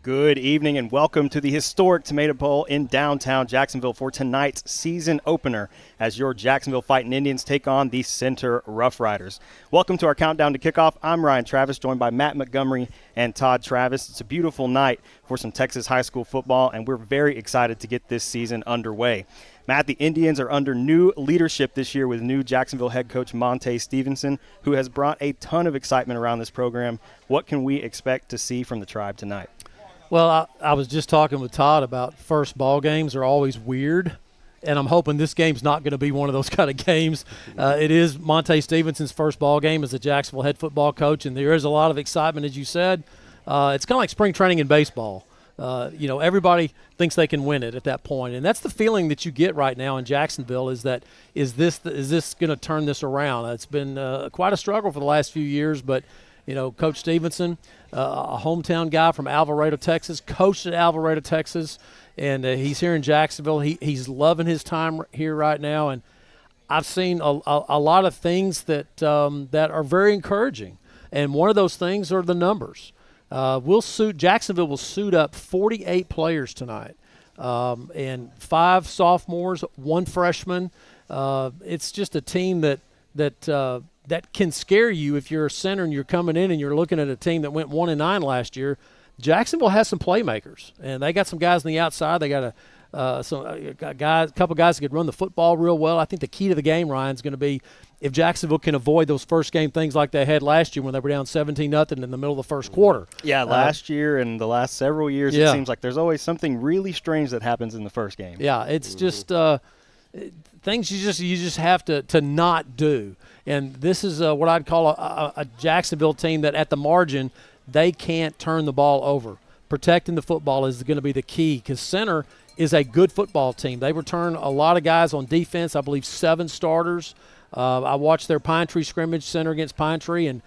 Good evening and welcome to the historic Tomato Bowl in downtown Jacksonville for tonight's season opener as your Jacksonville Fighting Indians take on the Center Roughriders. Welcome to our countdown to kickoff. I'm Ryan Travis, joined by Matt Montgomery and Todd Travis. It's a beautiful night for some Texas high school football, and we're very excited to get this season underway. Matt, the Indians are under new leadership this year with new Jacksonville head coach Monte Stevenson, who has brought a ton of excitement around this program. What can we expect to see from the Tribe tonight? Well, I was just talking with Todd about first ball games are always weird, and I'm hoping this game's not going to be one of those kind of games. It is Monte Stevenson's first ball game as a Jacksonville head football coach, and there is a lot of excitement, as you said. It's kind of like spring training in baseball. Everybody thinks they can win it at that point, and that's the feeling that you get right now in Jacksonville. Is this going to turn this around? It's been quite a struggle for the last few years, but Coach Stevenson, a hometown guy from Alvarado, Texas, coached at Alvarado, Texas, and he's here in Jacksonville. He's loving his time here right now, and I've seen a lot of things that are very encouraging, and one of those things are the numbers. Jacksonville will suit up 48 players tonight, and 5 sophomores, 1 freshman. It's just a team that can scare you if you're a center and you're coming in and you're looking at a team that went 1-9 last year. Jacksonville has some playmakers, and they got some guys on the outside. They got a couple guys that could run the football real well. I think the key to the game, Ryan, is going to be if Jacksonville can avoid those first game things like they had last year when they were down 17-0 in the middle of the first quarter. Yeah, last year and the last several years, It seems like there's always something really strange that happens in the first game. Yeah, it's just things you just have to not do. And this is what I'd call a Jacksonville team that at the margin, they can't turn the ball over. Protecting the football is going to be the key because Center is a good football team. They return a lot of guys on defense, I believe 7 starters. I watched their Pine Tree scrimmage, Center against Pine Tree, and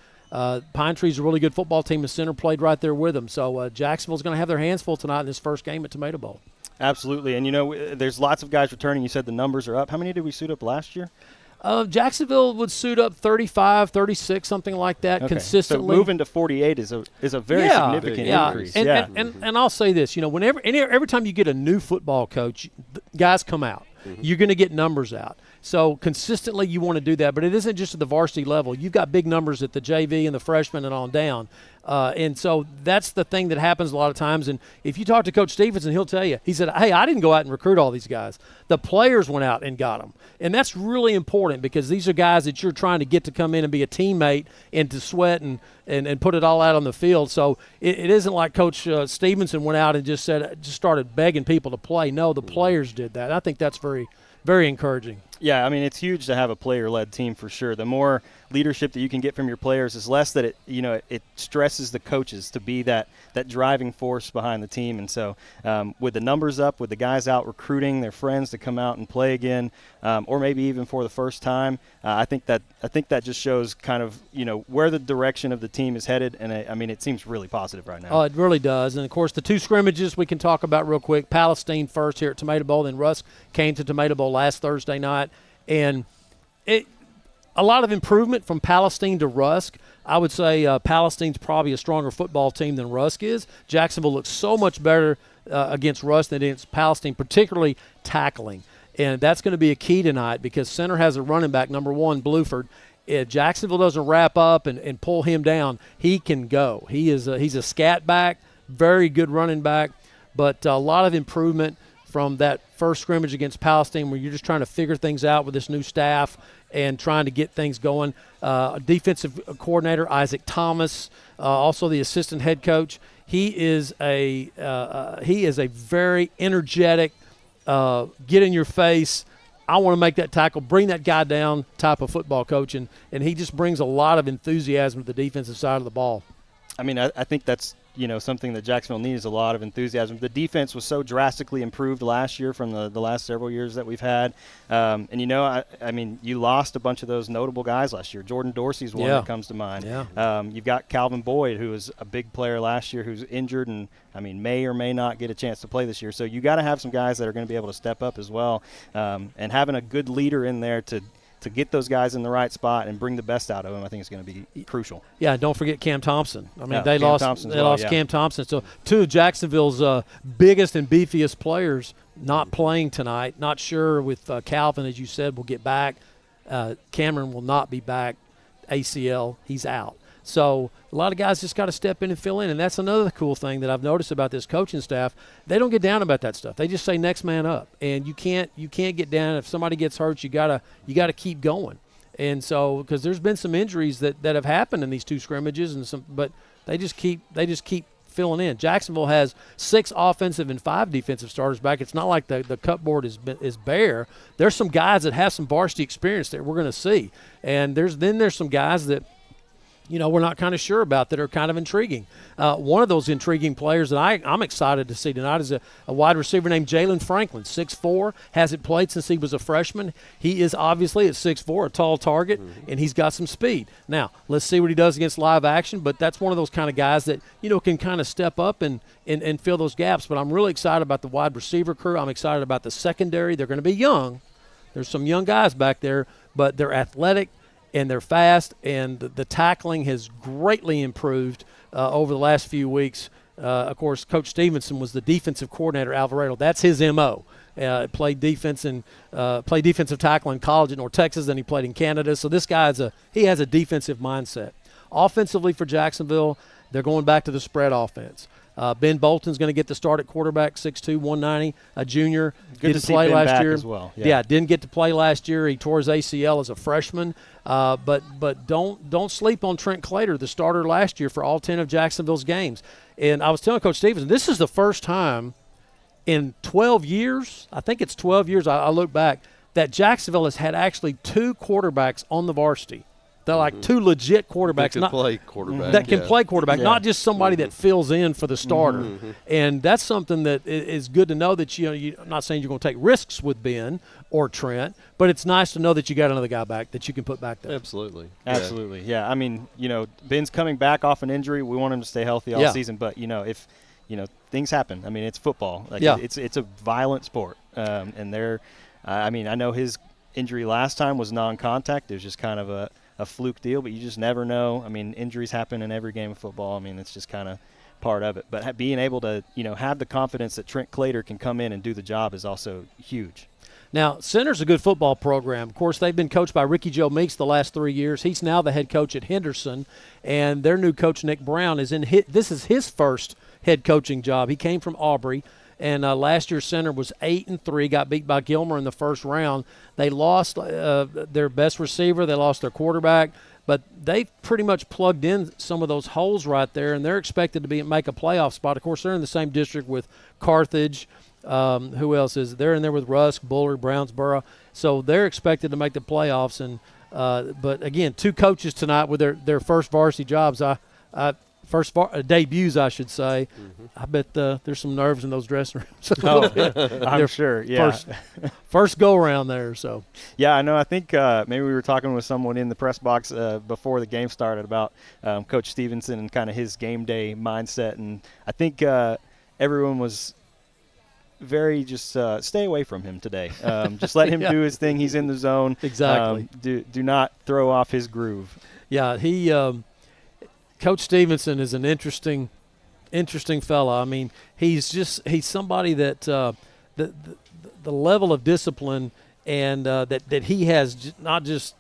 Pine Tree's a really good football team, and Center played right there with them. So Jacksonville's going to have their hands full tonight in this first game at Tomato Bowl. Absolutely. And, there's lots of guys returning. You said the numbers are up. How many did we suit up last year? Jacksonville would suit up 35, 36, something like that consistently. So moving to 48 is a very significant increase. And I'll say this, every time you get a new football coach, guys come out. Mm-hmm. You're going to get numbers out. So consistently you want to do that, but it isn't just at the varsity level. You've got big numbers at the JV and the freshman and on down. And so that's the thing that happens a lot of times. And if you talk to Coach Stevenson, he'll tell you, he said, hey, I didn't go out and recruit all these guys. The players went out and got them. And that's really important because these are guys that you're trying to get to come in and be a teammate and to sweat and put it all out on the field. So it isn't like Coach Stevenson went out and just started begging people to play. No, the players did that. I think that's very, very encouraging. Yeah, I mean, it's huge to have a player-led team for sure. The more leadership that you can get from your players is less that it stresses the coaches to be that driving force behind the team. And so with the numbers up, with the guys out recruiting their friends to come out and play again, or maybe even for the first time, I think that just shows kind of where the direction of the team is headed. And it seems really positive right now. Oh, it really does. And of course, the 2 scrimmages we can talk about real quick. Palestine first here at Tomato Bowl, then Rusk came to Tomato Bowl last Thursday night. And a lot of improvement from Palestine to Rusk. I would say Palestine's probably a stronger football team than Rusk is. Jacksonville looks so much better against Rusk than against Palestine, particularly tackling. And that's going to be a key tonight because Center has a running back, number 1, Bluford. If Jacksonville doesn't wrap up and pull him down, he can go. He's a scat back, very good running back, but a lot of improvement from that first scrimmage against Palestine where you're just trying to figure things out with this new staff and trying to get things going. Defensive coordinator Isaac Thomas, also the assistant head coach. He is a very energetic, get in your face, I want to make that tackle, bring that guy down type of football coach, and he just brings a lot of enthusiasm to the defensive side of the ball. I mean, I think that's something that Jacksonville needs, a lot of enthusiasm. The defense was so drastically improved last year from the last several years that we've had. I mean, you lost a bunch of those notable guys last year. Jordan Dorsey's one that comes to mind. Yeah. You've got Calvin Boyd, who was a big player last year, who's injured and, may or may not get a chance to play this year. So you got to have some guys that are going to be able to step up as well. And having a good leader in there to to get those guys in the right spot and bring the best out of them, I think it's going to be crucial. Yeah, don't forget Cam Thompson. I mean, They lost Cam Thompson. So two of Jacksonville's biggest and beefiest players not playing tonight. Not sure with Calvin, as you said, will get back. Cameron will not be back. ACL, he's out. So a lot of guys just got to step in and fill in, and that's another cool thing that I've noticed about this coaching staff. They don't get down about that stuff. They just say next man up, and you can't get down. If somebody gets hurt, you gotta keep going. And so because there's been some injuries that have happened in these two scrimmages, but they just keep filling in. Jacksonville has 6 offensive and 5 defensive starters back. It's not like the cupboard is bare. There's some guys that have some varsity experience that we're going to see, and there's some guys that we're not kind of sure about that are kind of intriguing. One of those intriguing players that I'm excited to see tonight is a wide receiver named Jalen Franklin, 6'4", hasn't played since he was a freshman. He is obviously at 6'4", a tall target, and he's got some speed. Now, let's see what he does against live action, but that's one of those kind of guys that, can kind of step up and fill those gaps. But I'm really excited about the wide receiver crew. I'm excited about the secondary. They're going to be young. There's some young guys back there, but they're athletic. And they're fast, and the tackling has greatly improved over the last few weeks. Of course, Coach Stevenson was the defensive coordinator at Alvarado. That's his M.O. Played defensive tackle in college at North Texas, then he played in Canada. So this guy he has a defensive mindset. Offensively for Jacksonville, they're going back to the spread offense. Ben Bolton's going to get the start at quarterback, 6'2", 190, a junior. Good didn't to see play Ben last back year. as well. Yeah, didn't get to play last year. He tore his ACL as a freshman. But don't sleep on Trent Clater, the starter last year for all 10 of Jacksonville's games. And I was telling Coach Stevenson, this is the first time in 12 years, I think it's 12 years, I look back, that Jacksonville has had actually 2 quarterbacks on the varsity. They're like 2 legit quarterbacks. That can play quarterback. That can play quarterback, not just somebody that fills in for the starter. And that's something that is good to know that, I'm not saying you're going to take risks with Ben or Trent, but it's nice to know that you got another guy back that you can put back there. Absolutely. Yeah. I mean, Ben's coming back off an injury. We want him to stay healthy all season, but, if things happen. I mean, it's football. It's a violent sport. And I know his injury last time was non-contact. It was just kind of a fluke deal, but you just never know. I mean, injuries happen in every game of football. I mean, it's just kind of part of it. But being able to, have the confidence that Trent Clater can come in and do the job is also huge. Now, Center's a good football program. Of course, they've been coached by Ricky Joe Meeks the last 3 years. He's now the head coach at Henderson, and their new coach, Nick Brown, this is his first head coaching job. He came from Aubrey. And last year, Center was 8-3, got beat by Gilmer in the first round. They lost their best receiver. They lost their quarterback. But they've pretty much plugged in some of those holes right there, and they're expected to make a playoff spot. Of course, they're in the same district with Carthage. Who else is? They're in there with Rusk, Bullard, Brownsboro. So they're expected to make the playoffs. And but, again, 2 coaches tonight with their first varsity jobs. Debuts, I should say. I bet there's some nerves in those dressing rooms. I'm sure, yeah. First go-around there. So. Yeah, I know. I think maybe we were talking with someone in the press box before the game started about Coach Stevenson and kind of his game day mindset. And I think everyone was very just stay away from him today. Just let him do his thing. He's in the zone. Exactly. Do not throw off his groove. Yeah, Coach Stevenson is an interesting fella. I mean, he's somebody that the level of discipline and that he has not just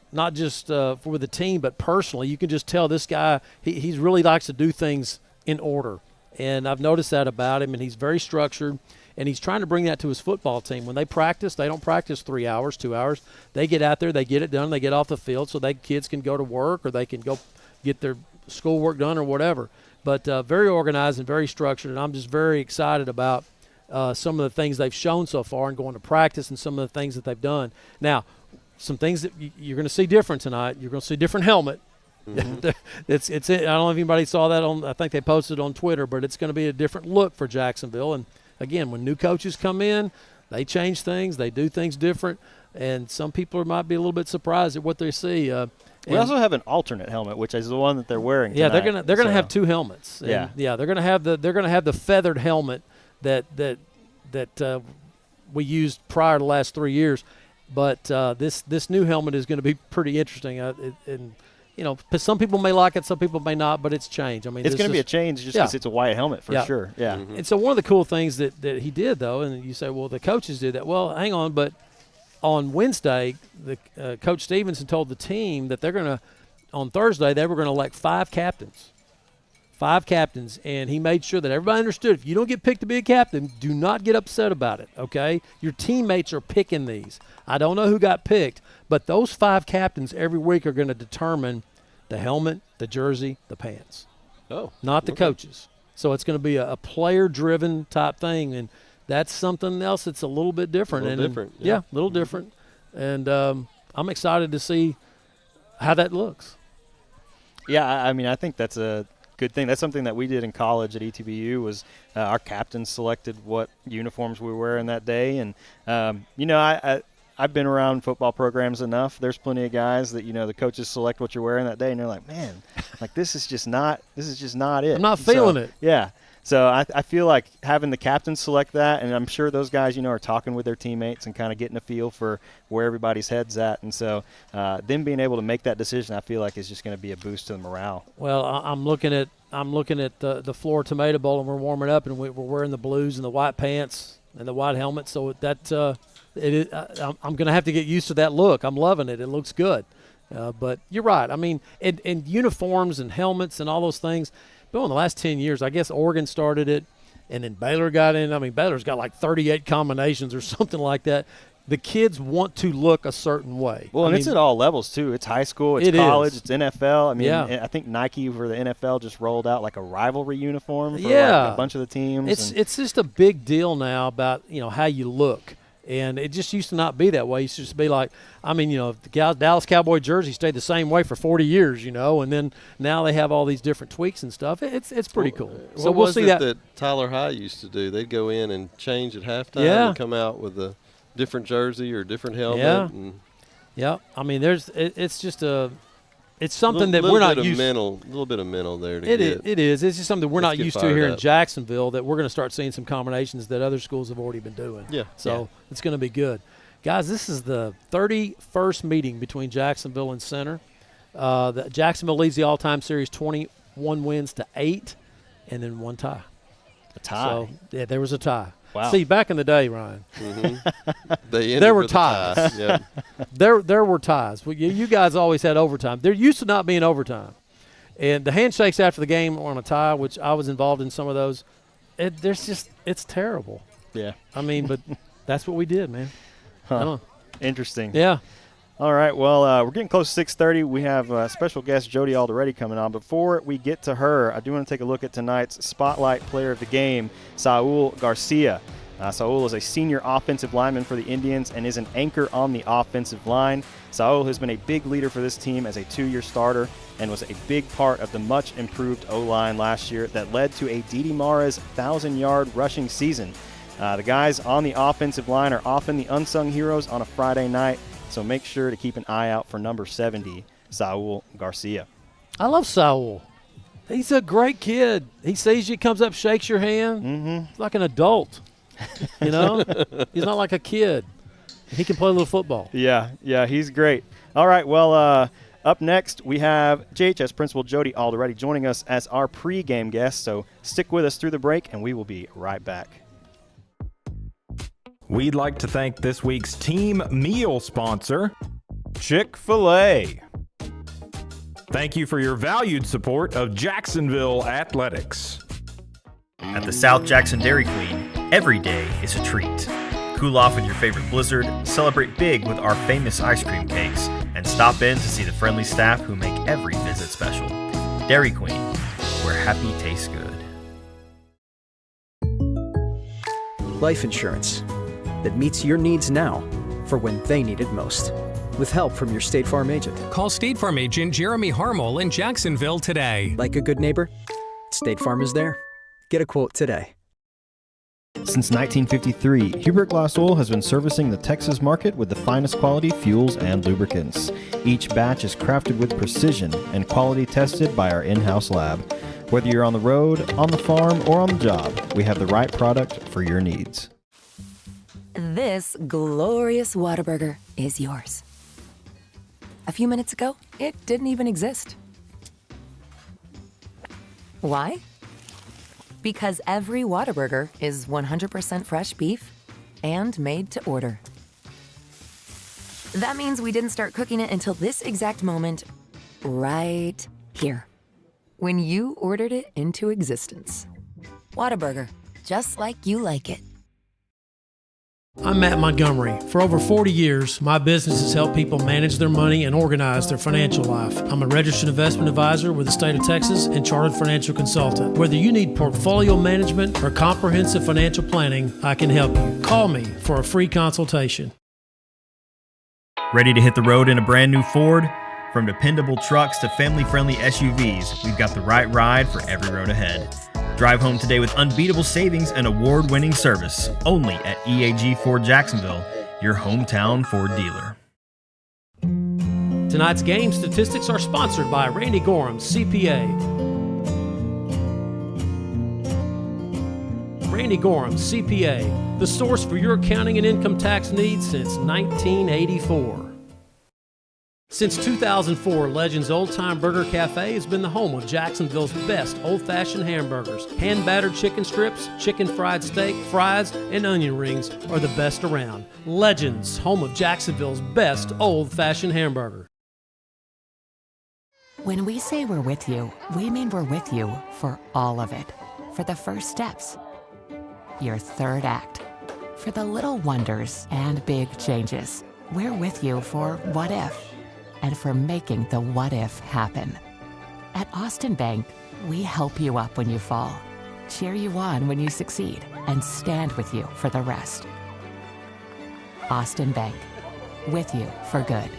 for the team but personally, you can just tell this guy he really likes to do things in order. And I've noticed that about him, and he's very structured. And he's trying to bring that to his football team. When they practice, they don't practice 3 hours, 2 hours. They get out there, they get it done, they get off the field so kids can go to work or they can go get their schoolwork done or whatever. But very organized and very structured, and I'm just very excited about some of the things they've shown so far and going to practice and some of the things that they've done. Now, some things that you're going to see different tonight. You're going to see a different helmet. It's. I don't know if anybody saw that I think they posted on Twitter, but it's going to be a different look for Jacksonville. And, again, when new coaches come in, they change things. They do things different. And some people might be a little bit surprised at what they see. We also have an alternate helmet, which is the one that they're wearing tonight. Yeah, they're gonna have 2 helmets. And they're gonna have the feathered helmet that we used prior to the last 3 years. But this new helmet is going to be pretty interesting. And you know, some people may like it, some people may not, but it's changed. I mean, it's going to be a change just because it's a white helmet for sure. Yeah. Mm-hmm. And so one of the cool things that he did, though, and you say, well, the coaches did that. Well, hang on, but on Wednesday, the Coach Stevenson told the team that they're going to, on Thursday, they were going to elect 5 captains. 5 captains, and he made sure that everybody understood, if you don't get picked to be a captain, do not get upset about it, okay? Your teammates are picking these. I don't know who got picked, but those 5 captains every week are going to determine the helmet, the jersey, the pants. Oh. Not the coaches. So it's going to be a player-driven type thing, and that's something else that's a little bit different. A little different. Yeah, a little different. And I'm excited to see how that looks. Yeah, I mean, I think that's a good thing. That's something that we did in college at ETBU was our captains selected what uniforms we were wearing that day. And, you know, I've been around football programs enough. There's plenty of guys that, you know, the coaches select what you're wearing that day, and they're like, man, like this is just not it. I'm not feeling it. Yeah. So I feel like having the captains select that, and I'm sure those guys, you know, are talking with their teammates and kind of getting a feel for where everybody's head's at. And so them being able to make that decision, I feel like is just going to be a boost to the morale. Well, I'm looking at the floor tomato bowl, and we're warming up, and we're wearing the blues and the white pants and the white helmet. So that I'm going to have to get used to that look. I'm loving it. It looks good. But you're right. I mean, and uniforms and helmets and all those things. But in the last 10 years, I guess Oregon started it, and then Baylor got in. I mean, Baylor's got like 38 combinations or something like that. The kids want to look a certain way. Well, it's at all levels, too. It's high school, it's college, it's NFL. I mean, I think Nike for the NFL just rolled out like a rivalry uniform for like a bunch of the teams. It's just a big deal now about, you know, how you look. And it just used to not be that way. It used to just be like, I mean, you know, the Dallas Cowboy jersey stayed the same way for 40 years, you know, and then now they have all these different tweaks and stuff. It's pretty cool. So we'll see that Tyler High used to do. They'd go in and change at halftime and come out with a different jersey or different helmet. Yeah. I mean, it's just it's something that we're not used to. A little bit of mental there to get. It is. It's just something we're not used to here in Jacksonville that we're going to start seeing some combinations that other schools have already been doing. Yeah. So it's going to be good. Guys, this is the 31st meeting between Jacksonville and Center. Jacksonville leads the all-time series 21 wins to 8 and then 1 tie. A tie? So, yeah, there was a tie. Wow. See, back in the day, Ryan, there were ties. Yeah. There were ties. Well, you guys always had overtime. There used to not be an overtime. And the handshakes after the game on a tie, which I was involved in some of those, it's terrible. Yeah. I mean, but that's what we did, man. Huh. Interesting. Yeah. All right, well, we're getting close to 6:30. We have special guest Jody Alderete coming on. Before we get to her, I do want to take a look at tonight's Spotlight Player of the Game, Saul Garcia. Saul is a senior offensive lineman for the Indians and is an anchor on the offensive line. Saul has been a big leader for this team as a 2-year starter and was a big part of the much-improved O-line last year that led to a Didi Mara's 1,000-yard rushing season. The guys on the offensive line are often the unsung heroes on a Friday night, so make sure to keep an eye out for number 70, Saul Garcia. I love Saul. He's a great kid. He sees you, comes up, shakes your hand. Mm-hmm. He's like an adult, you know? He's not like a kid. He can play a little football. Yeah, he's great. All right, well, up next we have JHS Principal Jody Alderete joining us as our pregame guest, so stick with us through the break, and we will be right back. We'd like to thank this week's team meal sponsor, Chick-fil-A. Thank you for your valued support of Jacksonville Athletics. At the South Jackson Dairy Queen, every day is a treat. Cool off with your favorite blizzard, celebrate big with our famous ice cream cakes, and stop in to see the friendly staff who make every visit special. Dairy Queen, where happy tastes good. Life insurance that meets your needs now for when they need it most. With help from your State Farm agent. Call State Farm agent Jeremy Harmel in Jacksonville today. Like a good neighbor, State Farm is there. Get a quote today. Since 1953, Hubert Glass Oil has been servicing the Texas market with the finest quality fuels and lubricants. Each batch is crafted with precision and quality tested by our in-house lab. Whether you're on the road, on the farm, or on the job, we have the right product for your needs. This glorious Whataburger is yours. A few minutes ago, it didn't even exist. Why? Because every Whataburger is 100% fresh beef and made to order. That means we didn't start cooking it until this exact moment, right here, when you ordered it into existence. Whataburger, just like you like it. I'm Matt Montgomery. For over 40 years, my business has helped people manage their money and organize their financial life. I'm a registered investment advisor with the state of Texas and chartered financial consultant. Whether you need portfolio management or comprehensive financial planning, I can help you. Call me for a free consultation. Ready to hit the road in a brand new Ford? From dependable trucks to family-friendly SUVs, we've got the right ride for every road ahead. Drive home today with unbeatable savings and award-winning service only at EAG Ford Jacksonville, your hometown Ford dealer. Tonight's game statistics are sponsored by Randy Gorham, CPA. Randy Gorham, CPA, the source for your accounting and income tax needs since 1984. Since 2004, Legends Old Time Burger Cafe has been the home of Jacksonville's best old-fashioned hamburgers. Hand-battered chicken strips, chicken fried steak, fries, and onion rings are the best around. Legends, home of Jacksonville's best old-fashioned hamburger. When we say we're with you, we mean we're with you for all of it. For the first steps, your third act, for the little wonders and big changes. We're with you for what if, and for making the what if happen. At Austin Bank, we help you up when you fall, cheer you on when you succeed, and stand with you for the rest. Austin Bank, with you for good.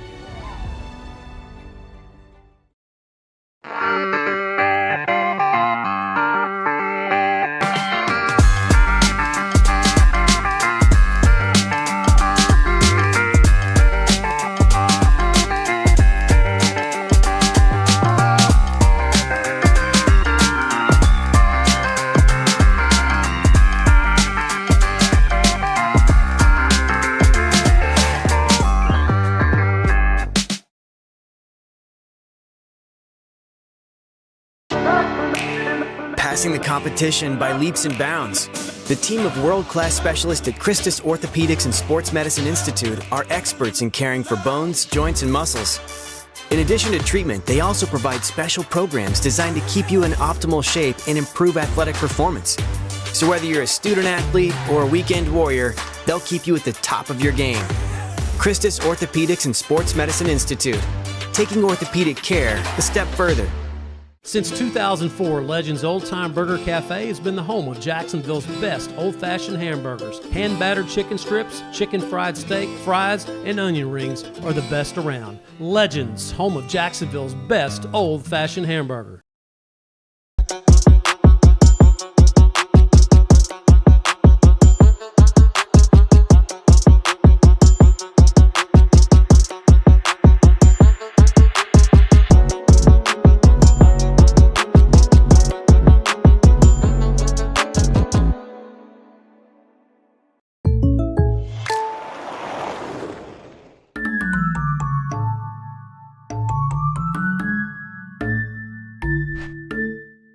Passing the competition by leaps and bounds. The team of world-class specialists at Christus Orthopedics and Sports Medicine Institute are experts in caring for bones, joints, and muscles. In addition to treatment, they also provide special programs designed to keep you in optimal shape and improve athletic performance. So whether you're a student athlete or a weekend warrior, they'll keep you at the top of your game. Christus Orthopedics and Sports Medicine Institute, taking orthopedic care a step further. Since 2004, Legends Old Time Burger Cafe has been the home of Jacksonville's best old-fashioned hamburgers. Hand-battered chicken strips, chicken fried steak, fries, and onion rings are the best around. Legends, home of Jacksonville's best old-fashioned hamburger.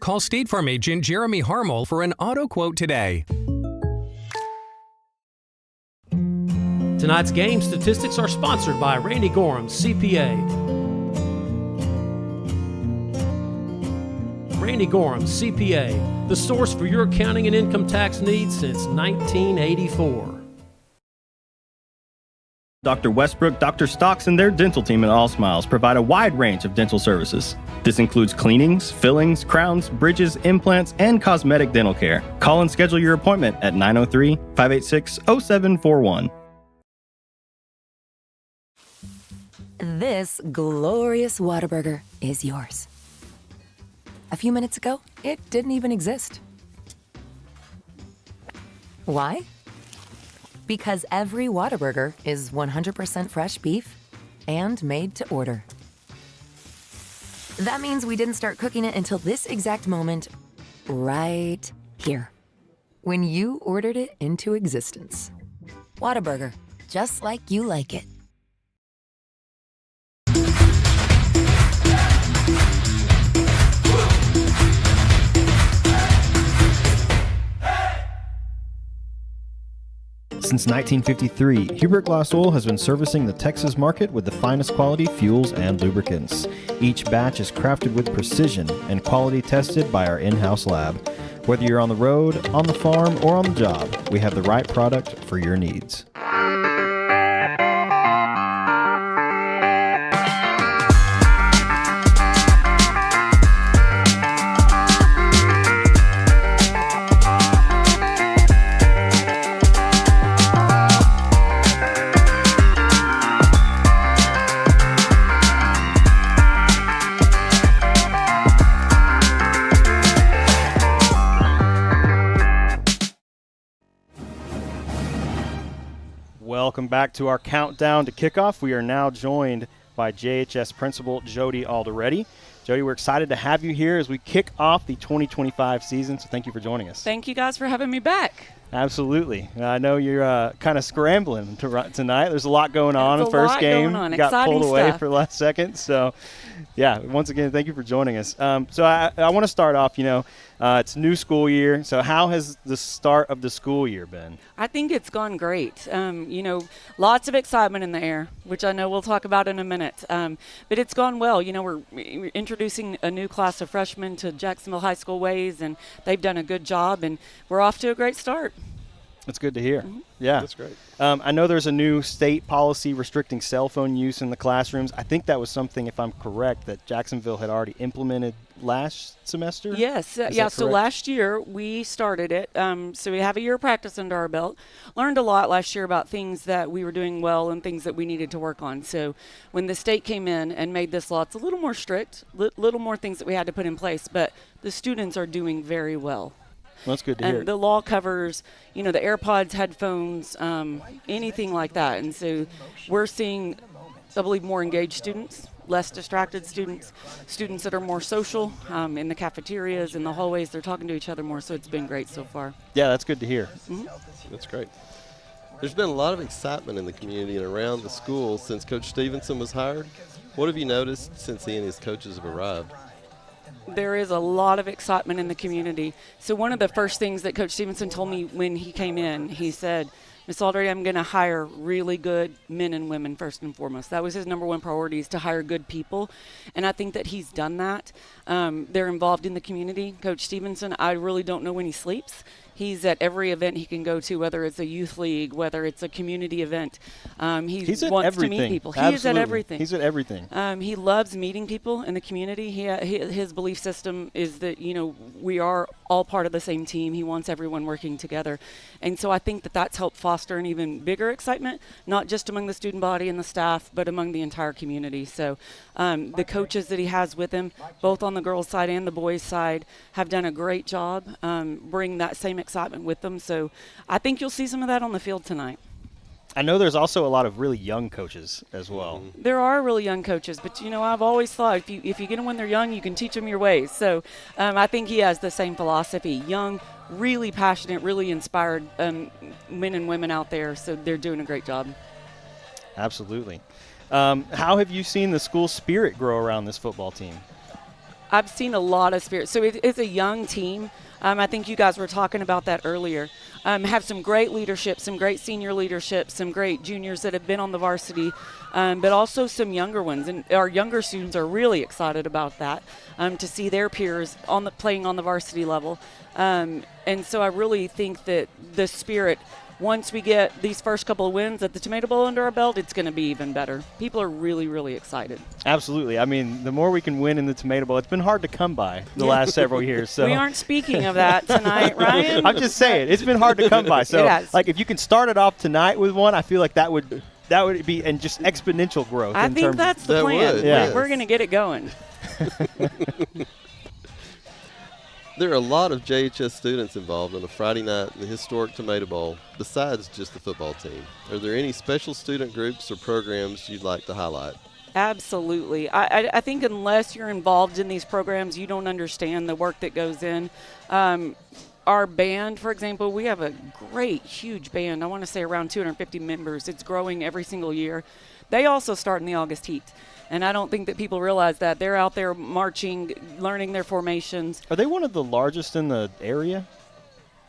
Call State Farm agent Jeremy Harmel for an auto quote today. Tonight's game statistics are sponsored by Randy Gorham, CPA. Randy Gorham, CPA, the source for your accounting and income tax needs since 1984. Dr. Westbrook, Dr. Stocks, and their dental team at All Smiles provide a wide range of dental services. This includes cleanings, fillings, crowns, bridges, implants, and cosmetic dental care. Call and schedule your appointment at 903-586-0741. This glorious Whataburger is yours. A few minutes ago, it didn't even exist. Why? Because every Whataburger is 100% fresh beef and made to order. That means we didn't start cooking it until this exact moment, right here, when you ordered it into existence. Whataburger, just like you like it. Since 1953, Hubert Glass Oil has been servicing the Texas market with the finest quality fuels and lubricants. Each batch is crafted with precision and quality tested by our in-house lab. Whether you're on the road, on the farm, or on the job, we have the right product for your needs. Welcome back to our countdown to kickoff. We are now joined by JHS Principal Jody Alderetti. Jody, we're excited to have you here as we kick off the 2025 season, so thank you for joining us. Thank you guys for having me back. Absolutely. I know you're kind of scrambling tonight. There's a lot going on in the first game. Got Exciting pulled away stuff. for the last second. So, yeah, once again, thank you for joining us. So I want to start off, it's new school year. So how has the start of the school year been? I think it's gone great. Lots of excitement in the air, which I know we'll talk about in a minute. But it's gone well. We're introducing a new class of freshmen to Jacksonville High School ways, and they've done a good job, and we're off to a great start. That's good to hear. Mm-hmm. Yeah. That's great. I know there's a new state policy restricting cell phone use in the classrooms. I think that was something, if I'm correct, that Jacksonville had already implemented last semester? Yes. So last year we started it. So we have a year of practice under our belt. Learned a lot last year about things that we were doing well and things that we needed to work on. So when the state came in and made this law, it's a little more strict, little more things that we had to put in place. But the students are doing very well. Well, that's good to and hear. The law covers, the AirPods, headphones, anything like that. And so we're seeing, I believe, more engaged students, less distracted students that are more social in the cafeterias, in the hallways. They're talking to each other more, so it's been great so far. Yeah, that's good to hear. Mm-hmm. That's great. There's been a lot of excitement in the community and around the school since Coach Stevenson was hired. What have you noticed since he and his coaches have arrived? There is a lot of excitement in the community. So one of the first things that Coach Stevenson told me when he came in, he said, Ms. Alderetti, I'm going to hire really good men and women first and foremost. That was his number one priority, is to hire good people. And I think that he's done that. They're involved in the community. Coach Stevenson, I really don't know when he sleeps. He's at every event he can go to, whether it's a youth league, whether it's a community event. He wants to meet people. Absolutely. He is at everything. He's at everything. He loves meeting people in the community. His belief system is that, we are all part of the same team. He wants everyone working together. And so I think that that's helped foster an even bigger excitement, not just among the student body and the staff, but among the entire community. So the coaches that he has with him, both on the girls' side and the boys' side, have done a great job bringing that same excitement with them. So I think you'll see some of that on the field tonight. I know there's also a lot of really young coaches as well. There are really young coaches, but I've always thought if you get them when they're young, you can teach them your ways. So I think he has the same philosophy. Young, really passionate, really inspired men and women out there. So they're doing a great job. Absolutely. How have you seen the school spirit grow around this football team? I've seen a lot of spirit. So it's a young team. I think you guys were talking about that earlier. Have some great leadership, some great senior leadership, some great juniors that have been on the varsity, but also some younger ones. And our younger students are really excited about that, to see their peers playing on the varsity level. And so I really think that the spirit, once we get these first couple of wins at the Tomato Bowl under our belt, it's going to be even better. People are really, really excited. Absolutely. I mean, the more we can win in the Tomato Bowl, it's been hard to come by the last several years. So we aren't speaking of that tonight, Ryan. I'm just saying, it's been hard to come by. So, if you can start it off tonight with one, I feel like that would be and just exponential growth. I think that's the plan. Yeah. We're going to get it going. There are a lot of JHS students involved on a Friday night in the historic Tomato Bowl, besides just the football team. Are there any special student groups or programs you'd like to highlight? Absolutely. I think unless you're involved in these programs, you don't understand the work that goes in. Our band, for example, we have a great, huge band. I want to say around 250 members. It's growing every single year. They also start in the August heat. And I don't think that people realize that. They're out there marching, learning their formations. Are they one of the largest in the area?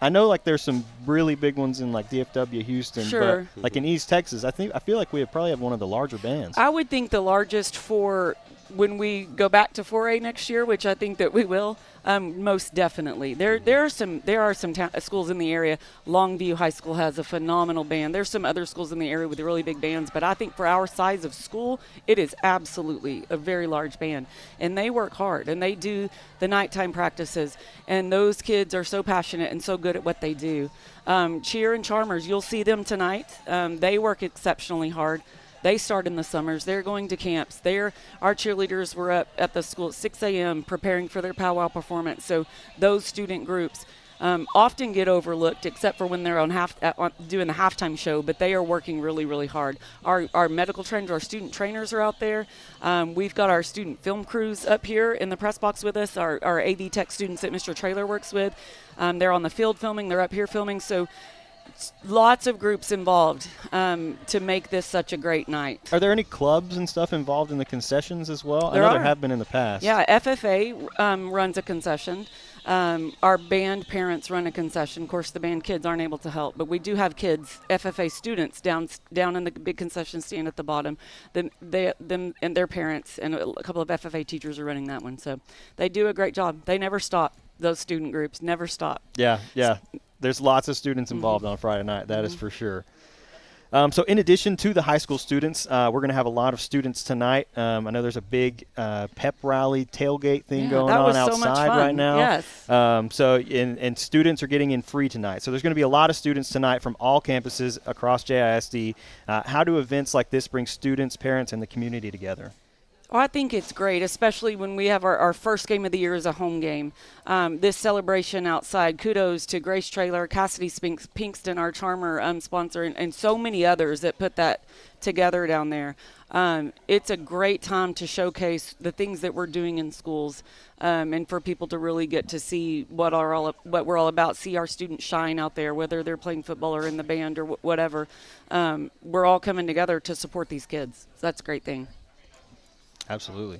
I know, like, there's some really big ones in, like, DFW, Houston. Sure. But, like, in East Texas, I feel like we probably have one of the larger bands. I would think the largest for when we go back to 4A next year, which I think that we will, most definitely. There are some schools in the area. Longview High School has a phenomenal band. There's some other schools in the area with really big bands, but I think for our size of school, it is absolutely a very large band. And they work hard, and they do the nighttime practices, and those kids are so passionate and so good at what they do. Cheer and Charmers, you'll see them tonight. They work exceptionally hard. They start in the summers. They're going to camps. Our cheerleaders were up at the school at 6 a.m. preparing for their powwow performance. So those student groups often get overlooked, except for when they're doing the halftime show. But they are working really, really hard. Our medical trainers, our student trainers are out there. We've got our student film crews up here in the press box with us. Our AV Tech students that Mr. Traylor works with. They're on the field filming. They're up here filming. So lots of groups involved to make this such a great night. Are there any clubs and stuff involved in the concessions as well? There I know are. there have been in the past. Yeah, FFA runs a concession. Our band parents run a concession. Of course, the band kids aren't able to help, but we do have kids, FFA students, down in the big concession stand at the bottom. Them and their parents and a couple of FFA teachers are running that one. So they do a great job. They never stop. Those student groups never stop. Yeah. There's lots of students involved on Friday night. That is for sure. So in addition to the high school students, we're going to have a lot of students tonight. I know there's a big pep rally tailgate thing going on outside right now. Yes. So students are getting in free tonight. So there's going to be a lot of students tonight from all campuses across JISD. How do events like this bring students, parents, and the community together? Oh, I think it's great, especially when we have our first game of the year as a home game. This celebration outside, kudos to Grace Traylor, Cassidy Pinkston, our Charmer sponsor, and so many others that put that together down there. It's a great time to showcase the things that we're doing in schools and for people to really get to see what we're all about, see our students shine out there, whether they're playing football or in the band or whatever. We're all coming together to support these kids. So that's a great thing. Absolutely.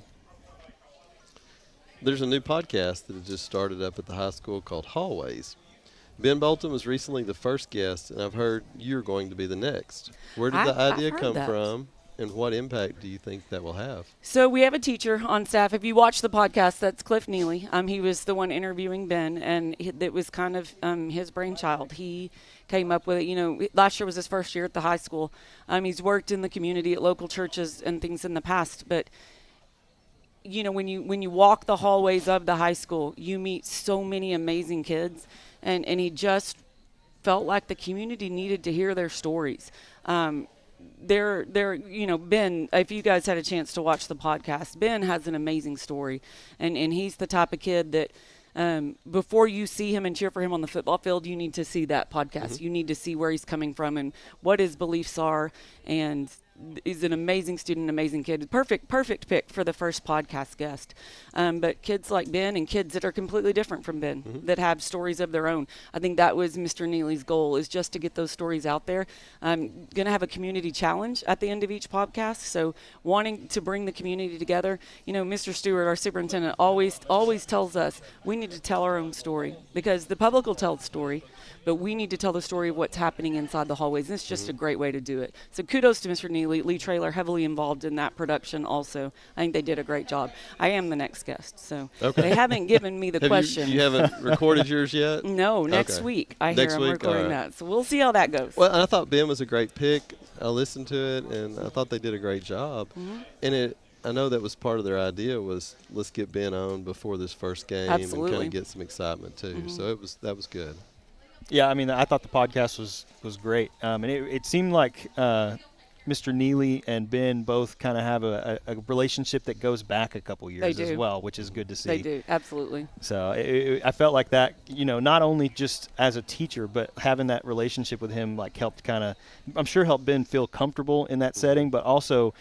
There's a new podcast that has just started up at the high school called Hallways. Ben Bolton was recently the first guest, and I've heard you're going to be the next. Where did the idea come from, and what impact do you think that will have? So we have a teacher on staff. If you watch the podcast, that's Cliff Neely. He was the one interviewing Ben, and it was kind of his brainchild. He came up with it. Last year was his first year at the high school. He's worked in the community at local churches and things in the past, but when you walk the hallways of the high school, you meet so many amazing kids, and he just felt like the community needed to hear their stories. Ben, if you guys had a chance to watch the podcast, Ben has an amazing story, and he's the type of kid that before you see him and cheer for him on the football field, you need to see that podcast. Mm-hmm. You need to see where he's coming from and what his beliefs are, and he's an amazing student, an amazing kid. Perfect pick for the first podcast guest. But kids like Ben and kids that are completely different from Ben, that have stories of their own. I think that was Mr. Neely's goal, is just to get those stories out there. I'm going to have a community challenge at the end of each podcast. So wanting to bring the community together. Mr. Stewart, our superintendent, always tells us we need to tell our own story, because the public will tell the story, but we need to tell the story of what's happening inside the hallways. And it's just a great way to do it. So kudos to Mr. Neely. Lee Traylor, heavily involved in that production also. I think they did a great job. I am the next guest, so they haven't given me the question. You haven't recorded yours yet? No, next week I'm recording that. So we'll see how that goes. Well, I thought Ben was a great pick. I listened to it, and I thought they did a great job. And I know that was part of their idea, was let's get Ben on before this first game and kind of get some excitement too. So that was good. Yeah, I thought the podcast was great. And it seemed like Mr. Neely and Ben both kind of have a relationship that goes back a couple years as well, which is good to see. They do, absolutely. So I felt like that, not only just as a teacher, but having that relationship with him helped help Ben feel comfortable in that setting, but also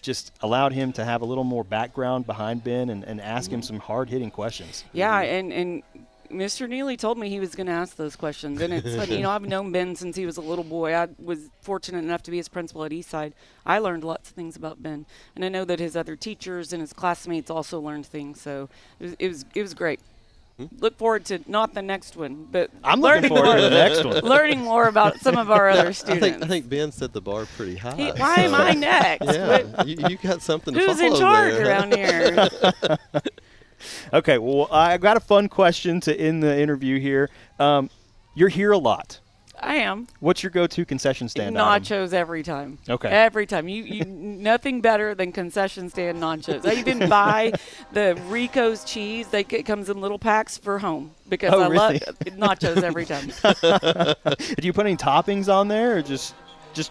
just allowed him to have a little more background behind Ben and ask him some hard-hitting questions. Yeah, and Mr. Neely told me he was going to ask those questions. And it's funny, I've known Ben since he was a little boy. I was fortunate enough to be his principal at Eastside. I learned lots of things about Ben. And I know that his other teachers and his classmates also learned things. So it was great. Look forward to not the next one, but I'm looking forward to the next one. Learning more about some of our other students. I think Ben set the bar pretty high. Why am I next? Yeah, you got something to follow Who's in charge there. around here? Okay, well, I got a fun question to end the interview here. You're here a lot. I am. What's your go-to concession stand item? Nachos every time. Okay. Every time. You nothing better than concession stand nachos. I even buy the Rico's cheese. It comes in little packs for home because I love nachos every time. Do you put any toppings on there or just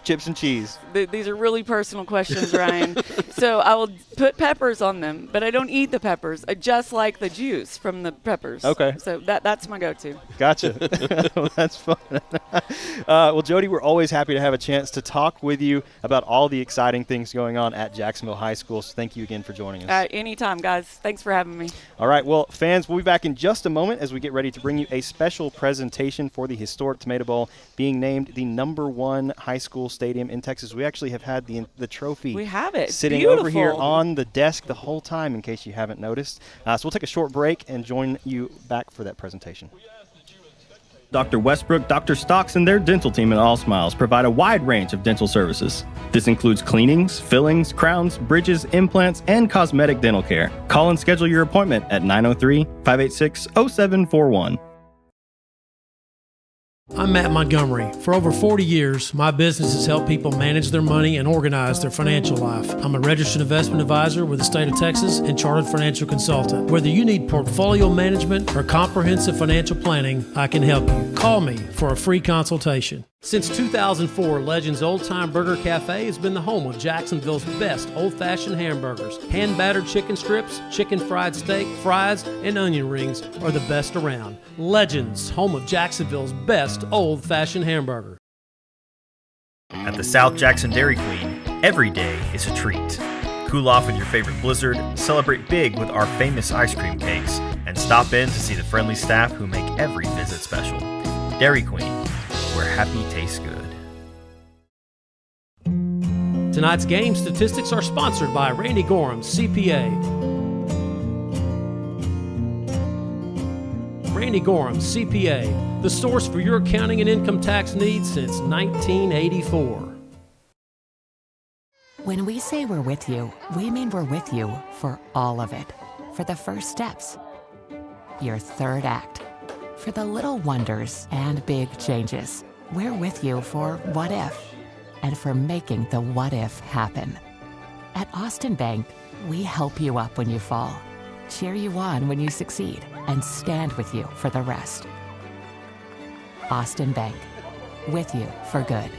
chips and cheese? These are really personal questions, Ryan. So I will put peppers on them, but I don't eat the peppers. I just like the juice from the peppers. Okay. So that's my go-to. Gotcha. Well, that's fun. Well, Jody, we're always happy to have a chance to talk with you about all the exciting things going on at Jacksonville High School. So thank you again for joining us. Anytime, guys. Thanks for having me. All right. Well, fans, we'll be back in just a moment as we get ready to bring you a special presentation for the historic Tomato Bowl being named the #1 high school stadium in Texas. We actually have had the trophy. We have it. Sitting Beautiful. over here on the desk the whole time, in case you haven't noticed. So we'll take a short break and join you back for that presentation. Dr. Westbrook, Dr. Stocks, and their dental team at All Smiles provide a wide range of dental services. This includes cleanings, fillings, crowns, bridges, implants, and cosmetic dental care. Call and schedule your appointment at 903-586-0741. I'm Matt Montgomery. For over 40 years, my business has helped people manage their money and organize their financial life. I'm a registered investment advisor with the state of Texas and chartered financial consultant. Whether you need portfolio management or comprehensive financial planning, I can help you. Call me for a free consultation. Since 2004, Legends Old Time Burger Cafe has been the home of Jacksonville's best old-fashioned hamburgers. Hand-battered chicken strips, chicken fried steak, fries, and onion rings are the best around. Legends, home of Jacksonville's best old-fashioned hamburger. At the South Jackson Dairy Queen, every day is a treat. Cool off with your favorite blizzard, celebrate big with our famous ice cream cakes, and stop in to see the friendly staff who make every visit special. Dairy Queen, where happy tastes good. Tonight's game statistics are sponsored by Randy Gorham, CPA. Randy Gorham, CPA, the source for your accounting and income tax needs since 1984. When we say we're with you, we mean we're with you for all of it. For the first steps, your third act, for the little wonders and big changes. We're with you for what if, and for making the what if happen. At Austin Bank, we help you up when you fall, cheer you on when you succeed, and stand with you for the rest. Austin Bank, with you for good.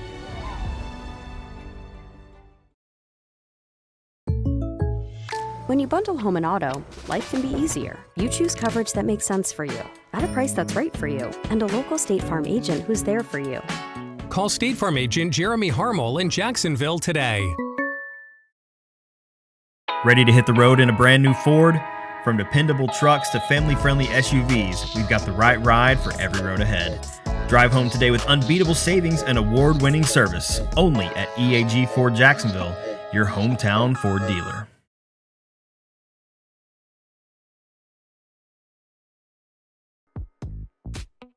When you bundle home and auto, life can be easier. You choose coverage that makes sense for you, at a price that's right for you, and a local State Farm agent who's there for you. Call State Farm agent Jeremy Harmel in Jacksonville today. Ready to hit the road in a brand new Ford? From dependable trucks to family-friendly SUVs, we've got the right ride for every road ahead. Drive home today with unbeatable savings and award-winning service, only at EAG Ford Jacksonville, your hometown Ford dealer.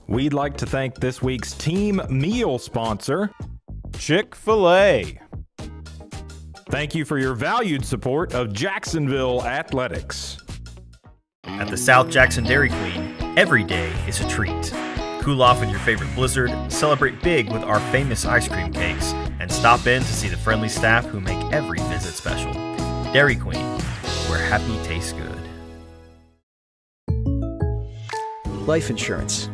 We'd like to thank this week's team meal sponsor, Chick-fil-A. Thank you for your valued support of Jacksonville Athletics. At the South Jackson Dairy Queen, every day is a treat. Cool off with your favorite blizzard, celebrate big with our famous ice cream cakes, and stop in to see the friendly staff who make every visit special. Dairy Queen, where happy tastes good. Life insurance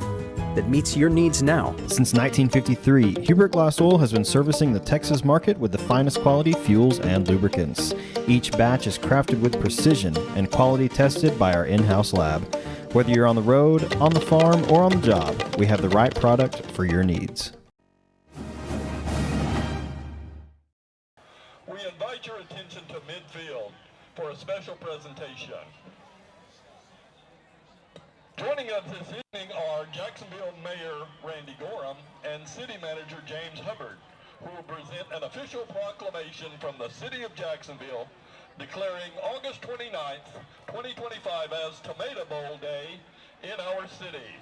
that meets your needs now. Since 1953, Hubert Glass Oil has been servicing the Texas market with the finest quality fuels and lubricants. Each batch is crafted with precision and quality tested by our in-house lab. Whether you're on the road, on the farm, or on the job, we have the right product for your needs. We invite your attention to for a special presentation. Joining us this evening are Jacksonville Mayor Randy Gorham and City Manager James Hubbard, who will present an official proclamation from the City of Jacksonville declaring August 29th, 2025 as Tomato Bowl Day in our city.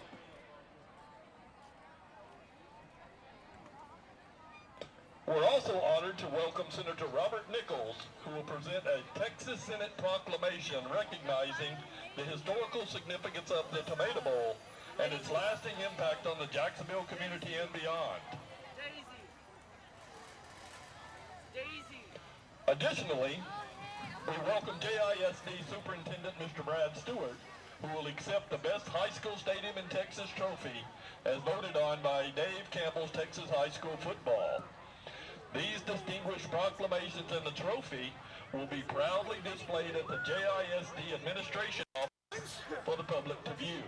We're also honored to welcome Senator Robert Nichols, who will present a Texas Senate proclamation recognizing the historical significance of the Tomato Bowl and its lasting impact on the Jacksonville community and beyond. Additionally, we welcome JISD Superintendent Mr. Brad Stewart, who will accept the Best High School Stadium in Texas trophy as voted on by Dave Campbell's Texas High School Football. These distinguished proclamations and the trophy will be proudly displayed at the JISD Administration Office for the public to view.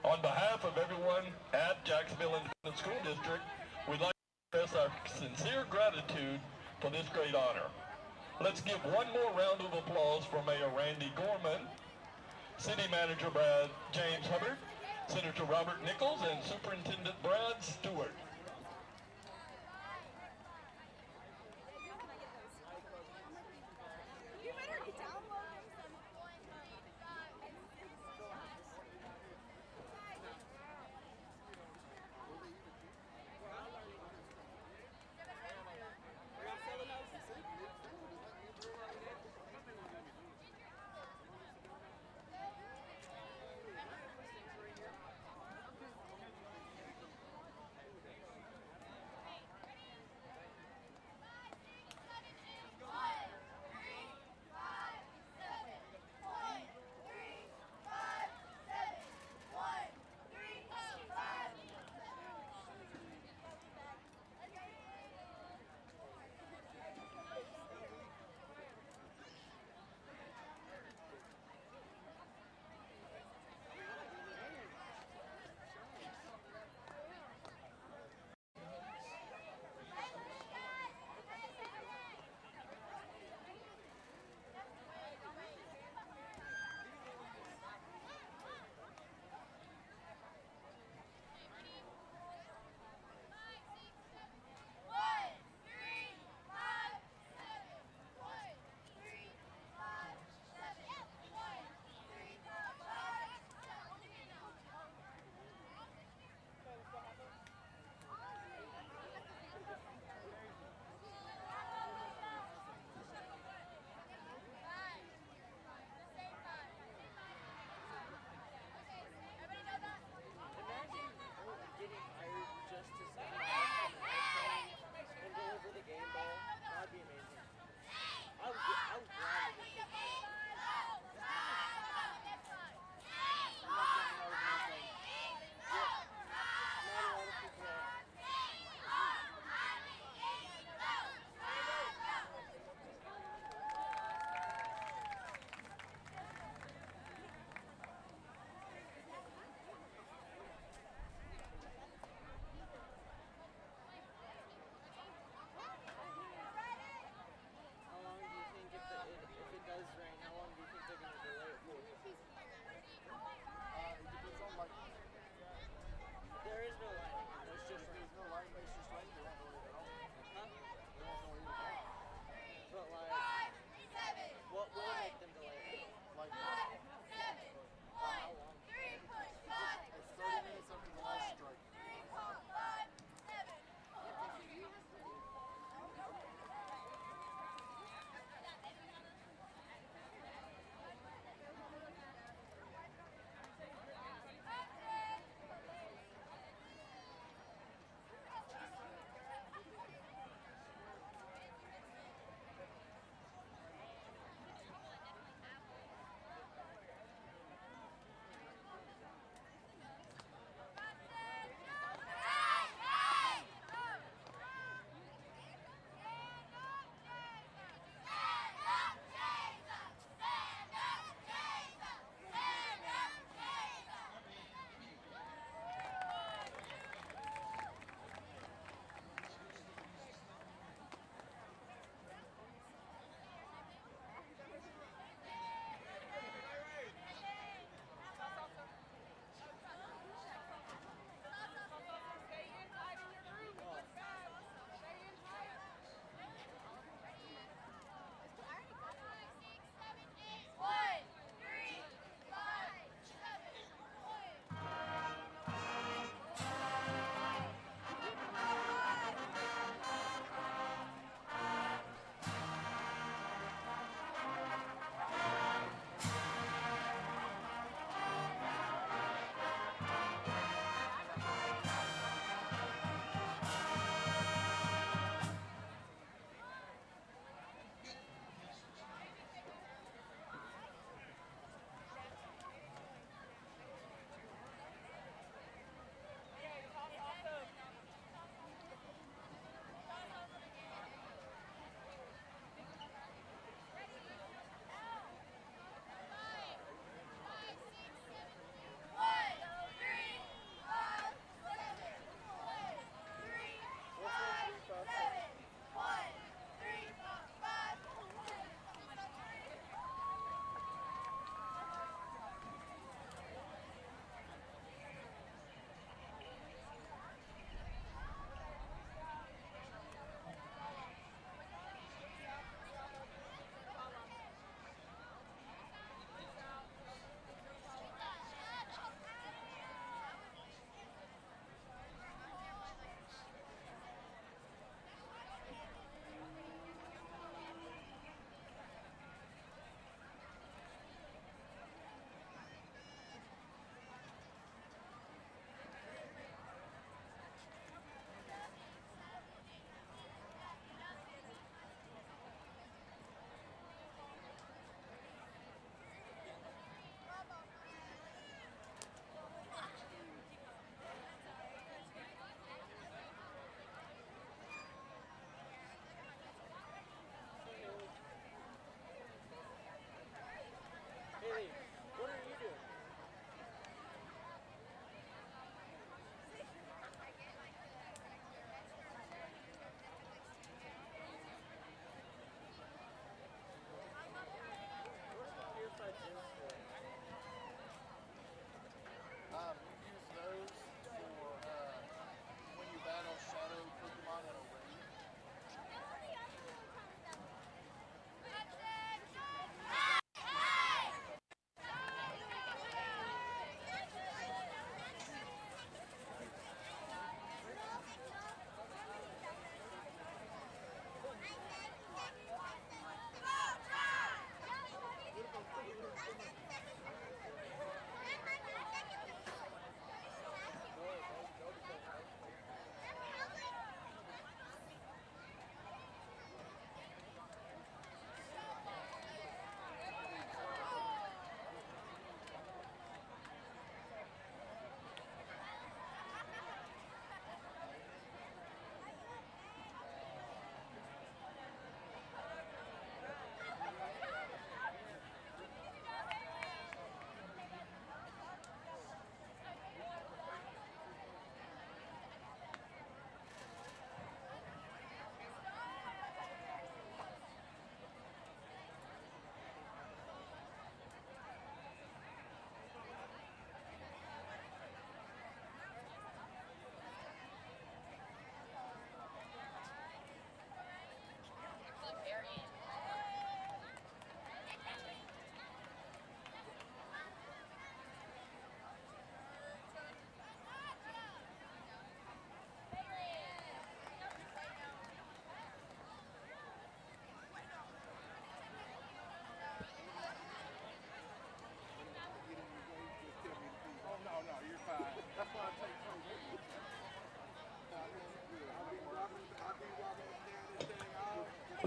On behalf of everyone at Jacksonville Independent School District, we'd like to express our sincere gratitude for this great honor. Let's give one more round of applause for Mayor Randy Gorman, City Manager James Hubbard, Senator Robert Nichols, and Superintendent Brad Stewart.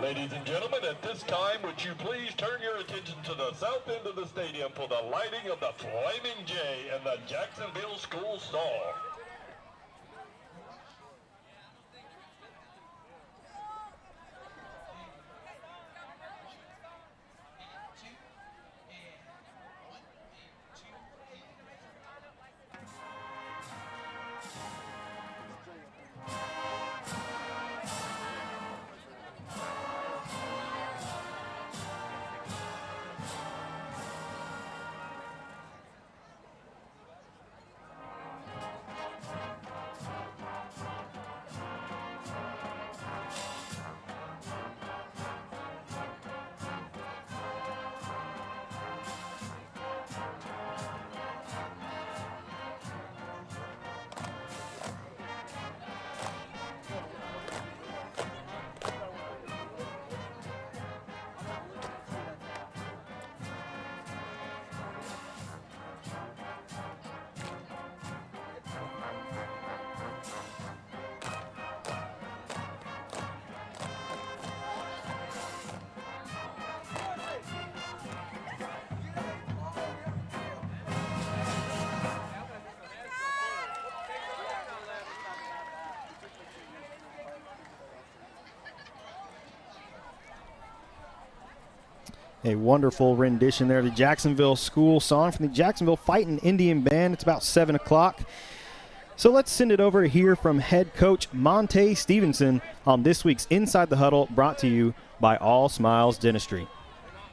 Ladies and gentlemen, at this time, would you please turn your attention to the south end of the stadium for the lighting of the Flaming J and the Jacksonville School Star. A wonderful rendition there, the Jacksonville School Song from the Jacksonville Fighting Indian Band. It's about 7 o'clock. So let's send it over here from head coach Monte Stevenson on this week's Inside the Huddle, brought to you by All Smiles Dentistry.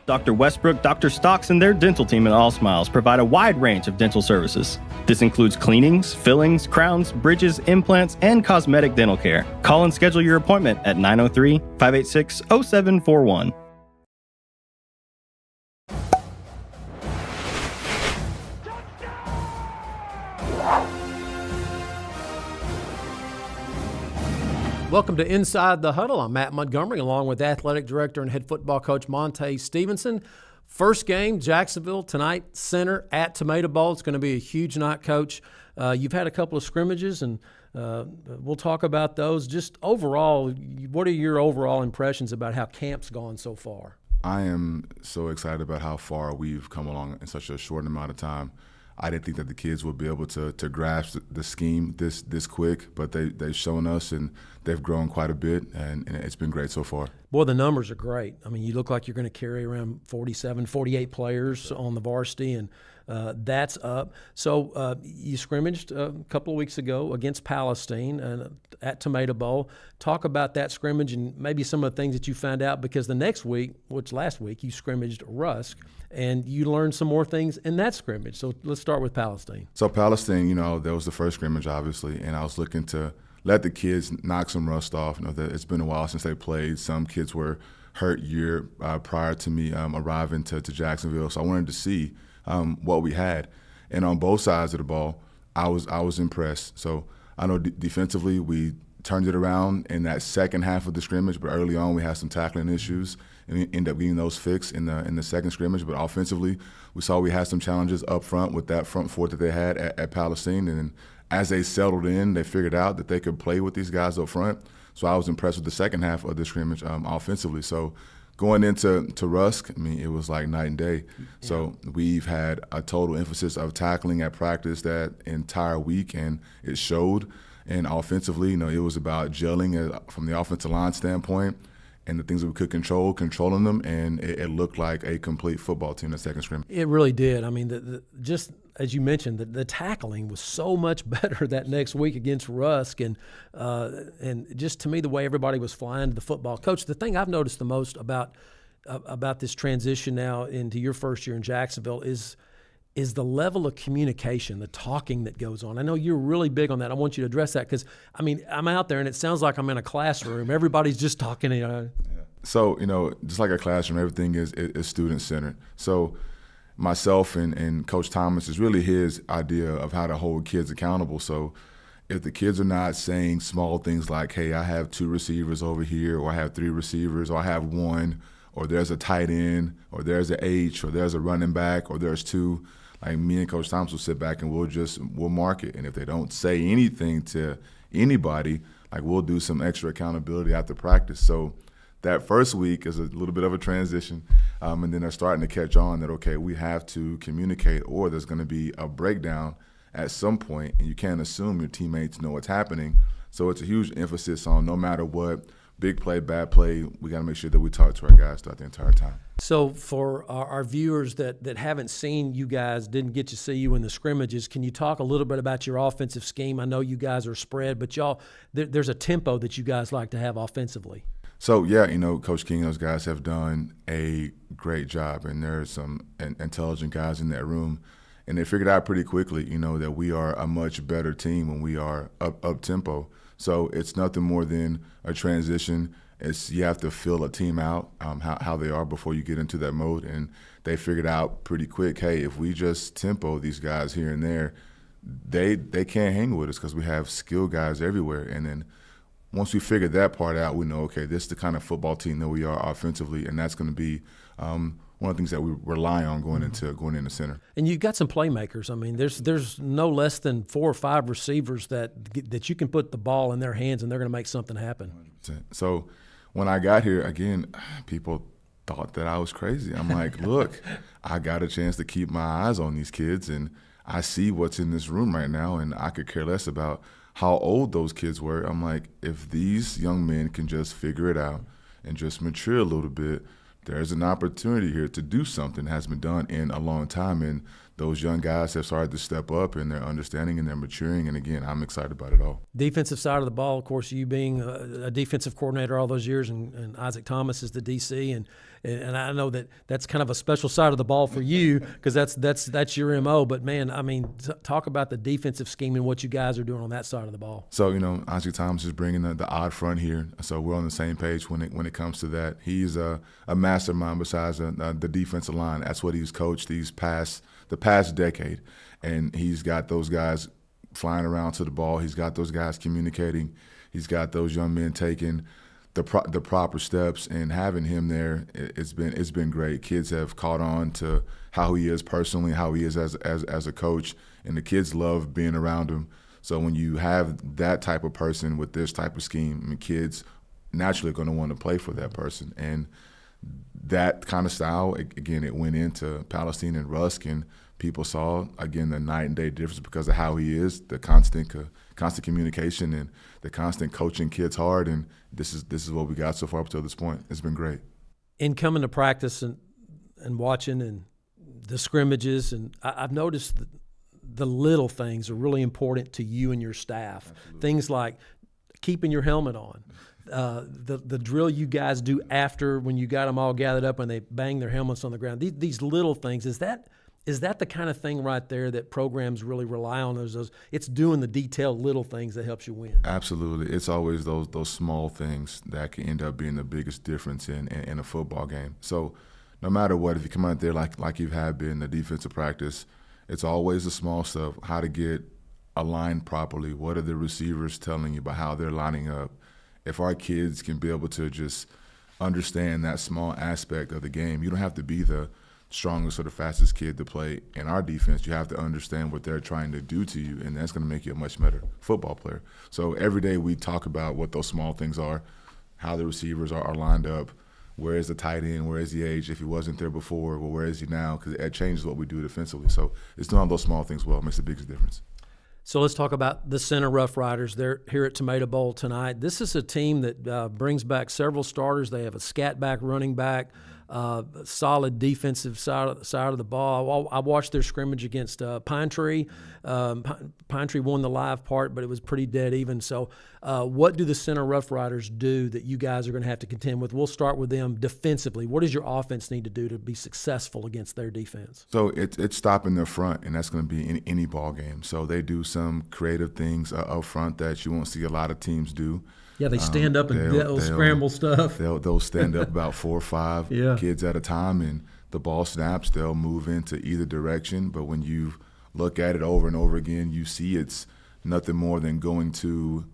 Dr. Westbrook, Dr. Stocks, and their dental team at All Smiles provide a wide range of dental services. This includes cleanings, fillings, crowns, bridges, implants, and cosmetic dental care. Call and schedule your appointment at 903-586-0741. Welcome to Inside the Huddle. I'm Matt Montgomery, along with Athletic Director and Head Football Coach Monte Stevenson. First game, Jacksonville tonight, center at Tomato Bowl. It's going to be a huge night, Coach. You've had a couple of scrimmages, and we'll talk about those. Just overall, what are your overall impressions about how camp's gone so far? I am so excited about how far we've come along in such a short amount of time. I didn't think that the kids would be able to grasp the scheme this quick, but they've shown us, and they've grown quite a bit, and it's been great so far. Boy, the numbers are great. I mean, you look like you're going to carry around 47, 48 players on the varsity, and that's up. So you scrimmaged a couple of weeks ago against Palestine at Tomato Bowl. Talk about that scrimmage and maybe some of the things that you found out, because the next week, which last week, you scrimmaged Rusk, and you learned some more things in that scrimmage. So let's start with Palestine. So Palestine, that was the first scrimmage, obviously, and I was looking to let the kids knock some rust off. It's been a while since they played. Some kids were hurt year prior to me arriving to Jacksonville, so I wanted to see what we had. And on both sides of the ball, I was impressed. So I know defensively we turned it around in that second half of the scrimmage, but early on we had some tackling issues, and we ended up getting those fixed in the second scrimmage. But offensively, we saw we had some challenges up front with that front four that they had at Palestine, and as they settled in, they figured out that they could play with these guys up front. So I was impressed with the second half of the scrimmage offensively. So going into Rusk, I mean, it was like night and day. Yeah. So we've had a total emphasis of tackling at practice that entire week, and it showed. And offensively, it was about gelling from the offensive line standpoint, and the things that we could controlling them, and it looked like a complete football team in the second scrimmage. It really did. I mean, just as you mentioned, the tackling was so much better that next week against Rusk, and just to me, the way everybody was flying to the football. Coach, the thing I've noticed the most about this transition now into your first year in Jacksonville is the level of communication, the talking that goes on. I know you're really big on that. I want you to address that, because, I mean, I'm out there and it sounds like I'm in a classroom. Everybody's just talking. Yeah. So, just like a classroom, everything is student-centered. So myself and Coach Thomas, is really his idea of how to hold kids accountable. So if the kids are not saying small things like, hey, I have 2 receivers over here, or I have 3 receivers, or I have 1, or there's a tight end, or there's an H, or there's a running back, or there's 2, like me and Coach Thomas will sit back and we'll mark it. And if they don't say anything to anybody, like we'll do some extra accountability after practice. So that first week is a little bit of a transition, and then they're starting to catch on that, okay, we have to communicate or there's going to be a breakdown at some point, and you can't assume your teammates know what's happening. So it's a huge emphasis on no matter what, big play, bad play, we got to make sure that we talk to our guys throughout the entire time. So for our viewers that haven't seen you guys, didn't get to see you in the scrimmages, can you talk a little bit about your offensive scheme? I know you guys are spread, but there's a tempo that you guys like to have offensively. So, yeah, Coach King, those guys have done a great job, and there's some intelligent guys in that room. And they figured out pretty quickly, that we are a much better team when we are up tempo. So it's nothing more than a transition. You have to feel a team out, how they are before you get into that mode. And they figured out pretty quick, hey, if we just tempo these guys here and there, they can't hang with us because we have skilled guys everywhere. And then once we figure that part out, we know, okay, this is the kind of football team that we are offensively, and that's going to be one of the things that we rely on going into center. And you've got some playmakers. I mean, there's no less than 4 or 5 receivers that you can put the ball in their hands and they're going to make something happen. So when I got here, again, people thought that I was crazy. I'm like, look, I got a chance to keep my eyes on these kids, and I see what's in this room right now, and I could care less about how old those kids were. I'm like, if these young men can just figure it out and just mature a little bit, there's an opportunity here to do something that hasn't been done in a long time. And those young guys have started to step up in their understanding and their maturing. And, again, I'm excited about it all. Defensive side of the ball, of course, you being a defensive coordinator all those years, and Isaac Thomas is the DC. And I know that's kind of a special side of the ball for you because that's your MO. But, man, I mean, talk about the defensive scheme and what you guys are doing on that side of the ball. So, Isaac Thomas is bringing the odd front here. So we're on the same page when it comes to that. He's a mastermind besides the defensive line. That's what he's coached the past decade. And he's got those guys flying around to the ball. He's got those guys communicating. He's got those young men taking the proper steps, and having him there, it's been great. Kids have caught on to how he is personally, how he is as a coach, and the kids love being around him. So when you have that type of person with this type of scheme, kids naturally are going to want to play for that person. And that kind of style, again, it went into Palestine and Rusk, and people saw, again, the night and day difference because of how he is, the constant communication and the constant coaching kids hard, and this is what we got so far up to this point. It's been great. In coming to practice and watching and the scrimmages, and I've noticed the little things are really important to you and your staff. Absolutely. Things like keeping your helmet on. The drill you guys do after when you got them all gathered up and they bang their helmets on the ground. These little things, is that the kind of thing right there that programs really rely on? Those it's doing the detailed little things that helps you win. Absolutely. It's always those small things that can end up being the biggest difference in a football game. So no matter what, if you come out there like you have been, the defensive practice, it's always the small stuff, how to get aligned properly. What are the receivers telling you about how they're lining up? If our kids can be able to just understand that small aspect of the game, you don't have to be the strongest or the fastest kid to play in our defense. You have to understand what they're trying to do to you, and that's going to make you a much better football player. So every day we talk about what those small things are, how the receivers are lined up, where is the tight end, where is the age, if he wasn't there before, well, where is he now, because it changes what we do defensively. So it's doing all those small things well. It makes the biggest difference. So let's talk about the center Roughriders. They're here at Tomato Bowl tonight. This is a team that brings back several starters. They have a scat back running back, solid defensive side of the ball. I watched their scrimmage against Pine Tree. Pine Tree won the live part, but it was pretty dead even. So what do the center Roughriders do that you guys are going to have to contend with? We'll start with them defensively. What does your offense need to do to be successful against their defense? So it's stopping their front, and that's going to be in any ball game. So they do some creative things up front that you won't see a lot of teams do. Yeah, they stand up and they'll scramble stuff. They'll stand up about 4 or 5 kids at a time, and the ball snaps. They'll move into either direction. But when you look at it over and over again, you see it's nothing more than going to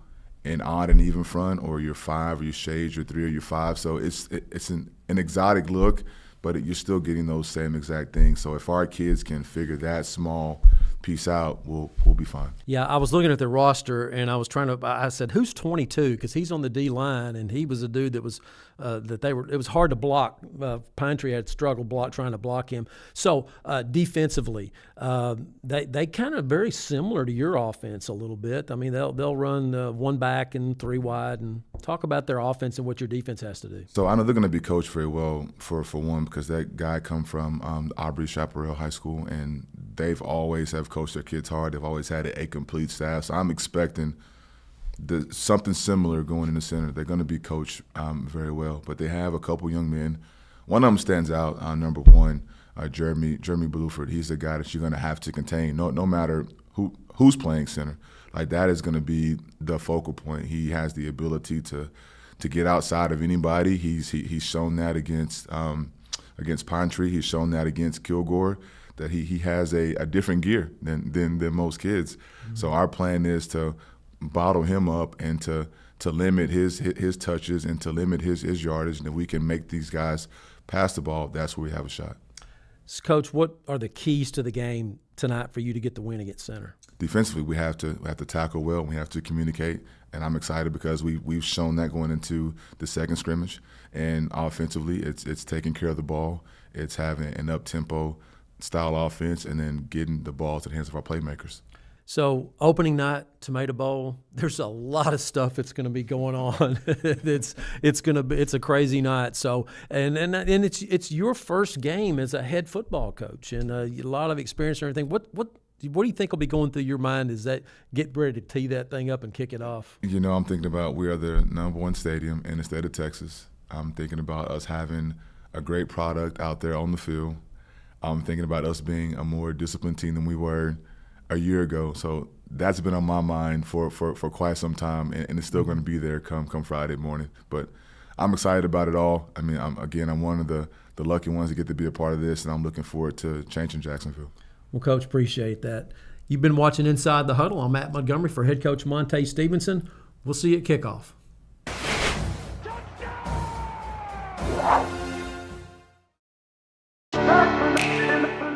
an odd and even front, or your 5 or your shades, your 3 or your 5. So it's an exotic look, but you're still getting those same exact things. So if our kids can figure that small peace out, we'll be fine. Yeah, I was looking at the roster, and I said, who's 22? Because he's on the D line, and he was a dude that was it was hard to block. Pine Tree had struggled trying to block him. So defensively, they kind of very similar to your offense a little bit. I mean, they'll run one back and three wide, and talk about their offense and what your defense has to do. So I know they're going to be coached very well for one, because that guy come from Aubrey Chaparral High School, and they've always have coached their kids hard. They've always had a complete staff. So I'm expecting something similar going in the center. They're going to be coached very well, but they have a couple young men. One of them stands out, number one, Jeremy Bluford. He's the guy that you're going to have to contain, no matter who's playing center. Like, that is going to be the focal point. He has the ability to get outside of anybody. He's shown that against Pine Tree. He's shown that against Kilgore, that he has a different gear than most kids. Mm-hmm. So our plan is to bottle him up and to limit his touches and to limit his yardage. And if we can make these guys pass the ball, that's where we have a shot. So, Coach, what are the keys to the game tonight for you to get the win against center? Defensively, we have to tackle well. We have to communicate, and I'm excited because we've shown that going into the second scrimmage. And offensively, it's taking care of the ball. It's having an up-tempo style offense, and then getting the ball to the hands of our playmakers. So opening night, Tomato Bowl, there's a lot of stuff that's going to be going on. It's a crazy night. So and it's your first game as a head football coach, and a lot of experience and everything. What do you think will be going through your mind as that get ready to tee that thing up and kick it off? I'm thinking about we are the number one stadium in the state of Texas. I'm thinking about us having a great product out there on the field. I'm thinking about us being a more disciplined team than we were a year ago. So that's been on my mind for quite some time, and it's still going to be there come Friday morning. But I'm excited about it all. I mean, I'm one of the lucky ones to get to be a part of this, and I'm looking forward to changing Jacksonville. Well, Coach, appreciate that. You've been watching Inside the Huddle. I'm Matt Montgomery for head coach Monte Stevenson. We'll see you at kickoff.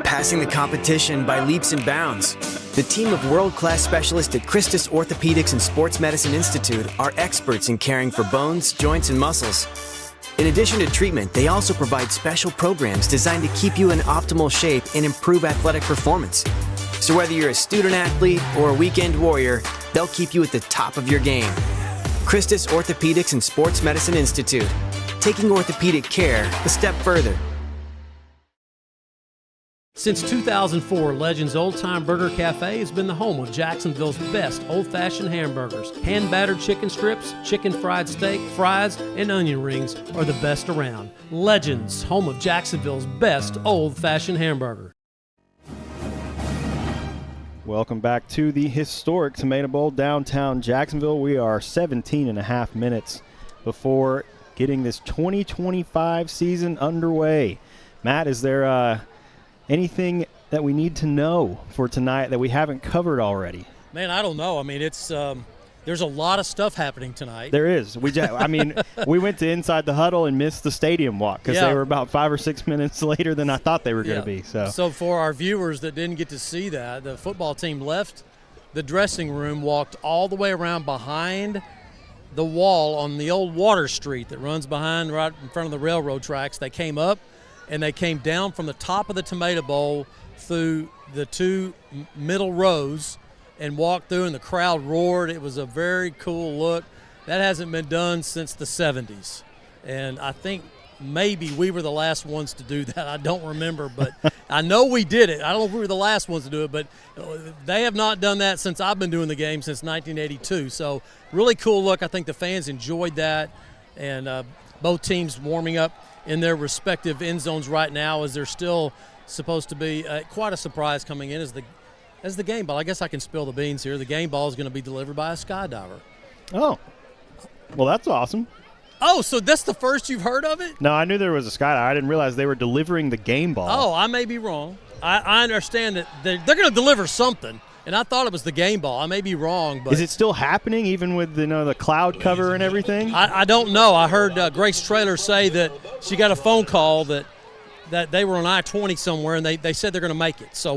Passing the competition by leaps and bounds. The team of world-class specialists at Christus Orthopedics and Sports Medicine Institute are experts in caring for bones, joints, and muscles. In addition to treatment, they also provide special programs designed to keep you in optimal shape and improve athletic performance. So whether you're a student athlete or a weekend warrior, they'll keep you at the top of your game. Christus Orthopedics and Sports Medicine Institute, taking orthopedic care a step further. Since 2004, Legends Old Time Burger Cafe has been the home of Jacksonville's best old-fashioned hamburgers. Hand-battered chicken strips, chicken fried steak, fries, and onion rings are the best around. Legends, home of Jacksonville's best old-fashioned hamburger. Welcome back to the historic Tomato Bowl downtown Jacksonville. We are 17 and a half minutes before getting this 2025 season underway. Matt, is there anything that we need to know for tonight that we haven't covered already? Man, I don't know. I mean, it's there's a lot of stuff happening tonight. There is. We went to Inside the Huddle and missed the stadium walk because they were about 5 or 6 minutes later than I thought they were going to be. So for our viewers that didn't get to see that, the football team left the dressing room, walked all the way around behind the wall on the old Water Street that runs behind right in front of the railroad tracks. They came up, and they came down from the top of the Tomato Bowl through the two middle rows and walked through, and the crowd roared. It was a very cool look. That hasn't been done since the 70s. And I think maybe we were the last ones to do that. I don't remember, but I know we did it. I don't know if we were the last ones to do it, but they have not done that since I've been doing the game since 1982. So really cool look. I think the fans enjoyed that, and both teams warming up in their respective end zones right now, as they're still supposed to be quite a surprise coming in as the game ball. I guess I can spill the beans here. The game ball is going to be delivered by a skydiver. Oh, well, that's awesome. Oh, so that's the first you've heard of it? No, I knew there was a skydiver. I didn't realize they were delivering the game ball. Oh, I may be wrong. I understand that they're going to deliver something, and I thought it was the game ball. I may be wrong, but is it still happening even with the cloud cover and everything? I don't know. I heard Grace Traylor say that she got a phone call that they were on I-20 somewhere, and they said they're going to make it. So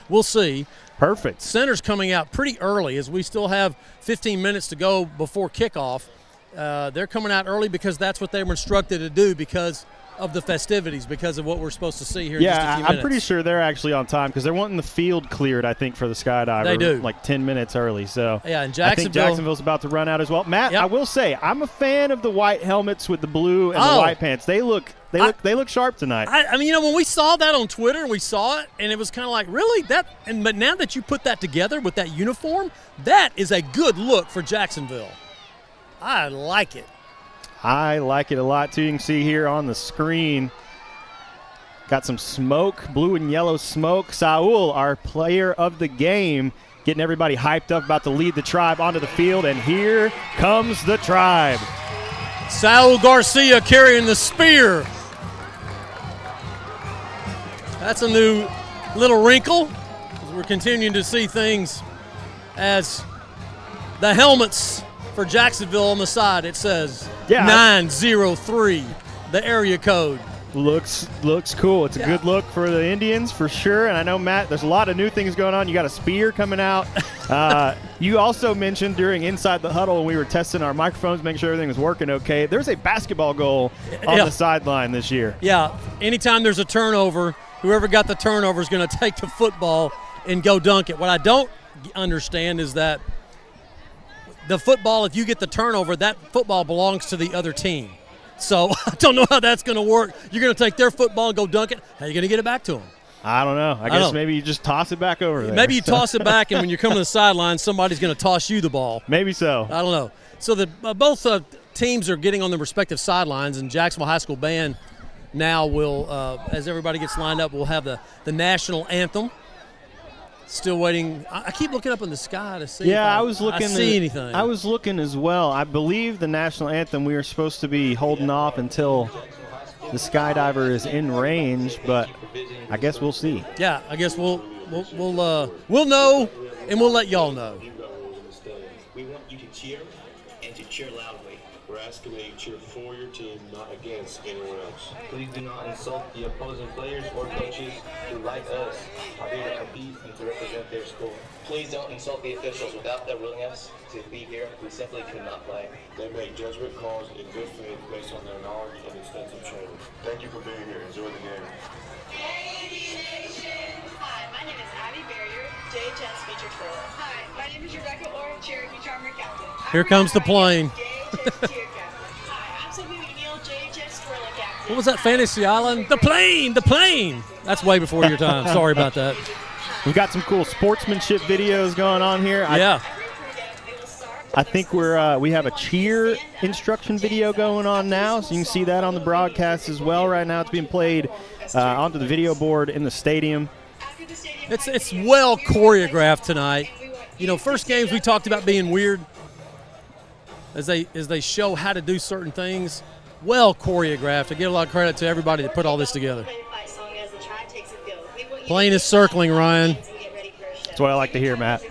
we'll see. Perfect. Center's coming out pretty early as we still have 15 minutes to go before kickoff. They're coming out early because that's what they were instructed to do because of the festivities, because of what we're supposed to see here in just a few minutes. I'm pretty sure they're actually on time because they're wanting the field cleared, I think, for the skydiver. They do. Like 10 minutes early. So yeah, and I think Jacksonville's about to run out as well. Matt, I will say, I'm a fan of the white helmets with the blue and the white pants. They look sharp tonight. I mean, when we saw that on Twitter and we saw it, and it was kind of like, really? But now that you put that together with that uniform, that is a good look for Jacksonville. I like it. I like it a lot, too. You can see here on the screen, got some smoke, blue and yellow smoke. Saul, our player of the game, getting everybody hyped up, about to lead the tribe onto the field, and here comes the tribe. Saul Garcia carrying the spear. That's a new little wrinkle. We're continuing to see things as the helmets for Jacksonville on the side. It says 903, the area code. Looks cool. It's a good look for the Indians for sure. And I know, Matt, there's a lot of new things going on. You got a spear coming out. You also mentioned during Inside the Huddle when we were testing our microphones, making sure everything was working okay, there's a basketball goal on the sideline this year. Yeah, anytime there's a turnover, whoever got the turnover is going to take the football and go dunk it. What I don't understand is that the football, if you get the turnover, that football belongs to the other team. So I don't know how that's going to work. You're going to take their football and go dunk it. How are you going to get it back to them? I don't know. I guess maybe you just toss it back over there. Maybe you toss it back, and when you're coming to the sideline, somebody's going to toss you the ball. Maybe so. I don't know. So both teams are getting on their respective sidelines, and Jacksonville High School Band now will, as everybody gets lined up, we'll have the national anthem. Still waiting. I keep looking up in the sky to see if I see anything. I was looking as well. I believe the national anthem, we are supposed to be holding off until the skydiver is in range, but I guess we'll see. Yeah, I guess we'll know, and we'll let y'all know. We want you to cheer and to cheer loudly. We're asking that you cheer for your team, not against anyone else. Please do not insult the opposing players or coaches who, like us, are here to compete and to represent their school. Please don't insult the officials. Without their willingness to be here, we simply could not play. They make judgment calls in good faith based on their knowledge and extensive training. Thank you for being here. Enjoy the game. Hi, my name is Abby Barrier, JHS featured twirler. Hi, my name is Rebecca Orr, Cherokee Charmer Captain. Here comes the plane. What was that, Fantasy Island? The plane! That's way before your time. Sorry about that. We've got some cool sportsmanship videos going on here. Yeah. I think we have a cheer instruction video going on now, so you can see that on the broadcast as well. Right now it's being played onto the video board in the stadium. It's well choreographed tonight. You know, first games we talked about being weird as they show how to do certain things. Well choreographed. I give a lot of credit to everybody that put all this together. Plane is circling, Ryan. That's what I like to hear, Matt.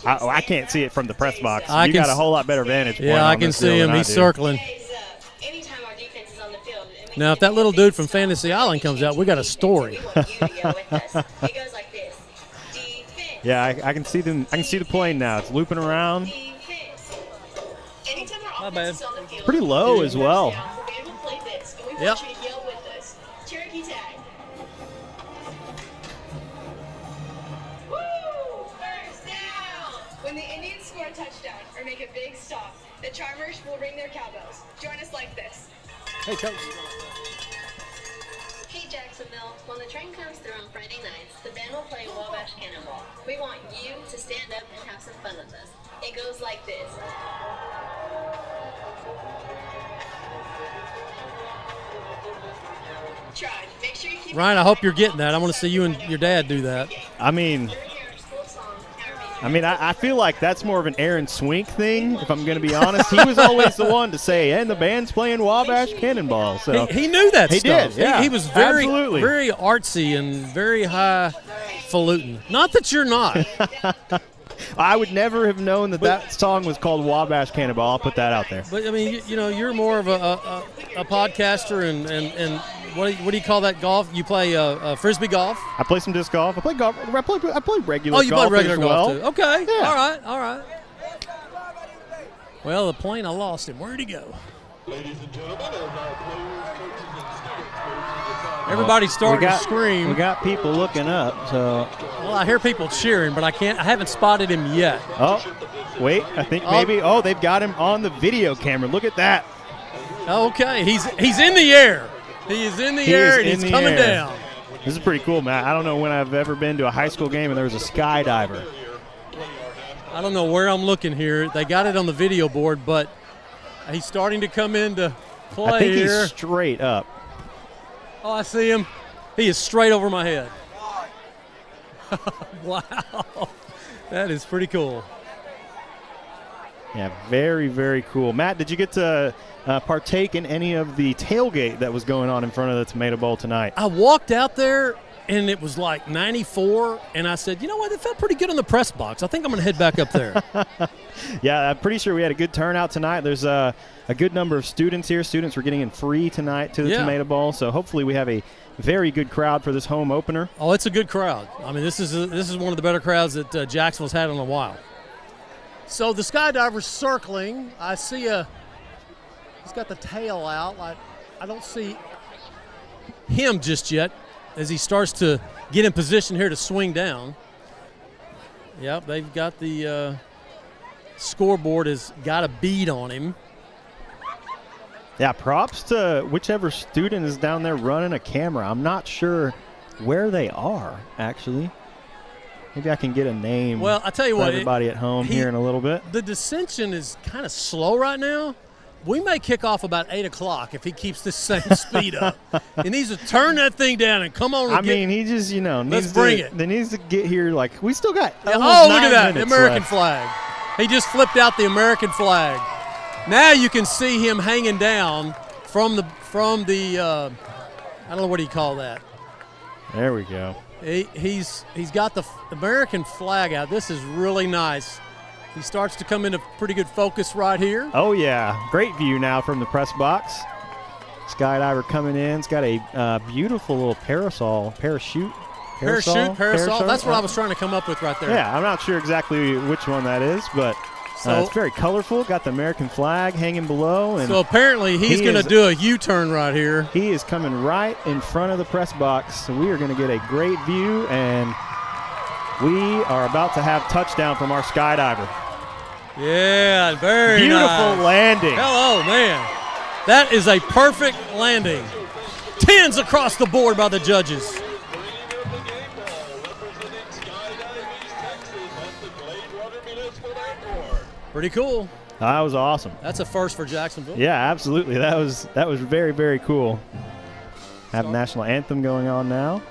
I can't see it from the press box. You got a whole lot better vantage point. Yeah, I can see him. He's circling. Now, if that little dude from Fantasy Island comes out, we got a story. Yeah, I can see them. I can see the plane now. It's looping around. Not bad. It's pretty low as well. Yep. When the Indians score a touchdown or make a big stop, the Charmers will ring their cowbells. Join us like this. Hey, Coach. Hey, Jacksonville. When the train comes through on Friday nights, the band will play Wabash Cannonball. We want you to stand up and have some fun with us. It goes like this. Make sure you keep Ryan, I hope you're getting that. I want to see you and your dad do that. I mean, I feel like that's more of an Aaron Swink thing, if I'm going to be honest. He was always the one to say, and the band's playing Wabash Cannonball. So he knew that he stuff. Did, yeah. He was very, absolutely. very artsy and very highfalutin. Not that you're not. I would never have known that song was called Wabash Cannonball. I'll put that out there. But I mean, you're more of a podcaster, and what do you call that golf? You play frisbee golf? I play some disc golf. I play golf. I play regular golf. Oh, you play regular golf well. too. Okay. Yeah. All right. Well, the plane, I lost him. Where'd he go? Ladies and gentlemen, as our players, coaches, and students Everybody's starting to scream. We got people looking up. So. Well, I hear people cheering, but I haven't spotted him yet. Oh, wait. I think maybe. Oh, they've got him on the video camera. Look at that. Okay, he's in the air. He is in the air, and he's coming down. This is pretty cool, Matt. I don't know when I've ever been to a high school game and there was a skydiver. I don't know where I'm looking here. They got it on the video board, but he's starting to come into play here. I think he's straight up. Oh, I see him. He is straight over my head. Wow. That is pretty cool. Yeah, very, very cool. Matt, did you get to partake in any of the tailgate that was going on in front of the Tomato Bowl tonight? I walked out there, and it was like 94, and I said, you know what, it felt pretty good in the press box. I think I'm going to head back up there. Yeah, I'm pretty sure we had a good turnout tonight. There's a good number of students here. Students were getting in free tonight to the Tomato Bowl, so hopefully we have a very good crowd for this home opener. Oh, it's a good crowd. I mean, this is one of the better crowds that Jacksonville's had in a while. So the skydiver's circling. I see he's got the tail out. I don't see him just yet as he starts to get in position here to swing down. Yep, they've got the scoreboard has got a bead on him. Yeah, props to whichever student is down there running a camera. I'm not sure where they are, actually. Maybe I can get a name. Well, I tell you what, everybody at home here in a little bit. The descension is kind of slow right now. We may kick off about 8 o'clock if he keeps this same speed up. He needs to turn that thing down and come on. I mean, he just, let's bring it. They needs to get here. Like, we still got. Yeah, oh, look at that, the American left. flag. He just flipped out the American flag. Now you can see him hanging down from the I don't know what do you call that. There we go. He's got the American flag out. This is really nice. He starts to come into pretty good focus right here. Oh, yeah. Great view now from the press box. Skydiver coming in. It's got a beautiful little parachute. Parasol. That's what I was trying to come up with right there. Yeah, I'm not sure exactly which one that is, but it's very colorful. Got the American flag hanging below. And so apparently he's going to do a U-turn right here. He is coming right in front of the press box. So we are going to get a great view, and we are about to have touchdown from our skydiver. Yeah, very beautiful nice. Landing. Hello, man. That is a perfect landing. 10s across the board by the judges. Pretty cool. That was awesome. That's a first for Jacksonville. Yeah, absolutely. That was very, very cool. Have national anthem going on now.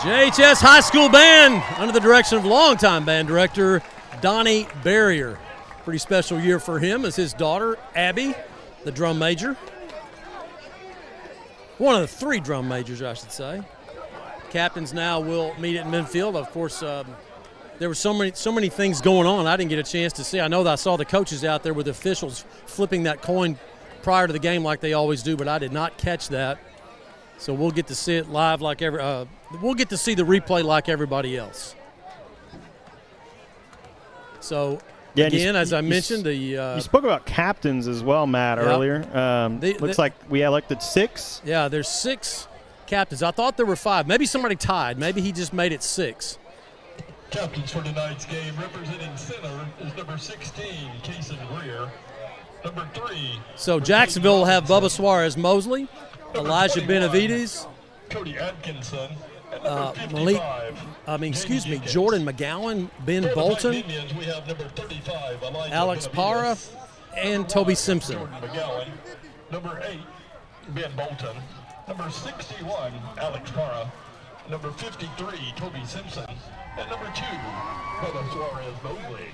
JHS High School Band under the direction of longtime band director Donnie Barrier. Pretty special year for him as his daughter, Abby, the drum major. One of the 3 drum majors, I should say. Captains now will meet at midfield. Of course, there were so many things going on I didn't get a chance to see. I know that I saw the coaches out there with the officials flipping that coin prior to the game like they always do, but I did not catch that. So we'll get to see it live like we'll get to see the replay like everybody else. So, yeah, again, as I mentioned, you spoke about captains as well, Matt, earlier. Looks like we elected 6. Yeah, there's 6 captains. I thought there were 5. Maybe somebody tied. Maybe he just made it 6. Captains for tonight's game, representing center, is number 16, Kason Greer. Number 3. So Jacksonville will have Bubba Suarez Mosley, Elijah Benavides, Cody Atkinson, and Jordan McGowan, Ben Bolton, Indians, we have number 35, Alex Parra, and Toby Simpson. Jordan McGowan. Number 8, Ben Bolton. Number 61, Alex Parra. Number 53, Toby Simpson. And number 2, Bubba Suarez Mosley.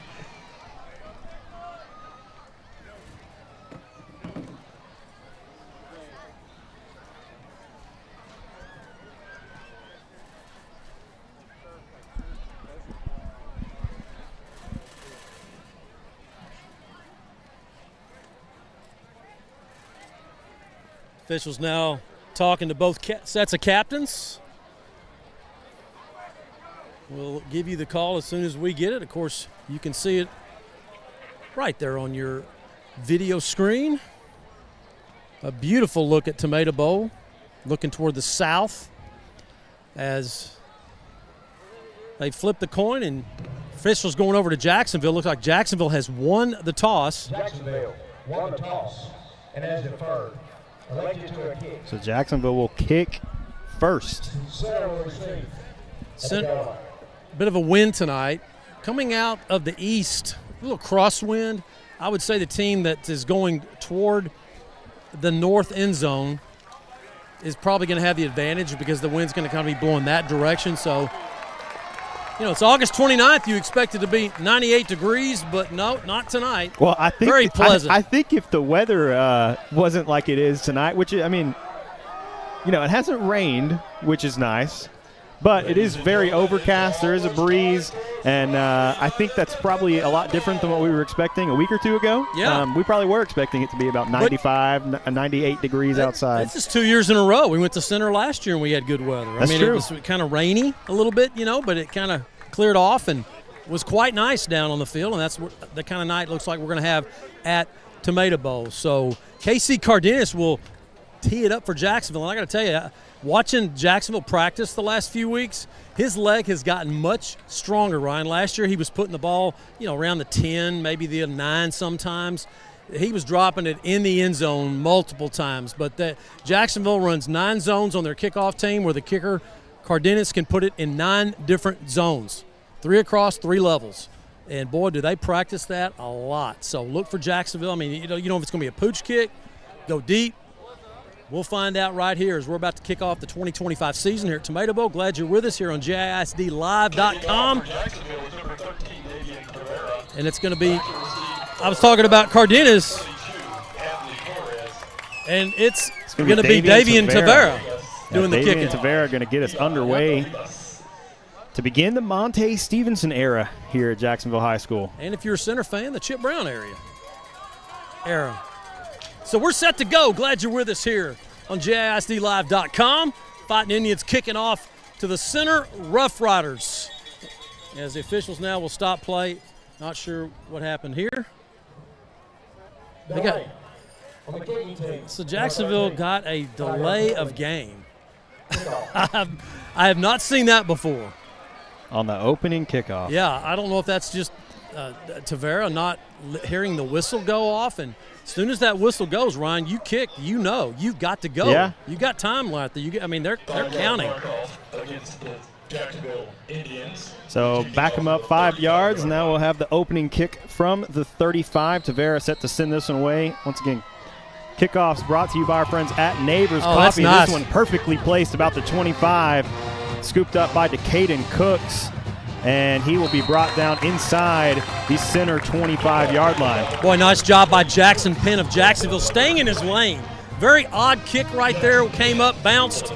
Officials now talking to both sets of captains. We'll give you the call as soon as we get it. Of course, you can see it right there on your video screen. A beautiful look at Tomato Bowl, looking toward the south as they flip the coin, and officials going over to Jacksonville. Looks like Jacksonville has won the toss. Jacksonville won the toss and has deferred. So Jacksonville will kick first. Bit of a win tonight. Coming out of the east, a little crosswind. I would say the team that is going toward the north end zone is probably going to have the advantage because the wind's going to kind of be blowing that direction. So, it's August 29th. You expect it to be 98 degrees, but no, not tonight. Well, I think very pleasant. I think if the weather wasn't like it is tonight, which it hasn't rained, which is nice, but it is very overcast. There is a breeze, and I think that's probably a lot different than what we were expecting a week or two ago. Yeah. We probably were expecting it to be about 95, 98 degrees outside. This is 2 years in a row. We went to center last year and we had good weather. That's true. It was kind of rainy a little bit, but it kind of cleared off and was quite nice down on the field, and that's the kind of night it looks like we're going to have at Tomato Bowl. So KC Cardenas will tee it up for Jacksonville. And I got to tell you, watching Jacksonville practice the last few weeks, his leg has gotten much stronger, Ryan. Last year he was putting the ball, around the 10, maybe the 9 sometimes. He was dropping it in the end zone multiple times. But Jacksonville runs 9 zones on their kickoff team where the kicker, Cardenas, can put it in 9 different zones, 3 across, 3 levels. And, boy, do they practice that a lot. So look for Jacksonville. You know if it's going to be a pooch kick, go deep. We'll find out right here as we're about to kick off the 2025 season here at Tomato Bowl. Glad you're with us here on JISDlive.com. And it's going to be, I was talking about Cardenas, and it's going to be Davian Tavera doing the kicking. Davian Tavera going to get us underway to begin the Monte Stevenson era here at Jacksonville High School. And if you're a center fan, the Chip Brown era. So we're set to go. Glad you're with us here on JISDlive.com. Fighting Indians kicking off to the center, Roughriders. As the officials now will stop play. Not sure what happened here. So Jacksonville got a delay of game. I have not seen that before. On the opening kickoff. Yeah, I don't know if that's just Tavera not hearing the whistle go off, and as soon as that whistle goes, Ryan, you kick, you've got to go. Yeah. You got time left. They're counting. Against the Jacksonville Indians. So back them up 5 yards. Now we'll have the opening kick from the 35. Tavera set to send this one away. Once again, kickoffs brought to you by our friends at Neighbors Coffee. Nice. This one perfectly placed about the 25. Scooped up by Decaden Cooks. And he will be brought down inside the center 25-yard line. Boy, nice job by Jackson Penn of Jacksonville, staying in his lane. Very odd kick right there. Came up, bounced.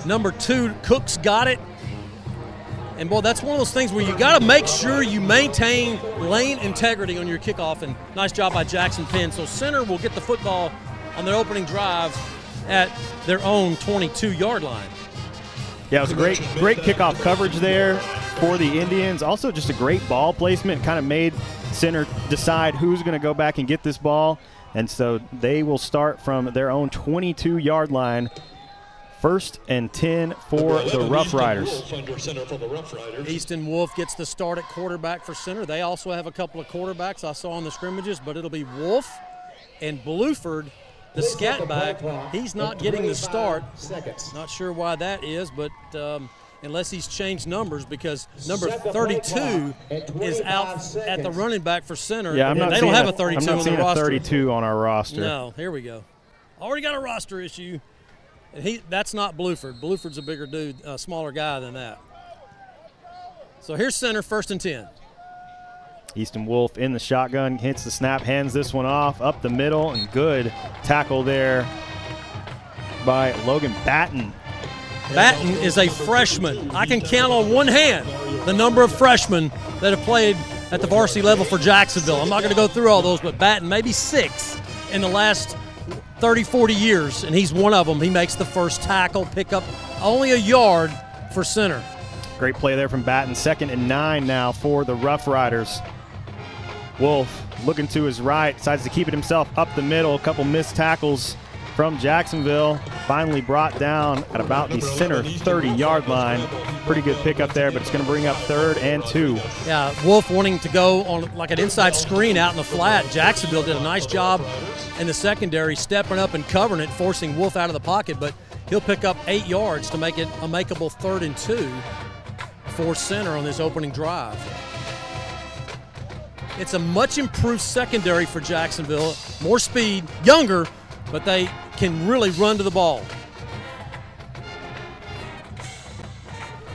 Number 2, Cooks got it. And, boy, that's one of those things where you got to make sure you maintain lane integrity on your kickoff. And nice job by Jackson Penn. So center will get the football on their opening drive at their own 22-yard line. Yeah, it was great kickoff coverage there for the Indians. Also just a great ball placement. Kind of made center decide who's going to go back and get this ball. And so they will start from their own 22-yard line 1st and 10 for the Roughriders. Easton Wolf gets the start at quarterback for center. They also have a couple of quarterbacks I saw in the scrimmages, but it'll be Wolf and Bluford, the scat back. He's not getting the start. Not sure why that is, but unless he's changed numbers, because number 32 is out at the running back for center. Yeah, they don't have a 32 I'm not on seeing the roster. a 32 on our roster. No, here we go. Already got a roster issue. And that's not Bluford. Bluford's a bigger dude, a smaller guy than that. So here's center, 1st and 10. Easton Wolf in the shotgun, hits the snap, hands this one off up the middle, and good tackle there by Logan Batten. Batten is a freshman. I can count on one hand the number of freshmen that have played at the varsity level for Jacksonville. I'm not going to go through all those, but Batten, maybe 6 in the last 30, 40 years, and he's one of them. He makes the first tackle, pick up only a yard for center. Great play there from Batten. 2nd and 9 now for the Roughriders. Wolf looking to his right, decides to keep it himself up the middle. A couple missed tackles from Jacksonville. Finally brought down at about the center 30-yard line. Pretty good pickup there, but it's going to bring up 3rd and 2. Yeah, Wolf wanting to go on like an inside screen out in the flat. Jacksonville did a nice job in the secondary, stepping up and covering it, forcing Wolf out of the pocket, but he'll pick up 8 yards to make it a makeable 3rd and 2 for center on this opening drive. It's a much improved secondary for Jacksonville. More speed, younger, but they can really run to the ball.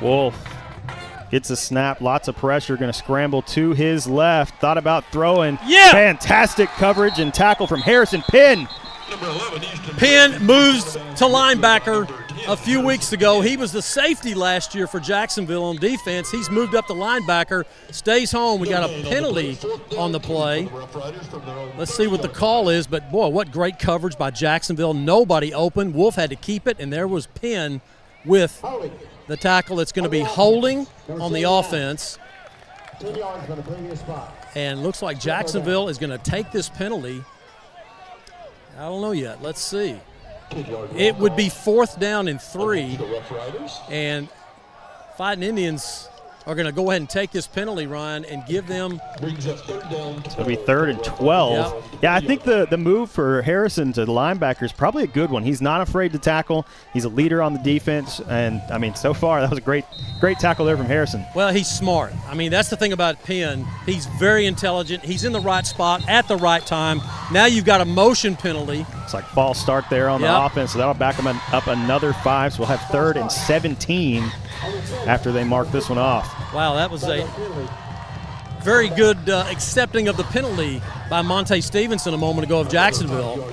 Wolf gets a snap, lots of pressure, going to scramble to his left. Thought about throwing. Yeah! Fantastic coverage and tackle from Harrison Penn. Penn moves to linebacker a few weeks ago. He was the safety last year for Jacksonville on defense. He's moved up to linebacker, stays home. We got a penalty on the play. Let's see what the call is, but boy, what great coverage by Jacksonville. Nobody open. Wolf had to keep it, and there was Penn with the tackle that's going to be holding on the offense. And looks like Jacksonville is going to take this penalty. I don't know yet. Let's see. It would be 4th down and 3. And Fighting Indians are going to go ahead and take this penalty, Ryan, and give them. It'll be 3rd and 12. Yep. Yeah, I think the move for Harrison to the linebacker is probably a good one. He's not afraid to tackle. He's a leader on the defense, and I mean, so far that was a great tackle there from Harrison. Well, he's smart. I mean, that's the thing about Penn. He's very intelligent. He's in the right spot at the right time. Now you've got a motion penalty. It's like false start there on the offense, so that'll back them up another 5. So we'll have 3rd and 17 after they mark this one off. Wow, that was a very good accepting of the penalty by Monte Stevenson a moment ago of Jacksonville.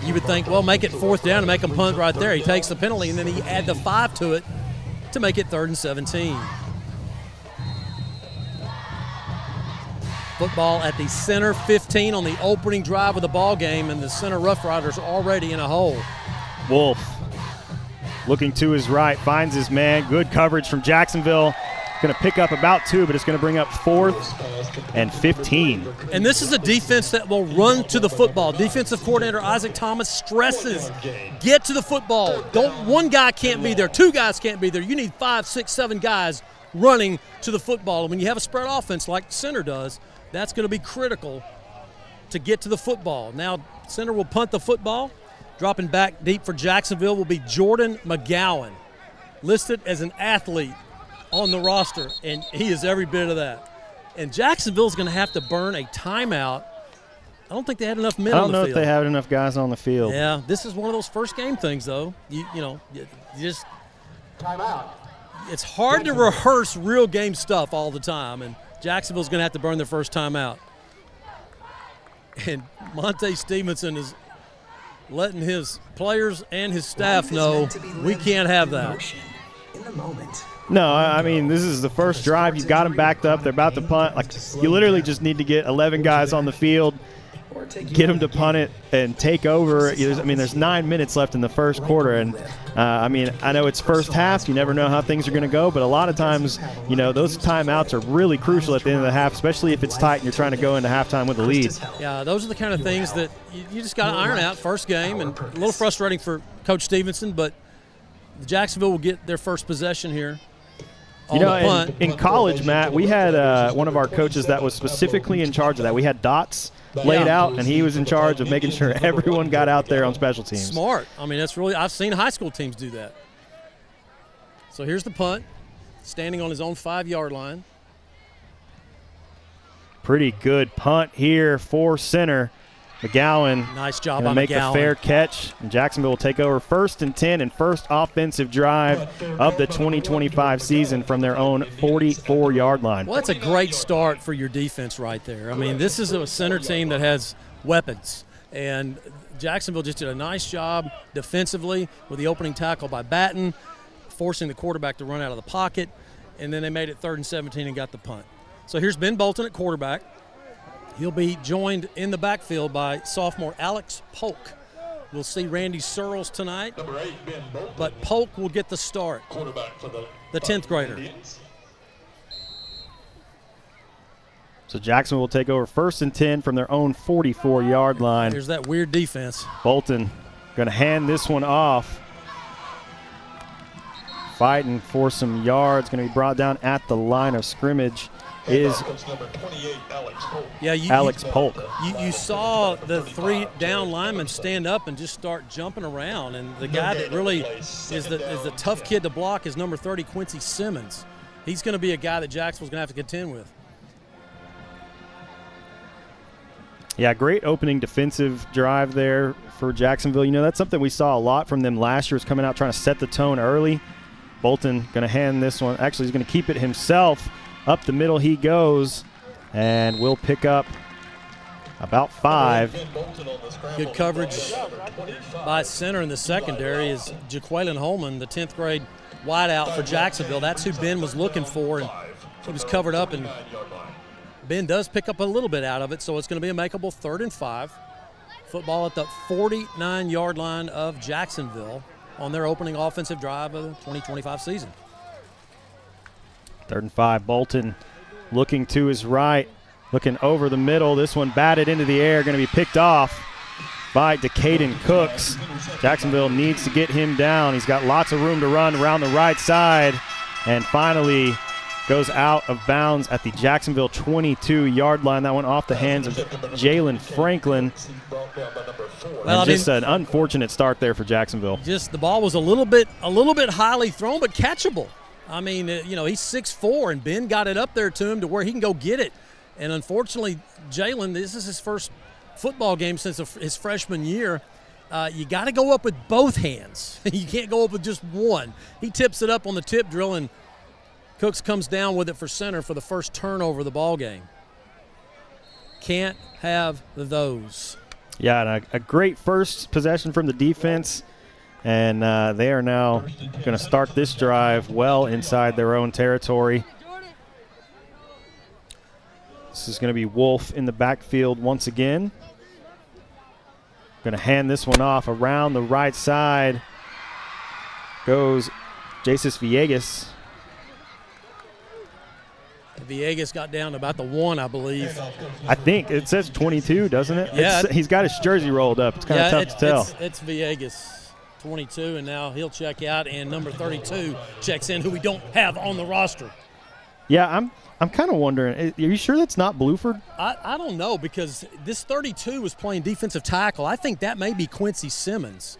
You would think, well, make it 4th down and make them punt right there. He takes the penalty, and then he add the 5 to it to make it 3rd and 17. Football at the center 15 on the opening drive of the ball game, and the center Roughriders already in a hole. Wolf looking to his right, finds his man. Good coverage from Jacksonville. Going to pick up about 2, but it's going to bring up 4th and 15. And this is a defense that will run to the football. Defensive coordinator Isaac Thomas stresses, get to the football. One guy can't be there. 2 guys can't be there. You need 5, 6, 7 guys running to the football. And when you have a spread offense like center does, that's going to be critical to get to the football. Now, center will punt the football. Dropping back deep for Jacksonville will be Jordan McGowan, listed as an athlete on the roster, and he is every bit of that. And Jacksonville's going to have to burn a timeout. I don't think they had enough men on the field. I don't know if they have enough guys on the field. Yeah, this is one of those first game things, though. You just timeout. It's hard to rehearse real game stuff all the time, and Jacksonville's going to have to burn their first timeout. And Monte Stevenson is letting his players and his staff know we can't have that. No, I mean, this is the first drive. You've got them backed up. They're about to punt. Like, you literally just need to get 11 guys on the field, get them to punt it, and take over. I mean, there's 9 minutes left in the first quarter. And, I mean, I know it's first half. You never know how things are going to go. But a lot of times, those timeouts are really crucial at the end of the half, especially if it's tight and you're trying to go into halftime with a lead. Yeah, those are the kind of things that you just got to iron out first game. And a little frustrating for Coach Stevenson, but Jacksonville will get their first possession here. You know, in college, Matt, we had one of our coaches that was specifically in charge of that. We had dots laid out, and he was in charge of making sure everyone got out there on special teams. Smart. I mean, that's really – I've seen high school teams do that. So here's the punt, standing on his own 5-yard line. Pretty good punt here for center. McGowan. Nice job on make McGowan. The fair catch. And Jacksonville will take over 1st and 10 and first offensive drive of the 2025 season from their own 44-yard line. Well, that's a great start for your defense right there. I mean, this is a center team that has weapons. And Jacksonville just did a nice job defensively with the opening tackle by Batten, forcing the quarterback to run out of the pocket. And then they made it 3rd and 17 and got the punt. So here's Ben Bolton at quarterback. He'll be joined in the backfield by sophomore Alex Polk. We'll see Randy Searles tonight, but Polk will get the start, the 10th grader. So Jacksonville will take over 1st and 10 from their own 44-yard line. There's that weird defense. Bolton going to hand this one off. Fighting for some yards, going to be brought down at the line of scrimmage is Alex Polk. You saw the 3 down linemen stand up and just start jumping around, and the guy that really is the tough kid to block is number 30, Quincy Simmons. He's going to be a guy that Jacksonville's going to have to contend with. Yeah, great opening defensive drive there for Jacksonville. You know, that's something we saw a lot from them last year, is coming out trying to set the tone early. Bolton going to hand this one. Actually, he's going to keep it himself. Up the middle he goes, and we'll pick up about 5. Good coverage by center in the secondary is Jaqueline Holman, the 10th grade wideout for Jacksonville. That's who Ben was looking for, and he was covered up, and Ben does pick up a little bit out of it, so it's going to be a makeable 3rd and 5. Football at the 49-yard line of Jacksonville on their opening offensive drive of the 2025 season. 3rd and 5, Bolton looking to his right, looking over the middle. This one batted into the air, going to be picked off by Decaden Cooks. Jacksonville needs to get him down. He's got lots of room to run around the right side, and finally goes out of bounds at the Jacksonville 22-yard line. That went off the hands of Jalen Franklin. Well, just an unfortunate start there for Jacksonville. Just the ball was a little bit highly thrown, but catchable. I mean, you know, he's 6'4", and Ben got it up there to him to where he can go get it. And unfortunately, Jalen, this is his first football game since his freshman year. You got to go up with both hands. You can't go up with just one. He tips it up on the tip drill, and Cooks comes down with it for center for the first turnover of the ball game. Can't have those. Yeah, and a great first possession from the defense. And they are now going to start this drive well inside their own territory. This is going to be Wolf in the backfield once again. Going to hand this one off around the right side. Goes Jesus Villegas. Villegas got down to about the 1, I believe. I think it says 22, doesn't it? Yeah. He's got his jersey rolled up. It's kind of tough to tell. It's Villegas. 22, and now he'll check out, and number 32 checks in, who we don't have on the roster. Yeah, I'm kind of wondering, are you sure that's not Bluford? I don't know, because this 32 was playing defensive tackle. I think that may be Quincy Simmons,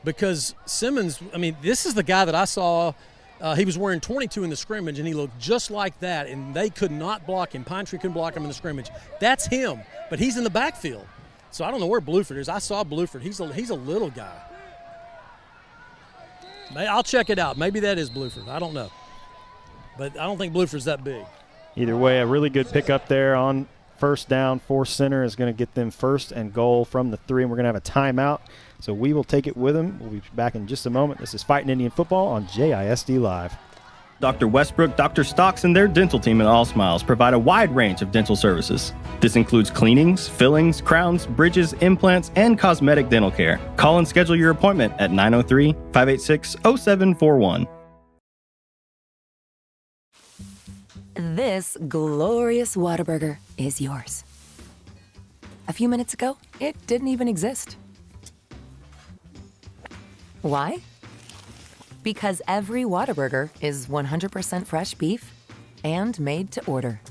because Simmons, I mean, this is the guy that I saw. He was wearing 22 in the scrimmage, and he looked just like that, and they could not block him. Pine Tree couldn't block him in the scrimmage. That's him, but he's in the backfield. So I don't know where Bluford is. I saw Bluford. He's a little guy. I'll check it out. Maybe that is Bluford. I don't know. But I don't think Bluford's that big. Either way, a really good pickup there on 1st down for center is going to get them 1st and goal from the 3, and we're going to have a timeout. So we will take it with them. We'll be back in just a moment. This is Fighting Indian Football on JISD Live. Dr. Westbrook, Dr. Stocks, and their dental team at All Smiles provide a wide range of dental services. This includes cleanings, fillings, crowns, bridges, implants, and cosmetic dental care. Call and schedule your appointment at 903-586-0741. This glorious Whataburger is yours. A few minutes ago, it didn't even exist. Why? Because every Whataburger is 100% fresh beef and made to order.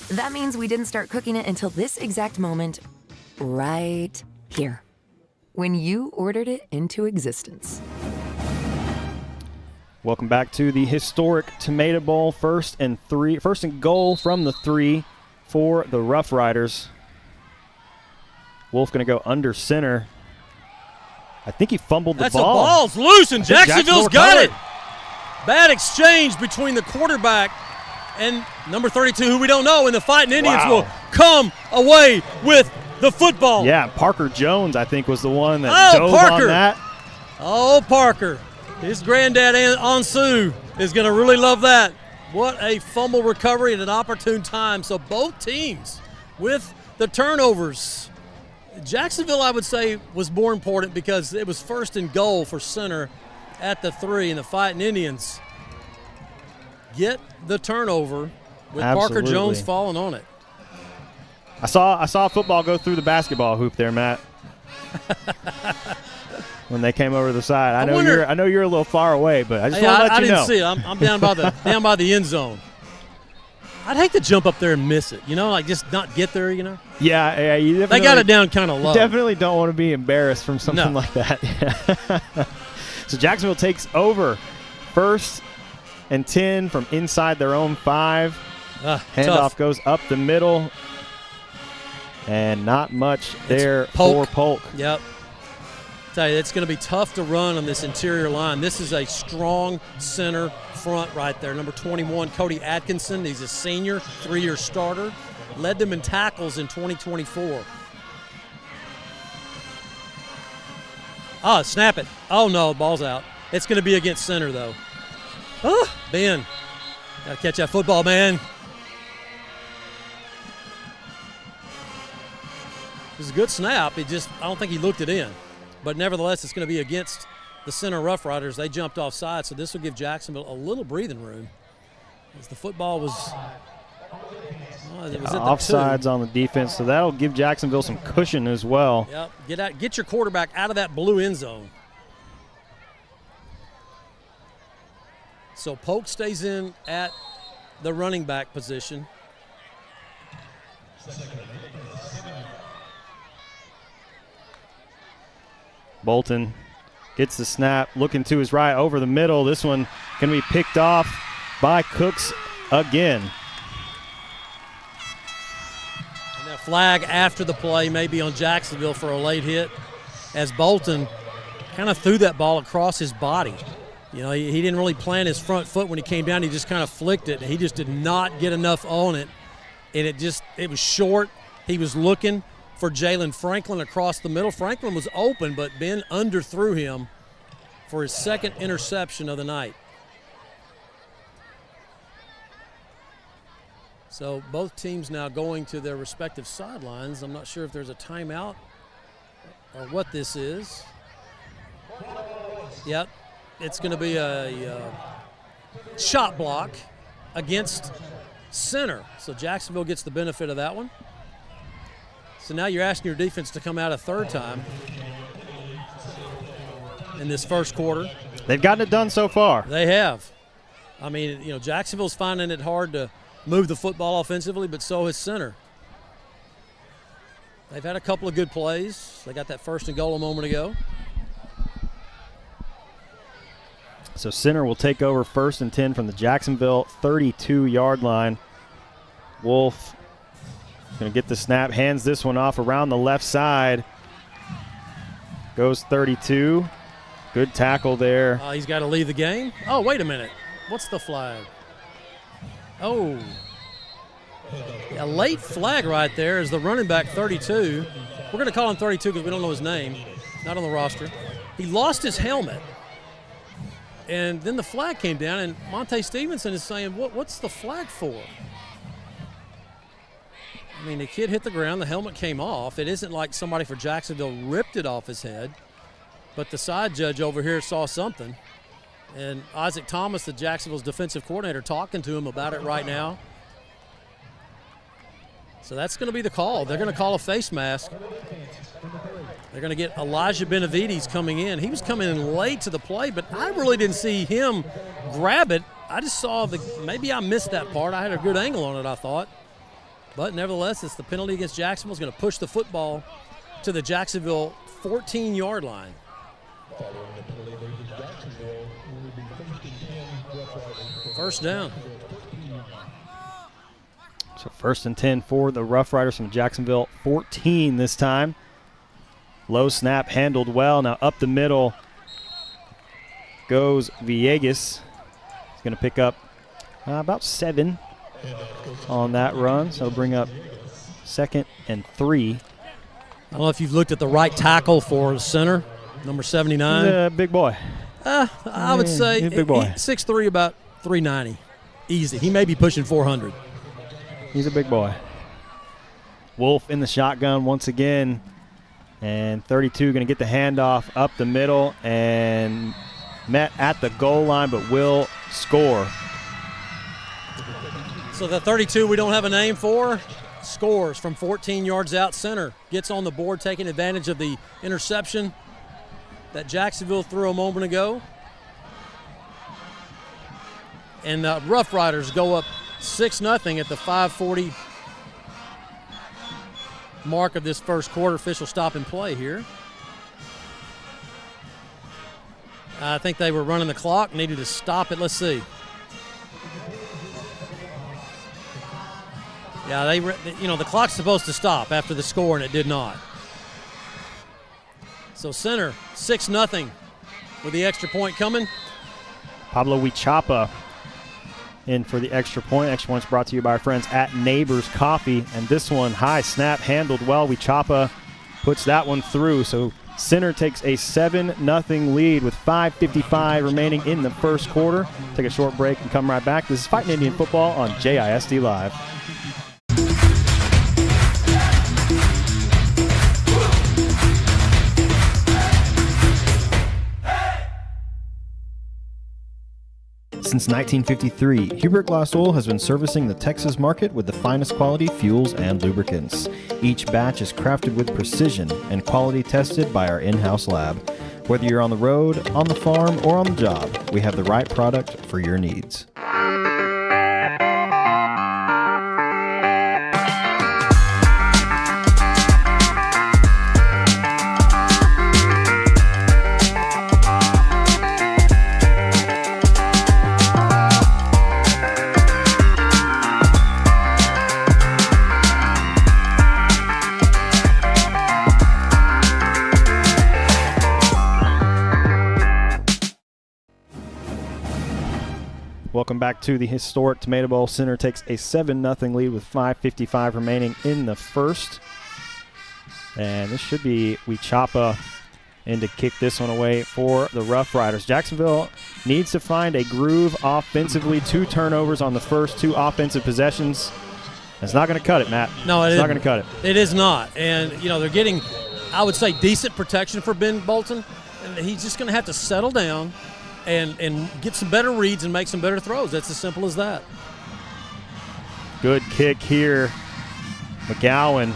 That means we didn't start cooking it until this exact moment right here, when you ordered it into existence. Welcome back to the historic Tomato Bowl. First and goal from the 3 for the Roughriders. Wolf going to go under center. I think he fumbled the ball. That's a ball's loose, and Jacksonville's got it. Bad exchange between the quarterback and number 32, who we don't know, and the Fighting Indians will come away with the football. Yeah, Parker Jones, I think, was the one that dove on that. Oh, Parker. His granddad, Ansu, is going to really love that. What a fumble recovery at an opportune time. So both teams with the turnovers. Jacksonville, I would say, was more important because it was first and goal for center at the 3, and the Fighting Indians get the turnover with Parker Jones falling on it. I saw a football go through the basketball hoop there, Matt. When they came over the side. I know you're a little far away, but I just want to let you know. I didn't see it. I'm down by the end zone. I'd hate to jump up there and miss it, like just not get there, Yeah, you definitely, they got it down kind of low. You definitely don't want to be embarrassed from something like that. So Jacksonville takes over 1st and 10 from inside their own 5. Handoff goes up the middle, and not much there for Polk. Yep. Tell you, it's going to be tough to run on this interior line. This is a strong center front right there. Number 21, Cody Atkinson. He's a senior, 3-year starter. Led them in tackles in 2024. Snap it. Oh, no, ball's out. It's going to be against center, though. Ben. Got to catch that football, man. It was a good snap. I don't think he looked it in. But nevertheless, it's going to be against the center Roughriders. They jumped offside, so this will give Jacksonville a little breathing room. As the football was offsides on the defense, so that'll give Jacksonville some cushion as well. Yep, get your quarterback out of that blue end zone. So Polk stays in at the running back position. Bolton gets the snap, looking to his right, over the middle. This one going to be picked off by Cooks again. And that flag after the play may be on Jacksonville for a late hit, as Bolton kind of threw that ball across his body. He didn't really plant his front foot when he came down. He just kind of flicked it. He just did not get enough on it, and it was short. He was looking for Jalen Franklin across the middle. Franklin was open, but Ben underthrew him for his 2nd interception of the night. So both teams now going to their respective sidelines. I'm not sure if there's a timeout or what this is. Yep, it's going to be a shot block against center. So Jacksonville gets the benefit of that one. So now you're asking your defense to come out a 3rd time in this first quarter. They've gotten it done so far. They have. I mean, Jacksonville's finding it hard to move the football offensively, but so is center. They've had a couple of good plays. They got that 1st and goal a moment ago. So center will take over 1st and 10 from the Jacksonville 32-yard line. Wolf going to get the snap, hands this one off around the left side. Goes 32. Good tackle there. He's got to leave the game. Oh, wait a minute. What's the flag? Oh. A late flag right there is the running back 32. We're going to call him 32 because we don't know his name. Not on the roster. He lost his helmet. And then the flag came down, and Monte Stevenson is saying, what's the flag for? I mean, the kid hit the ground, the helmet came off. It isn't like somebody for Jacksonville ripped it off his head, but the side judge over here saw something. And Isaac Thomas, the Jacksonville's defensive coordinator, talking to him about it right now. So that's going to be the call. They're going to call a face mask. They're going to get Elijah Benavides coming in. He was coming in late to the play, but I really didn't see him grab it. I just saw maybe I missed that part. I had a good angle on it, I thought. But nevertheless, it's the penalty against Jacksonville. It's going to push the football to the Jacksonville 14-yard line. First down. So 1st and 10 for the Roughriders from Jacksonville, 14 this time. Low snap, handled well. Now up the middle goes Villegas. He's going to pick up about 7 on that run. So it'll bring up 2nd and 3. I don't know if you've looked at the right tackle for center, number 79. He's a big boy. I would say he's a big boy. 6'3", about 390. Easy. He may be pushing 400. He's a big boy. Wolf in the shotgun once again. And 32 going to get the handoff up the middle and met at the goal line, but will score. So the 32 we don't have a name for scores from 14 yards out. Center gets on the board, taking advantage of the interception that Jacksonville threw a moment ago. And the Roughriders go up 6-0 at the 5:40 mark of this first quarter. Official stop and play here. I think they were running the clock, needed to stop it. Let's see. Yeah, the clock's supposed to stop after the score, and it did not. So center, 6-0 with the extra point coming. Pablo Huichapa in for the extra point. Extra point's brought to you by our friends at Neighbors Coffee. And this one, high snap, handled well. Huichapa puts that one through. So center takes a 7-0 lead with 5:55 remaining in the first quarter. Take a short break and come right back. This is Fighting Indian Football on JISD Live. Since 1953, Hubert Glass Oil has been servicing the Texas market with the finest quality fuels and lubricants. Each batch is crafted with precision and quality tested by our in-house lab. Whether you're on the road, on the farm, or on the job, we have the right product for your needs. Welcome back to the historic Tomato Bowl. Center takes a 7-0 lead with 5:55 remaining in the first. And this should be Huichapa in to kick this one away for the Roughriders. Jacksonville needs to find a groove offensively. 2 turnovers on the first 2 offensive possessions. It's not going to cut it, Matt. No, it's not going to cut it. It is not. And, they're getting, I would say, decent protection for Ben Bolton. And he's just going to have to settle down and get some better reads and make some better throws. That's as simple as that. Good kick here. McGowan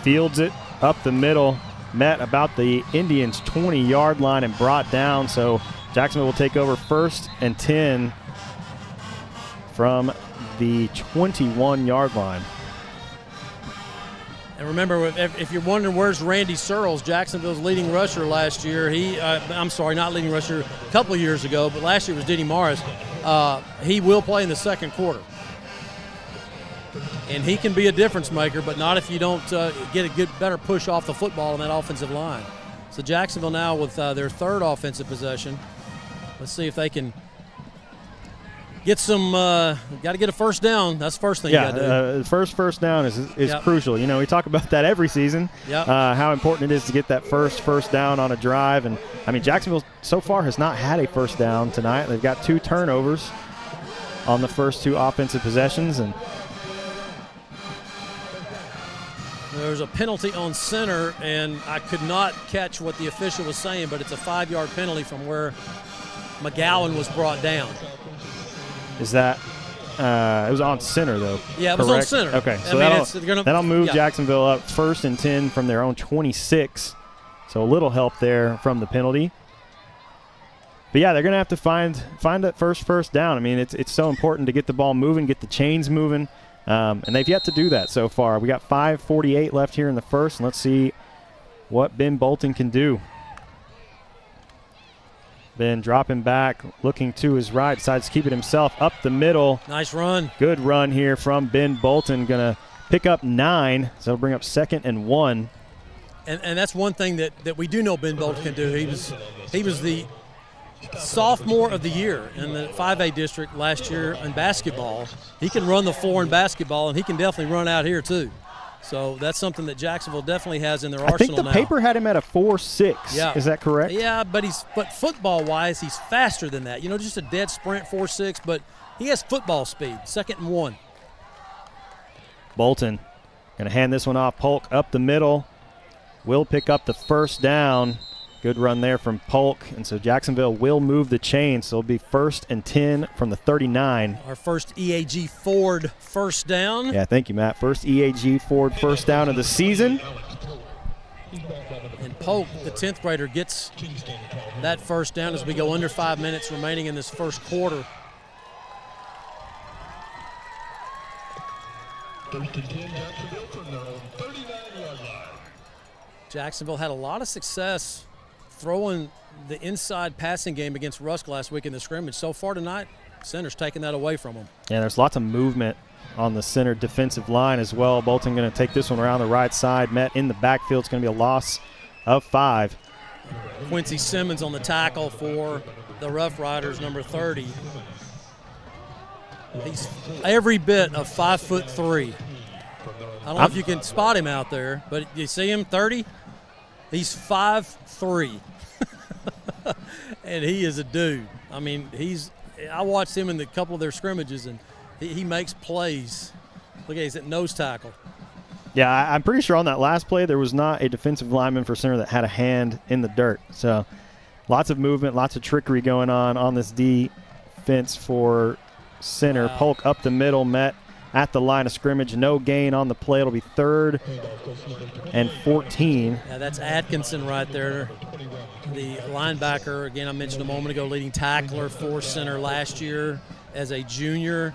fields it up the middle, met about the Indians' 20-yard line and brought down. So Jacksonville will take over 1st and 10 from the 21-yard line. And remember, if you're wondering where's Randy Searles, Jacksonville's leading rusher last year, not leading rusher a couple of years ago, but last year was Denny Morris. He will play in the second quarter. And he can be a difference maker, but not if you don't get a better push off the football on that offensive line. So Jacksonville now with their 3rd offensive possession. Let's see if they can get some. Got to get a first down. That's the first thing you got to do. The first down is crucial. We talk about that every season. Yep. How important it is to get that first down on a drive. And Jacksonville so far has not had a first down tonight. They've got 2 turnovers on the first 2 offensive possessions. And there's a penalty on center, and I could not catch what the official was saying, but it's a 5-yard penalty from where McGowan was brought down. Is that it was on center, though? Yeah, it was correct? on center. Okay, so that'll move Jacksonville up 1st and 10 from their own 26. So a little help there from the penalty. But yeah, they're going to have to find that first down. I mean, it's so important to get the ball moving, get the chains moving, and they've yet to do that so far. We got 5:48 left here in the first, and let's see what Ben Bolton can do. Ben dropping back, looking to his right, decides to keep it himself up the middle. Nice run. Good run here from Ben Bolton. Going to pick up 9, so it'll bring up 2nd and 1. And that's one thing that we do know Ben Bolton can do. He was the sophomore of the year in the 5A district last year in basketball. He can run the floor in basketball, and he can definitely run out here too. So that's something that Jacksonville definitely has in their arsenal now. I think the paper had him at a 4.6. Yeah. Is that correct? Yeah, but football-wise, he's faster than that. Just a dead sprint, 4.6, but he has football speed, 2nd and 1. Bolton going to hand this one off. Polk up the middle. Will pick up the first down. Good run there from Polk, and so Jacksonville will move the chain, so it'll be 1st and 10 from the 39. Our first EAG Ford first down. Yeah, thank you, Matt. First EAG Ford first down of the season. And Polk, the 10th grader, gets that first down as we go under 5 minutes remaining in this first quarter. Jacksonville had a lot of success throwing the inside passing game against Rusk last week in the scrimmage. So far tonight, center's taking that away from them. Yeah, there's lots of movement on the center defensive line as well. Bolton going to take this one around the right side. Met in the backfield. It's going to be a loss of 5. Quincy Simmons on the tackle for the Roughriders, number 30. He's every bit of 5'3". I don't know if you can spot him out there, but you see him, 30? He's 5'3". And he is a dude. I mean, I watched him in a couple of their scrimmages, and he makes plays. Look at, he's at nose tackle. Yeah, I'm pretty sure on that last play there was not a defensive lineman for center that had a hand in the dirt. So lots of movement, lots of trickery going on this defense for center. Wow. Polk up the middle, met at the line of scrimmage. No gain on the play. It'll be 3rd and 14. Yeah, that's Atkinson right there. The linebacker, again, I mentioned a moment ago, leading tackler for center last year as a junior.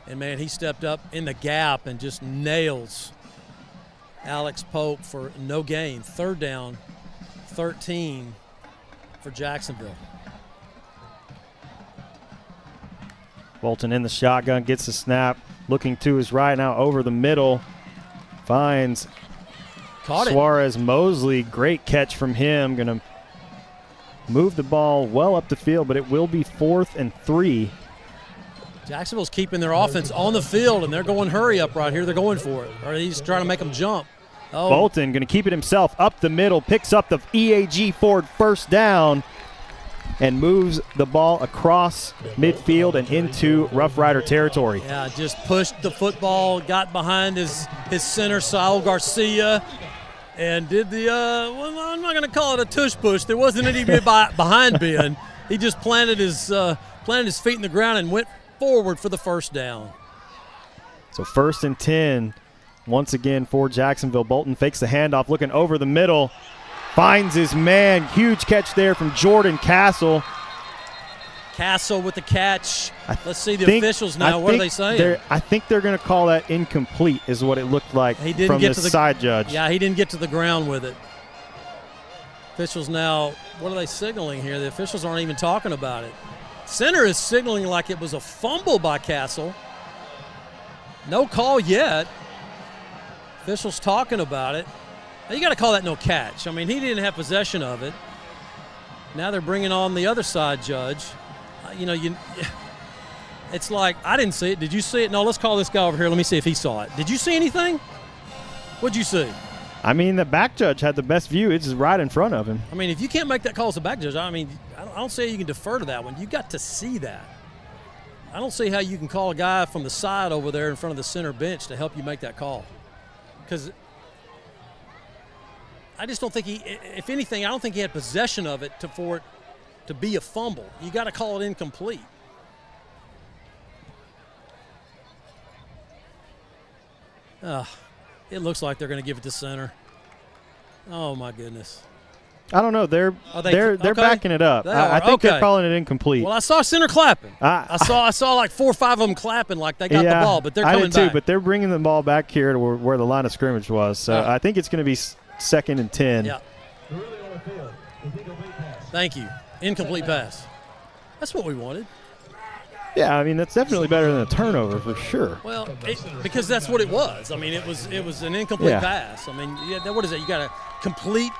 And, man, he stepped up in the gap and just nails Alex Polk for no gain. 3rd down, 13 for Jacksonville. Bolton in the shotgun, gets the snap, looking to his right now over the middle. Finds Suarez Mosley. Great catch from him. Going to move the ball well up the field, but it will be 4th and 3. Jacksonville's keeping their offense on the field, and they're going hurry up right here. They're going for it. Or he's trying to make them jump. Oh. Bolton going to keep it himself up the middle, picks up the EAG Ford first down, and moves the ball across midfield and into Rough Rider territory. Yeah, just pushed the football, got behind his center, Saul Garcia, and did the, well, I'm not going to call it a tush push. There wasn't any behind Ben. He just planted his feet in the ground and went forward for the first down. So 1st and 10 once again for Jacksonville. Bolton fakes the handoff, looking over the middle. Finds his man. Huge catch there from Jordan Castle. Castle with the catch. Let's see the officials now. What are they saying? I think they're going to call that incomplete is what it looked like from the side judge. Yeah, he didn't get to the ground with it. Officials now, what are they signaling here? The officials aren't even talking about it. Center is signaling like it was a fumble by Castle. No call yet. Officials talking about it. Now, you got to call that no catch. I mean, he didn't have possession of it. Now they're bringing on the other side judge. It's like, I didn't see it. Did you see it? No, let's call this guy over here. Let me see if he saw it. Did you see anything? What'd you see? I mean, the back judge had the best view. It's just right in front of him. I mean, if you can't make that call as a back judge, I mean, I don't see how you can defer to that one. You got to see that. I don't see how you can call a guy from the side over there in front of the center bench to help you make that call. Because I just don't think if anything, I don't think he had possession of it for it to be a fumble. You got to call it incomplete. It looks like they're going to give it to center. Oh, my goodness. I don't know. They're okay? backing it up. I think they're calling it incomplete. Well, I saw center clapping. I saw like 4 or 5 of them clapping like they got the ball, but they're coming back. I did too, but they're bringing the ball back here to where the line of scrimmage was. So I think it's going to be 2nd and 10. Yeah. Thank you. Incomplete pass. That's what we wanted. Yeah, I mean, that's definitely better than a turnover for sure. Well, because that's what it was. I mean, it was an incomplete pass. I mean, what is it? You got to complete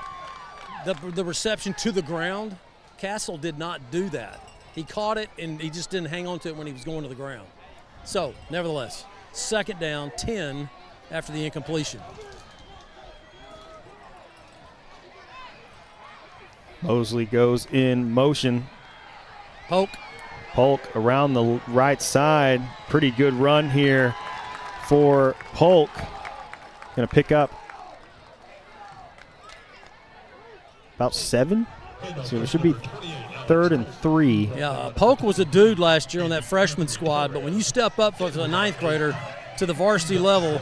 the reception to the ground. Castle did not do that. He caught it, and he just didn't hang on to it when he was going to the ground. So, nevertheless, 2nd down, 10 after the incompletion. Mosley goes in motion. Polk around the right side. Pretty good run here for Polk. Going to pick up about 7. So it should be 3rd and 3. Yeah, Polk was a dude last year on that freshman squad, but when you step up for the 9th grader to the varsity level,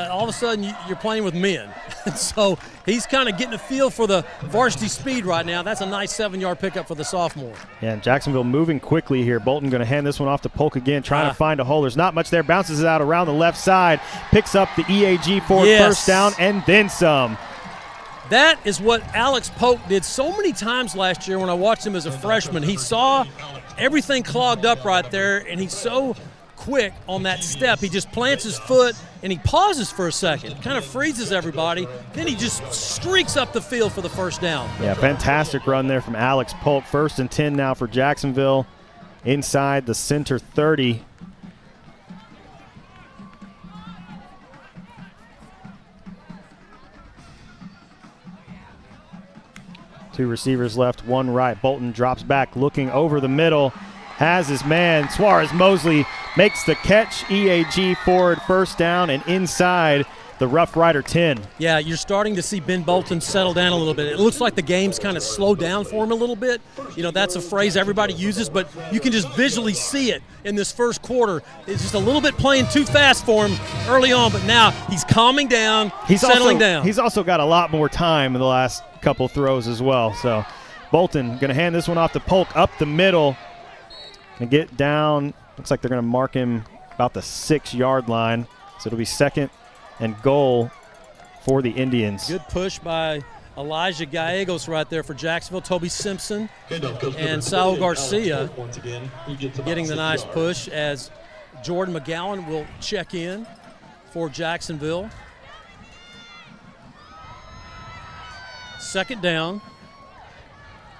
all of a sudden you're playing with men. So he's kind of getting a feel for the varsity speed right now. That's a nice 7-yard pickup for the sophomore. Yeah, and Jacksonville moving quickly here. Bolton going to hand this one off to Polk again, trying to find a hole. There's not much there. Bounces it out around the left side. Picks up the EAG for first down and then some. That is what Alex Polk did so many times last year when I watched him as a freshman. He saw everything clogged up right there, and he's so quick on that step. He just plants his foot and he pauses for a second, kind of freezes everybody, then he just streaks up the field for the first down. Yeah, fantastic run there from Alex Polk. 1st and 10 now for Jacksonville inside the center 30. Two receivers left, one right. Bolton drops back, looking over the middle, has his man. Suarez Mosley makes the catch. EAG forward, first down, and inside the Rough Rider 10. Yeah, you're starting to see Ben Bolton settle down a little bit. It looks like the game's kind of slowed down for him a little bit. You know, that's a phrase everybody uses, but you can just visually see it in this first quarter. It's just a little bit playing too fast for him early on, but now he's calming down, settling down. He's also got a lot more time in the last couple throws as well. So Bolton going to hand this one off to Polk up the middle and get down. Looks like they're going to mark him about the 6-yard line. So it'll be 2nd and goal for the Indians. Good push by Elijah Gallegos right there for Jacksonville. Toby Simpson and Saul Garcia getting the nice push as Jordan McGowan will check in for Jacksonville. 2nd down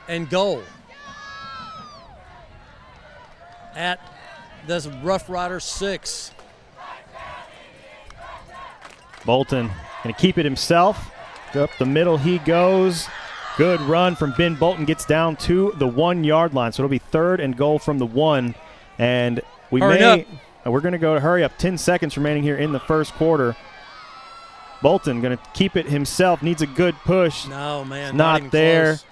and goal at the Rough Rider 6. Bolton going to keep it himself. Up the middle he goes. Good run from Ben Bolton. Gets down to the 1-yard line. So it'll be 3rd and goal from the 1. And we're going to go to hurry up. 10 seconds remaining here in the first quarter. Bolton going to keep it himself. Needs a good push. No, man. Not there. Close.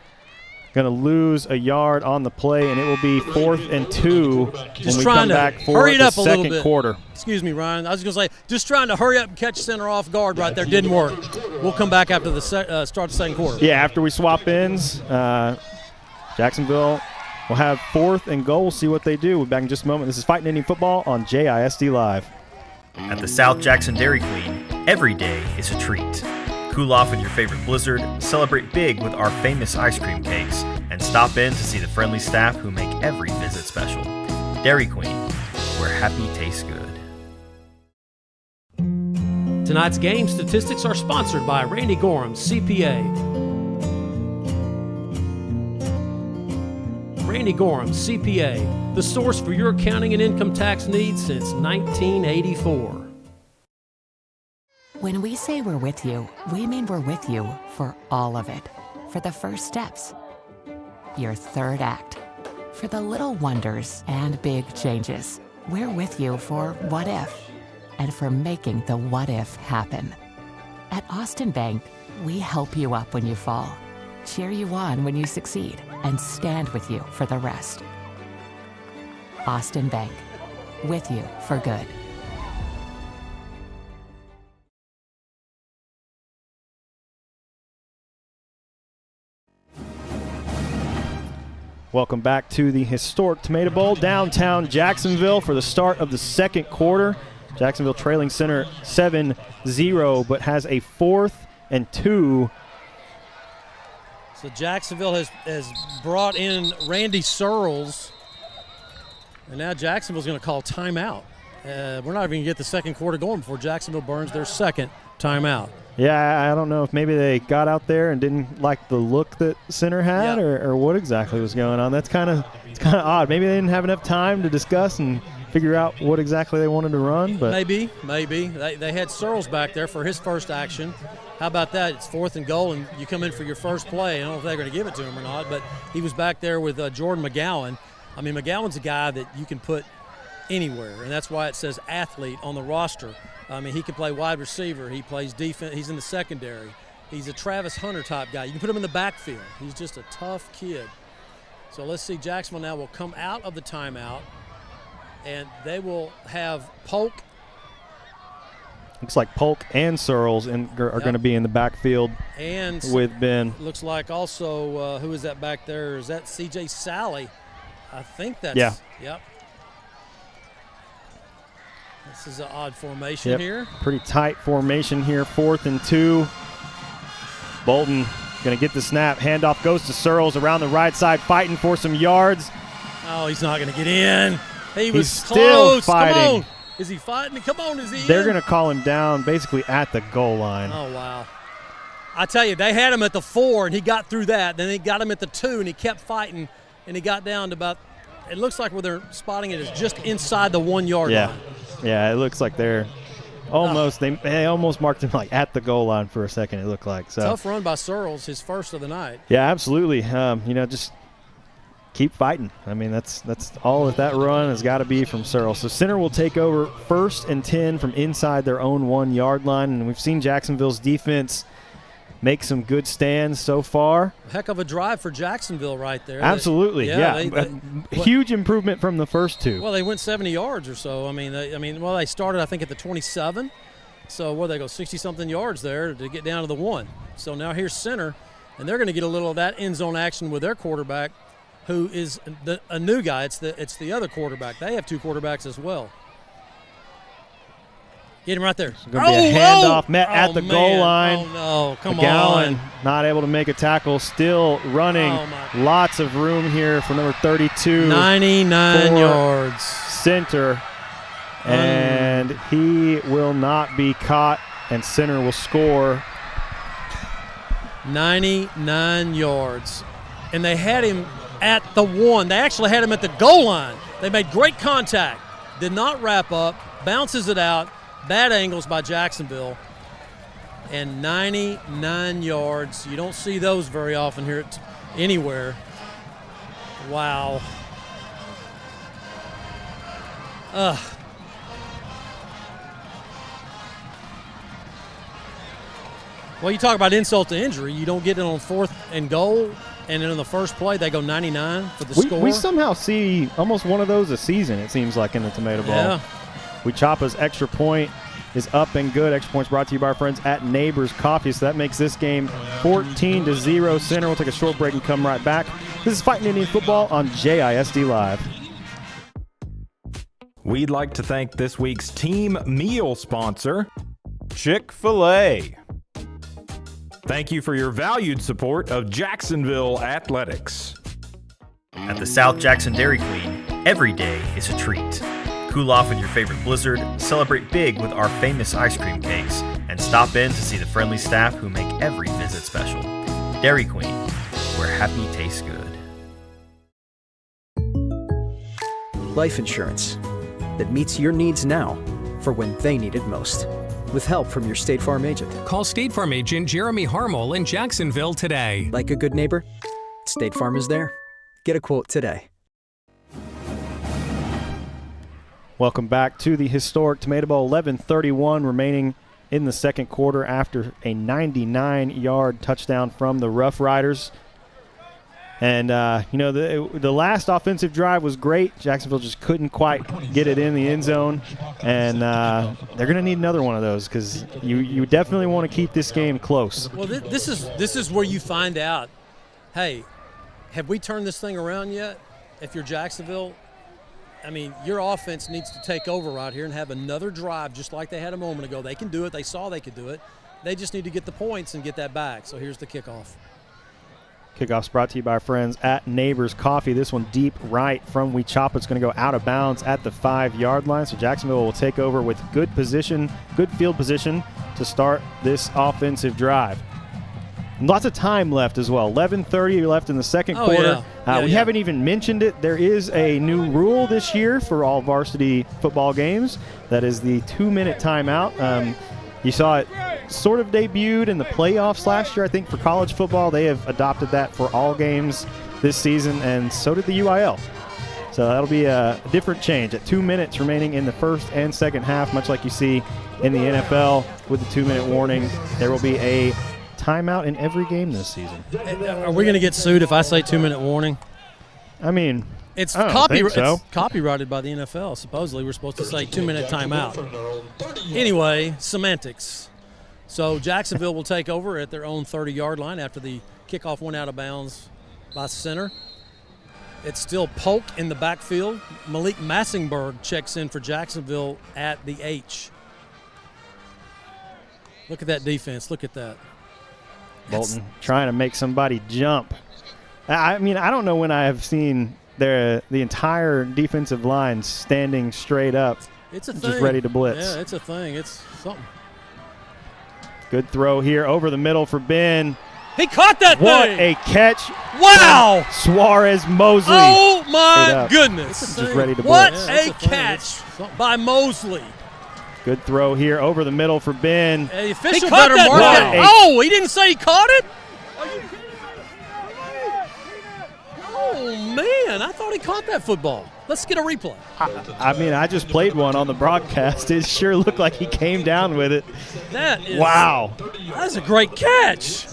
Going to lose a yard on the play, and it will be 4th and 2 when we come back for hurry it the up a little second bit. quarter. Excuse me, Ryan. I was going to say, just trying to hurry up and catch center off guard right there. Didn't work. We'll come back after the start of the second quarter. Yeah, after we swap ends, Jacksonville will have 4th and goal. We'll see what they do. We'll be back in just a moment. This is Fighting Indian Football on JISD Live. At the South Jackson Dairy Queen, every day is a treat. Cool off with your favorite blizzard, celebrate big with our famous ice cream cakes, and stop in to see the friendly staff who make every visit special. Dairy Queen, where happy tastes good. Tonight's game statistics are sponsored by Randy Gorham, CPA. Randy Gorham, CPA, the source for your accounting and income tax needs since 1984. When we say we're with you, we mean we're with you for all of it. For the first steps, your third act, for the little wonders and big changes. We're with you for what if, and for making the what if happen. At Austin Bank, we help you up when you fall, cheer you on when you succeed, and stand with you for the rest. Austin Bank, with you for good. Welcome back to the historic Tomato Bowl, downtown Jacksonville for the start of the second quarter. Jacksonville trailing center 7-0, but has a 4th and 2. So Jacksonville has brought in Randy Searles, and now Jacksonville's going to call timeout. We're not even going to get the second quarter going before Jacksonville burns their second timeout. Yeah, I don't know if maybe they got out there and didn't like the look that center had, or what exactly was going on. It's kind of odd. Maybe they didn't have enough time to discuss and figure out what exactly they wanted to run. But maybe they had Searles back there for his first action. How about that? It's 4th and goal, and you come in for your first play. I don't know if they're going to give it to him or not, but he was back there with Jordan McGowan. I mean, McGowan's a guy that you can put anywhere, and that's why it says athlete on the roster. I mean, he can play wide receiver. He plays defense. He's in the secondary. He's a Travis Hunter type guy. You can put him in the backfield. He's just a tough kid. So let's see. Jacksonville now will come out of the timeout, and they will have Polk. Looks like Polk and Searles are going to be in the backfield and with Ben. Looks like also, who is that back there? Is that C.J. Sally? I think that's – yeah. Yep. This is an odd formation here. Pretty tight formation here, 4th and 2. Bolton going to get the snap. Handoff goes to Searles around the right side, fighting for some yards. Oh, he's not going to get in. He's still fighting. Come on. Is he fighting? Come on, is he They're in? going to call him down basically at the goal line. Oh, wow. I tell you, they had him at the 4, and he got through that. Then they got him at the 2, and he kept fighting, and he got down to about – it looks like where they're spotting it is just inside the 1-yard line. Yeah, it looks like they're almost they almost marked him like at the goal line for a second, it looked like. So tough run by Searles, his first of the night. Yeah, absolutely. Just keep fighting. I mean, that's all that run has got to be from Searles. So center will take over 1st and 10 from inside their own 1-yard line, and we've seen Jacksonville's defense make some good stands so far. Heck of a drive for Jacksonville right there. Absolutely, huge improvement from the first 2. Well, they went 70 yards or so. They started, I think, at the 27. So, they go 60-something yards there to get down to the 1. So now here's center, and they're going to get a little of that end zone action with their quarterback, who is a new guy. It's the other quarterback. They have 2 quarterbacks as well. Get him right there. It's going to be a handoff met at the goal line. Oh, no. Come McGowan on. Not able to make a tackle. Still running. Lots of room here for number 32. 99 yards. Center. And he will not be caught, and center will score. 99 yards. And they had him at the 1. They actually had him at the goal line. They made great contact. Did not wrap up. Bounces it out. Bad angles by Jacksonville, and 99 yards. You don't see those very often here anywhere. Wow. Well, you talk about insult to injury. You don't get it on 4th and goal, and then in the first play they go 99 for the score. We somehow see almost one of those a season, it seems like, in the Tomato Bowl. Yeah. Chapa's extra point is up and good. Extra points brought to you by our friends at Neighbors Coffee. So that makes this game 14-0 center. We'll take a short break and come right back. This is Fighting Indian Football on JISD Live. We'd like to thank this week's team meal sponsor, Chick-fil-A. Thank you for your valued support of Jacksonville Athletics. At the South Jackson Dairy Queen, every day is a treat. Cool off in your favorite blizzard, celebrate big with our famous ice cream cakes, and stop in to see the friendly staff who make every visit special. Dairy Queen, where happy tastes good. Life insurance that meets your needs now for when they need it most. With help from your State Farm agent. Call State Farm agent Jeremy Harmel in Jacksonville today. Like a good neighbor, State Farm is there. Get a quote today. Welcome back to the historic Tomato Bowl. 11:31 remaining in the second quarter after a 99-yard touchdown from the Roughriders. And, the last offensive drive was great. Jacksonville just couldn't quite get it in the end zone. And they're going to need another one of those because you definitely want to keep this game close. Well, this is where you find out, hey, have we turned this thing around yet? If you're Jacksonville, I mean, your offense needs to take over right here and have another drive just like they had a moment ago. They can do it. They saw they could do it. They just need to get the points and get that back. So here's the kickoff. Kickoff's brought to you by our friends at Neighbors Coffee. This one deep right from We Chop. It's going to go out of bounds at the 5-yard line. So Jacksonville will take over with good field position to start this offensive drive. Lots of time left as well. 11:30 left in the second quarter. We haven't even mentioned it. There is a new rule this year for all varsity football games. That is the 2-minute timeout. You saw it sort of debuted in the playoffs last year, I think, for college football. They have adopted that for all games this season, and so did the UIL. So that'll be a different change. At 2 minutes remaining in the first and second half, much like you see in the NFL with the 2-minute warning, there will be a timeout in every game this season. Are we going to get sued if I say 2-minute warning? I mean, it's so. copyrighted by the NFL. Supposedly, we're supposed to say 2-minute timeout. Anyway, semantics. So Jacksonville will take over at their own 30-yard line after the kickoff went out of bounds by center. It's still Polk in the backfield. Malik Massingberg checks in for Jacksonville at the H. Look at that defense. Look at that. Bolton trying to make somebody jump. I mean, I don't know when I have seen the entire defensive line standing straight up. It's a thing. Just ready to blitz. Yeah, it's a thing. It's something. Good throw here over the middle for Ben. He caught that thing. What a catch. Wow. Suarez Mosley. Oh, my goodness. Just ready to blitz. What a catch by Mosley. Good throw here over the middle for Ben. The official better mark it. Oh, he didn't say he caught it? Oh, man. I thought he caught that football. Let's get a replay. I mean, I just played one on the broadcast. It sure looked like he came down with it. Wow. That's a great catch.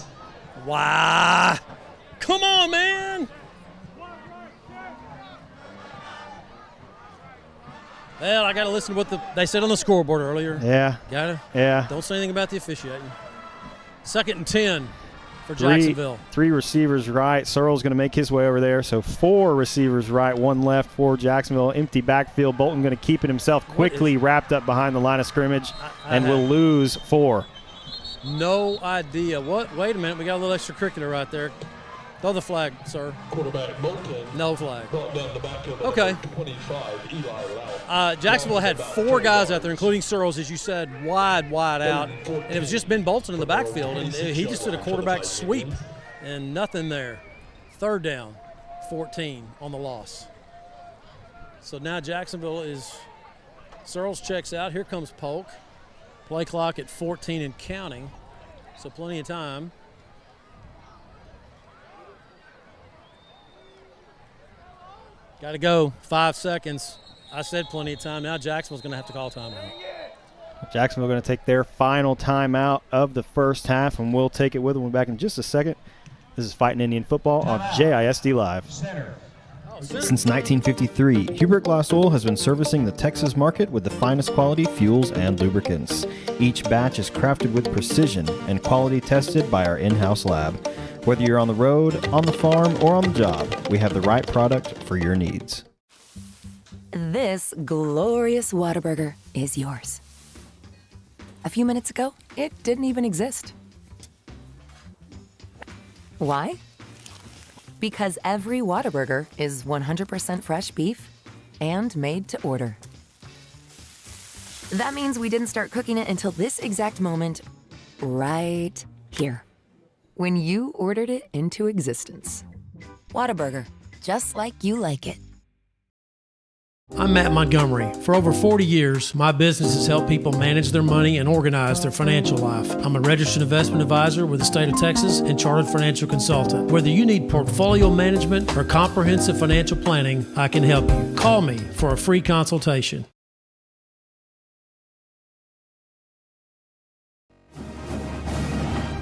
Wow. Come on, man. Well, I got to listen to what they said on the scoreboard earlier. Yeah. Got to? Yeah. Don't say anything about the officiating. 2nd and 10 for Jacksonville. Three receivers right. Searle's going to make his way over there. So 4 receivers right, 1 left for Jacksonville. Empty backfield. Bolton going to keep it himself quickly wrapped up behind the line of scrimmage and will lose 4. No idea. What? Wait a minute. We got a little extracurricular right there. Throw the flag, sir. Quarterback Bolton. No flag. Brought down the back of okay. 25, Eli Lau. Jacksonville had 4 guys out there, including Searles, as you said, wide out. And it was just Ben Bolton in the backfield. And he just did a quarterback sweep. And nothing there. 3rd down, 14 on the loss. So now Jacksonville is – Searles checks out. Here comes Polk. Play clock at 14 and counting. So plenty of time. Got to go. 5 seconds. I said plenty of time. Now Jacksonville's going to have to call timeout. Jacksonville going to take their final timeout of the first half, and we'll take it with them. We'll be back in just a second. This is Fighting Indian Football on JISD Live. Since 1953, Hubert Glass Oil has been servicing the Texas market with the finest quality fuels and lubricants. Each batch is crafted with precision and quality tested by our in-house lab. Whether you're on the road, on the farm, or on the job, we have the right product for your needs. This glorious Whataburger is yours. A few minutes ago, it didn't even exist. Why? Because every Whataburger is 100% fresh beef and made to order. That means we didn't start cooking it until this exact moment, right here, when you ordered it into existence. Whataburger, just like you like it. I'm Matt Montgomery. For over 40 years, my business has helped people manage their money and organize their financial life. I'm a registered investment advisor with the state of Texas and chartered financial consultant. Whether you need portfolio management or comprehensive financial planning, I can help you. Call me for a free consultation.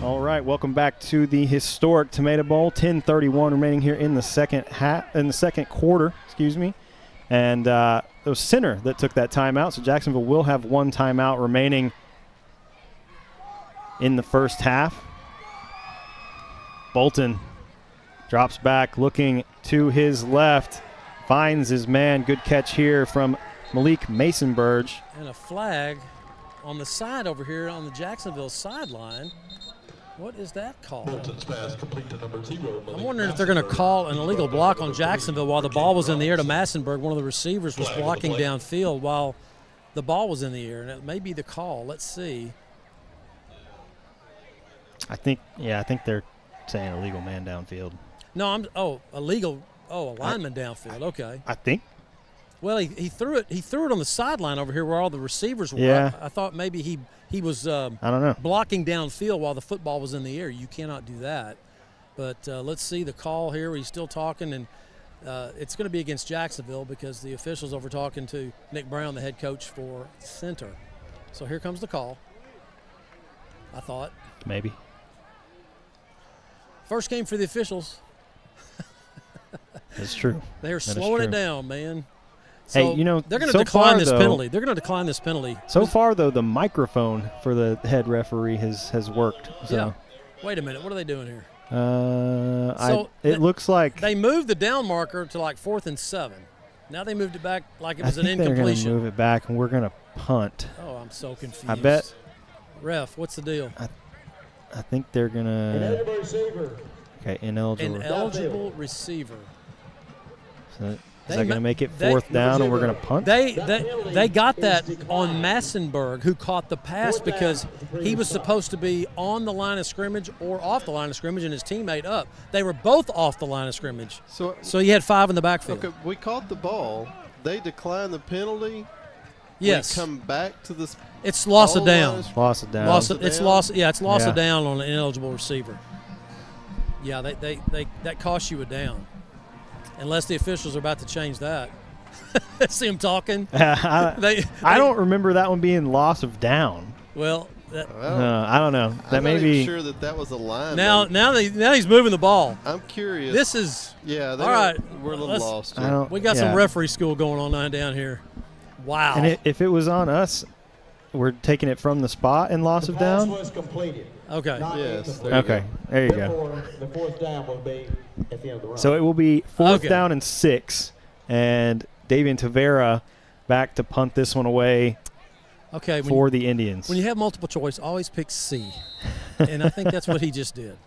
All right, welcome back to the historic Tomato Bowl. 10:31 remaining here in the second quarter. And it was Center that took that timeout, so Jacksonville will have 1 timeout remaining in the first half. Bolton Drops back, looking to his left. Finds his man. Good catch here from Malik Masonburge. And a flag on the side over here on the Jacksonville sideline. What is that called? I'm wondering if they're going to call an illegal block on Jacksonville while the ball was in the air to Massenburg. One of the receivers was blocking downfield while the ball was in the air, and it may be the call. Let's see. I think they're saying illegal man downfield. No, illegal. Oh, a lineman downfield. Okay. I think. Well, he threw it. He threw it on the sideline over here where all the receivers were. Yeah. I thought maybe he was. I don't know. Blocking downfield while the football was in the air. You cannot do that. But let's see the call here. He's still talking, and it's going to be against Jacksonville because the officials over talking to Nick Brown, the head coach for center. So here comes the call. I thought maybe first game for the officials. That's true. They're slowing it down, man. So, hey, they're going to decline this penalty. They're going to decline this penalty. So far, though, the microphone for the head referee has worked. So. Yeah. Wait a minute. What are they doing here? It looks like they moved the down marker to like 4th and 7. Now they moved it back like it was an incompletion. They're going to move it back, and we're going to punt. Oh, I'm so confused. I bet. Ref, what's the deal? I think they're going to. Ineligible receiver. Okay, ineligible. Ineligible receiver. So is that going to make it 4th down, and we're going to punt? They got that on Massenburg, who caught the pass because he was supposed to be on the line of scrimmage or off the line of scrimmage, and his teammate up. They were both off the line of scrimmage. So he had 5 in the backfield. Okay, we caught the ball. They declined the penalty. Yes. We come back to this. It's loss of down. Loss of down. It's loss of down on an ineligible receiver. Yeah, that costs you a down. Unless the officials are about to change that. See them talking. I don't remember that one being loss of down. Well, I don't know. I'm not even sure that was a line. Now he's moving the ball. I'm curious. This is all right. We're a little lost. We got some referee school going on down here. Wow. And if it was on us, we're taking it from the spot in loss of down. The pass was completed. Okay. Yes. Okay. There you go. The 4th down will be at the end of the run. So it will be 4th down and 6, and Davian Tavera back to punt this one away. Okay. For the Indians. When you have multiple choice, always pick C, and I think that's what he just did.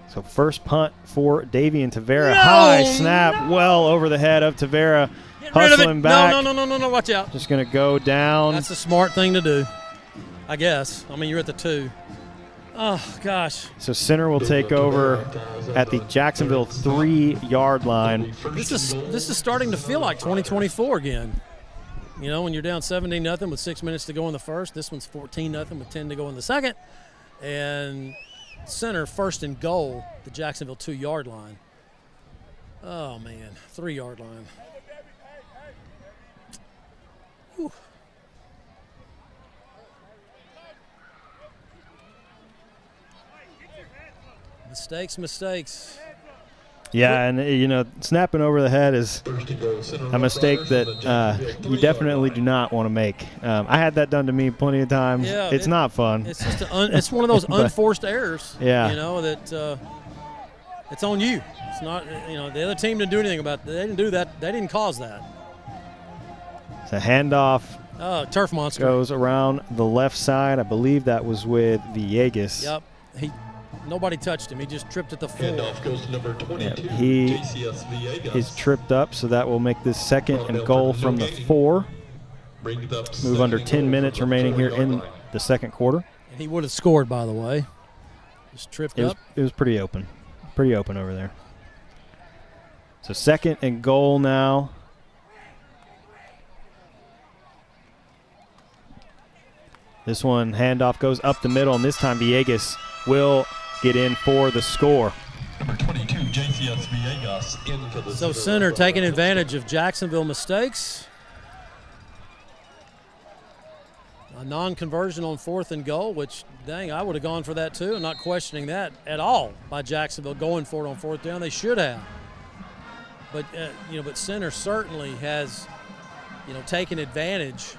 So first punt for Davian Tavera. High snap, well over the head of Tavera. Hustling back. No, watch out. Just going to go down. That's a smart thing to do, I guess. I mean, you're at the 2. Oh, gosh. So center will take over at the Jacksonville 3-yard line. This is starting to feel like 2024 again. You know, when you're down 17-0 with 6 minutes to go in the first. This one's 14-0 with 10 to go in the second. And center first and goal, the Jacksonville 2-yard line. Oh, man, 3-yard line. Whew. Mistakes. Yeah, and snapping over the head is a mistake that you definitely do not want to make. I had that done to me plenty of times. Yeah, it's not fun. It's just it's one of those unforced errors. Yeah, that it's on you. It's not the other team didn't do anything about it. They didn't do that. They didn't cause that. It's a handoff. Turf monster goes around the left side. I believe that was with Villegas. Yep. Nobody touched him. He just tripped at the 4. Handoff goes to number 22, he JCS Villegas. is tripped up, so that will make this 2nd and goal from the 4. Move under 10 minutes remaining here in the 2nd quarter. And he would have scored, by the way. Just tripped up. It was pretty open. Pretty open over there. So 2nd and goal now. This one, handoff goes up the middle, and this time Villegas will get in for the score. Number 22, JCS Villegas into the So center taking advantage of Jacksonville mistakes. A non-conversion on 4th and goal, which, dang, I would have gone for that too. I'm not questioning that at all by Jacksonville going for it on 4th down. They should have. But, but center certainly has, taken advantage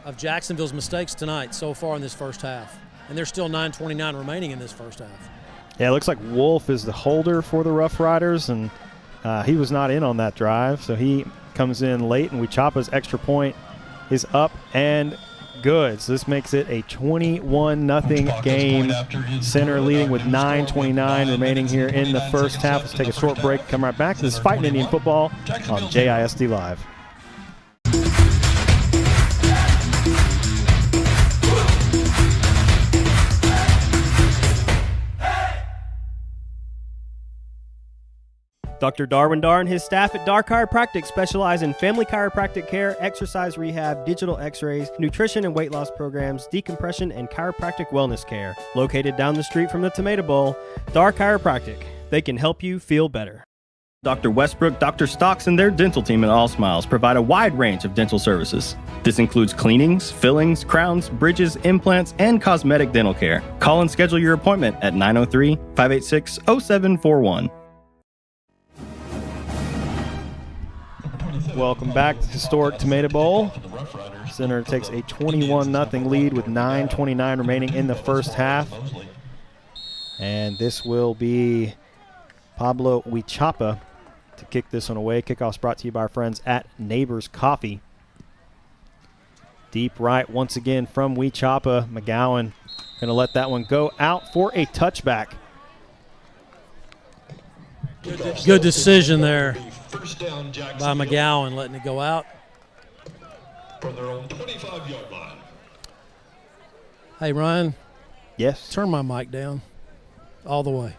of Jacksonville's mistakes tonight so far in this first half. And there's still 9:29 remaining in this first half. Yeah, it looks like Wolf is the holder for the Roughriders, and he was not in on that drive, so he comes in late, and Weechapa's extra point is up and good. So this makes it a 21-0 game. Center leading with 9:29 remaining here in the first half. Let's take a short break, come right back. This is Fighting Indian Football on JISD Live. Dr. Darwin Dar and his staff at Dar Chiropractic specialize in family chiropractic care, exercise rehab, digital x-rays, nutrition and weight loss programs, decompression, and chiropractic wellness care. Located down the street from the Tomato Bowl, Dar Chiropractic. They can help you feel better. Dr. Westbrook, Dr. Stocks, and their dental team at All Smiles provide a wide range of dental services. This includes cleanings, fillings, crowns, bridges, implants, and cosmetic dental care. Call and schedule your appointment at 903-586-0741. Welcome back to historic Tomato Bowl. Center takes a 21-0 lead with 9:29 remaining in the first half. And this will be Pablo Weechapa to kick this one away. Kickoff's brought to you by our friends at Neighbors Coffee. Deep right once again from Weechapa. McGowan going to let that one go out for a touchback. Good decision there by McGowan, letting it go out. From their own 25-yard line. Hey, Ryan. Yes? Turn my mic down all the way.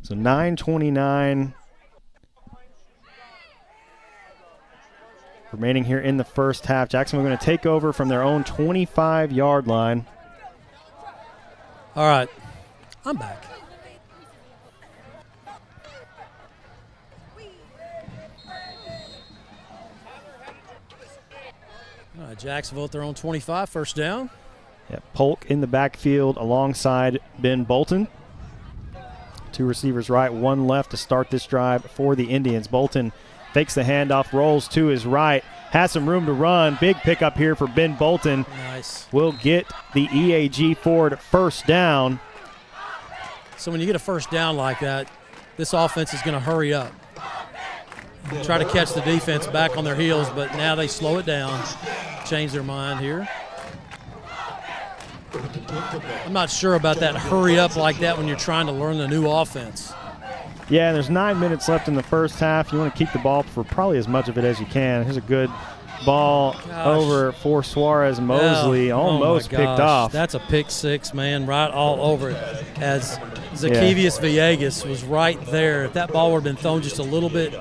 So 9:29 remaining here in the first half. Jacksonville going to take over from their own 25-yard line. All right, I'm back. All right, Jacksonville at their own 25, first down. Yeah, Polk in the backfield alongside Ben Bolton. Two receivers right, one left to start this drive for the Indians. Bolton fakes the handoff, rolls to his right, has some room to run. Big pickup here for Ben Bolton. Nice. Will get the EAG Ford first down. So when you get a first down like that, this offense is going to hurry up. Try to catch the defense back on their heels, but now they slow it down, change their mind here. I'm not sure about that hurry up like that when you're trying to learn the new offense. Yeah, and there's 9 minutes left in the first half. You want to keep the ball for probably as much of it as you can. Here's a good ball over for Suarez. Mosley almost picked off. That's a pick six, man, right all over it. As Zacchaeus Villegas was right there. If that ball would have been thrown just a little bit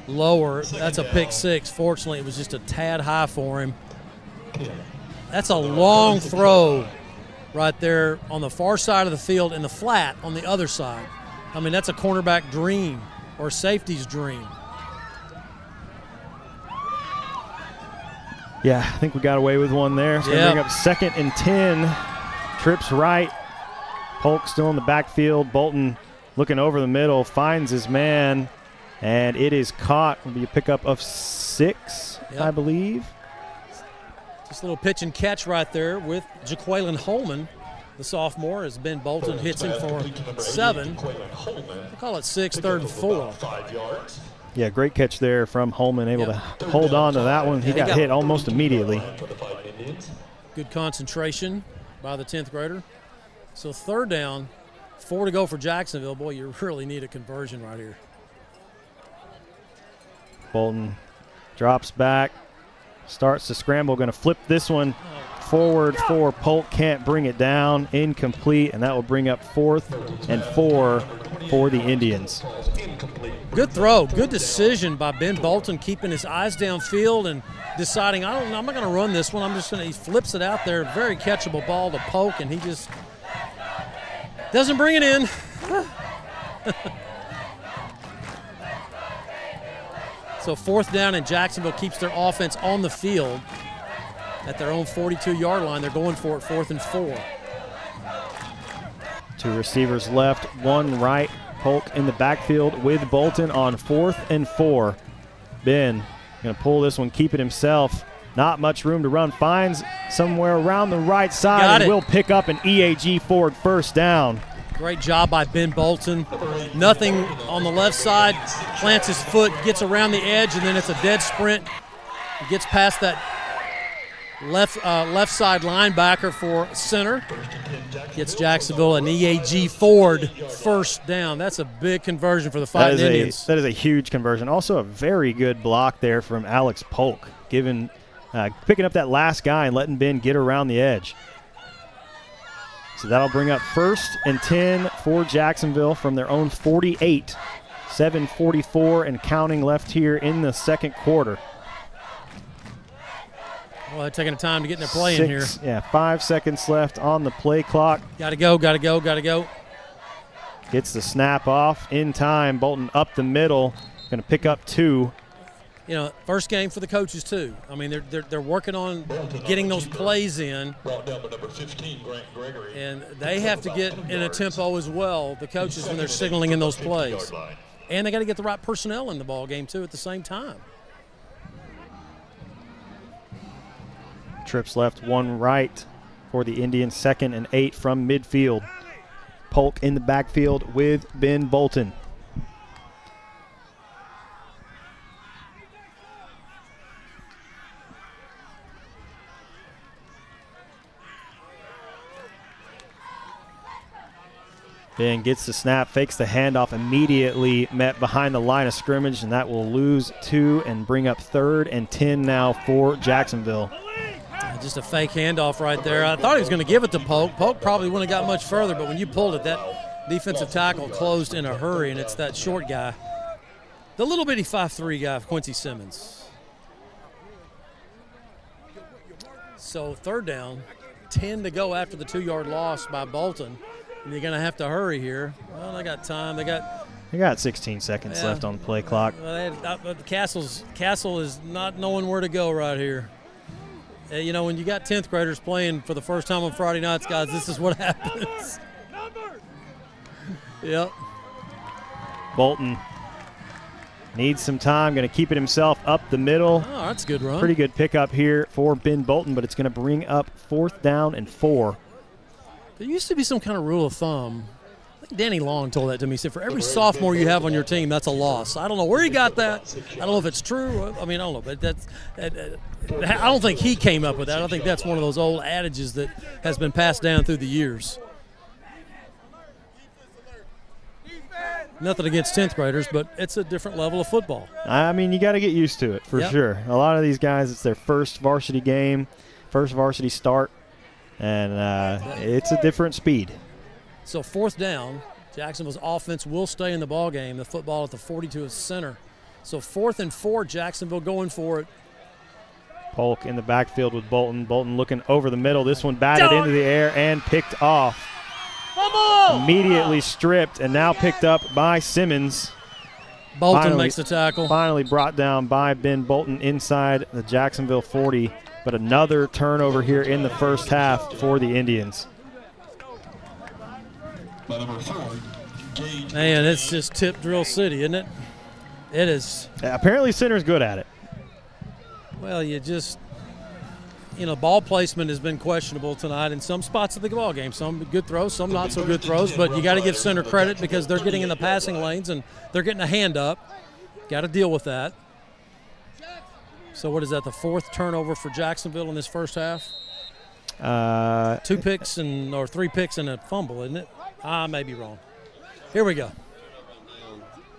lower, that's a pick six. Fortunately, it was just a tad high for him. That's a long throw right there on the far side of the field in the flat on the other side. I mean, that's a cornerback dream or safety's dream. Yeah, I think we got away with one there. It's going to bring up 2nd and 10. Trips right. Polk still in the backfield. Bolton looking over the middle, finds his man, and it is caught. Will be a pickup of 6, I believe. Just a little pitch and catch right there with Jaqueline Holman, the sophomore, as Ben Bolton hits him for 7. We'll call it 6, 3rd and 4. Yeah, great catch there from Holman, able to hold on to that one. He got hit almost immediately. Good concentration by the 10th grader. So 3rd down, 4 to go for Jacksonville. Boy, you really need a conversion right here. Bolton drops back, starts to scramble, going to flip this one forward for Polk, can't bring it down, incomplete, and that will bring up 4th and 4 for the Indians. Good throw, good decision by Ben Bolton, keeping his eyes downfield and deciding, I'm not going to run this one. He flips it out there, very catchable ball to Polk, and he just doesn't bring it in. So 4th down, and Jacksonville keeps their offense on the field at their own 42-yard line. They're going for it 4th and 4. 2 receivers left, 1 right. Polk in the backfield with Bolton on 4th and 4. Ben going to pull this one, keep it himself. Not much room to run. Finds somewhere around the right side and will pick up an EAG Ford first down. Great job by Ben Bolton. Nothing on the left side. Plants his foot, gets around the edge, and then it's a dead sprint. He gets past that left side linebacker for center. Gets Jacksonville an EAG Ford first down. That's a big conversion for the Fighting Indians. That is a huge conversion. Also a very good block there from Alex Polk, picking up that last guy and letting Ben get around the edge. So that'll bring up 1st and 10 for Jacksonville from their own 48. 7:44 and counting left here in the second quarter. Well, they're taking the time to get in their play in here. Yeah, 5 seconds left on the play clock. Got to go. Gets the snap off in time. Bolton up the middle. Going to pick up 2. You know, first game for the coaches too. I mean, they're working on getting those plays in, and they have to get in a tempo as well. The coaches when they're signaling in those plays, and they got to get the right personnel in the ball game too at the same time. Trips left, 1 right for the Indians. 2nd and 8 from midfield. Polk in the backfield with Ben Bolton. Ben gets the snap, fakes the handoff, immediately met behind the line of scrimmage, and that will lose 2 and bring up 3rd and 10 now for Jacksonville. Just a fake handoff right there. I thought he was going to give it to Polk. Polk probably wouldn't have got much further, but when you pulled it, that defensive tackle closed in a hurry, and it's that short guy, the little bitty 5'3" guy, Quincy Simmons. So 3rd down, 10 to go after the 2-yard loss by Bolton. You're going to have to hurry here. Well, they got time. They got 16 seconds left on the play clock. Castle is not knowing where to go right here. You know, when you got 10th graders playing for the first time on Friday nights, guys, this is what happens. Yep. Bolton needs some time. Going to keep it himself up the middle. Oh, that's a good run. Pretty good pickup here for Ben Bolton, but it's going to bring up 4th down and 4. There used to be some kind of rule of thumb. I think Danny Long told that to me. He said, for every sophomore you have on your team, that's a loss. I don't know where he got that. I don't know if it's true. I mean, I don't know. But I don't think he came up with that. I think that's one of those old adages that has been passed down through the years. Nothing against 10th graders, but it's a different level of football. I mean, you got to get used to it for sure. A lot of these guys, it's their first varsity game, first varsity start. And it's a different speed. So 4th down, Jacksonville's offense will stay in the ball game. The football at the 42 of center. So 4th and 4, Jacksonville going for it. Polk in the backfield with Bolton. Bolton looking over the middle. This one batted into the air and picked off. Immediately stripped and now picked up by Simmons. Bolton makes the tackle. Finally brought down by Ben Bolton inside the Jacksonville 40. But another turnover here in the first half for the Indians. Man, it's just tip drill city, isn't it? It is. Yeah, apparently Center's good at it. Well, ball placement has been questionable tonight in some spots of the ball game. Some good throws, some not so good throws, but you got to give Center credit because they're getting in the passing lanes and they're getting a hand up. Got to deal with that. So what is that, the 4th turnover for Jacksonville in this first half? 2 picks or 3 picks and a fumble, isn't it? I may be wrong. Here we go.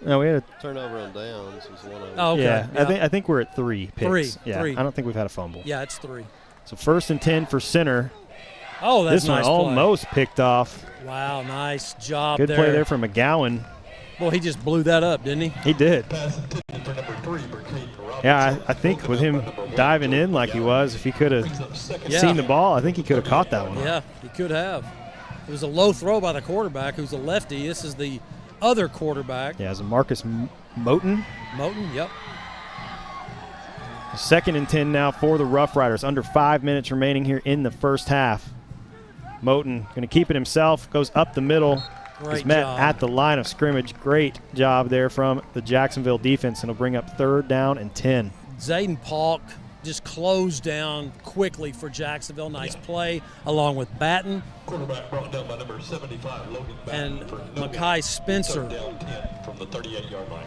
No, we had a turnover on downs. Was one of them. Oh, okay. Yeah, I think we're at 3 picks. 3. I don't think we've had a fumble. Yeah, it's 3. So 1st and 10 for Center. Oh, that's this nice one play. Almost picked off. Wow, nice job Good there. play there from McGowan. Boy, he just blew that up, didn't he? He did. Yeah, I think with him diving in like he was, if he could have seen the ball, I think he could have caught that one. Yeah, he could have. It was a low throw by the quarterback, who's a lefty. This is the other quarterback. Yeah, it's a Marcus Moten. Moten, yep. 2nd and 10 now for the Roughriders. Under 5 minutes remaining here in the first half. Moten going to keep it himself, goes up the middle, is met at the line of scrimmage. Great job there from the Jacksonville defense, and it'll bring up 3rd down and 10. Zayden Polk just closed down quickly for Jacksonville. Nice play along with Batten. Quarterback brought down by number 75, Logan and Makai Spencer. 3rd down 10 from the 38-yard line.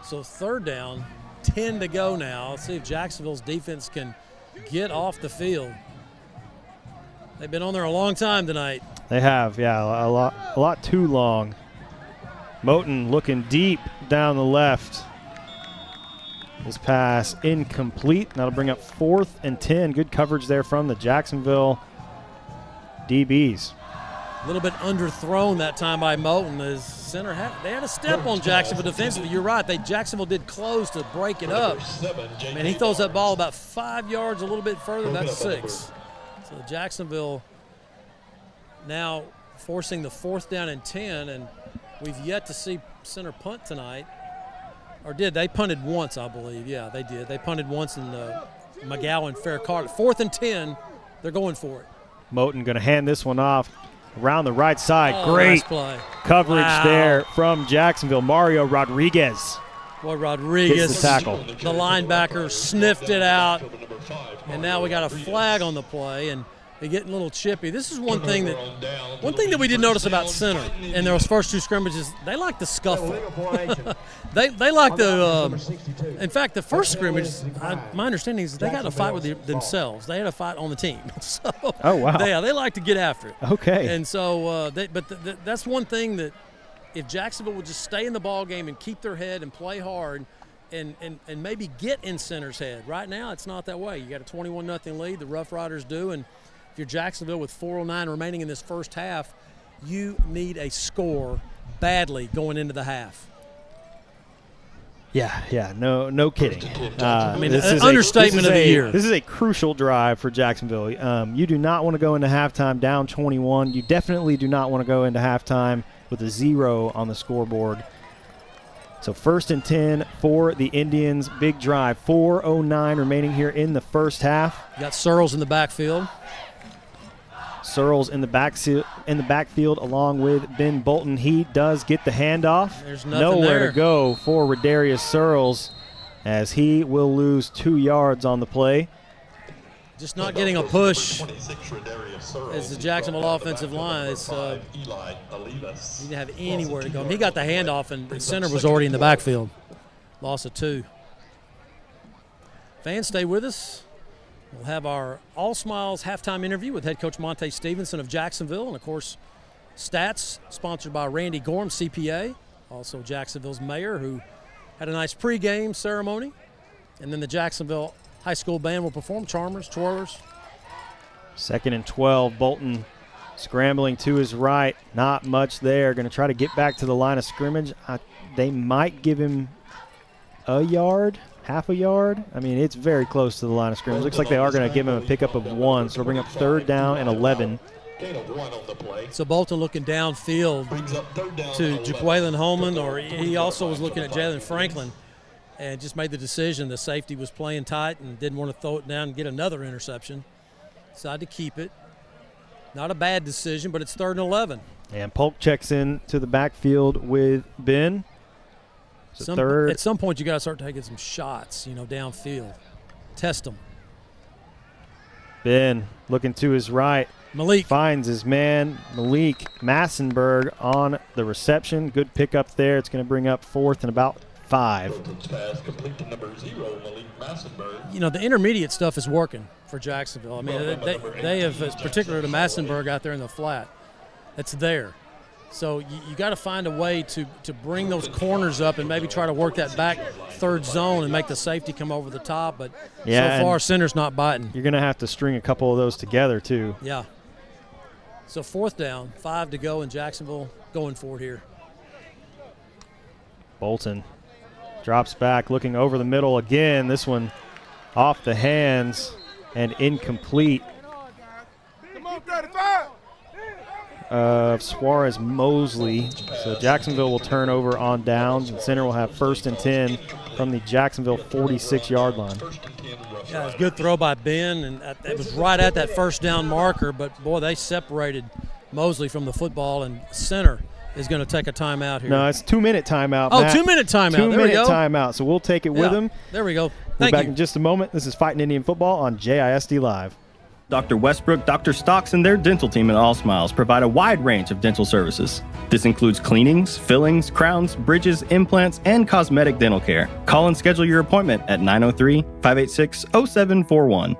So 3rd down, 10 to go now. Let's see if Jacksonville's defense can get off the field. They've been on there a long time tonight. They have, yeah, a lot too long. Moten looking deep down the left. This pass incomplete. That'll bring up 4th and 10. Good coverage there from the Jacksonville DBs. A little bit underthrown that time by Moten. The center they had a step on Jacksonville defensively. You're right. Jacksonville did close to break it up. And he throws that ball about 5 yards a little bit further. That's 6. So Jacksonville now forcing the 4th down and 10, and we've yet to see center punt tonight. Or did they punted once, I believe? Yeah, they did. They punted once in the McGowan fair card. 4th and 10, they're going for it. Moten going to hand this one off around the right side. Great nice play. Coverage there from Jacksonville. Mario Rodriguez. Boy, Rodriguez, gets the tackle. The linebacker sniffed it out, and now we got a flag on the play, and they're getting a little chippy. This is one thing that we did notice about center in those first 2 scrimmages. They like to scuffle. they like to. In fact, the first scrimmage, my understanding is they got a fight with themselves. They had a fight on the team. So, oh wow! They like to get after it. Okay. And so, that's one thing that if Jacksonville would just stay in the ball game and keep their head and play hard. And maybe get in center's head. Right now, it's not that way. You got a 21-0 lead. The Roughriders do, and if you're Jacksonville with 4:09 remaining in this first half, you need a score badly going into the half. Yeah, no kidding. I mean, this is understatement of the year. This is a crucial drive for Jacksonville. You do not want to go into halftime down 21. You definitely do not want to go into halftime with a 0 on the scoreboard. So 1st and 10 for the Indians. Big drive. 4:09 remaining here in the first half. You got Searles in the backfield. Searles in the backfield along with Ben Bolton. He does get the handoff. There's nothing Nowhere there to go for Rodarius Searles as he will lose 2 yards on the play. Just not getting a push as the Jacksonville offensive line. It's he didn't have anywhere to go. He got the handoff, and the center was already in the backfield. Loss of 2. Fans, stay with us. We'll have our All Smiles halftime interview with head coach Monte Stevenson of Jacksonville. And, of course, Stats, sponsored by Randy Gorham, CPA, also Jacksonville's mayor, who had a nice pregame ceremony. And then the Jacksonville High School band will perform, Charmers, Twirlers. 2nd and 12, Bolton scrambling to his right. Not much there. Going to try to get back to the line of scrimmage. They might give him a yard. Half a yard. I mean, it's very close to the line of scrimmage. Looks like they are going to give him a pickup of 1, so we'll bring up 3rd down and 11. So Bolton looking downfield to Jaqueline Holman, or he also was looking at Jalen Franklin and just made the decision. The safety was playing tight and didn't want to throw it down and get another interception. Decided to keep it. Not a bad decision, but it's 3rd and 11. And Polk checks in to the backfield with Ben. At some point, you got to start taking some shots, downfield. Test them. Ben looking to his right. Malik finds his man, Malik Massenberg, on the reception. Good pickup there. It's going to bring up 4th and about 5. The intermediate stuff is working for Jacksonville. I mean, they have, particularly to Massenberg out there in the flat. It's there. So you got to find a way to bring those corners up and maybe try to work that back 3rd zone and make the safety come over the top. But so far, center's not biting. You're going to have to string a couple of those together, too. Yeah. So 4th down, 5 to go, and Jacksonville going for it here. Bolton drops back, looking over the middle again. This one off the hands and incomplete. Of Suarez Mosley. So Jacksonville will turn over on downs, and center will have 1st and 10 from the Jacksonville 46-yard line. Yeah, it was a good throw by Ben, and it was right at that 1st down marker, but boy, they separated Mosley from the football, and center is going to take a timeout here. No, it's 2-minute timeout. Oh, Matt. 2-minute timeout. There we 2-minute go. timeout. So we'll take it with him. There we go. We're Thank back you. in just a moment. This is Fighting Indian Football on JISD Live. Dr. Westbrook, Dr. Stocks, and their dental team at All Smiles provide a wide range of dental services. This includes cleanings, fillings, crowns, bridges, implants, and cosmetic dental care. Call and schedule your appointment at 903-586-0741.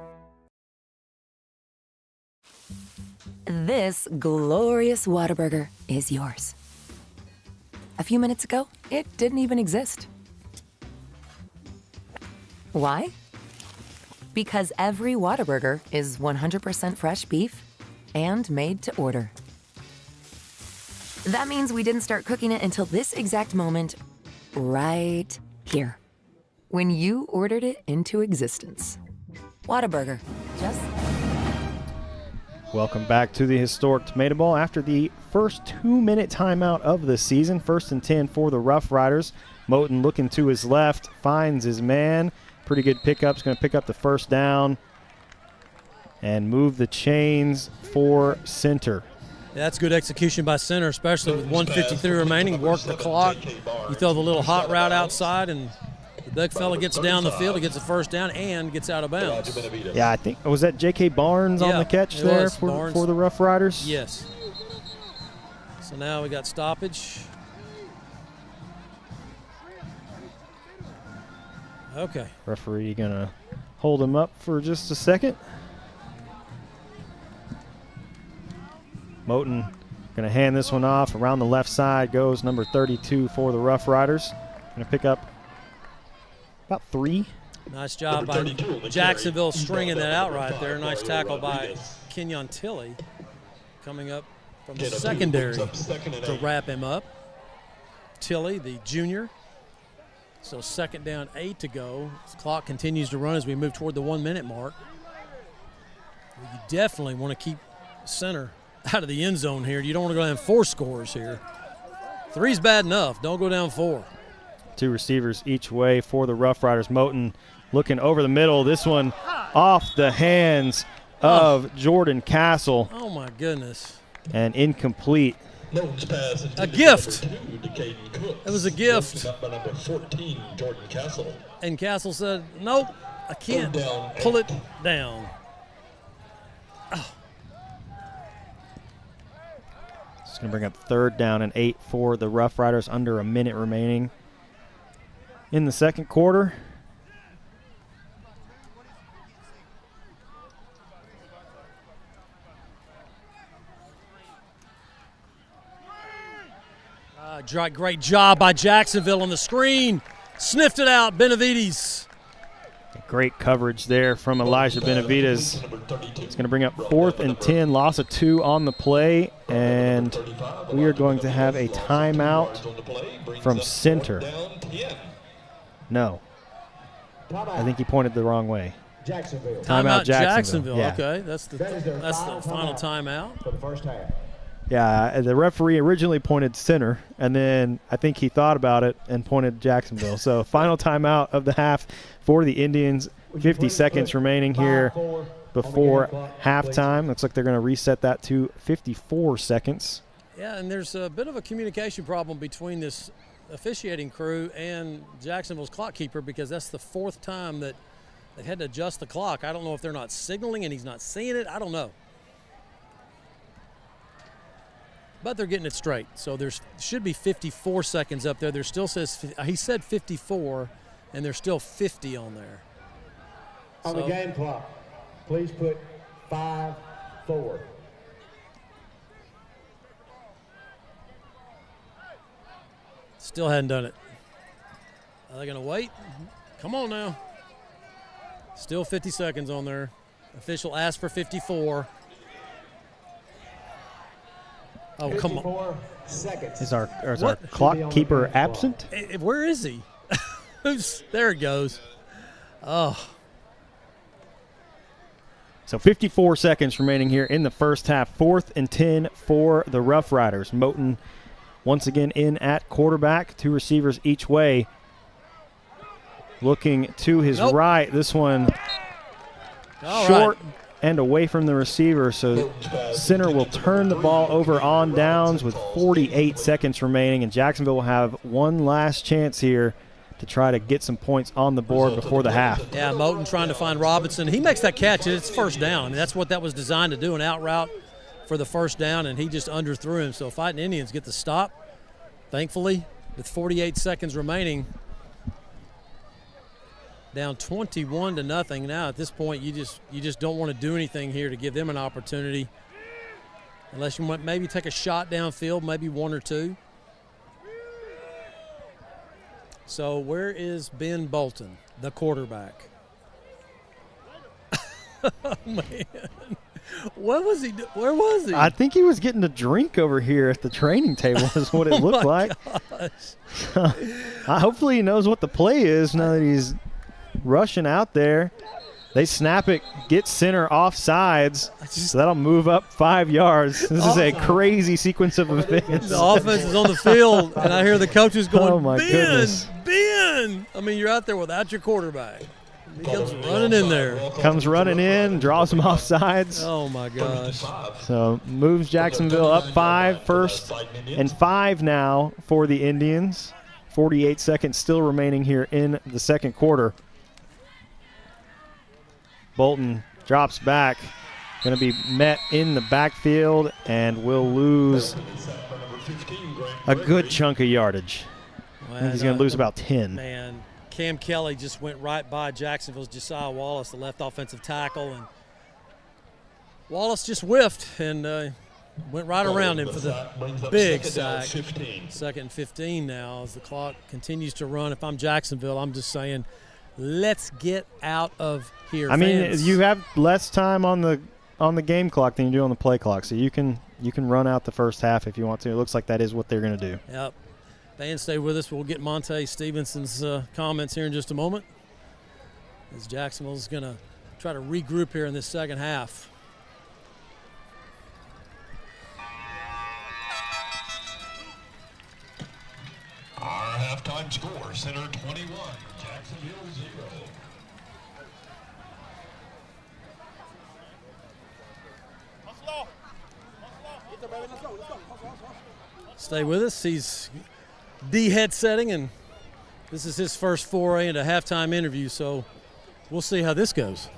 This glorious Whataburger is yours. A few minutes ago, it didn't even exist. Why? Because every Whataburger is 100% fresh beef and made to order. That means we didn't start cooking it until this exact moment, right here, when you ordered it into existence. Whataburger, just... Welcome back to the historic Tomato Bowl after the first 2-minute timeout of the season. 1st and 10 for the Roughriders. Moten looking to his left, finds his man. Pretty good pickup. He's going to pick up the first down and move the chains for center. That's good execution by center, especially with 1:53 remaining. Work the clock. You throw the little hot route outside, and the big fella gets down the field. He gets a first down and gets out of bounds. Yeah, I think, was that J.K. Barnes on the catch there for the Roughriders? Yes. So now we got stoppage. Okay. Referee going to hold him up for just a second. Moten going to hand this one off. Around the left side goes number 32 for the Roughriders. Going to pick up about 3. Nice job by Jacksonville stringing that out right there. Nice tackle by Kenyon Tilley coming up from the secondary to wrap him up. Tilley, the junior. So 2nd down, 8 to go. The clock continues to run as we move toward the 1-minute mark. You definitely want to keep center out of the end zone here. You don't want to go down 4 scores here. 3's bad enough. Don't go down 4. 2 receivers each way for the Roughriders. Moten looking over the middle. This one off the hands of Jordan Castle. Oh, my goodness. And incomplete. A gift. It was a gift. Number 14, Jordan Castle. And Castle said, nope, I can't pull it down. Oh. It's going to bring up 3rd down and 8 for the Roughriders. Under a minute remaining in the second quarter. Great job by Jacksonville on the screen. Sniffed it out, Benavides. Great coverage there from Elijah Benavides. It's going to bring up 4th and 10, loss of 2 on the play, and we are going to have a timeout from center. No. I think he pointed the wrong way. Timeout Jacksonville. Yeah. Okay, that's the final timeout for the first half. Yeah, the referee originally pointed center, and then I think he thought about it and pointed Jacksonville. So final timeout of the half for the Indians. 50 seconds remaining here before halftime. Looks like they're going to reset that to 54 seconds. Yeah, and there's a bit of a communication problem between this officiating crew and Jacksonville's clock keeper, because that's the 4th time that they've had to adjust the clock. I don't know if they're not signaling and he's not seeing it. I don't know. But they're getting it straight. So there should be 54 seconds up there. There still says, he said 54, and there's still 50 on there. On the game clock, please put 5-4. Still hadn't done it. Are they going to wait? Come on now. Still 50 seconds on there. Official asked for 54. Oh, come on. Seconds. Is our clock keeper absent? Where is he? There it goes. Oh. So 54 seconds remaining here in the first half. 4th and 10 for the Roughriders. Moten once again in at quarterback. 2 receivers each way. Looking to his right. This one short and away from the receiver, so center will turn the ball over on downs with 48 seconds remaining, and Jacksonville will have one last chance here to try to get some points on the board before the half. Yeah, Moten trying to find Robinson. He makes that catch, and it's first down. I mean, that's what that was designed to do, an out route for the first down, and he just underthrew him. So Fighting Indians get the stop, thankfully, with 48 seconds remaining. Down 21-0 now. At this point, you just don't want to do anything here to give them an opportunity, unless you want maybe take a shot downfield, maybe one or two. So where is Ben Bolton, the quarterback? Oh, man. What was he where was he? I think he was getting a drink over here at the training table is what it looked like. Hopefully he knows what the play is now that he's rushing out there. They snap it, get center off sides, so that'll move up 5 yards. This is a crazy sequence of events. The offense is on the field, and I hear the coaches going, oh my goodness. Ben! I mean, you're out there without your quarterback. He comes running in there. Comes running in, draws him off sides. Oh, my gosh. So moves Jacksonville up 5, 1st and 5 now for the Indians. 48 seconds still remaining here in the second quarter. Bolton drops back, going to be met in the backfield and will lose a good chunk of yardage. I think he's going to lose about 10. Man, Cam Kelly just went right by Jacksonville's Josiah Wallace, the left offensive tackle, and Wallace just whiffed and went right around him for the big sack. 2nd and 15 now as the clock continues to run. If I'm Jacksonville, I'm just saying, let's get out of here. I mean, you have less time on the game clock than you do on the play clock, so you can run out the first half if you want to. It looks like that is what they're going to do. Yep. Fans, stay with us. We'll get Monte Stevenson's comments here in just a moment, as Jacksonville's going to try to regroup here in this second half. Our halftime score, center 21, Jacksonville 0. Stay with us. He's de-headsetting, and this is his first foray into halftime interview, so we'll see how this goes.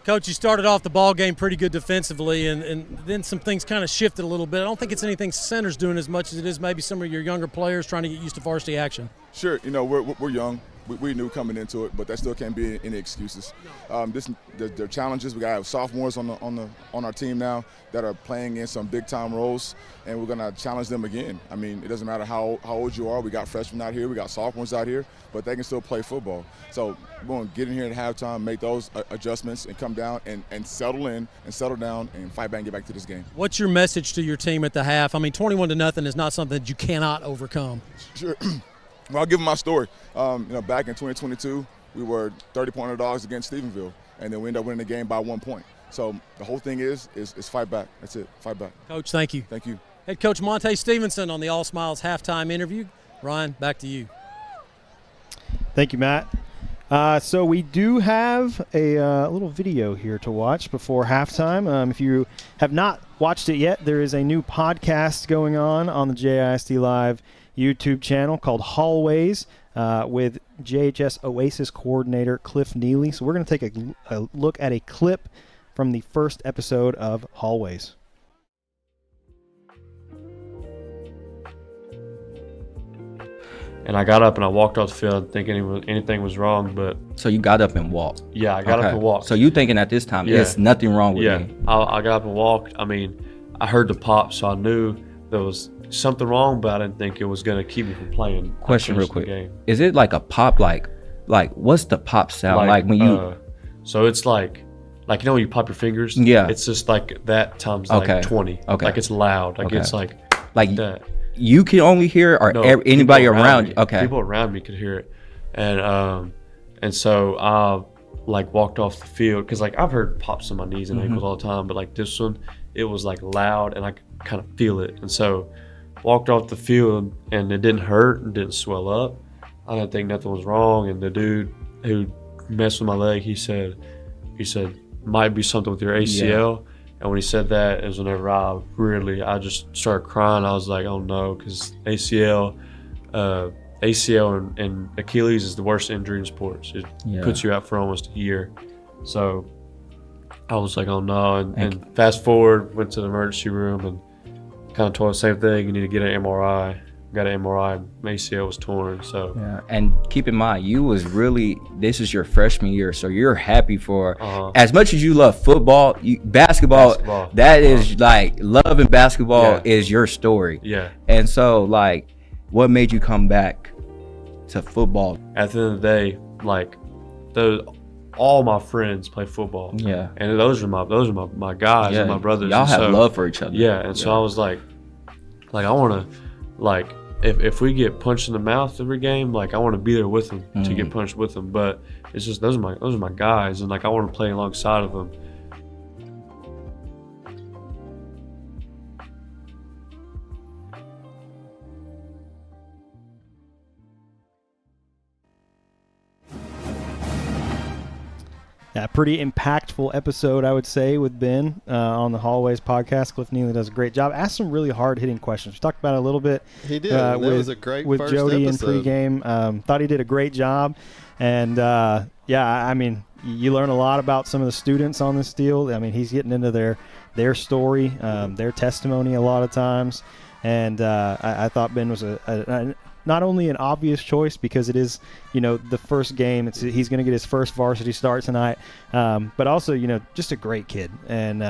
Coach, you started off the ball game pretty good defensively, and then some things kind of shifted a little bit. I don't think it's anything center's doing as much as it is maybe some of your younger players trying to get used to varsity action. Sure, we're young. We knew coming into it, but that still can't be any excuses. The challenges, we got sophomores on our team now that are playing in some big time roles, and we're gonna challenge them again. I mean, it doesn't matter how old you are. We got freshmen out here, we got sophomores out here, but they can still play football. So we're gonna get in here at halftime, make those adjustments, and come down and settle in and settle down and fight back and get back to this game. What's your message to your team at the half? I mean, 21-0 is not something that you cannot overcome. Sure. Well, I'll give them my story. Back in 2022, we were 30-point underdogs against Stephenville, and then we ended up winning the game by 1 point. So the whole thing is fight back. That's it, fight back. Coach, thank you. Thank you. Head Coach Monte Stevenson on the All Smiles halftime interview. Ryan, back to you. Thank you, Matt. So we do have a little video here to watch before halftime. If you have not watched it yet, there is a new podcast going on the JISD Live YouTube channel called Hallways with JHS Oasis coordinator Cliff Neely. So we're going to take a look at a clip from the first episode of Hallways. And I got up and I walked off the field thinking anything was wrong, but... So you got up and walked? Yeah, I got up and walked. So you thinking at this time, there's nothing wrong with me? Yeah, I got up and walked. I mean, I heard the pop, so I knew there was something wrong, but I didn't think it was going to keep me from playing. Question real quick. Is it like a pop, like what's the pop sound like when you... So it's like like, you know when you pop your fingers? Yeah. It's just like that times like 20. Okay. Like it's loud. Like it's like that. You can only hear it, or No, anybody people around you? me. Okay. People around me could hear it. And so I like walked off the field because like I've heard pops on my knees and ankles all the time, but like this one, it was like loud and I could kind of feel it. And so walked off the field and it didn't hurt and didn't swell up. I didn't think nothing was wrong. And the dude who messed with my leg, he said, might be something with your ACL. Yeah. And when he said that, it was whenever I just started crying. I was like, oh no, because ACL and Achilles is the worst injury in sports. It puts you out for almost a year. So I was like, oh no. And fast forward, went to the emergency room and kind of told the same thing. You need to get an MRI. Got an MRI. My ACL was torn. So yeah. And keep in mind, this is your freshman year, so you're happy for as much as you love football, basketball. That is like loving basketball is your story. Yeah. And so like, what made you come back to football? At the end of the day, like all my friends play football. Yeah. And those are my guys and my brothers. Y'all have love for each other. Yeah. And so I was like I want to, like, if we get punched in the mouth every game, like I want to be there with them to get punched with them. But it's just those are my guys, and like I want to play alongside of them. Yeah, pretty impactful episode, I would say, with Ben on the Hallways podcast. Cliff Neely does a great job. Asked some really hard-hitting questions. We talked about it a little bit. He did. That was a great with first Jody episode. in pregame. Thought he did a great job. And, I mean, you learn a lot about some of the students on this deal. I mean, he's getting into their story, their testimony a lot of times. And I thought Ben was not only an obvious choice because it is, the first game. He's going to get his first varsity start tonight, but also, just a great kid, and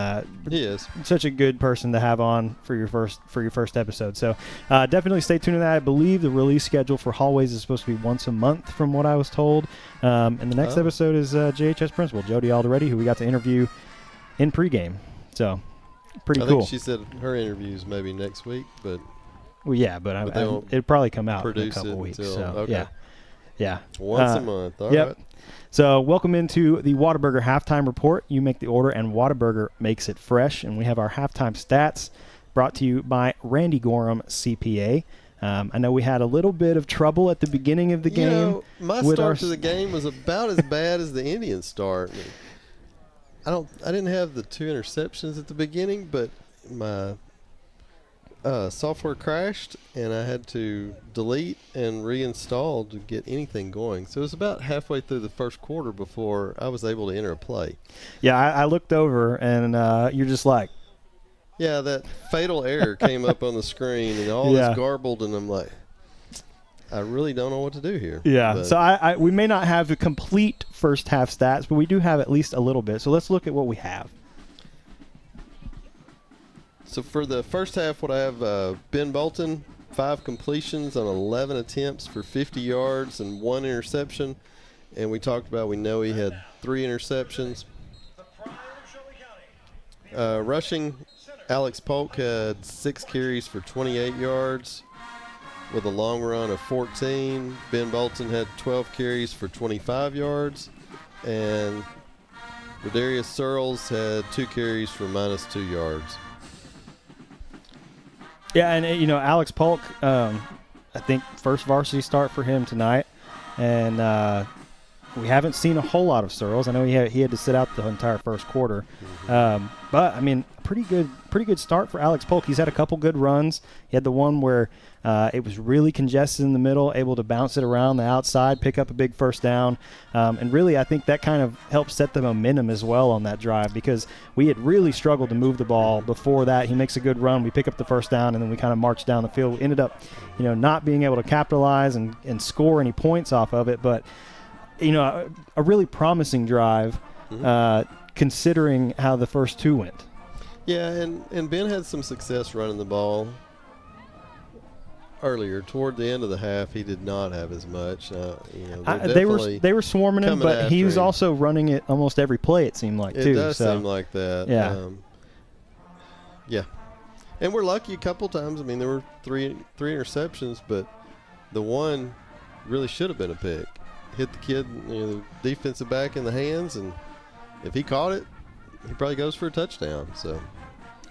he is such a good person to have on for your first episode. So definitely stay tuned to that. I believe the release schedule for Hallways is supposed to be once a month, from what I was told. And the next episode is JHS principal Jody Alderetti, who we got to interview in pregame. So pretty cool. I think she said her interviews maybe next week, but. Well, yeah, but it'll probably come out in a couple weeks. Okay. Yeah. Once a month. All yep. right. So welcome into the Whataburger Halftime Report. You make the order, and Whataburger makes it fresh. And we have our halftime stats brought to you by Randy Gorham, CPA. I know we had a little bit of trouble at the beginning of the game. My start to the game was about as bad as the Indians' start. I didn't have the 2 interceptions at the beginning, but my software crashed and I had to delete and reinstall to get anything going. So it was about halfway through the first quarter before I was able to enter a play. Yeah, I looked over and you're just like. Yeah, that fatal error came up on the screen and all this garbled, and I'm like, I really don't know what to do here. Yeah, but so we may not have the complete first half stats, but we do have at least a little bit. So let's look at what we have. So for the first half, what I have, Ben Bolton, 5 completions on 11 attempts for 50 yards and 1 interception. And we talked about, we know he had 3 interceptions. Rushing, Alex Polk had 6 carries for 28 yards with a long run of 14. Ben Bolton had 12 carries for 25 yards. And Rodarius Searles had 2 carries for -2 yards. Yeah, and Alex Polk, I think first varsity start for him tonight, and we haven't seen a whole lot of Searles. I know he had to sit out the entire first quarter, but I mean, pretty good start for Alex Polk. He's had a couple good runs. He had the one where it was really congested in the middle, able to bounce it around the outside, pick up a big first down, and really I think that kind of helped set the momentum as well on that drive, because we had really struggled to move the ball before that. He makes a good run, we pick up the first down, and then we kind of march down the field. We ended up not being able to capitalize and score any points off of it, but a really promising drive considering how the first 2 went. Yeah, and Ben had some success running the ball. earlier, toward the end of the half, he did not have as much. They were swarming him, but he was also running it almost every play. It seemed like it does seem like that. Yeah, yeah. And we're lucky a couple times. I mean, there were three interceptions, but the one really should have been a pick. Hit the kid, the defensive back in the hands, and if he caught it, he probably goes for a touchdown. So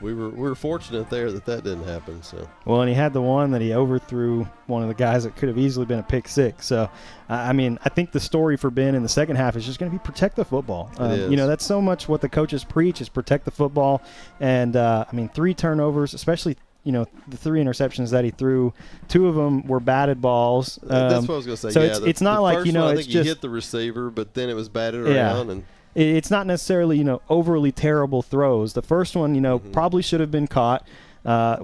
we were fortunate there that didn't happen. So and he had the one that he overthrew one of the guys that could have easily been a pick six. So I think the story for Ben in the second half is just going to be protect the football. That's so much what the coaches preach is protect the football. And 3 turnovers, especially the 3 interceptions that he threw, 2 of them were batted balls. That's what I was going to say. So it's not like one, I it's think just he hit the receiver, but then it was batted around and. It's not necessarily, overly terrible throws. The first one, probably should have been caught. I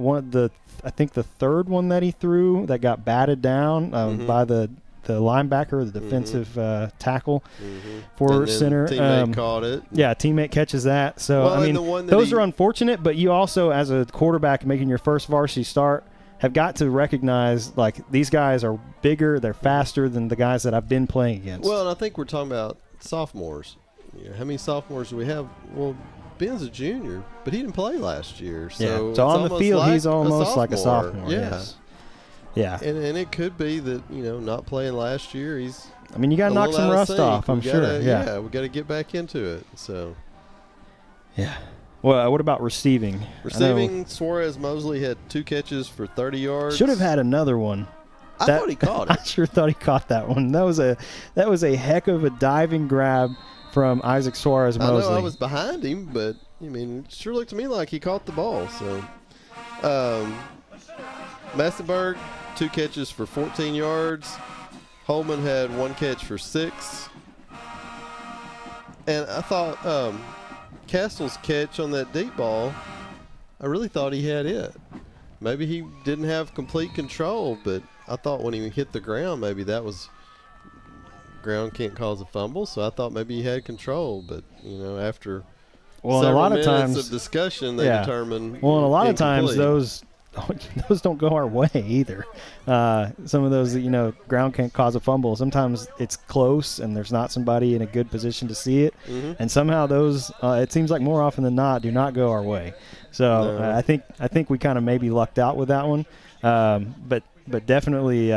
think the third one that he threw that got batted down by the linebacker, the defensive tackle for center. Teammate caught it. Yeah, teammate catches that. So, those are unfortunate, but you also, as a quarterback making your first varsity start, have got to recognize, these guys are bigger, they're faster than the guys that I've been playing against. Well, and I think we're talking about sophomores. How many sophomores do we have? Well, Ben's a junior, but he didn't play last year. So, so on the field, he's almost like a sophomore. Yeah. Yes. Yeah. And it could be that, not playing last year, he's you got to knock some rust off, I'm sure. Yeah, we got to get back into it. So. Yeah. Well, what about receiving? Suarez Mosley had 2 catches for 30 yards. Should have had another one. I thought he caught it. I sure thought he caught that one. That was a heck of a diving grab from Isaac Suarez Mosley. I know I was behind him, but it sure looked to me like he caught the ball. So, Massenberg, 2 catches for 14 yards. Holman had 1 catch for 6. And I thought Castle's catch on that deep ball, I really thought he had it. Maybe he didn't have complete control, but I thought when he hit the ground, maybe that was ground can't cause a fumble, so I thought maybe he had control, but after several minutes of discussion, they determined. Well, and a lot of times those don't go our way either. Some of those, ground can't cause a fumble. Sometimes it's close and there's not somebody in a good position to see it, and somehow those, it seems like more often than not, do not go our way. So I think we kind of maybe lucked out with that one, but definitely.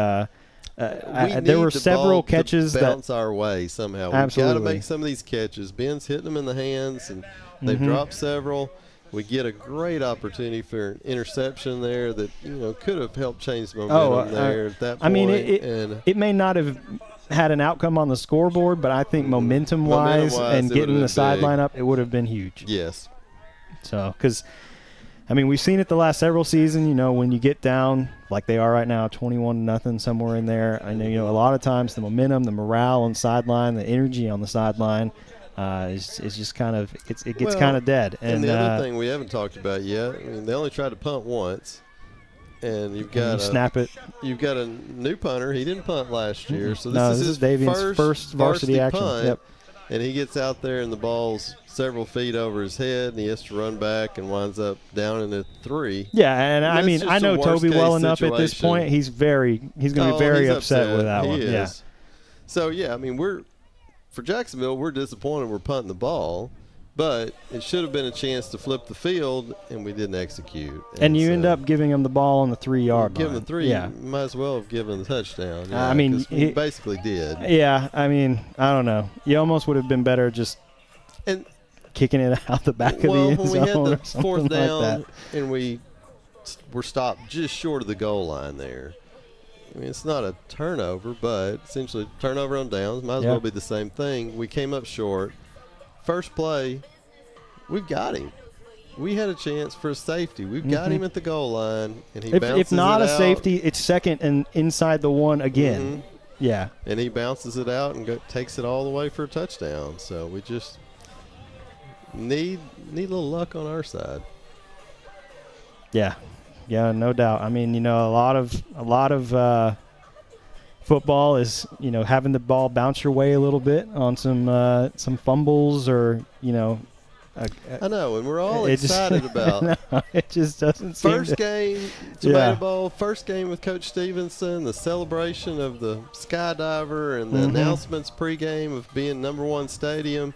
There were several catches that bounce our way somehow. We've got to make some of these catches. Ben's hitting them in the hands, and they've dropped several. We get a great opportunity for an interception there that could have helped change the momentum there at that point. It may not have had an outcome on the scoreboard, but I think momentum-wise and getting the sideline up, it would have been huge. Yes. So, because we've seen it the last several seasons, when you get down like they are right now, 21-0, somewhere in there. I know, a lot of times the momentum, the morale on the sideline, the energy on the sideline is just kind of – it gets kind of dead. And the other thing we haven't talked about yet, they only tried to punt once, and you've got snap it. You've got a new punter. He didn't punt last year, so this is his Davian's first varsity action. Punt. Yep. And he gets out there and the ball's several feet over his head, and he has to run back and winds up down in the 3. Yeah, and I know Toby well enough at this point. He's going to be very upset with that one. Is. Yeah. So for Jacksonville, we're disappointed we're punting the ball, but it should have been a chance to flip the field, and we didn't execute. And you end up giving him the ball on the 3-yard line. Give him the 3. Yeah. You might as well have given the touchdown. He basically did. Yeah, I don't know. You almost would have been better just kicking it out the back of the end zone. When we had the 4th down like and we were stopped just short of the goal line there. It's not a turnover, but essentially turnover on downs might as well be the same thing. We came up short. First play, we've got him. We had a chance for a safety. We've got him at the goal line, and he bounces if not it a out. Safety, it's second and inside the 1 again. Yeah. And he bounces it out and takes it all the way for a touchdown. So we just need a little luck on our side. Yeah. Yeah, no doubt. A lot of football is, having the ball bounce your way a little bit on some fumbles or, I know, and we're all excited about. It just doesn't seem first game Tomato Bowl, first game with Coach Stevenson, the celebration of the skydiver, and the announcements pregame of being #1 stadium,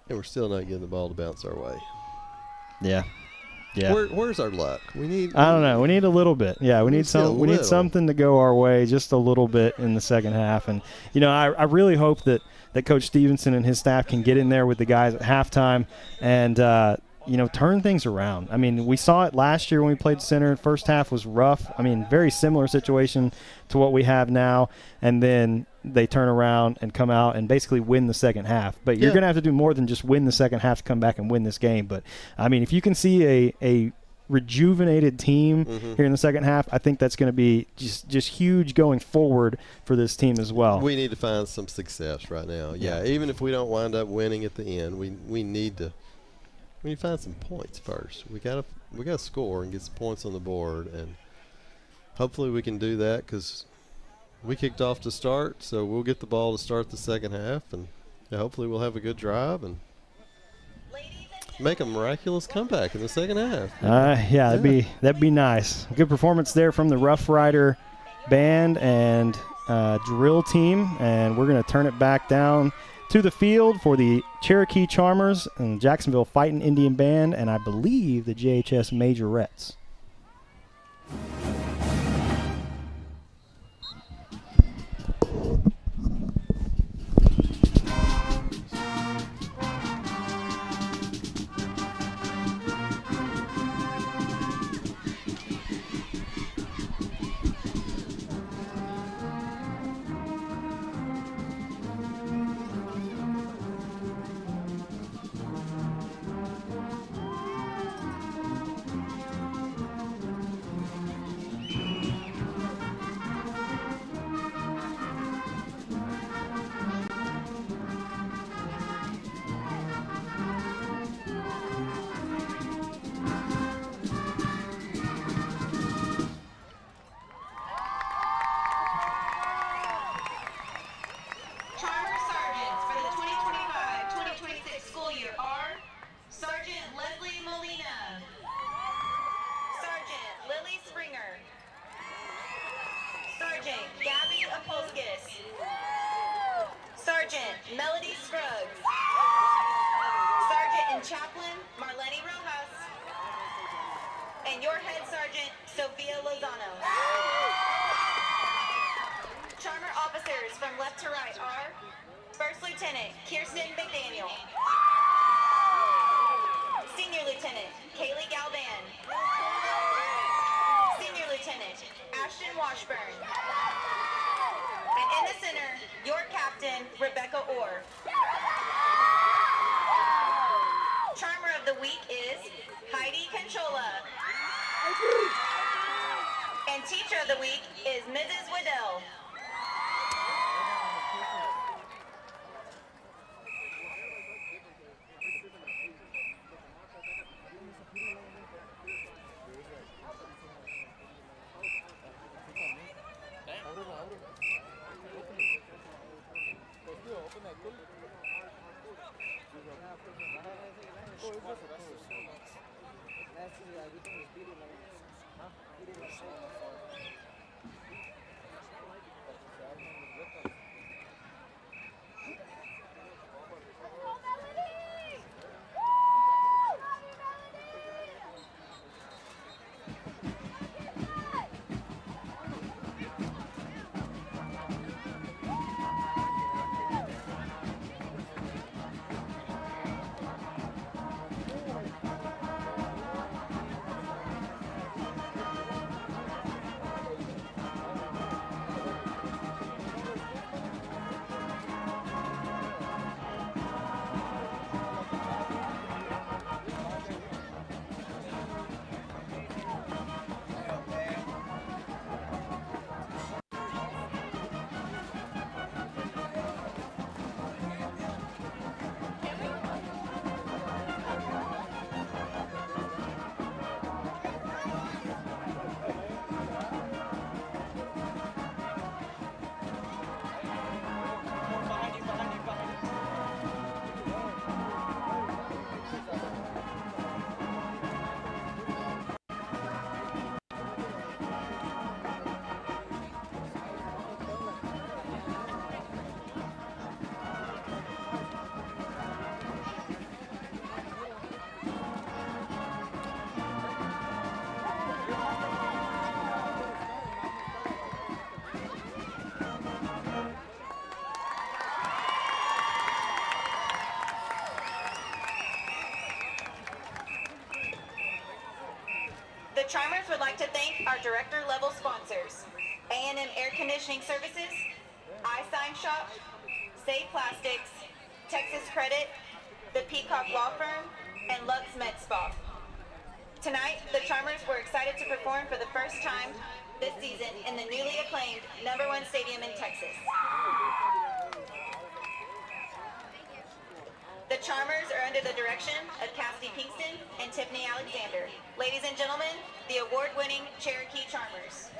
and we're still not getting the ball to bounce our way. Yeah. Yeah. Where's our luck? We need. I don't know. We need a little bit. Yeah, we need something to go our way just a little bit in the second half. And I really hope that Coach Stevenson and his staff can get in there with the guys at halftime and turn things around. I mean, we saw it last year when we played center. First half was rough. I mean, very similar situation to what we have now. And then they turn around and come out and basically win the second half. But you're going to have to do more than just win the second half to come back and win this game. But, I mean, if you can see a rejuvenated team here in the second half, I think that's going to be just huge going forward for this team as well. We need to find some success right now. Yeah, even if we don't wind up winning at the end, we need to find some points first. We got to score and get some points on the board, and hopefully we can do that because we kicked off to start, so we'll get the ball to start the second half, and hopefully we'll have a good drive and make a miraculous comeback in the second half. That'd be nice. Good performance there from the Rough Rider band and drill team, and we're going to turn it back down to the field for the Cherokee Charmers and Jacksonville Fighting Indian Band, and I believe the JHS Majorettes. Charmers would like to thank our director-level sponsors, A&M Air Conditioning Services, iSign Shop, Save Plastics, Texas Credit, the Peacock Law Firm, and Lux Med Spa. Tonight, the Charmers were excited to perform for the first time this season in the newly acclaimed #1 stadium in Texas. The Charmers are under the direction of Cassidy Pinkston and Tiffany Alexander. Ladies and gentlemen, the award-winning Cherokee Charmers.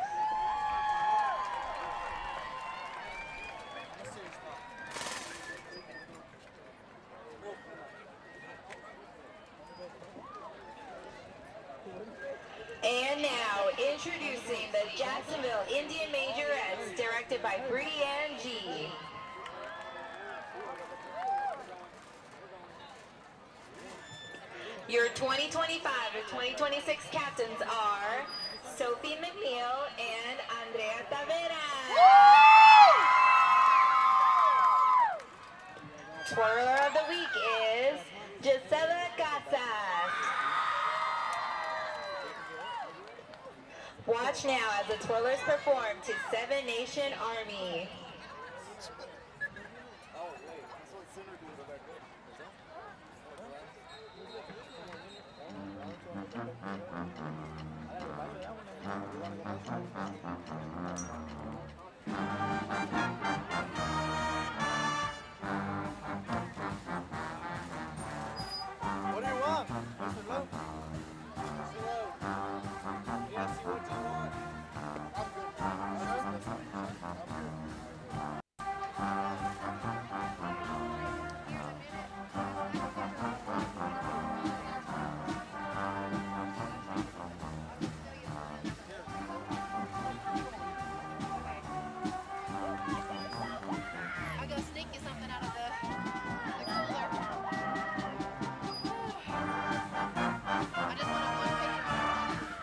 And now, introducing the Jacksonville Indian Majorettes, directed by Brianne G. Your 2025 to 2026 captains are Sophie McNeil and Andrea Tavera. Twirler of the week is Gisela Casas. Watch now as the twirlers perform to Seven Nation Army. What do you want? Hello? Hello? Yes, what do you want? I'll go sneak you something out of the cooler. I just want one picture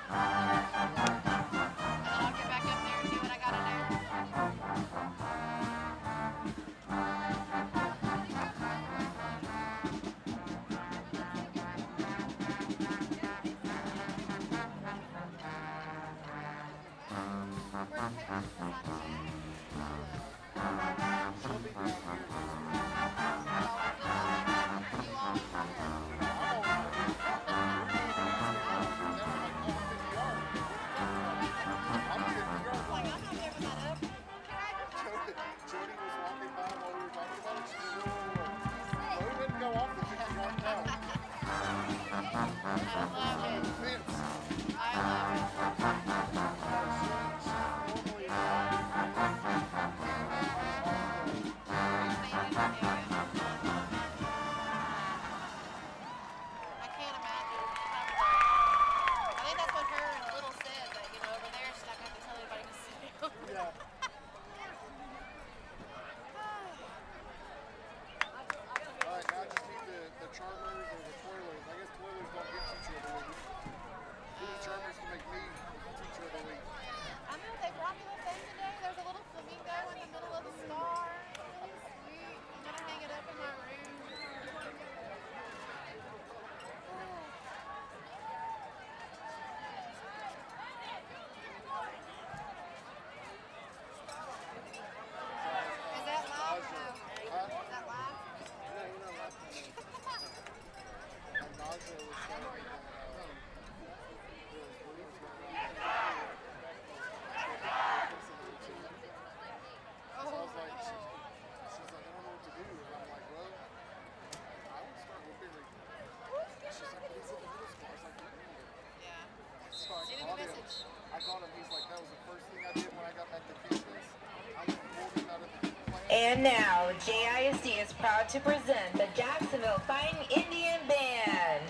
and then I'll get back up there and do what I gotta do. Jody was walking by while we were talking about it. She said, whoa. We didn't go off the 50-yard line. I love it. I can't imagine. I think that's what her and Little said, that, you know, over there she's not going to have to tell anybody to sit down. Yeah. All right, now I just need the Charmers or the Twirlers. I guess Twirlers don't get Teacher of the Week. Who the Charmers can make me Teacher of the Week? I know they brought me the thing today. There's a little flamingo in the middle of the star. Sweet. I'm going to hang it up in my room. Is that live? No. Is that live? No, you're not laughing at me. Nausea was showing me that so I was like, she's like, I don't know what to do. And I'm like, well, I would start with Billy. She's like, he's in the middle school. I was like, yeah. So I Send him a called him. message. I called him. He's like, that was the first thing I did when I got back to campus. I went and pulled him out of the plant. And now, JISD is proud to present the Jacksonville Fighting Indian Band.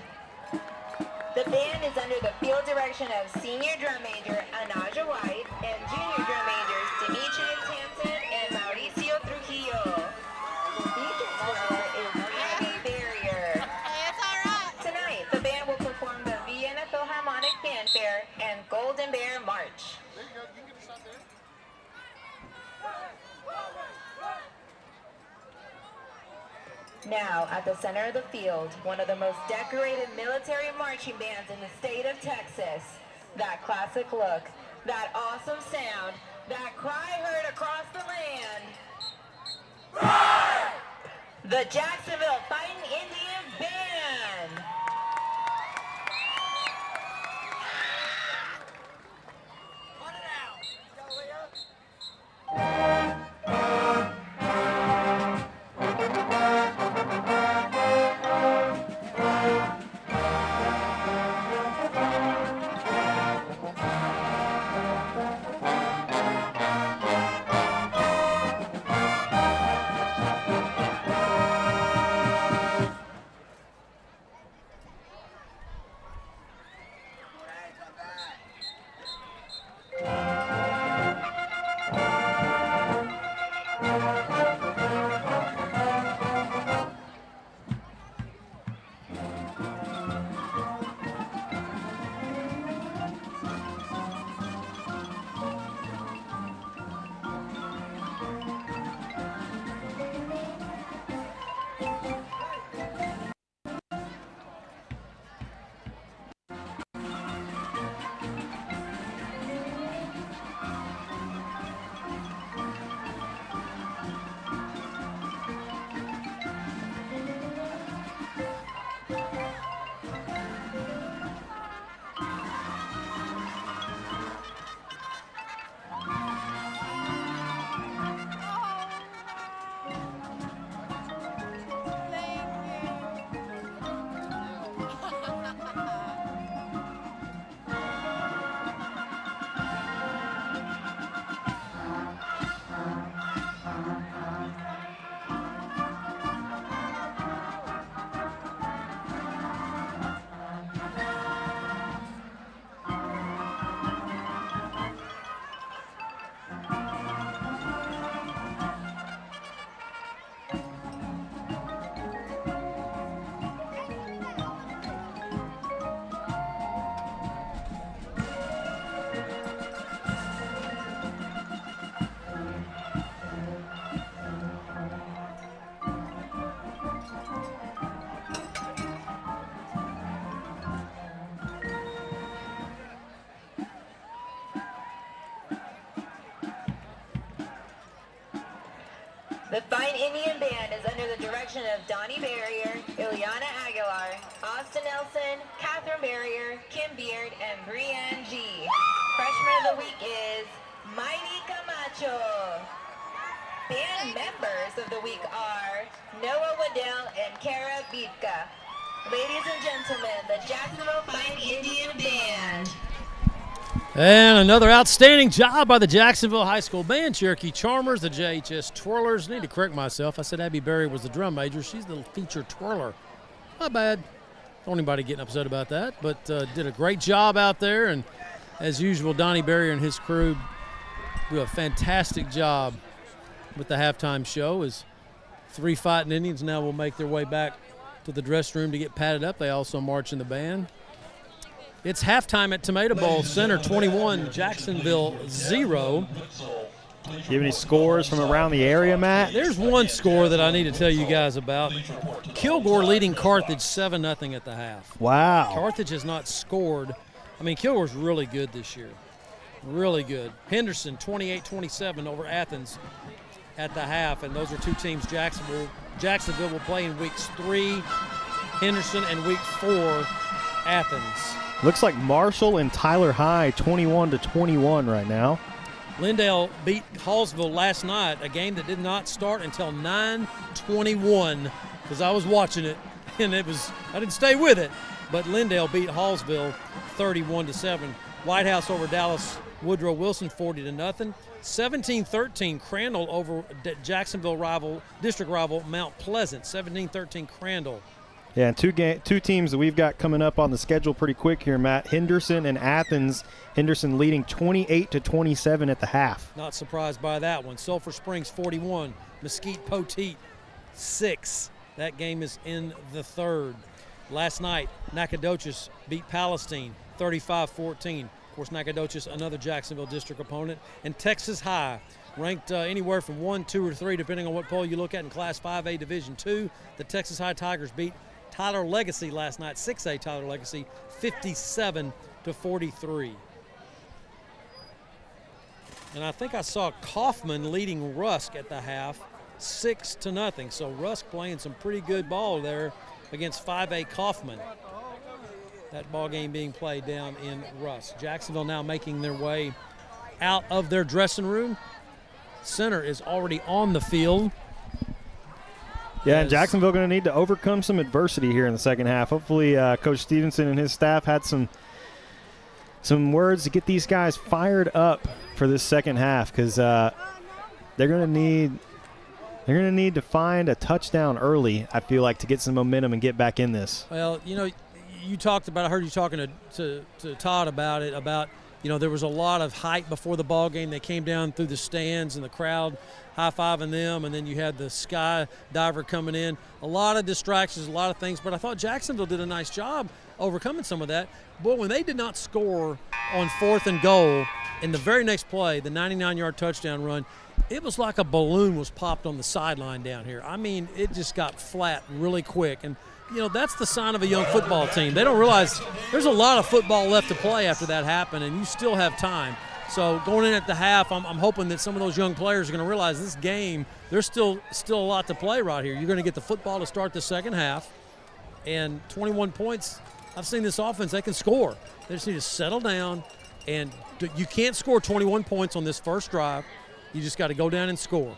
The band is under the field direction of Senior Drum Major Anaja White and Junior Drum Majors Demetrius Hampton and Mauricio Trujillo. Featured twirler is Abby Barrier. Hey, it's all right. Tonight, the band will perform the Vienna Philharmonic Fanfare and Golden Bear March. There you go. You can get a shot there. Now, at the center of the field, one of the most decorated military marching bands in the state of Texas, that classic look, that awesome sound, that cry heard across the land. Roar! The Jacksonville Fighting Indian Band. The Fine Indian Band is under the direction of Donnie Barrier, Ileana Aguilar, Austin Nelson, Catherine Barrier, Kim Beard, and Brianne G. Freshman of the Week is Mighty Camacho. Band members of the week are Noah Waddell and Kara Vivka. Ladies and gentlemen, the Jacksonville Fine Indian Band. And another outstanding job by the Jacksonville High School Band. Cherokee Charmers, the JHS Twirlers. I need to correct myself. I said Abby Berry was the drum major. She's the feature twirler. Not bad. Don't anybody getting upset about that, but did a great job out there. And as usual, Donnie Berry and his crew do a fantastic job with the halftime show as three Fighting Indians now will make their way back to the dressing room to get padded up. They also march in the band. It's halftime at Tomato Bowl Center, 21, Jacksonville 0. Do you have any scores from around the area, Matt? There's one score that I need to tell you guys about. Kilgore leading Carthage 7-0 at the half. Wow. Carthage has not scored. I mean, Kilgore's really good this year. Really good. Henderson 28-27 over Athens at the half, and those are two teams Jacksonville will play in weeks 3, Henderson, and week 4, Athens. Looks like Marshall and Tyler High 21-21 right now. Lindale beat Hallsville last night, a game that did not start until 9:21 because I was watching it, and I didn't stay with it, but Lindale beat Hallsville 31-7. White House over Dallas Woodrow Wilson 40-0. 17-13 Crandall over Jacksonville district rival Mount Pleasant. 17-13 Crandall. Yeah, and two teams that we've got coming up on the schedule pretty quick here, Matt. Henderson and Athens. Henderson leading 28-27 at the half. Not surprised by that one. Sulphur Springs 41, Mesquite Poteet 6. That game is in the third. Last night, Nacogdoches beat Palestine 35-14. Of course, Nacogdoches, another Jacksonville district opponent. And Texas High, ranked anywhere from 1, 2, or 3, depending on what poll you look at in Class 5A Division II. The Texas High Tigers beat Tyler Legacy last night, 6A Tyler Legacy, 57-14. 43. And I think I saw Kaufman leading Rusk at the half, 6-0. So Rusk playing some pretty good ball there against 5A Kaufman. That ball game being played down in Rusk. Jacksonville now making their way out of their dressing room. Center is already on the field. Yeah, and Jacksonville going to need to overcome some adversity here in the second half. Hopefully, Coach Stevenson and his staff had some words to get these guys fired up for this second half, because they're going to need to find a touchdown early, I feel like, to get some momentum and get back in this. Well, you know, you talked about, I heard you talking to Todd about it, about, you know, there was a lot of hype before the ball game. They came down through the stands and the crowd high-fiving them, and then you had the sky diver coming in. A lot of distractions, a lot of things, but I thought Jacksonville did a nice job overcoming some of that. Boy, when they did not score on 4th and goal, in the very next play, the 99-yard touchdown run, it was like a balloon was popped on the sideline down here. I mean, it just got flat really quick. And, you know, that's the sign of a young football team. They don't realize there's a lot of football left to play after that happened, and you still have time. So going in at the half, I'm hoping that some of those young players are going to realize this game, there's still a lot to play right here. You're going to get the football to start the second half, and 21 points, I've seen this offense, they can score. They just need to settle down, and you can't score 21 points on this first drive. You just got to go down and score.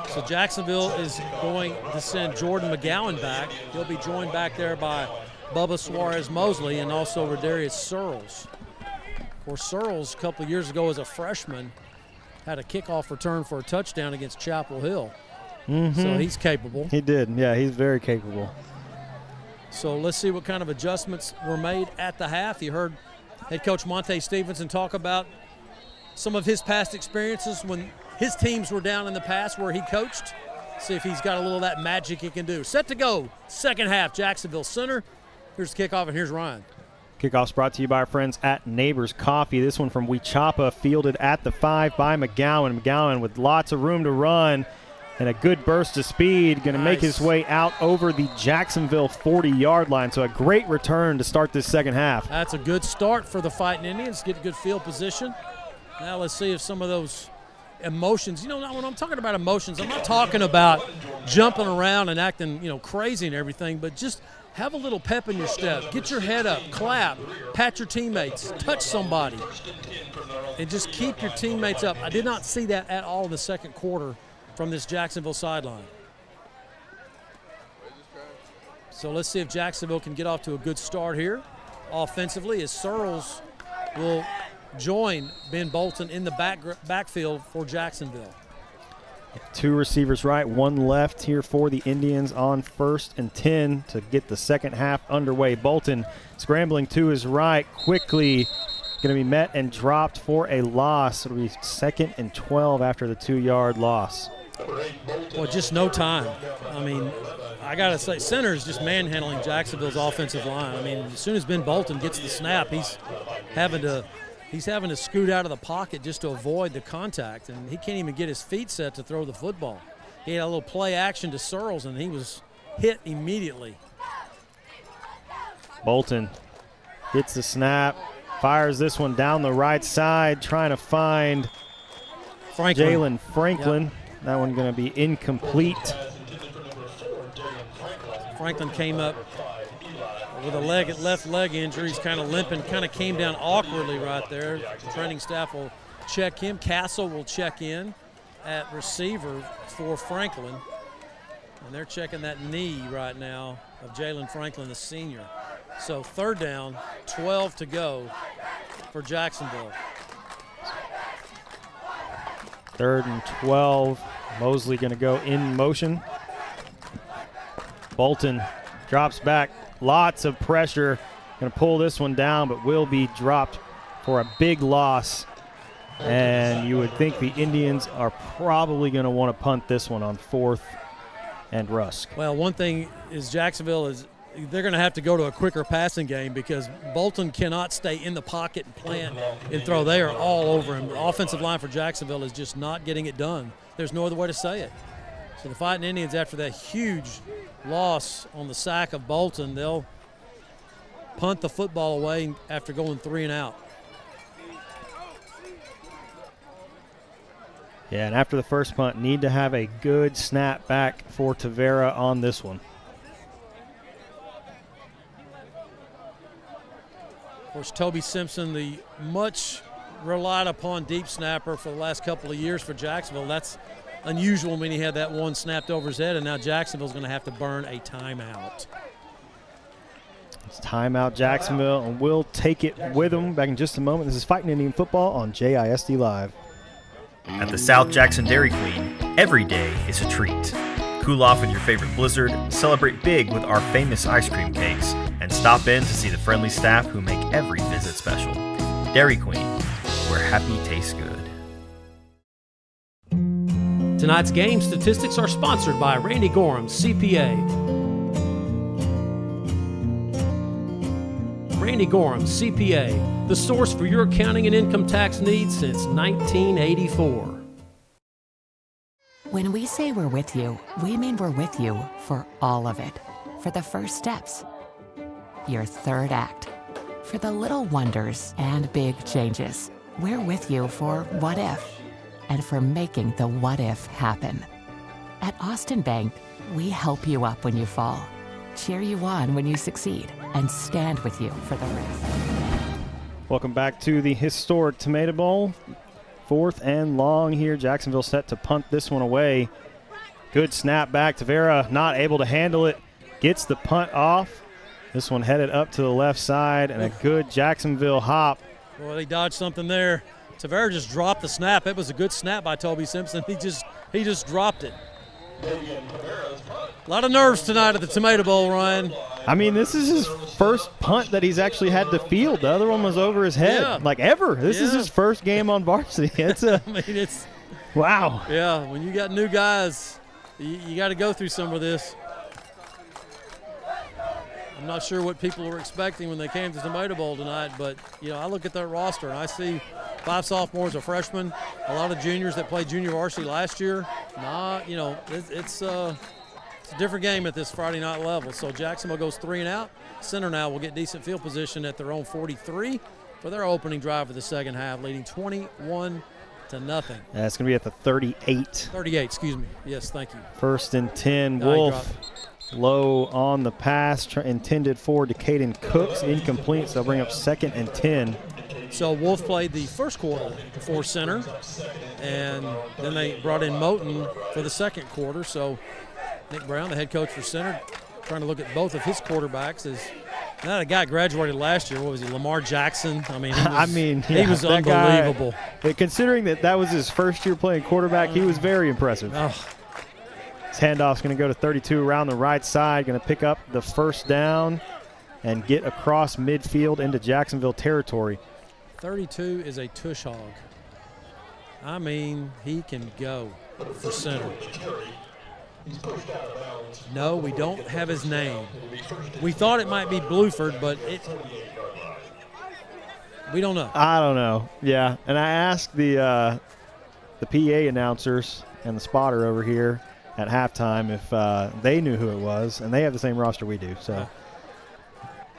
So Jacksonville is going to send Jordan McGowan back. He'll be joined back there by Bubba Suarez-Mosley and also Rodarius Searles. Of course, Searles, a couple of years ago as a freshman, had a kickoff return for a touchdown against Chapel Hill. Mm-hmm. So he's capable. He did. Yeah, he's very capable. So let's see what kind of adjustments were made at the half. You heard head coach Monte Stevenson talk about some of his past experiences when his teams were down in the past where he coached. See if he's got a little of that magic he can do. Set to go, second half, Jacksonville Center. Here's the kickoff, and here's Ryan. Kickoff's brought to you by our friends at Neighbors Coffee. This one from Weechapa, fielded at the 5 by McGowan. McGowan with lots of room to run and a good burst of speed, going to make his way out over the Jacksonville 40-yard line. So a great return to start this second half. That's a good start for the Fighting Indians. Get a good field position. Now let's see if some of those emotions, you know, when I'm talking about emotions, I'm not talking about jumping around and acting, you know, crazy and everything, but just have a little pep in your step. Get your head up, clap, pat your teammates, touch somebody, and just keep your teammates up. I did not see that at all in the second quarter from this Jacksonville sideline. So let's see if Jacksonville can get off to a good start here offensively, as Searles will join Ben Bolton in the backfield for Jacksonville. 2 receivers right, 1 left here for the Indians on 1st and 10 to get the second half underway. Bolton scrambling to his right, quickly going to be met and dropped for a loss. It'll be 2nd and 12 after the 2-yard loss. Well, just no time. I mean, I got to say, center is just manhandling Jacksonville's offensive line. I mean, as soon as Ben Bolton gets the snap, he's having to scoot out of the pocket just to avoid the contact, and he can't even get his feet set to throw the football. He had a little play action to Searles, and he was hit immediately. Bolton gets the snap, fires this one down the right side, trying to find Jalen Franklin. Yep. That one going to be incomplete. Franklin came up with a left leg injury. He's kind of limping, kind of came down awkwardly right there. The training staff will check him. Castle will check in at receiver for Franklin. And they're checking that knee right now of Jalen Franklin, the senior. So 3rd down, 12 to go for Jacksonville. 3rd and 12. Mosley going to go in motion. Bolton drops back. Lots of pressure. Going to pull this one down, but will be dropped for a big loss. And you would think the Indians are probably going to want to punt this one on 4th and Rusk. Well, one thing is Jacksonville is they're going to have to go to a quicker passing game because Bolton cannot stay in the pocket and plant and throw. They are all over him. The offensive line for Jacksonville is just not getting it done. There's no other way to say it. So the Fighting Indians, after that huge loss on the sack of Bolton, they'll punt the football away after going 3 and out. Yeah, and after the first punt, need to have a good snap back for Tavera on this one. Of course, Toby Simpson, the much relied upon deep snapper for the last couple of years for Jacksonville. That's unusual when he had that one snapped over his head, and now Jacksonville's going to have to burn a timeout. It's timeout Jacksonville, and we'll take it with them back in just a moment. This is Fighting Indian Football on JISD Live. At the South Jackson Dairy Queen, every day is a treat. Cool off in your favorite blizzard, celebrate big with our famous ice cream cakes, and stop in to see the friendly staff who make every visit special. Dairy Queen, where happy tastes good. Tonight's game statistics are sponsored by Randy Gorham, CPA. Randy Gorham, CPA, the source for your accounting and income tax needs since 1984. When we say we're with you, we mean we're with you for all of it. For the first steps, your third act, for the little wonders and big changes. We're with you for what if, and for making the what if happen. At Austin Bank, we help you up when you fall, cheer you on when you succeed, and stand with you for the rest. Welcome back to the historic Tomato Bowl. 4th and long here. Jacksonville set to punt this one away. Good snap back. Tavera not able to handle it. Gets the punt off. This one headed up to the left side, and a good Jacksonville hop. Well, he dodged something there. Tavera just dropped the snap. It was a good snap by Toby Simpson. He just dropped it. A lot of nerves tonight at the Tomato Bowl, Ryan. I mean, this is his first punt that he's actually had to field. The other one was over his head, like ever. This is his first game on varsity. It's wow. Yeah, when you got new guys, you got to go through some of this. I'm not sure what people were expecting when they came to the Tomato Bowl tonight, but I look at that roster and I see 5 sophomores, a freshman, a lot of juniors that played junior varsity last year. It's a different game at this Friday night level. So Jacksonville goes 3 and out. Center now will get decent field position at their own 43 for their opening drive of the second half, leading 21-0. Yeah, it's going to be at the 38. 38, excuse me. Yes, thank you. 1st and 10. Wolf low on the pass, intended for Decaden Cooks, incomplete. So they'll bring up 2nd and 10. So Wolf played the first quarter for center, and then they brought in Moten for the second quarter. So Nick Brown, the head coach for center, trying to look at both of his quarterbacks. Now a guy graduated last year. What was he, Lamar Jackson? I mean, he was unbelievable. Considering that was his first year playing quarterback, he was very impressive. His handoff's going to go to 32 around the right side, going to pick up the first down and get across midfield into Jacksonville territory. 32 is a tush hog. I mean, he can go for center. No, we don't have his name. We thought it might be Bluford, but we don't know. I don't know. Yeah, and I asked the PA announcers and the spotter over here at halftime if they knew who it was, and they have the same roster we do. So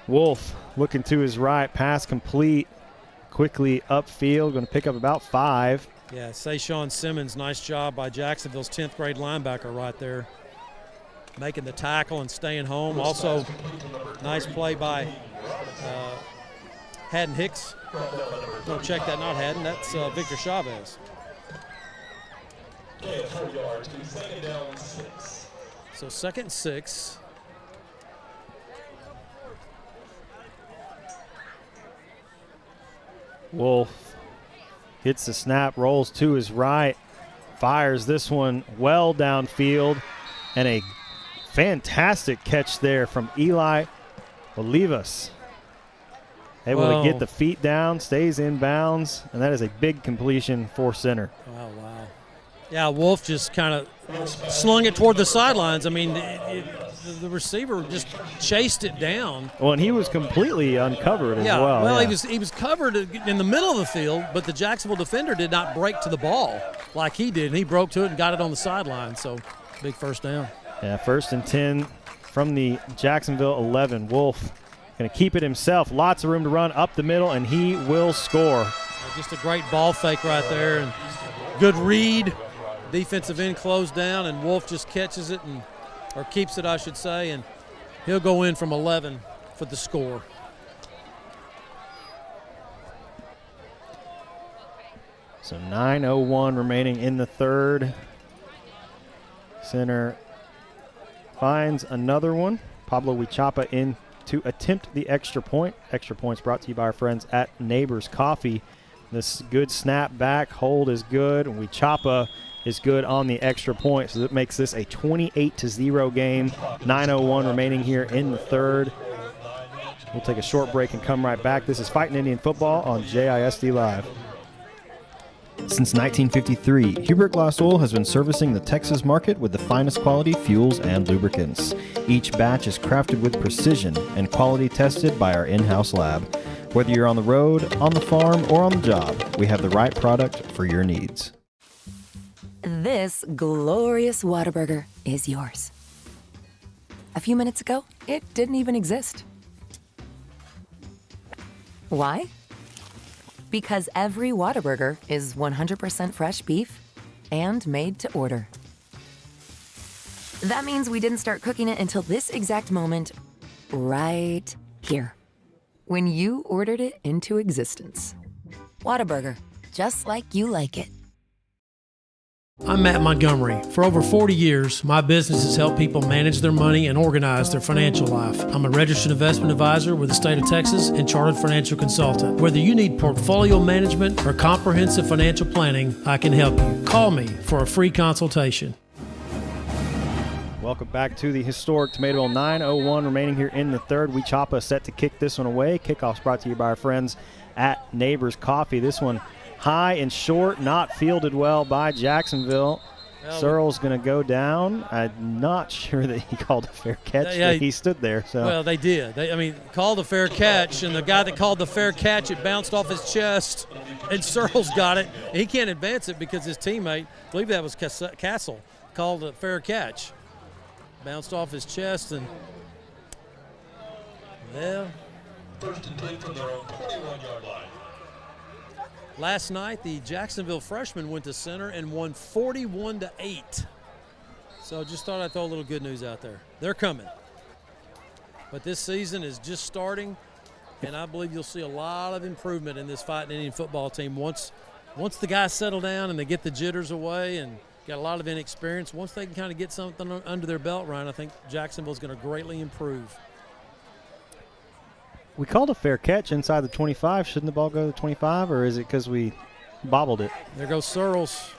Wolf looking to his right, pass complete, quickly upfield, going to pick up about 5. Yeah, Sayshawn Simmons, nice job by Jacksonville's 10th grade linebacker right there, making the tackle and staying home. Also, nice play by Haddon Hicks. No, check that, not Haddon, that's Victor Chavez. So 2nd and 6. Wolf hits the snap, rolls to his right, fires this one well downfield, and a fantastic catch there from Eli Olivas. Able to get the feet down, stays in bounds, and that is a big completion for center. Wow. Yeah, Wolf just kind of slung it toward the sidelines. I mean, the receiver just chased it down. Well, and he was completely uncovered as well. Well, he was covered in the middle of the field, but the Jacksonville defender did not break to the ball like he did, and he broke to it and got it on the sideline. So Big first down. Yeah, 1st and 10 from the Jacksonville 11. Wolf going to keep it himself. Lots of room to run up the middle, and he will score. Just a great ball fake right there, and good read. Defensive end closed down, and Wolf just catches it, or keeps it, I should say, and he'll go in from 11 for the score. So 9:01 remaining in the third. Center finds another one. Pablo Huichapa in to attempt the extra point. Extra points brought to you by our friends at Neighbors Coffee. This good snap back, hold is good, and Huichapa is good on the extra point, so that makes this a 28-0 game. 9:01 remaining here in the third. We'll take a short break and come right back. This is Fighting Indian Football on JISD Live. Since 1953, Hubert Glass Oil has been servicing the Texas market with the finest quality fuels and lubricants. Each batch is crafted with precision and quality tested by our in-house lab. Whether you're on the road, on the farm, or on the job, we have the right product for your needs. This glorious Whataburger is yours. A few minutes ago, it didn't even exist. Why? Because every Whataburger is 100% fresh beef and made to order. That means we didn't start cooking it until this exact moment, right here, when you ordered it into existence. Whataburger, just like you like it. I'm Matt Montgomery. For over 40 years, my business has helped people manage their money and organize their financial life. I'm a registered investment advisor with the state of Texas and chartered financial consultant. Whether you need portfolio management or comprehensive financial planning, I can help you. Call me for a free consultation. Welcome back to the historic Tomatoville. 9:01 remaining here in the third. Huichapa set to kick this one away. Kickoff's brought to you by our friends at Neighbors Coffee. This one high and short, not fielded well by Jacksonville. Searle's going to go down. I'm not sure that he called a fair catch, but he stood there. So. Well, they did. Called a fair catch, and the guy that called the fair catch, it bounced off his chest, and Searle's got it. He can't advance it because his teammate, I believe that was Castle, called a fair catch. Bounced off his chest, and, well. 1st and 10 from their own 21-yard line. Last night, the Jacksonville freshmen went to center and won 41-8. So just thought I'd throw a little good news out there. They're coming. But this season is just starting, and I believe you'll see a lot of improvement in this Fighting Indian football team once the guys settle down and they get the jitters away and got a lot of inexperience. Once they can kind of get something under their belt, Ryan, I think Jacksonville's going to greatly improve. We called a fair catch inside the 25. Shouldn't the ball go to the 25, or is it because we bobbled it? There goes Searles.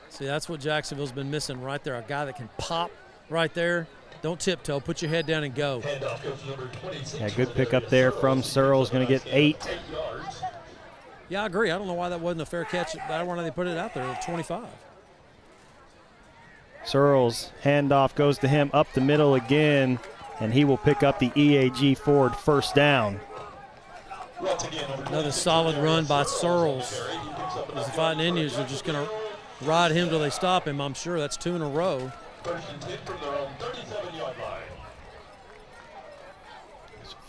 See, that's what Jacksonville's been missing right there, a guy that can pop right there. Don't tiptoe. Put your head down and go. Yeah, good pick up there from Searles. Going to get 8. Yeah, I agree. I don't know why that wasn't a fair catch. I don't know why they put it out there at 25. Searles, handoff goes to him up the middle again, and he will pick up the EAG Ford first down. Another solid run by Searles. The Fighting Indians are just going to ride him till they stop him. I'm sure that's 2 in a row. 1st and 10 from their own 37-yard line.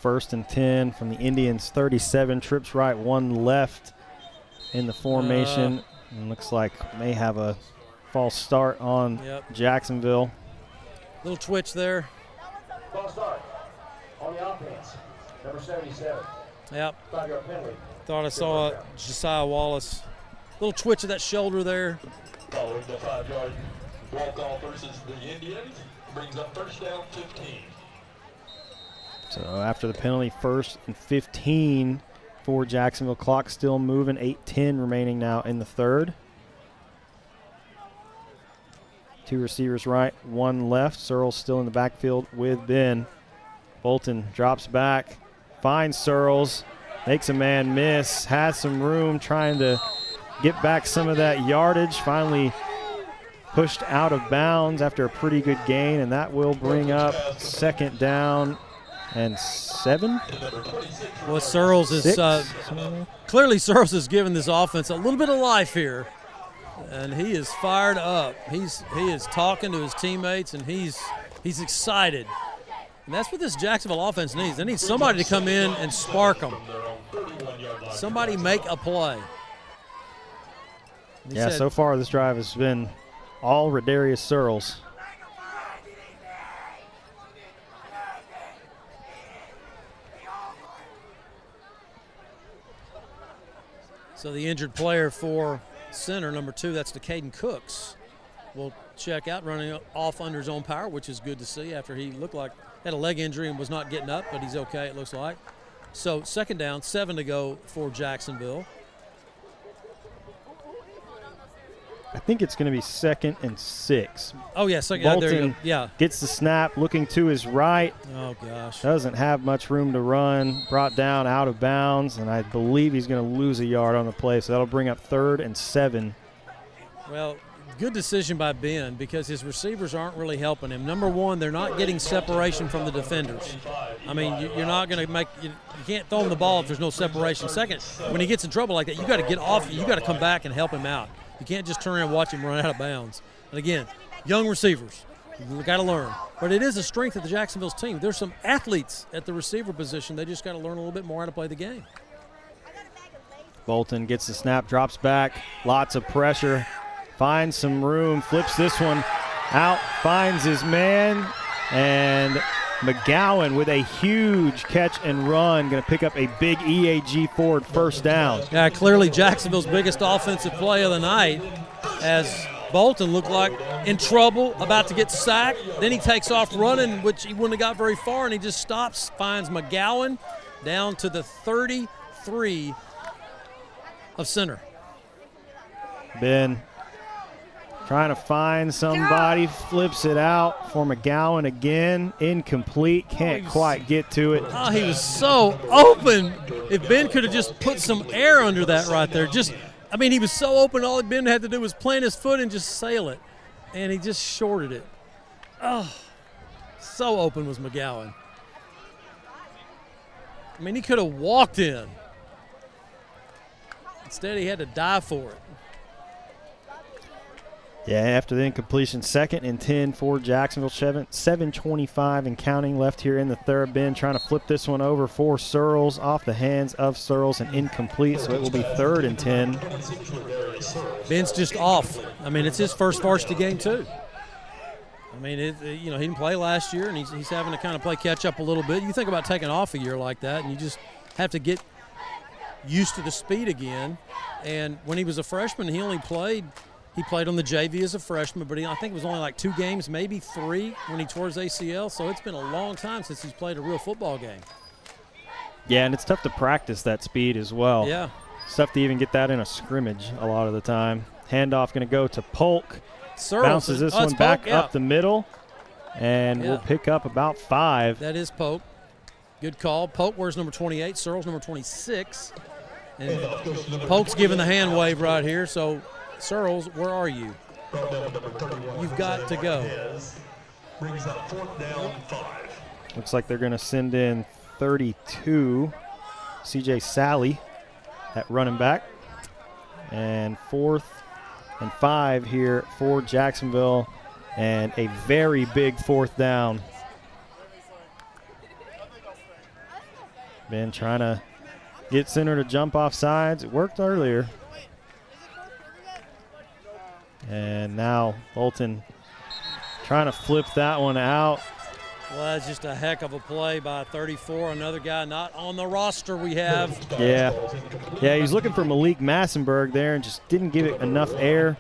1st and 10 from the Indians. 37 trips right, 1 left in the formation. And looks like may have a false start on Jacksonville. Little twitch there. False start on the offense, number 77. Yep. 5-yard penalty. Thought I saw Josiah Wallace. Little twitch of that shoulder there. Following the 5-yard walk-off versus the Indians, brings up 1st down 15. So after the penalty, 1st and 15 for Jacksonville. Clock still moving, 8:10 remaining now in the third. 2 receivers right, 1 left. Searles still in the backfield with Ben. Bolton drops back, finds Searles, makes a man miss, has some room trying to get back some of that yardage. Finally pushed out of bounds after a pretty good gain, and that will bring up 2nd down and 7. Well, Searles is clearly Searles has given this offense a little bit of life here. and he is fired up. He is talking to his teammates, and he's excited. And that's what this Jacksonville offense needs. They need somebody to come in and spark them. Somebody make a play. Yeah, so far this drive has been all Rodarius Searles. So the injured player for center, number 2, that's Caden Cooks, will check out, running off under his own power, which is good to see after he looked like had a leg injury and was not getting up, but he's okay, it looks like. So 2nd down, 7 to go for Jacksonville. I think it's going to be 2nd and 6. Oh, yeah, second. Bolton there you go. Yeah. Gets the snap, looking to his right. Oh, gosh. Doesn't have much room to run. Brought down out of bounds, and I believe he's going to lose a yard on the play, so that'll bring up 3rd and 7. Well, good decision by Ben because his receivers aren't really helping him. Number 1, they're not getting separation from the defenders. I mean, you're not going to make – you can't throw him the ball if there's no separation. Second, when he gets in trouble like that, you got to get off. You got to come back and help him out. You can't just turn around and watch him run out of bounds. And again, young receivers, you got to learn. But it is a strength of the Jacksonville's team. There's some athletes at the receiver position. They just got to learn a little bit more how to play the game. Bolton gets the snap, drops back, lots of pressure, finds some room, flips this one out, finds his man, and McGowan with a huge catch and run, going to pick up a big EAG Ford 1st down. Yeah, clearly Jacksonville's biggest offensive play of the night as Bolton looked like in trouble, about to get sacked. Then he takes off running, which he wouldn't have got very far, and he just stops, finds McGowan down to the 33 of center. Ben trying to find somebody, flips it out for McGowan again. Incomplete, can't quite get to it. Oh, he was so open. If Ben could have just put some air under that right there. He was so open, all Ben had to do was plant his foot and just sail it. And he just shorted it. Oh, so open was McGowan. I mean, he could have walked in. Instead, he had to dive for it. Yeah, after the incompletion, 2nd and 10 for Jacksonville. 7:25 and counting left here in the 3rd. Ben trying to flip this one over for Searles, off the hands of Searles and incomplete, so it will be 3rd and 10. Ben's just off. I mean, it's his first varsity game too. I mean, he didn't play last year, and he's having to kind of play catch up a little bit. You think about taking off a year like that, and you just have to get used to the speed again. And when he was a freshman, he played on the JV as a freshman, but I think it was only like 2 games, maybe 3 when he tore his ACL. So it's been a long time since he's played a real football game. Yeah, and it's tough to practice that speed as well. Yeah. It's tough to even get that in a scrimmage a lot of the time. Handoff going to go to Polk. Searles. Bounces this one back up the middle, and we'll pick up about 5. That is Polk. Good call. Polk wears number 28, Searles number 26. And Polk's giving the hand wave right here, so Searles, where are you? You've got to go. Brings up 4th down, 5. Looks like they're going to send in 32, CJ Sally at running back. And 4th and 5 here for Jacksonville, and a very big 4th down. Ben trying to get center to jump off sides. It worked earlier. And now Bolton trying to flip that one out. Well, that's just a heck of a play by 34. Another guy not on the roster we have. Yeah, he was looking for Malik Massenberg there and just didn't give it enough air.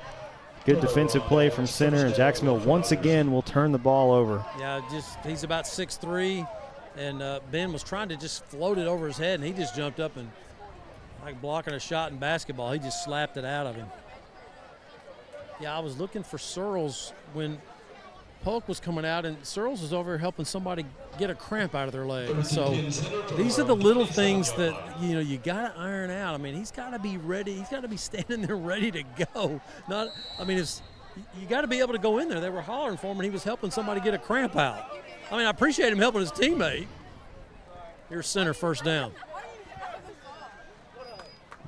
Good defensive play from center, and Jacksonville once again will turn the ball over. Yeah, he's about 6'3", and Ben was trying to just float it over his head, and he just jumped up and, like blocking a shot in basketball, he just slapped it out of him. Yeah, I was looking for Searles when Polk was coming out, and Searles was over helping somebody get a cramp out of their leg. So these are the little things that, you got to iron out. I mean, he's got to be ready. He's got to be standing there ready to go. You got to be able to go in there. They were hollering for him, and he was helping somebody get a cramp out. I mean, I appreciate him helping his teammate. Here's center, 1st down.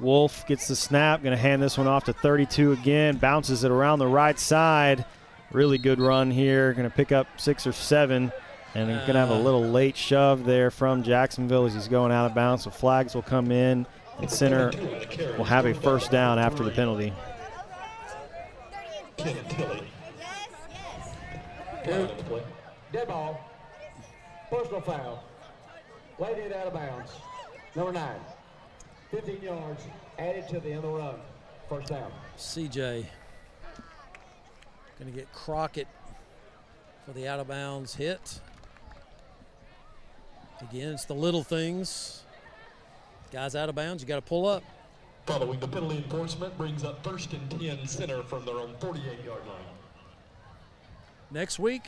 Wolf gets the snap, going to hand this one off to 32 again, bounces it around the right side. Really good run here, going to pick up 6 or 7, and going to have a little late shove there from Jacksonville as he's going out of bounds. So flags will come in, and center will have a first down after the penalty. Dead ball. Personal foul. Played it out of bounds. Number 9. 15 yards added to the end of the run. First down. CJ going to get Crockett for the out of bounds hit. Again, it's the little things. Guys out of bounds, you got to pull up. Following the penalty enforcement brings up 1st and 10 center from their own 48-yard line. Next week,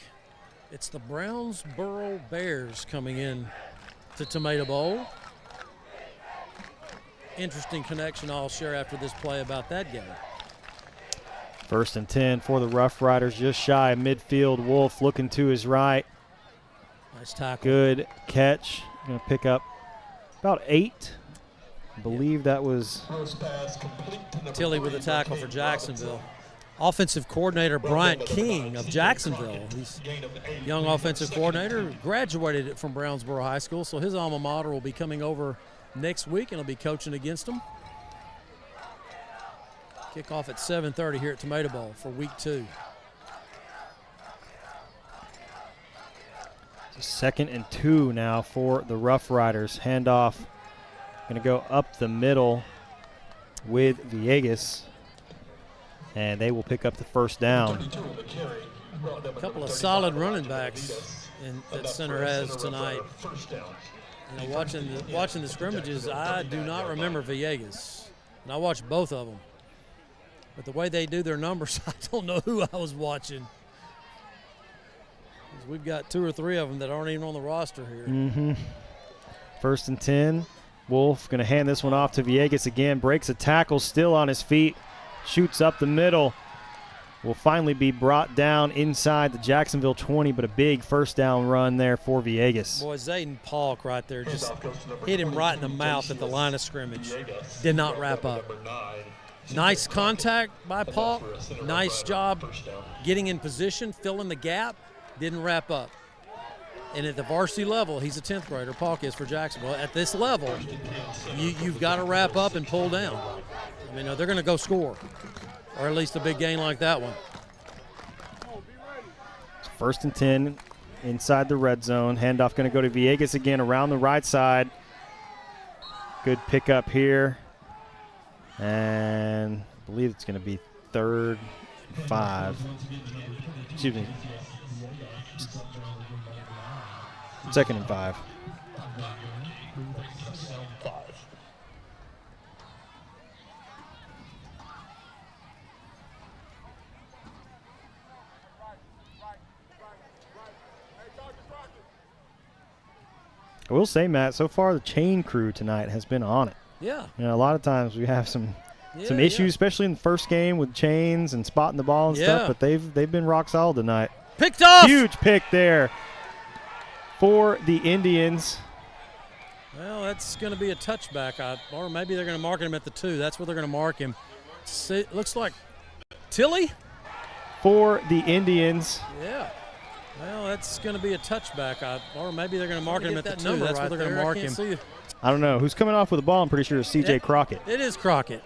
it's the Brownsboro Bears coming in to Tomato Bowl. Interesting connection I'll share after this play about that game. 1st and 10 for the Roughriders, just shy of midfield. Wolf looking to his right. Nice tackle. Good catch. Going to pick up about 8. I believe that was Tilly with a tackle for Jacksonville. Offensive coordinator Bryant King of Jacksonville. He's a young offensive coordinator, graduated from Brownsboro High School, so his alma mater will be coming over next week and he'll be coaching against them. Kickoff at 7:30 here at Tomato Bowl for week 2. 2nd and 2 now for the Roughriders. Handoff going to go up the middle with Villegas, and they will pick up the first down. A couple of solid running backs that center has tonight. You know, watching the scrimmages, I do not remember Villegas, and I watched both of them. But the way they do their numbers, I don't know who I was watching. We've got 2 or 3 of them that aren't even on the roster here. 1st and 10. Wolf going to hand this one off to Villegas again. Breaks a tackle, still on his feet. Shoots up the middle. Will finally be brought down inside the Jacksonville 20, but a big first down run there for Villegas. Boy, Zayden Polk right there just hit him right in the mouth at the line of scrimmage. Did not wrap up. Nice contact by Polk. Nice job getting in position, filling the gap. Didn't wrap up. And at the varsity level, he's a 10th grader, Polk is for Jacksonville. At this level, you've got to wrap up and pull down. I mean, they're going to go score, or at least a big gain like that one. 1st and 10 inside the red zone. Handoff going to go to Villegas again around the right side. Good pickup here. And I believe it's going to be 3rd and 5. Excuse me. 2nd and 5. I will say, Matt, so far the chain crew tonight has been on it. Yeah. You know, a lot of times we have some issues, especially in the first game with chains and spotting the ball and stuff, but they've been rock solid tonight. Picked off! Huge pick there for the Indians. Well, that's going to be a touchback, or maybe they're going to mark him at the 2. That's where they're going to mark him. Looks like Tilly? For the Indians. Yeah. Well, that's going to be a touchback, or maybe they're going to mark him at the 2. That's where they're going to mark him. I don't know. Who's coming off with the ball? I'm pretty sure it's C.J. Crockett. It is Crockett.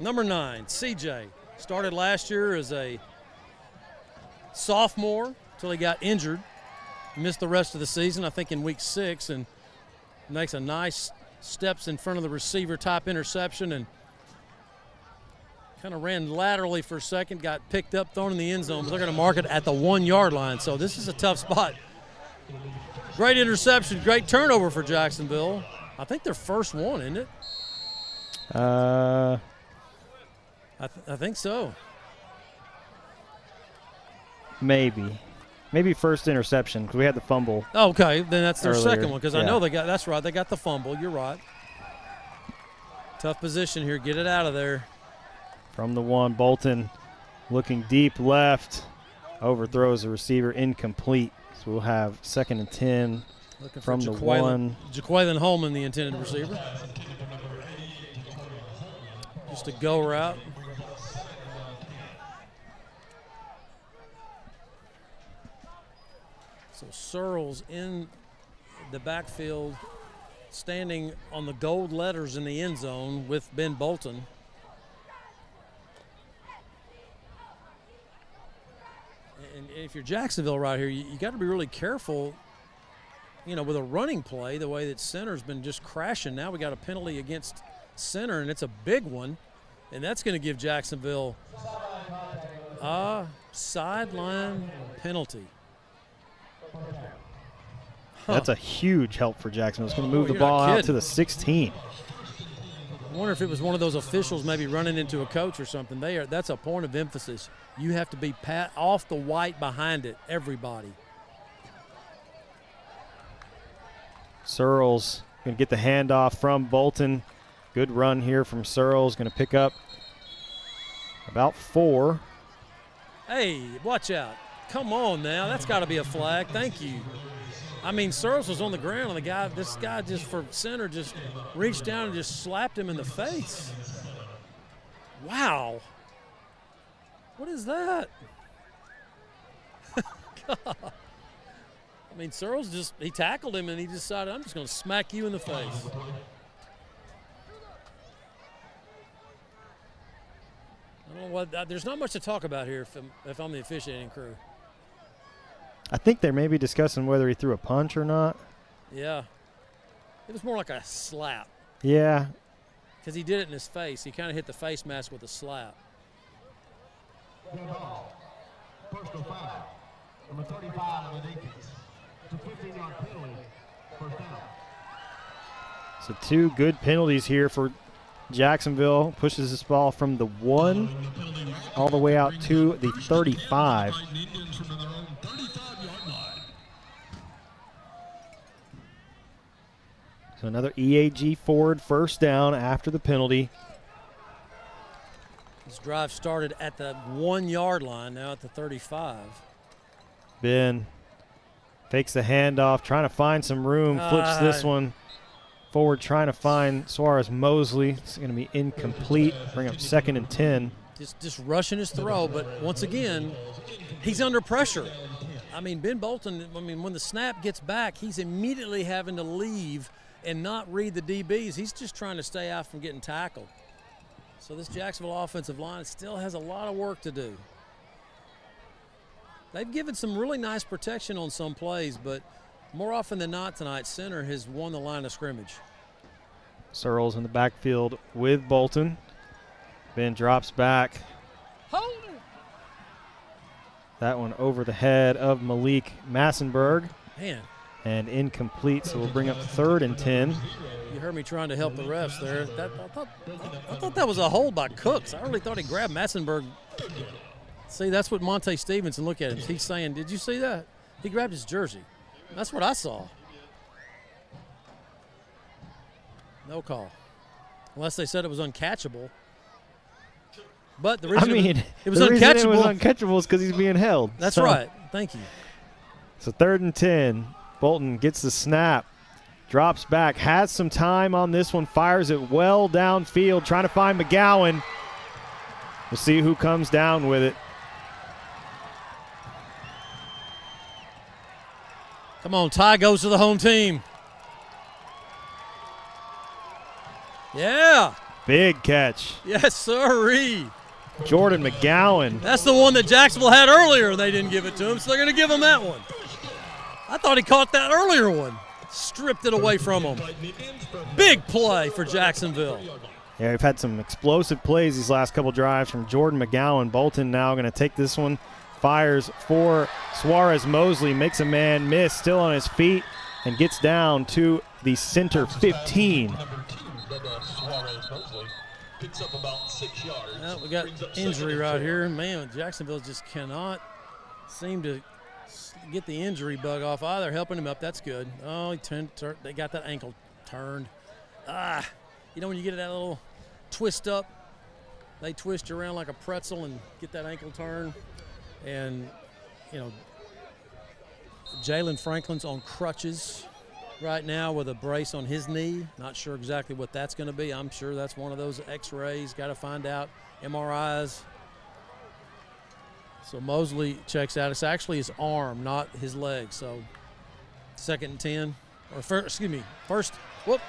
Number 9, C.J. Started last year as a sophomore until he got injured. Missed the rest of the season, I think in week 6, and makes a nice steps in front of the receiver type interception and kind of ran laterally for a second, got picked up, thrown in the end zone, but they're going to mark it at the 1-yard line. So this is a tough spot. Great interception, great turnover for Jacksonville. I think their first one, isn't it? I think so. Maybe first interception because we had the fumble. Okay, then that's their earlier. second one because I know that's right. They got the fumble. You're right. Tough position here. Get it out of there. From the 1, Bolton looking deep left. Overthrows the receiver, incomplete. So we'll have 2nd and 10 Looking from for the 1. Jaquaylin Holman, the intended receiver. Just a go route. So Searles in the backfield, standing on the gold letters in the end zone with Ben Bolton. And if you're Jacksonville right here, you got to be really careful, with a running play, the way that center's been just crashing. Now we got a penalty against center, and it's a big one, and that's going to give Jacksonville a sideline penalty. That's a huge help for Jacksonville. It's going to move the ball out to the 16. I wonder if it was one of those officials maybe running into a coach or something. That's a point of emphasis. You have to be off the white behind it, everybody. Searles going to get the handoff from Bolton. Good run here from Searles. Going to pick up about 4. Hey, watch out. Come on now. That's got to be a flag. Thank you. I mean, Searles was on the ground, and this guy just for center just reached down and just slapped him in the face. Wow. What is that? God. I mean, Searles he tackled him, and he decided, I'm just going to smack you in the face. I don't know what. There's not much to talk about here if I'm the officiating crew. I think they're maybe discussing whether he threw a punch or not. Yeah. It was more like a slap. Yeah. Because he did it in his face. He kind of hit the face mask with a slap. Personal foul. Number 35 on the defense. It's a 15-yard penalty. First down. So 2 good penalties here for Jacksonville. Pushes this ball from the 1 all the way out to the 35. So another EAG forward first down after the penalty. This drive started at the 1-yard line, now at the 35. Ben fakes the handoff, trying to find some room, flips this one forward, trying to find Suarez Mosley. It's going to be incomplete, bring up 2nd and 10. Just rushing his throw, but once again, he's under pressure. I mean, Ben Bolton, when the snap gets back, he's immediately having to leave and not read the DBs. He's just trying to stay out from getting tackled. So this Jacksonville offensive line still has a lot of work to do. They've given some really nice protection on some plays, but more often than not tonight, center has won the line of scrimmage. Searles in the backfield with Bolton. Ben drops back. Hold it. That one over the head of Malik Massenberg. Man. And incomplete, so we'll bring up 3rd and 10. You heard me trying to help the refs there. I thought that was a hold by Cooks. I really thought he grabbed Massenberg. See, that's what Monte Stevenson, look at him. He's saying, did you see that? He grabbed his jersey. That's what I saw. No call. Unless they said it was uncatchable. But the reason it was uncatchable is because he's being held. That's right. Thank you. So 3rd and 10. Bolton gets the snap, drops back, has some time on this one, fires it well downfield, trying to find McGowan. We'll see who comes down with it. Come on, tie goes to the home team. Yeah. Big catch. Yes, sirree. Jordan McGowan. That's the one that Jacksonville had earlier, and they didn't give it to him, so they're going to give him that one. I thought he caught that earlier one. Stripped it away from him. Big play for Jacksonville. Yeah, we've had some explosive plays these last couple drives from Jordan McGowan. Bolton now going to take this one. Fires for Suarez Mosley. Makes a man miss. Still on his feet. And gets down to the center 15. Well, we got injury right here. Man, Jacksonville just cannot seem to get the injury bug off. They're helping him up. That's good. Oh, they got that ankle turned. When you get that little twist up, they twist you around like a pretzel and get that ankle turn. And, Jalen Franklin's on crutches. right now with a brace on his knee. Not sure exactly what that's going to be. I'm sure that's one of those x-rays. Got to find out. MRIs. So Mosley checks out. It's actually his arm, not his leg. So 2nd and 10. Or first, whoop.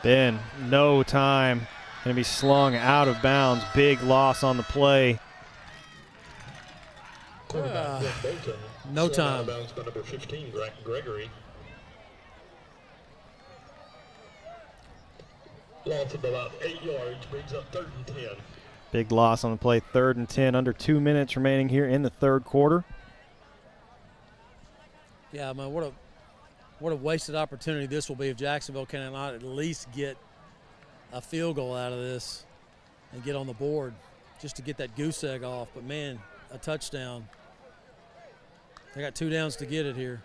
Ben, no time. Going to be slung out of bounds. Big loss on the play. No time. Bounds by number 15, Gregory. Loss of about 8 yards, brings up 3rd and 10. Big loss on the play, 3rd and 10. Under 2 minutes remaining here in the third quarter. Yeah, man, what a wasted opportunity this will be if Jacksonville cannot at least get a field goal out of this and get on the board just to get that goose egg off. But, man, a touchdown. They got 2 downs to get it here.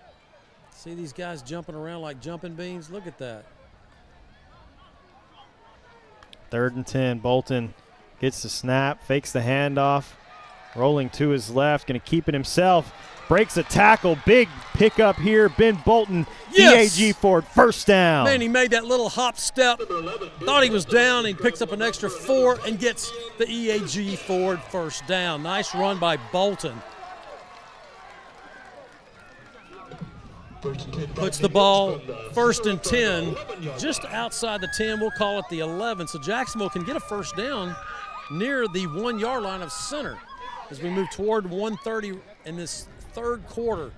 See these guys jumping around like jumping beans? Look at that. 3rd and 10. Bolton gets the snap, fakes the handoff, rolling to his left, going to keep it himself. Breaks a tackle, big pickup here. Ben Bolton, Yes! EAG Ford, first down. Man, he made that little hop step. Thought he was down. He picks up an extra 4 and gets the EAG Ford first down. Nice run by Bolton. Puts the ball 1st and 10, just outside the 10. We'll call it the 11. So Jacksonville can get a first down near the 1-yard line of center as we move toward 1:30 in this third quarter.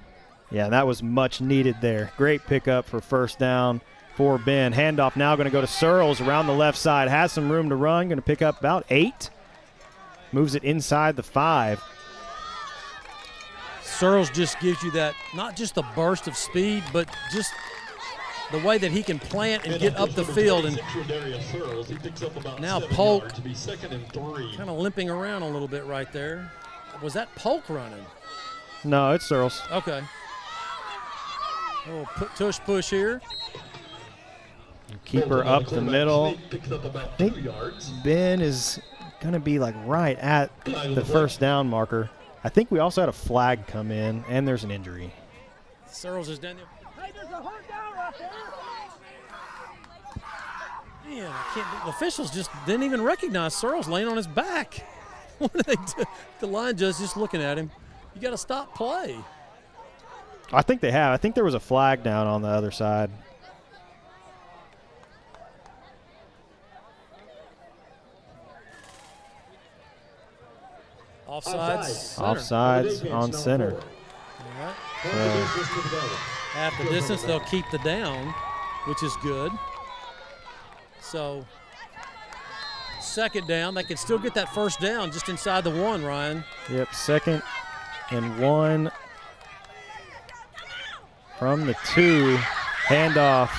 Yeah, that was much needed there. Great pickup for first down for Ben. Handoff now going to go to Searles around the left side. Has some room to run. Going to pick up about 8. Moves it inside the 5. Searles just gives you that, not just the burst of speed, but just the way that he can plant and get up the field. And now Polk kind of limping around a little bit right there. Was that Polk running? No, it's Searles. Okay. A little tush push here. Keeper up the middle. I think Ben is going to be like right at the first down marker. I think we also had a flag come in, and there's an injury. Searles is down there. Hey, there's a hurt down right there. Man, the officials just didn't even recognize Searles laying on his back. What did they do? The line judge just looking at him. You got to stop play. I think they have. I think there was a flag down on the other side. Offsides on center. All right. Half the distance, they'll keep the down, which is good. So, 2nd down. They can still get that first down just inside the 1, Ryan. Yep, 2nd and 1 from the 2. Handoff.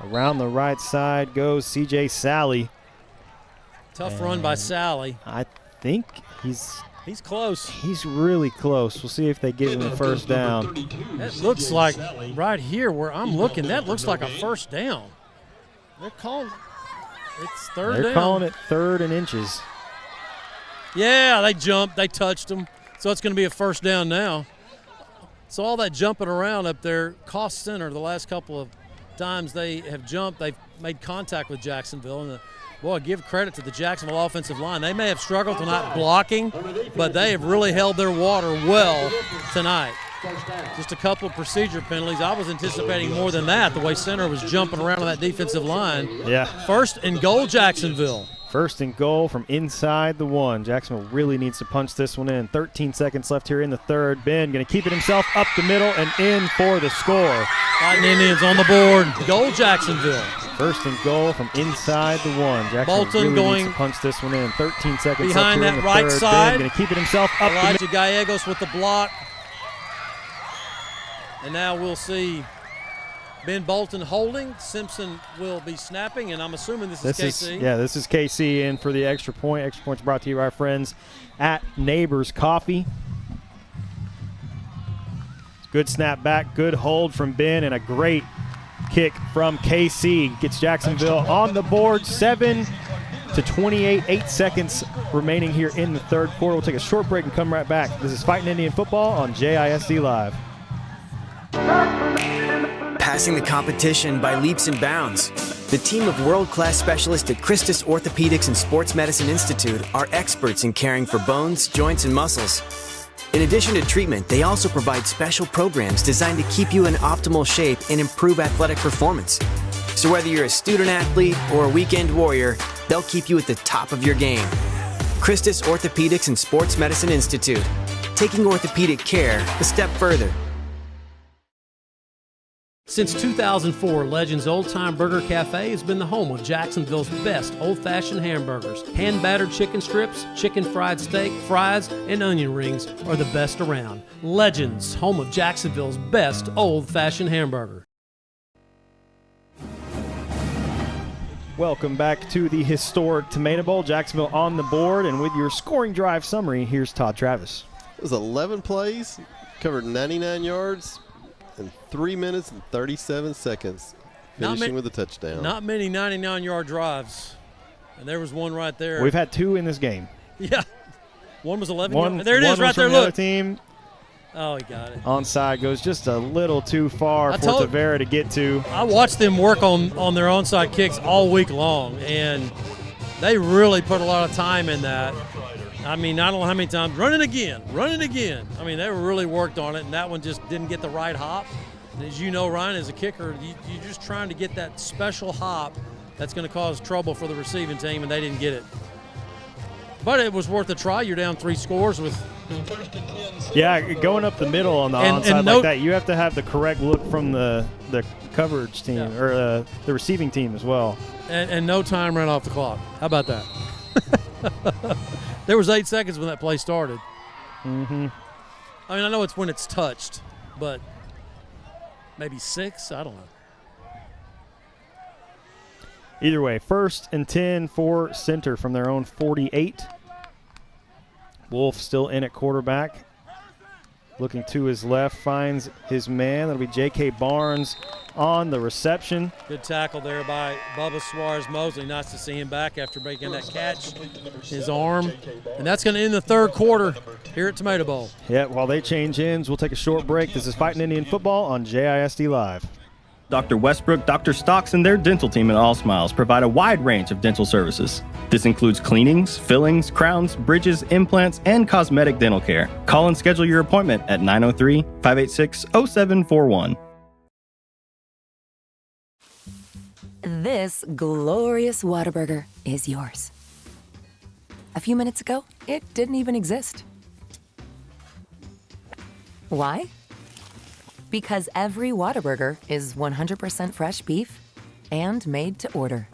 Around the right side goes C.J. Sally. Tough run by Sally. I think he's close. He's really close. We'll see if they give him the first down. That looks like right here where I'm looking, that looks like a first down. They're calling it's 3rd down. They're calling it 3rd and inches. Yeah, they jumped. They touched him. So it's going to be a first down now. So all that jumping around up there cost center the last couple of times they have jumped. They've made contact with Jacksonville. And boy, give credit to the Jacksonville offensive line. They may have struggled tonight blocking, but they have really held their water well tonight. Just a couple of procedure penalties. I was anticipating more than that, the way center was jumping around on that defensive line. Yeah. 1st and goal, Jacksonville. 1st and goal from inside the 1. Jacksonville really needs to punch this one in. 13 seconds left here in the third. Ben going to keep it himself up the middle and in for the score. Fighting Indians on the board. Goal, Jacksonville. 1st and goal from inside the 1. Jacksonville Bolton really going needs to punch this one in. 13 seconds behind left here that in the right third. side. Ben going to keep it himself up Elijah the middle. Gallegos with the block. And now we'll see Ben Bolton holding. Simpson will be snapping, and I'm assuming this is KC. This is KC in for the extra point. Extra point's brought to you by our friends at Neighbors Coffee. Good snap back, good hold from Ben, and a great kick from KC. Gets Jacksonville on the board, 7-28, 8 seconds remaining here in the third quarter. We'll take a short break and come right back. This is Fighting Indian Football on JISD Live. passing the competition by leaps and bounds. The team of world-class specialists at Christus Orthopedics and Sports Medicine Institute are experts in caring for bones, joints, and muscles. In addition to treatment, they also provide special programs designed to keep you in optimal shape and improve athletic performance. So whether you're a student athlete or a weekend warrior, they'll keep you at the top of your game. Christus Orthopedics and Sports Medicine Institute, taking orthopedic care a step further. Since 2004, Legends Old Time Burger Cafe has been the home of Jacksonville's best old-fashioned hamburgers. Hand-battered chicken strips, chicken fried steak, fries, and onion rings are the best around. Legends, home of Jacksonville's best old-fashioned hamburger. Welcome back to the historic Tomato Bowl. Jacksonville on the board, and with your scoring drive summary, here's Todd Travis. It was 11 plays, covered 99 yards in 3 minutes and 37 seconds, finishing with a touchdown. Not many 99-yard drives, and there was one right there. We've had 2 in this game. Yeah. One was 11 yards. There it is right there, look. look. Team. Oh, he got it. Onside goes just a little too far for Tavera to get to. I watched them work on their onside kicks all week long, and they really put a lot of time in that. I mean, I don't know how many times. Run it again. I mean, they really worked on it, and that one just didn't get the right hop. And as you know, Ryan, as a kicker, you're just trying to get that special hop that's going to cause trouble for the receiving team, and they didn't get it. But it was worth a try. You're down 3 scores with. Yeah, going up the middle on the onside like that, you have to have the correct look from the coverage team or the receiving team as well. And no time ran off the clock. How about that? There was 8 seconds when that play started. Mm-hmm. I mean, I know it's when it's touched, but maybe 6? I don't know. Either way, 1st and 10 for Center from their own 48. Wolf still in at quarterback. Looking to his left, finds his man. That'll be J.K. Barnes on the reception. Good tackle there by Bubba Suarez-Mosley. Nice to see him back after making that catch. His arm. And that's going to end the 3rd quarter here at Tomato Bowl. Yeah, while they change ends, we'll take a short break. This is Fighting Indian Football on JISD Live. Dr. Westbrook, Dr. Stocks, and their dental team at All Smiles provide a wide range of dental services. This includes cleanings, fillings, crowns, bridges, implants, and cosmetic dental care. Call and schedule your appointment at 903-586-0741. This glorious Whataburger is yours. A few minutes ago, it didn't even exist. Why? Because every Whataburger is 100% fresh beef and made to order.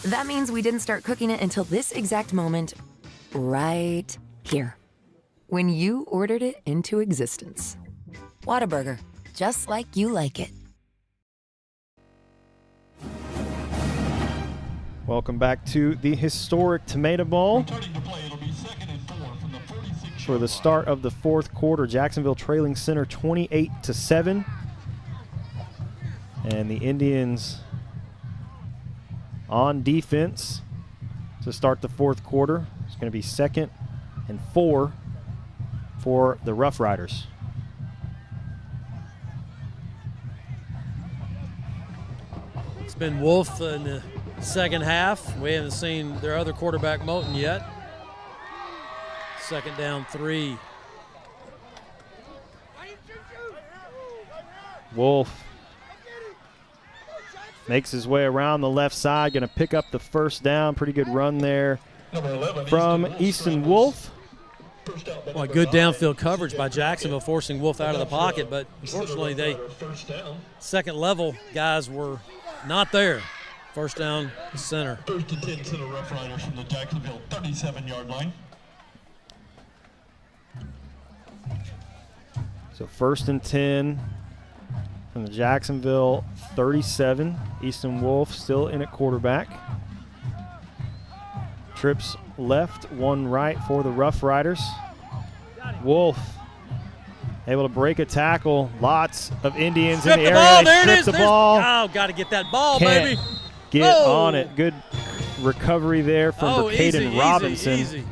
That means we didn't start cooking it until this exact moment, right here, when you ordered it into existence. Whataburger, just like you like it. Welcome back to the historic Tomato Bowl. For the start of the 4th quarter, Jacksonville trailing Center 28-7. And the Indians on defense to start the 4th quarter. It's going to be 2nd and 4 for the Roughriders. It's been Wolf in the second half. We haven't seen their other quarterback, Moten, yet. 2nd down 3. Wolf makes his way around the left side, going to pick up the 1st down. Pretty good run there from Easton Wolf. Well, good downfield coverage by Jacksonville, forcing Wolf out of the pocket, but unfortunately, second level guys were not there. 1st down, Center. 1st and 10 Center Roughriders from the Jacksonville 37-yard line. So 1st and 10 from the Jacksonville 37. Easton Wolf still in at quarterback. Trips left, 1 right for the Roughriders. Wolf able to break a tackle. Lots of Indians in the area. Ball. There it is. The ball. Oh, got to get that ball, Can't baby. Get on it. Good recovery there from Caden Robinson. Easy.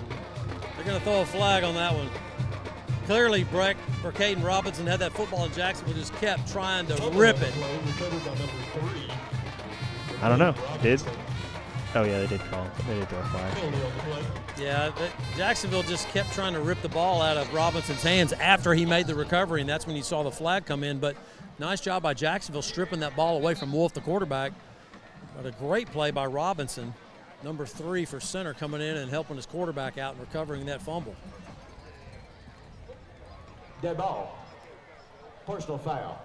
They're going to throw a flag on that one. clearly Caden Robinson had that football in Jacksonville, just kept trying to rip it. I don't know. Did? Oh, yeah, they did call. They did throw a flag. Yeah, Jacksonville just kept trying to rip the ball out of Robinson's hands after he made the recovery, and that's when you saw the flag come in. But nice job by Jacksonville stripping that ball away from Wolf, the quarterback. But a great play by Robinson, number 3 for center, coming in and helping his quarterback out and recovering that fumble. Dead ball. Personal foul.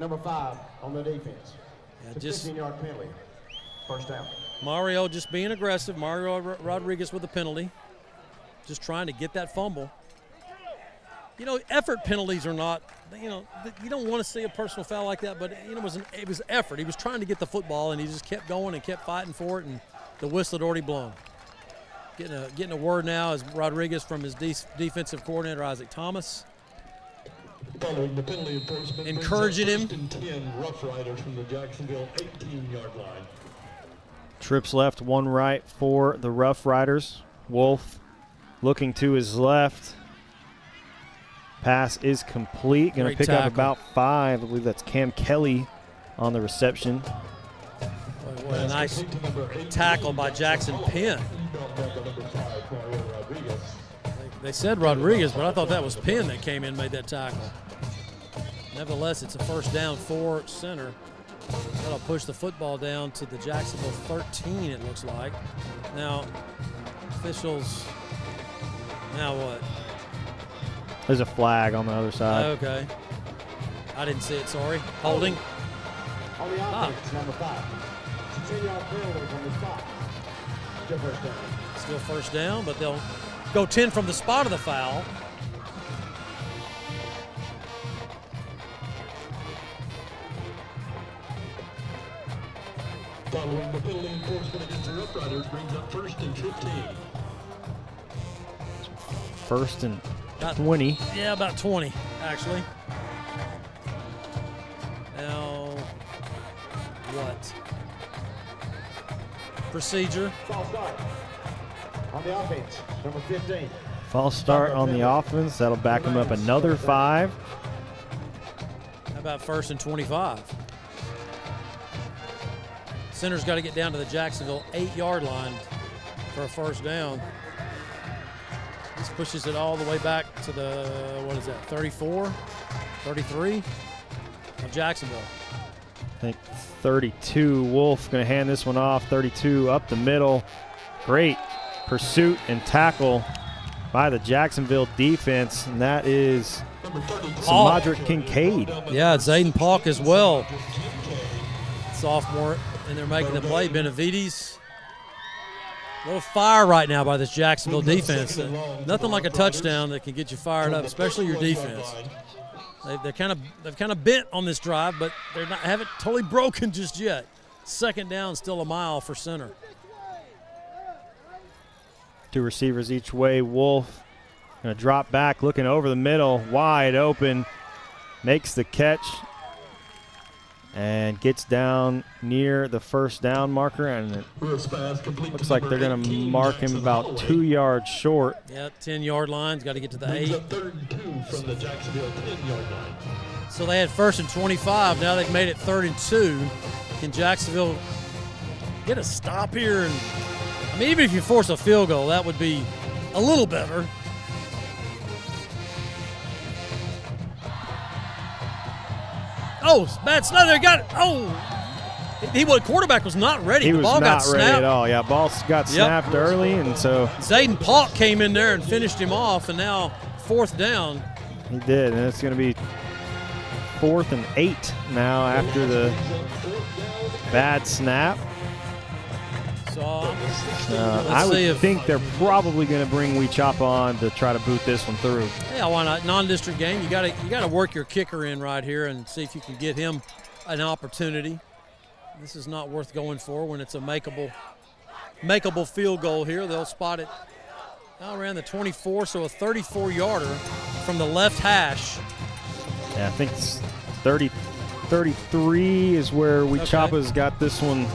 Number 5 on the defense. Yeah, It's a just 15-yard penalty. First down. Mario just being aggressive. Mario Rodriguez with the penalty. Just trying to get that fumble. You know, effort penalties are not, you know, you don't want to see a personal foul like that, but you know, it was effort. He was trying to get the football, and he just kept going and kept fighting for it, and the whistle had already blown. Getting a word now is Rodriguez from his defensive coordinator, Isaac Thomas. Following the penalty enforcement, encouraging him. 10 Roughriders from the Jacksonville 18-yard line. Trips left, 1 right for the Roughriders. Wolf looking to his left. Pass is complete. Going to pick up about 5. I believe that's Cam Kelly on the reception. What a nice tackle by Jackson Penn. They said Rodriguez, but I thought that was Penn that came in and made that tackle. Nevertheless, it's a first down for center. That'll push the football down to the Jacksonville 13, it looks like. Now, officials, now what? There's a flag on the other side. Okay. I didn't see it, sorry. Holding. On the offense, number 5. It's a 10-yard penalty from the spot. Still first down. Still first down, but they'll go 10 from the spot of the foul. Following the penalty enforcement against the Roughriders brings up 1st and 15. 1st and 20. Yeah, about 20, actually. Now, what? Procedure. False start. On the offense, number 15. False start on the offense. That'll back him up another 5. How about 1st and 25? Center's got to get down to the Jacksonville 8-yard line for a first down. This pushes it all the way back to the, 34, 33 of Jacksonville. I think 32. Wolf going to hand this one off. 32 up the middle. Great pursuit and tackle by the Jacksonville defense, and that is Modric Kincaid. Yeah, it's Aiden Paulk as well. Sophomore, and they're making the play. Benavides. A little fire right now by this Jacksonville defense. Nothing like a touchdown that can get you fired up, especially your defense. They've kind of bent on this drive, but haven't totally broken just yet. Second down, still a mile for center. 2 receivers each way. Wolf going to drop back, looking over the middle, wide open, makes the catch, and gets down near the first down marker, and it looks like they're going to mark him about 2 yards short. Yeah, 10-yard line's got to get to the 8. 3rd and 2 from the Jacksonville 10-yard line. So they had 1st and 25. Now they've made it 3rd and 2. Can Jacksonville get a stop here? And I mean, even if you force a field goal, that would be a little better. Oh, bad snap. They got it. Oh, quarterback was not ready. He the ball was got not ready snapped. at all. Yeah, ball got snapped early, and so Zayden Paulk came in there and finished him off, and now 4th down. He did, and it's going to be 4th and 8 now after the bad snap. So I would think they're probably going to bring Wee Chop on to try to boot this one through. Yeah, why not? Non-district game. You got to work your kicker in right here and see if you can get him an opportunity. This is not worth going for when it's a makeable field goal here. They'll spot it now around the 24, so a 34-yarder from the left hash. Yeah, I think it's 33 is where Wee Choppa's got this one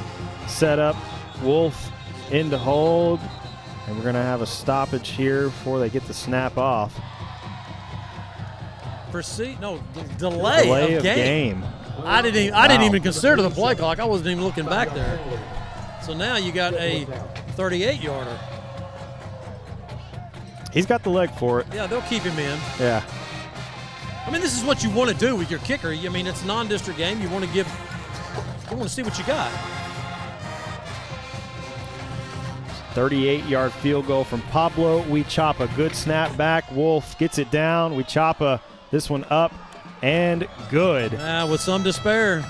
set up. Wolf into hold, and we're going to have a stoppage here before they get the snap off. delay of game. I didn't even consider the play clock. I wasn't even looking back there. So now you got a 38-yarder. He's got the leg for it. Yeah, they'll keep him in. Yeah. I mean, this is what you want to do with your kicker. I mean, it's a non-district game. You want to see what you got. 38-yard field goal from Pablo Huichapa. Good snap back. Wolf gets it down. Huichapa, this one up and good. With some despair.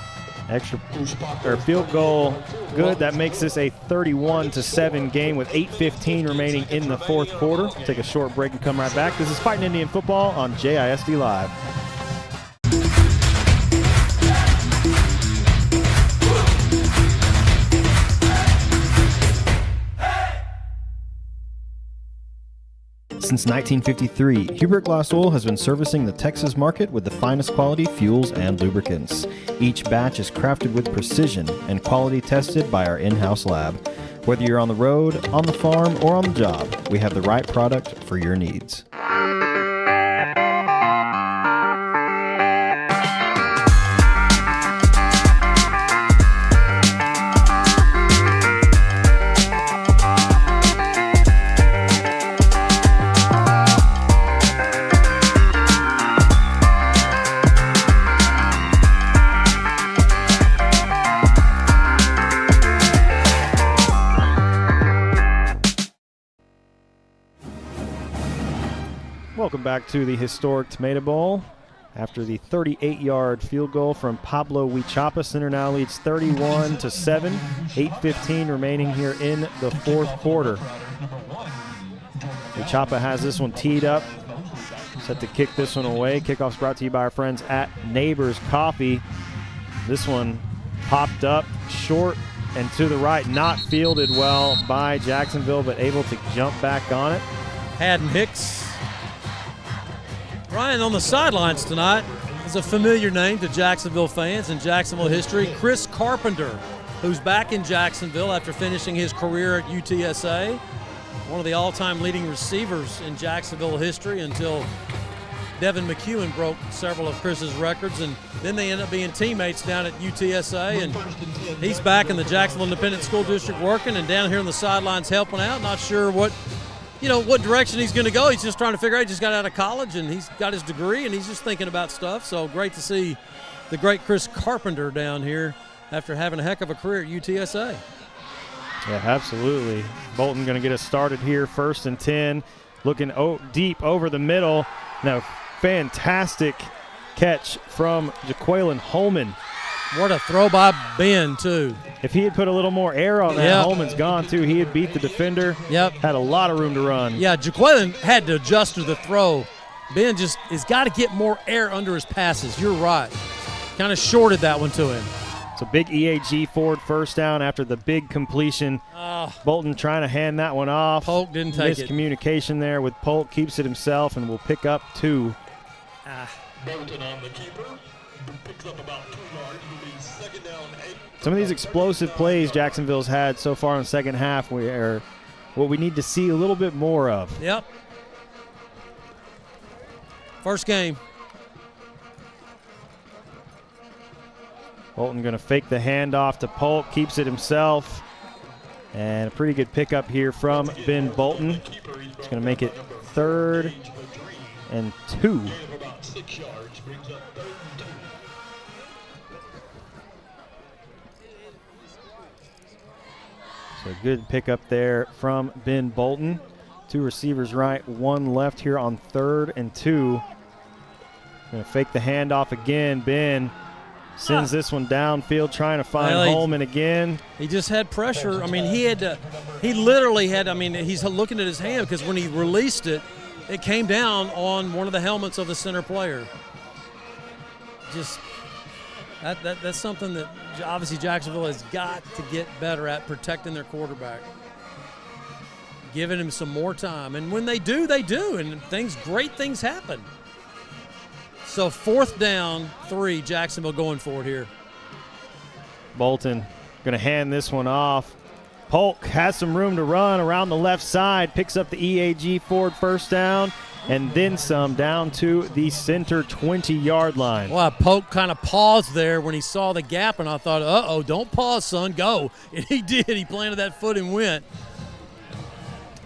Field goal good. That makes this a 31-7 game with 8:15 remaining in the fourth quarter. Take a short break and come right back. This is Fighting Indian Football on JISD Live. Since 1953, Hubert Glass Oil has been servicing the Texas market with the finest quality fuels and lubricants. Each batch is crafted with precision and quality tested by our in-house lab. Whether you're on the road, on the farm, or on the job, we have the right product for your needs. Welcome back to the historic Tomato Bowl. After the 38-yard field goal from Pablo Huichapa, Center now leads 31-7. 8:15 remaining here in the fourth quarter. Huichapa has this one teed up, set to kick this one away. Kickoff's brought to you by our friends at Neighbors Coffee. This one popped up short and to the right, not fielded well by Jacksonville, but able to jump back on it. Haddon Hicks. Ryan, on the sidelines tonight is a familiar name to Jacksonville fans in Jacksonville history, Chris Carpenter, who's back in Jacksonville after finishing his career at UTSA. One of the all-time leading receivers in Jacksonville history until Devin McEwen broke several of Chris's records, and then they ended up being teammates down at UTSA, and he's back in the Jacksonville Independent School District working and down here on the sidelines helping out. Not sure what direction he's going to go. He's just trying to figure out. He just got out of college, and he's got his degree, and he's just thinking about stuff. So great to see the great Chris Carpenter down here after having a heck of a career at UTSA. Yeah, absolutely. Bolton going to get us started here, 1st and 10. Looking deep over the middle. Now, fantastic catch from Jaqueline Holman. What a throw by Ben, too. If he had put a little more air on that, Holman's gone, too. He had beat the defender. Yep. Had a lot of room to run. Yeah, Jaqueline had to adjust to the throw. Ben just has got to get more air under his passes. You're right. Kind of shorted that one to him. It's a big EAG forward first down after the big completion. Bolton trying to hand that one off. Polk didn't take it. Miscommunication there with Polk. Keeps it himself and will pick up 2. Bolton on the keeper. Picks up about 2 yards. Second down, 8. Some of these explosive plays Jacksonville's had so far in the second half are what we need to see a little bit more of. Yep. First game. Bolton going to fake the handoff to Polk, keeps it himself. And a pretty good pickup here from Ben Bolton. It's going to make it 3rd and 2. So good pickup there from Ben Bolton. 2 receivers right, 1 left here on 3rd and 2. Going to fake the handoff again. Ben sends this one downfield, trying to find Holman again. He just had pressure. I mean, he's looking at his hand because when he released it, it came down on one of the helmets of the center player. Just that's something that obviously Jacksonville has got to get better at, protecting their quarterback, giving him some more time. And when they do, and great things happen. So 4th down, 3, Jacksonville going for it here. Bolton going to hand this one off. Polk has some room to run around the left side, picks up the EAG forward first down, and then some down to the center 20-yard line. Well, Polk kind of paused there when he saw the gap, and I thought, uh-oh, don't pause, son, go. And he did. He planted that foot and went.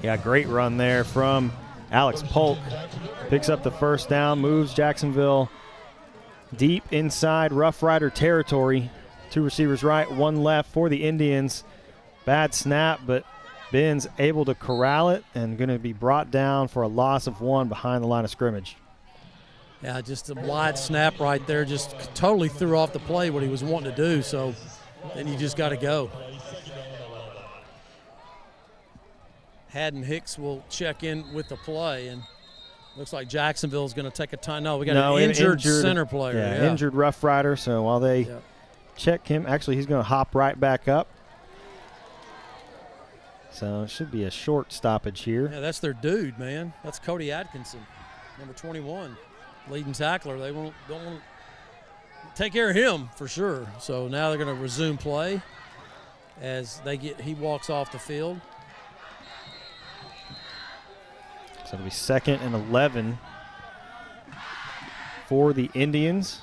Yeah, great run there from Alex Polk. Picks up the first down, moves Jacksonville deep inside Rough Rider territory. 2 receivers right, 1 left for the Indians. Bad snap, but Ben's able to corral it and going to be brought down for a loss of 1 behind the line of scrimmage. Yeah, just a wide snap right there. Just totally threw off the play what he was wanting to do, so then you just got to go. Haddon Hicks will check in with the play, and looks like Jacksonville's going to take a time. No, we got an injured center player. Yeah, injured Rough Rider, so while they check him, actually he's going to hop right back up. So it should be a short stoppage here. Yeah, that's their dude, man. That's Cody Atkinson, number 21, leading tackler. They don't want to take care of him for sure. So now they're going to resume play as he walks off the field. So it'll be 2nd and 11 for the Indians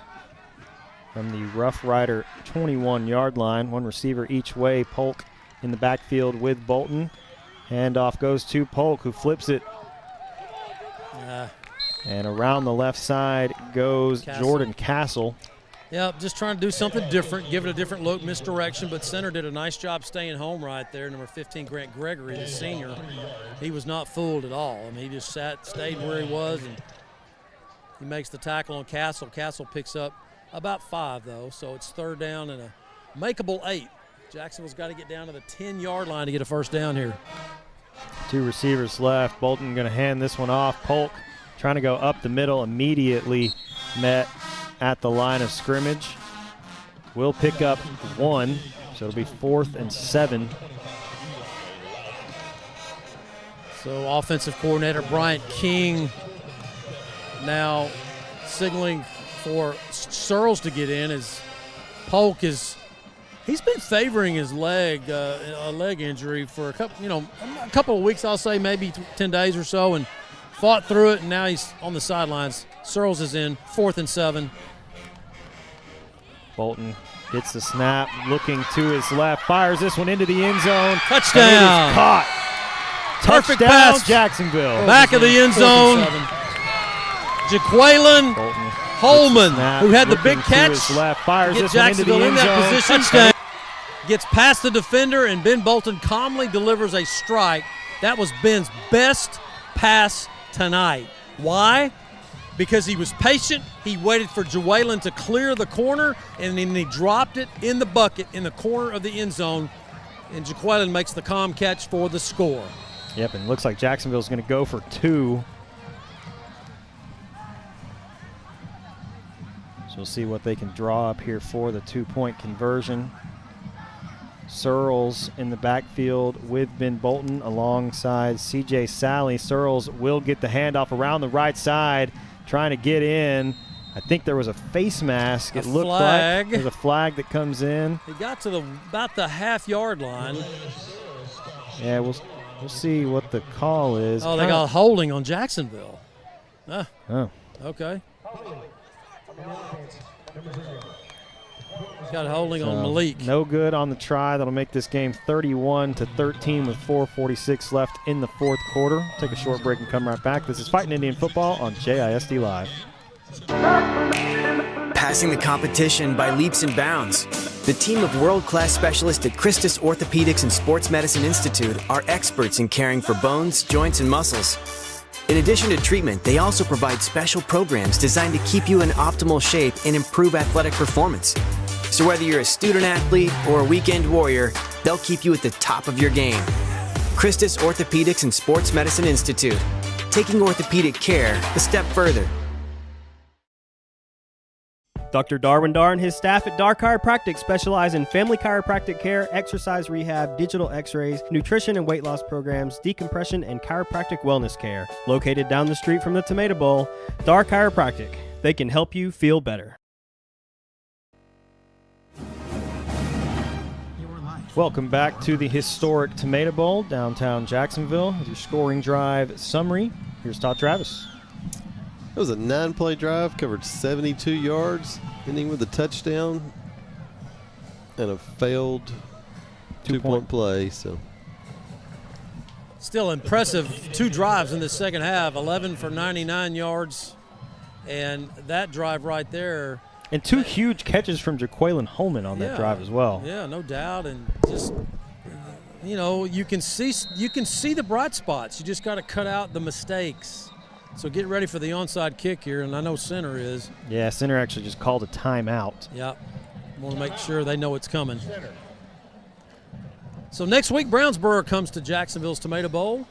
from the Rough Rider 21-yard line. 1 receiver each way. Polk in the backfield with Bolton. Handoff goes to Polk, who flips it. And around the left side goes Jordan Castle. Yeah, just trying to do something different, give it a different look, misdirection, but center did a nice job staying home right there. Number 15, Grant Gregory, the senior, he was not fooled at all. I mean, he just stayed where he was, and he makes the tackle on Castle. Castle picks up about 5, though, so it's 3rd down and a makeable 8. Jacksonville's got to get down to the 10-yard line to get a first down here. 2 receivers left. Bolton going to hand this one off. Polk trying to go up the middle, immediately met at the line of scrimmage. Will pick up 1, so it'll be 4th and 7. So offensive coordinator Bryant King now signaling for Searles to get in as Polk he's been favoring his leg, a leg injury for a couple of weeks, I'll say, maybe 10 days or so, and fought through it, and now he's on the sidelines. Searles is in, 4th and 7. Bolton gets the snap, looking to his left, fires this one into the end zone. Touchdown. And it is caught. Perfect Touchdown, pass. Jacksonville. Back of the end zone. Jaqueline Holman, who had the big catch, left, fires get this Jacksonville one into the in that end zone. position. Gets past the defender, and Ben Bolton calmly delivers a strike. That was Ben's best pass tonight. Why? Because he was patient. He waited for Jaqueline to clear the corner, and then he dropped it in the bucket in the corner of the end zone, and Jaqueline makes the calm catch for the score. Yep, and it looks like Jacksonville's going to go for 2. So we'll see what they can draw up here for the 2-point conversion. Searles in the backfield with Ben Bolton alongside C.J. Sally. Searles will get the handoff around the right side, trying to get in. I think there was a face mask. It looked like there's a flag that comes in. He got to about the half-yard line. Yeah, we'll see what the call is. Oh, they got holding on Jacksonville. Oh. Okay. Got holding on Malik. No good on the try. That'll make this game 31-13 with 4:46 left in the 4th quarter. Take a short break and come right back. This is Fighting Indian Football on JISD Live. Passing the competition by leaps and bounds. The team of world-class specialists at Christus Orthopedics and Sports Medicine Institute are experts in caring for bones, joints, and muscles. In addition to treatment, they also provide special programs designed to keep you in optimal shape and improve athletic performance. So whether you're a student athlete or a weekend warrior, they'll keep you at the top of your game. Christus Orthopedics and Sports Medicine Institute, taking orthopedic care a step further. Dr. Darwin Dar and his staff at Dar Chiropractic specialize in family chiropractic care, exercise rehab, digital x-rays, nutrition and weight loss programs, decompression, and chiropractic wellness care. Located down the street from the Tomato Bowl, Dar Chiropractic. They can help you feel better. Welcome back to the historic Tomato Bowl, downtown Jacksonville, with your scoring drive summary. Here's Todd Travis. It was a 9-play drive, covered 72 yards, ending with a touchdown and a failed two-point play. So still impressive 2 drives in the second half, 11 for 99 yards, and that drive right there. And 2 huge catches from Jaquelin Holman on that drive as well. Yeah, no doubt, and just you can see the bright spots. You just got to cut out the mistakes. So get ready for the onside kick here, and I know center is. Yeah, center actually just called a timeout. Yep. Want to make sure they know it's coming. So next week, Brownsboro comes to Jacksonville's Tomato Bowl.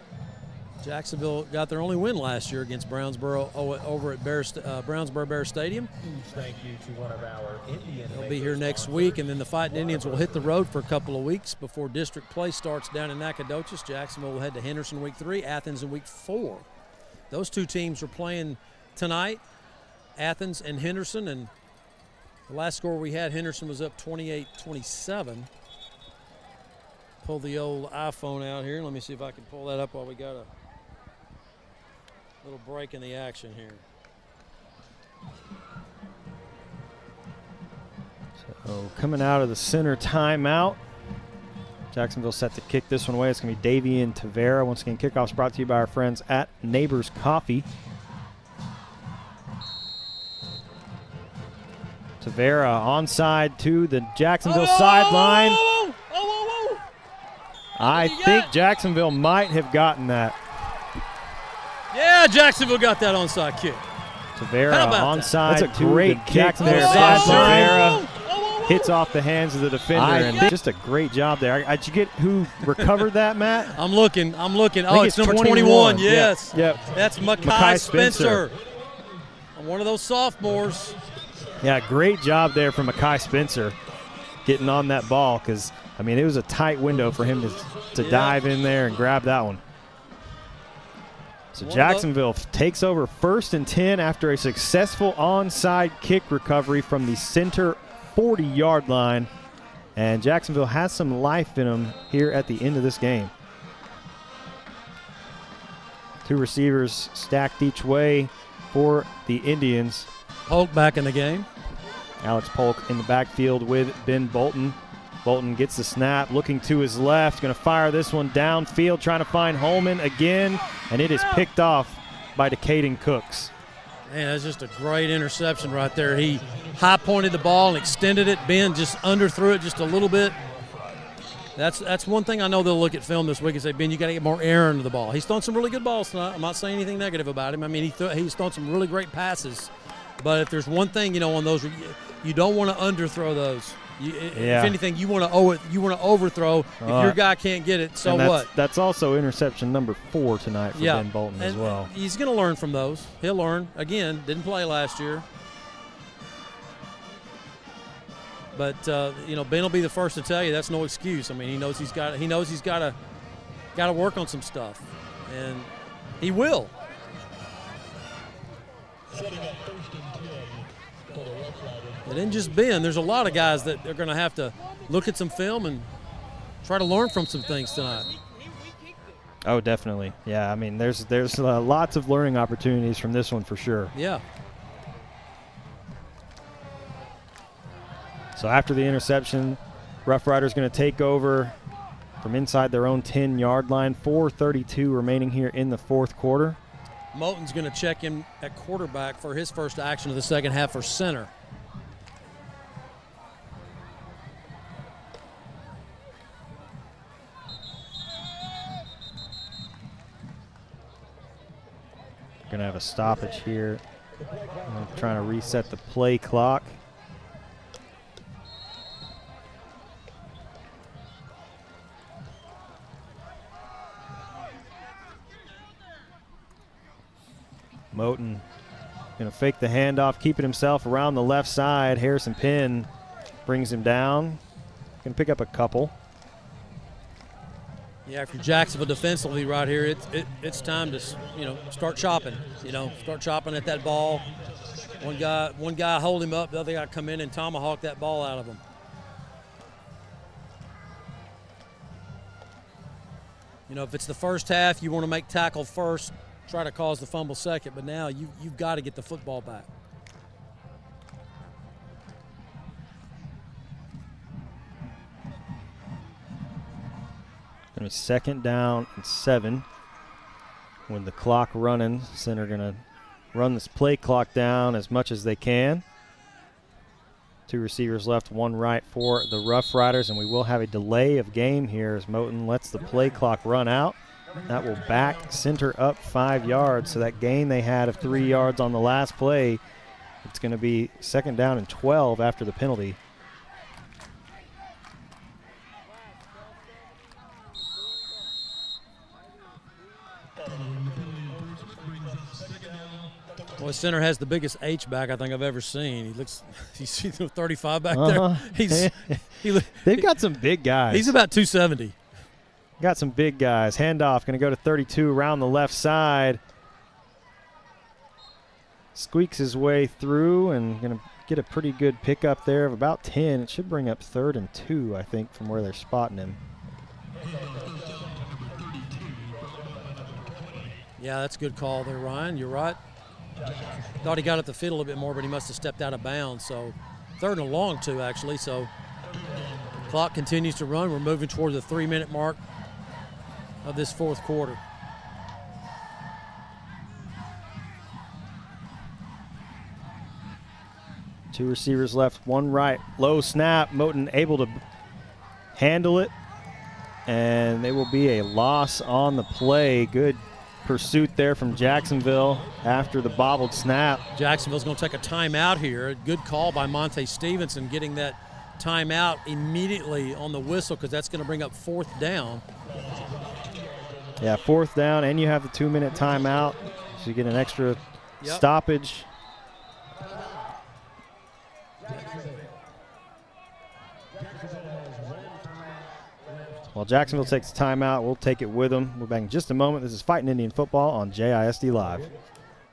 Jacksonville got their only win last year against Brownsboro over at Brownsboro Bear Stadium. Thank you to one of our Indian. They'll be here next week, and then the Fighting Indians will hit the road for a couple of weeks before district play starts down in Nacogdoches. Jacksonville will head to Henderson week 3, Athens in week 4. Those 2 teams are playing tonight, Athens and Henderson, and the last score we had, Henderson was up 28-27. Pull the old iPhone out here. Let me see if I can pull that up while we got a little break in the action here. So coming out of the center timeout, Jacksonville set to kick this one away. It's going to be Davian Tavera. Once again, kickoff's brought to you by our friends at Neighbors Coffee. Tavera onside to the Jacksonville sideline. I think Jacksonville might have gotten that. Yeah, Jacksonville got that onside kick. Tavera onside. That's a great kick there. Tavera hits off the hands of the defender, and just a great job there. Did you get who recovered that, Matt? I'm looking. Oh, it's number 21. Yes. Yep. That's Makai Spencer. One of those sophomores. Yeah, great job there from Makai Spencer getting on that ball, because, I mean, it was a tight window for him to dive in there and grab that one. So Jacksonville takes over 1st and 10 after a successful onside kick recovery from the center 40-yard line. And Jacksonville has some life in them here at the end of this game. 2 receivers stacked each way for the Indians. Polk back in the game. Alex Polk in the backfield with Ben Bolton. Bolton gets the snap, looking to his left, going to fire this one downfield, trying to find Holman again, and it is picked off by Decaden Cooks. Man, that's just a great interception right there. He high-pointed the ball and extended it. Ben just underthrew it just a little bit. That's one thing I know they'll look at film this week and say, Ben, you got to get more air into the ball. He's thrown some really good balls tonight. I'm not saying anything negative about him. I mean, he's thrown some really great passes. But if there's one thing, on those, you don't want to underthrow those. If anything, you want to overthrow. If your guy can't get it, so what? That's also interception number 4 tonight for Ben Bolton as well. He's going to learn from those. He'll learn. Again, didn't play last year. But Ben will be the first to tell you that's no excuse. I mean, he knows he's got to work on some stuff, and he will. It isn't just Ben. There's a lot of guys that are going to have to look at some film and try to learn from some things tonight. Oh, definitely. Yeah, I mean, there's lots of learning opportunities from this one for sure. Yeah. So after the interception, Roughriders going to take over from inside their own 10-yard line. 4:32 remaining here in the 4th quarter. Moulton's going to check in at quarterback for his first action of the second half for center. Going to have a stoppage here. Trying to reset the play clock. Moulton going to fake the handoff, keeping himself around the left side. Harrison Penn brings him down. Can pick up a couple. Yeah, for Jacksonville defensively right here, it's time to start chopping. Start chopping at that ball. One guy hold him up, the other guy come in and tomahawk that ball out of him. If it's the first half, you want to make tackle first, try to cause the fumble second, but now you've got to get the football back. Going to be 2nd down and 7. With the clock running, center going to run this play clock down as much as they can. 2 receivers left, 1 right for the Roughriders, and we will have a delay of game here as Moton lets the play clock run out. That will back center up 5 yards, so that gain they had of 3 yards on the last play, it's going to be 2nd down and 12 after the penalty. Well, center has the biggest H back I think I've ever seen. He looks, he's 35 back there. They've got some big guys. He's about 270. Got some big guys. Handoff going to go to 32 around the left side. Squeaks his way through and going to get a pretty good pickup there of about 10. It should bring up 3rd and 2, I think, from where they're spotting him. Yeah, that's a good call there, Ryan. You're right. Thought he got at the field a little bit more, but he must have stepped out of bounds. So 3rd and long, too, actually. So clock continues to run. We're moving toward the 3-minute mark of this 4th quarter. Two receivers left, 1 right. Low snap. Moton able to handle it. And they will be a loss on the play. Good pursuit there from Jacksonville after the bobbled snap. Jacksonville's going to take a timeout here. A good call by Monte Stevenson getting that timeout immediately on the whistle because that's going to bring up 4th down. Yeah, 4th down, and you have the 2-minute timeout, so you get an extra stoppage. While Jacksonville takes a timeout, we'll take it with them. We're back in just a moment. This is Fighting Indian Football on JISD Live.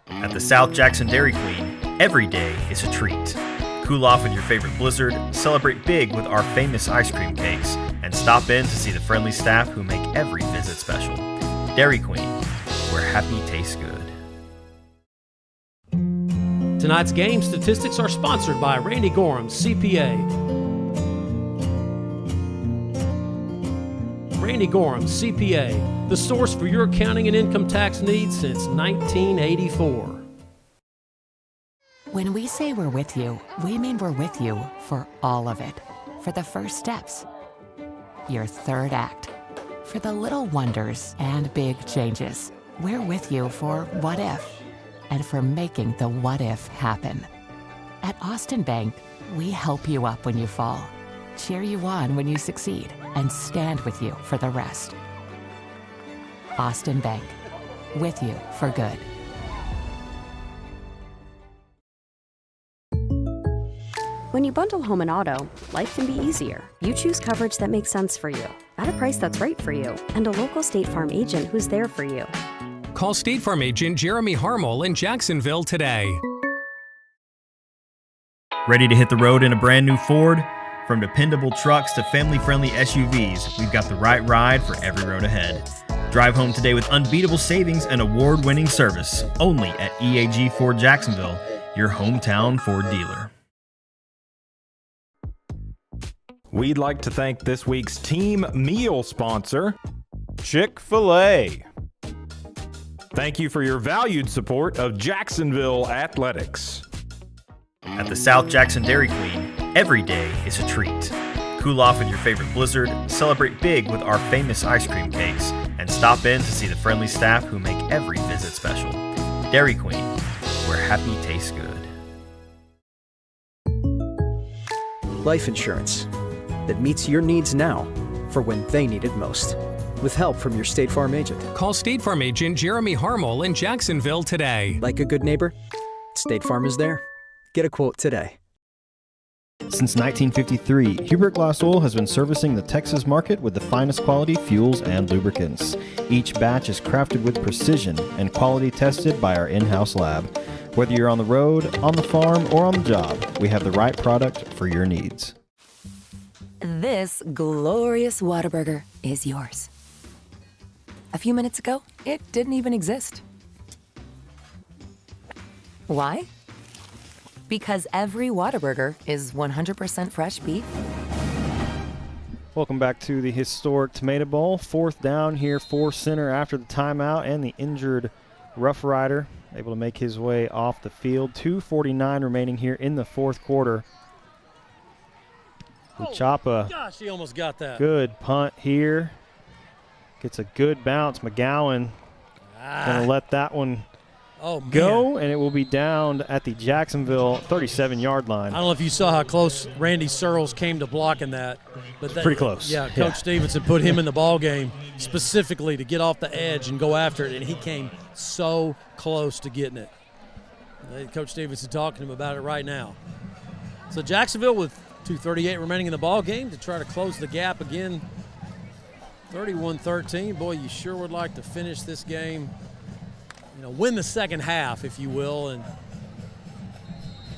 At the South Jackson Dairy Queen, every day is a treat. Cool off in your favorite blizzard, celebrate big with our famous ice cream cakes, and stop in to see the friendly staff who make every visit special. Dairy Queen, where happy tastes good. Tonight's game statistics are sponsored by Randy Gorham, CPA. Randy Gorham, CPA, the source for your accounting and income tax needs since 1984. When we say we're with you, we mean we're with you for all of it. For the first steps, your 3rd act, for the little wonders and big changes. We're with you for what if, and for making the what if happen. At Austin Bank, we help you up when you fall, cheer you on when you succeed, and stand with you for the rest. Austin Bank, with you for good. When you bundle home and auto, life can be easier. You choose coverage that makes sense for you, at a price that's right for you, and a local State Farm agent who's there for you. Call State Farm agent Jeremy Harmel in Jacksonville today. Ready to hit the road in a brand new Ford? From dependable trucks to family-friendly SUVs, we've got the right ride for every road ahead. Drive home today with unbeatable savings and award-winning service, only at EAG Ford Jacksonville, your hometown Ford dealer. We'd like to thank this week's team meal sponsor, Chick-fil-A. Thank you for your valued support of Jacksonville Athletics. At the South Jackson Dairy Queen, every day is a treat. Cool off in your favorite blizzard, celebrate big with our famous ice cream cakes, and stop in to see the friendly staff who make every visit special. Dairy Queen, where happy tastes good. Life insurance that meets your needs now for when they need it most. With help from your State Farm agent. Call State Farm agent Jeremy Harmel in Jacksonville today. Like a good neighbor, State Farm is there. Get a quote today. Since 1953, Hubert Glass Oil has been servicing the Texas market with the finest quality fuels and lubricants. Each batch is crafted with precision and quality tested by our in-house lab. Whether you're on the road, on the farm, or on the job, we have the right product for your needs. This glorious Whataburger is yours. A few minutes ago, it didn't even exist. Why? Because every Whataburger is 100% fresh beef. Welcome back to the historic Tomato Bowl. 4th down here for center after the timeout, and the injured Rough Rider able to make his way off the field. 2:49 remaining here in the 4th quarter. Uchapa, Gosh, he almost got that. good punt here. Gets a good bounce. McGowan going to let that one go, and it will be down at the Jacksonville 37-yard line. I don't know if you saw how close Randy Searles came to blocking that. But that, pretty close. Yeah, Coach Stevenson put him in the ball game specifically to get off the edge and go after it, and he came so close to getting it. Coach Stevenson talking to him about it right now. So Jacksonville with 2:38 remaining in the ball game to try to close the gap again. 31-13. Boy, you sure would like to finish this game, win the second half, if you will, and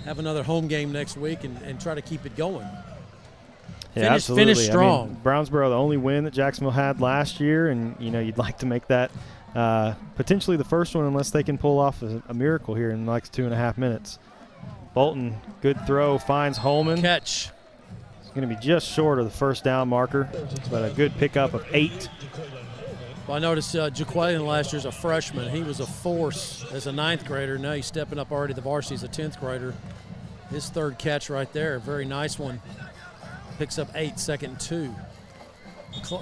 have another home game next week and try to keep it going. Yeah, absolutely. Finish strong. I mean, Brownsboro, the only win that Jacksonville had last year, and you'd like to make that potentially the first one, unless they can pull off a miracle here in the next 2.5 minutes. Bolton, good throw, finds Holman. Catch. It's going to be just short of the first down marker, but a good pickup of 8. Well, I noticed Jaquelian last year's a freshman. He was a force as a 9th grader. Now he's stepping up already to the varsity as a 10th grader. His 3rd catch right there, a very nice one. Picks up 8, 2nd and 2.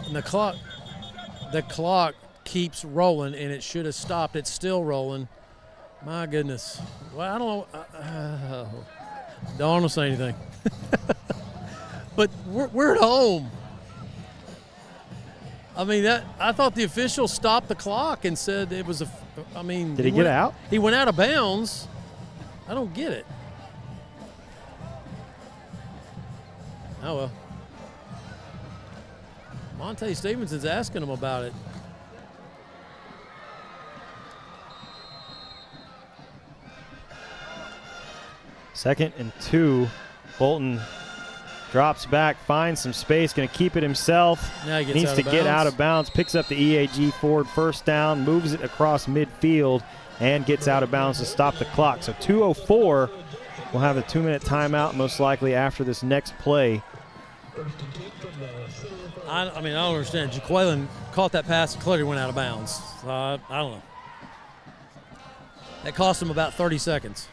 And the clock keeps rolling, and it should have stopped. It's still rolling. My goodness. Well, I don't know. Don't want to say anything. But we're at home. I mean, I thought the official stopped the clock and said it was Did he get out? He went out of bounds. I don't get it. Oh, well. Monte Stevenson's asking him about it. Second and 2. Bolton drops back, finds some space, going to keep it himself. Now he gets Needs out to of get bounds. out of bounds, picks up the EAG Ford first down, moves it across midfield, and gets out of bounds to stop the clock. So 2:04, we'll have a 2-minute timeout most likely after this next play. I don't understand. Jaquelian caught that pass and clearly went out of bounds. So I don't know. That cost him about 30 seconds.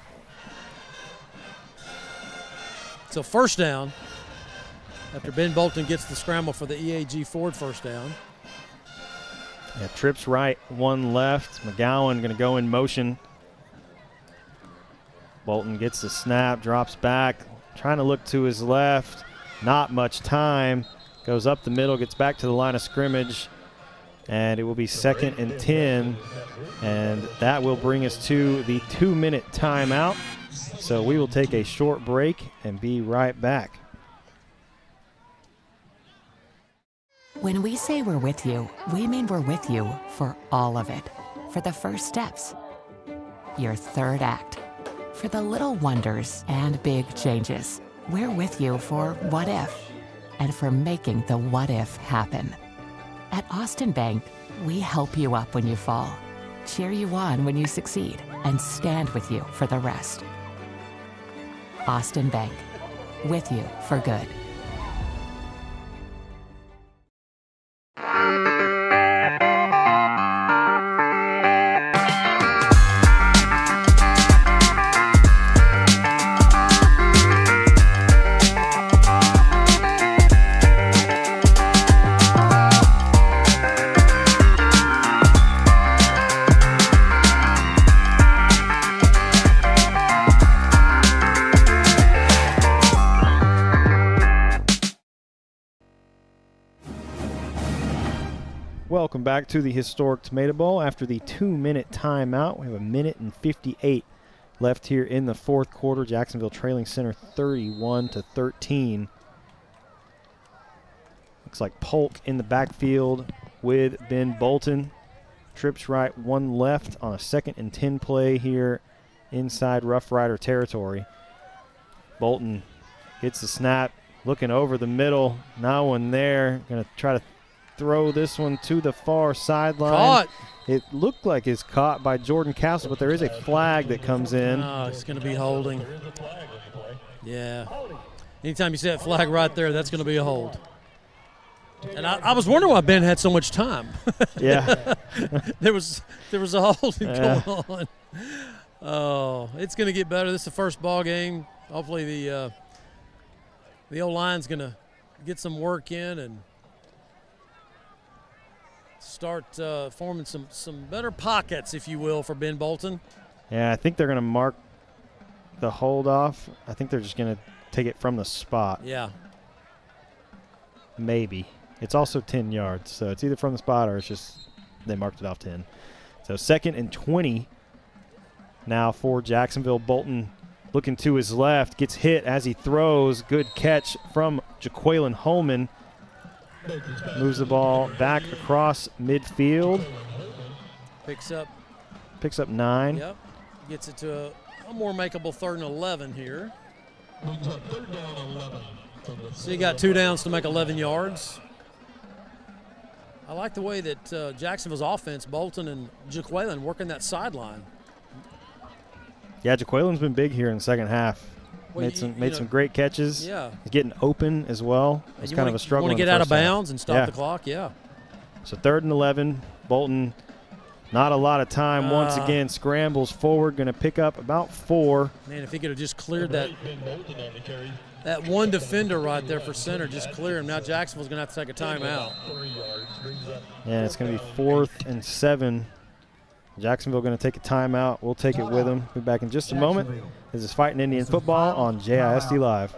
So first down, after Ben Bolton gets the scramble for the EAG Ford first down. Yeah, trips right, 1 left. McGowan going to go in motion. Bolton gets the snap, drops back, trying to look to his left. Not much time. Goes up the middle, gets back to the line of scrimmage, and it will be 2nd and 10. And that will bring us to the 2-minute timeout. So we will take a short break and be right back. When we say we're with you, we mean we're with you for all of it. For the first steps, your third act, for the little wonders and big changes. We're with you for what if, and for making the what if happen. At Austin Bank, we help you up when you fall, cheer you on when you succeed, and stand with you for the rest. Austin Bank, with you for good. Welcome back to the historic Tomato Bowl. After the 2-minute timeout, we have 1:58 left here in the 4th quarter. Jacksonville trailing center 31-13. Looks like Polk in the backfield with Ben Bolton. Trips right, 1 left on a 2nd and 10 play here inside Rough Rider territory. Bolton gets the snap, looking over the middle. No one there. Going to try to throw this one to the far sideline. Caught. It looked like it's caught by Jordan Castle, but there is a flag that comes in. Oh, it's going to be holding. Yeah. Anytime you see that flag right there, that's going to be a hold. And I was wondering why Ben had so much time. Yeah. there was a holding going on. Oh, it's going to get better. This is the first ball game. Hopefully the O-line's going to get some work in and start forming some better pockets, if you will, for Ben Bolton. Yeah, I think they're going to mark the hold off. I think they're just going to take it from the spot. Yeah. Maybe. It's also 10 yards, so it's either from the spot or it's just they marked it off 10. So 2nd and 20 now for Jacksonville. Bolton looking to his left, gets hit as he throws. Good catch from Jaquaylin Holman. Moves the ball back across midfield. Picks up 9. Yep. Gets it to a more makeable 3rd and 11 here. So you got 2 downs to make 11 yards. I like the way that Jacksonville's offense, Bolton and Jaquaylin, working that sideline. Yeah, Jaquaylin's been big here in the second half. Well, made some great catches. Yeah. He's getting open as well. It's kind of a struggle. You want to get out of bounds and stop the clock, yeah. So 3rd and 11. Bolton, not a lot of time. Once again, scrambles forward, going to pick up about 4. Man, if he could have just cleared that one defender right there for center, just clear him. Now Jacksonville's going to have to take a timeout. Yeah, it's going to be 4th and 7. Jacksonville going to take a timeout. We'll take it with them. Be back in just a moment. This is Fighting Indian Football on JISD Live.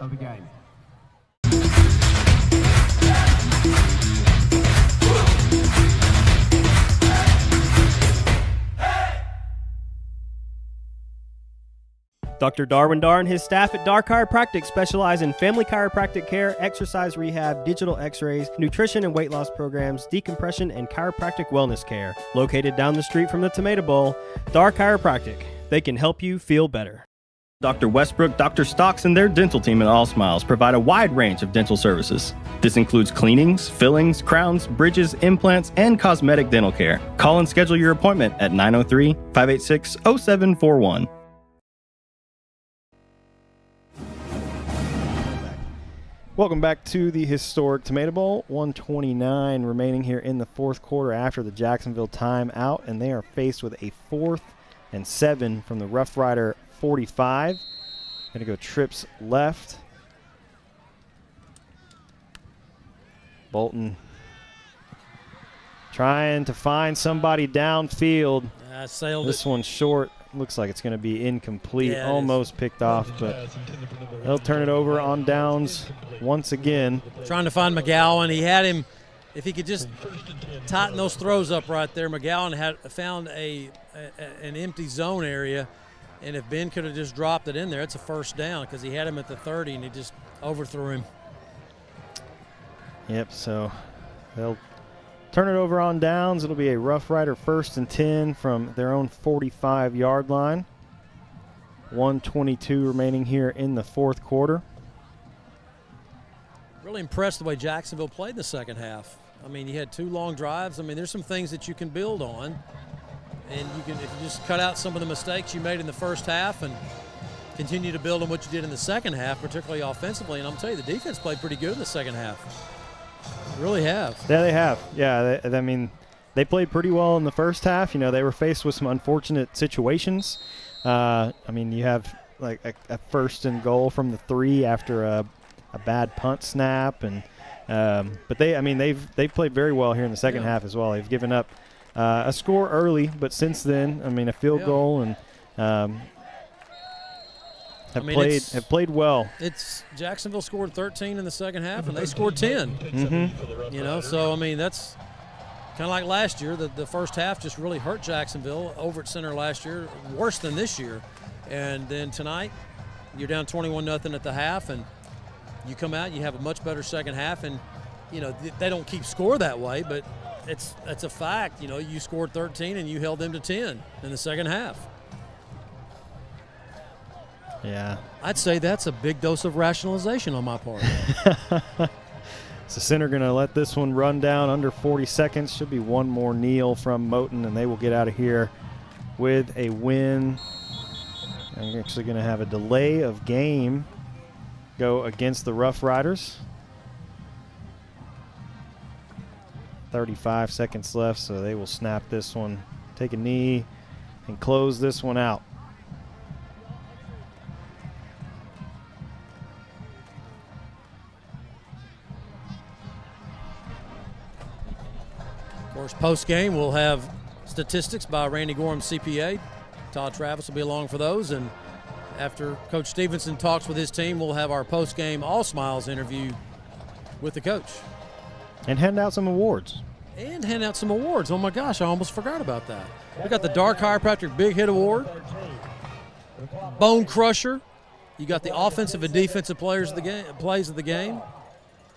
Dr. Darwin Dar and his staff at Dar Chiropractic specialize in family chiropractic care, exercise rehab, digital x-rays, nutrition and weight loss programs, decompression, and chiropractic wellness care. Located down the street from the Tomato Bowl, Dar Chiropractic. They can help you feel better. Dr. Westbrook, Dr. Stocks, and their dental team at All Smiles provide a wide range of dental services. This includes cleanings, fillings, crowns, bridges, implants, and cosmetic dental care. Call and schedule your appointment at 903-586-0741. Welcome back to the historic Tomato Bowl. 1:29 remaining here in the fourth quarter after the Jacksonville timeout, and they are faced with a 4th and 7 from the Rough Rider 45. Going to go trips left. Bolton trying to find somebody downfield. Sailed this one short. Looks like it's going to be incomplete. Yeah, almost picked off, but they'll turn it over on downs once again. Trying to find McGowan. He had him. If he could just tighten those throws up right there, McGowan had found an empty zone area, and if Ben could have just dropped it in there, it's a first down because he had him at the 30 and he just overthrew him. Yep, so they'll turn it over on downs. It'll be a Rough Rider 1st and 10 from their own 45-yard line. 1:22 remaining here in the fourth quarter. Really impressed the way Jacksonville played in the second half. I mean, you had 2 long drives. I mean, there's some things that you can build on. And you can, if you just cut out some of the mistakes you made in the first half and continue to build on what you did in the second half, particularly offensively. And I'm telling you, the defense played pretty good in the second half. Really have. Yeah, they have. Yeah, I mean, they played pretty well in the first half. You know, they were faced with some unfortunate situations. I mean, you have like a 1st and goal from the 3 after a bad punt snap, and but they've played very well here in the second half as well. They've given up a score early, but since then, I mean, a field goal and have played well. It's Jacksonville scored 13 in the second half, and they scored 10. Mm-hmm. You know, so I mean that's kind of like last year. The first half just really hurt Jacksonville over at center last year, worse than this year. And then tonight, you're down 21-0 at the half, and you come out, you have a much better second half, and you know they don't keep score that way, but it's a fact. You know, you scored 13 and you held them to 10 in the second half. Yeah. I'd say that's a big dose of rationalization on my part. So center going to let this one run down under 40 seconds. Should be one more kneel from Moton, and they will get out of here with a win. I'm actually going to have a delay of game go against the Roughriders. 35 seconds left, so they will snap this one, take a knee, and close this one out. Of course, post-game, we'll have statistics by Randy Gorham, CPA. Todd Travis will be along for those. And after Coach Stevenson talks with his team, we'll have our post-game All Smiles interview with the coach. And hand out some awards. And hand out some awards. Oh, my gosh, I almost forgot about that. We got the Dark Chiropractic Big Hit Award, Bone Crusher. You got the offensive and defensive plays of the game.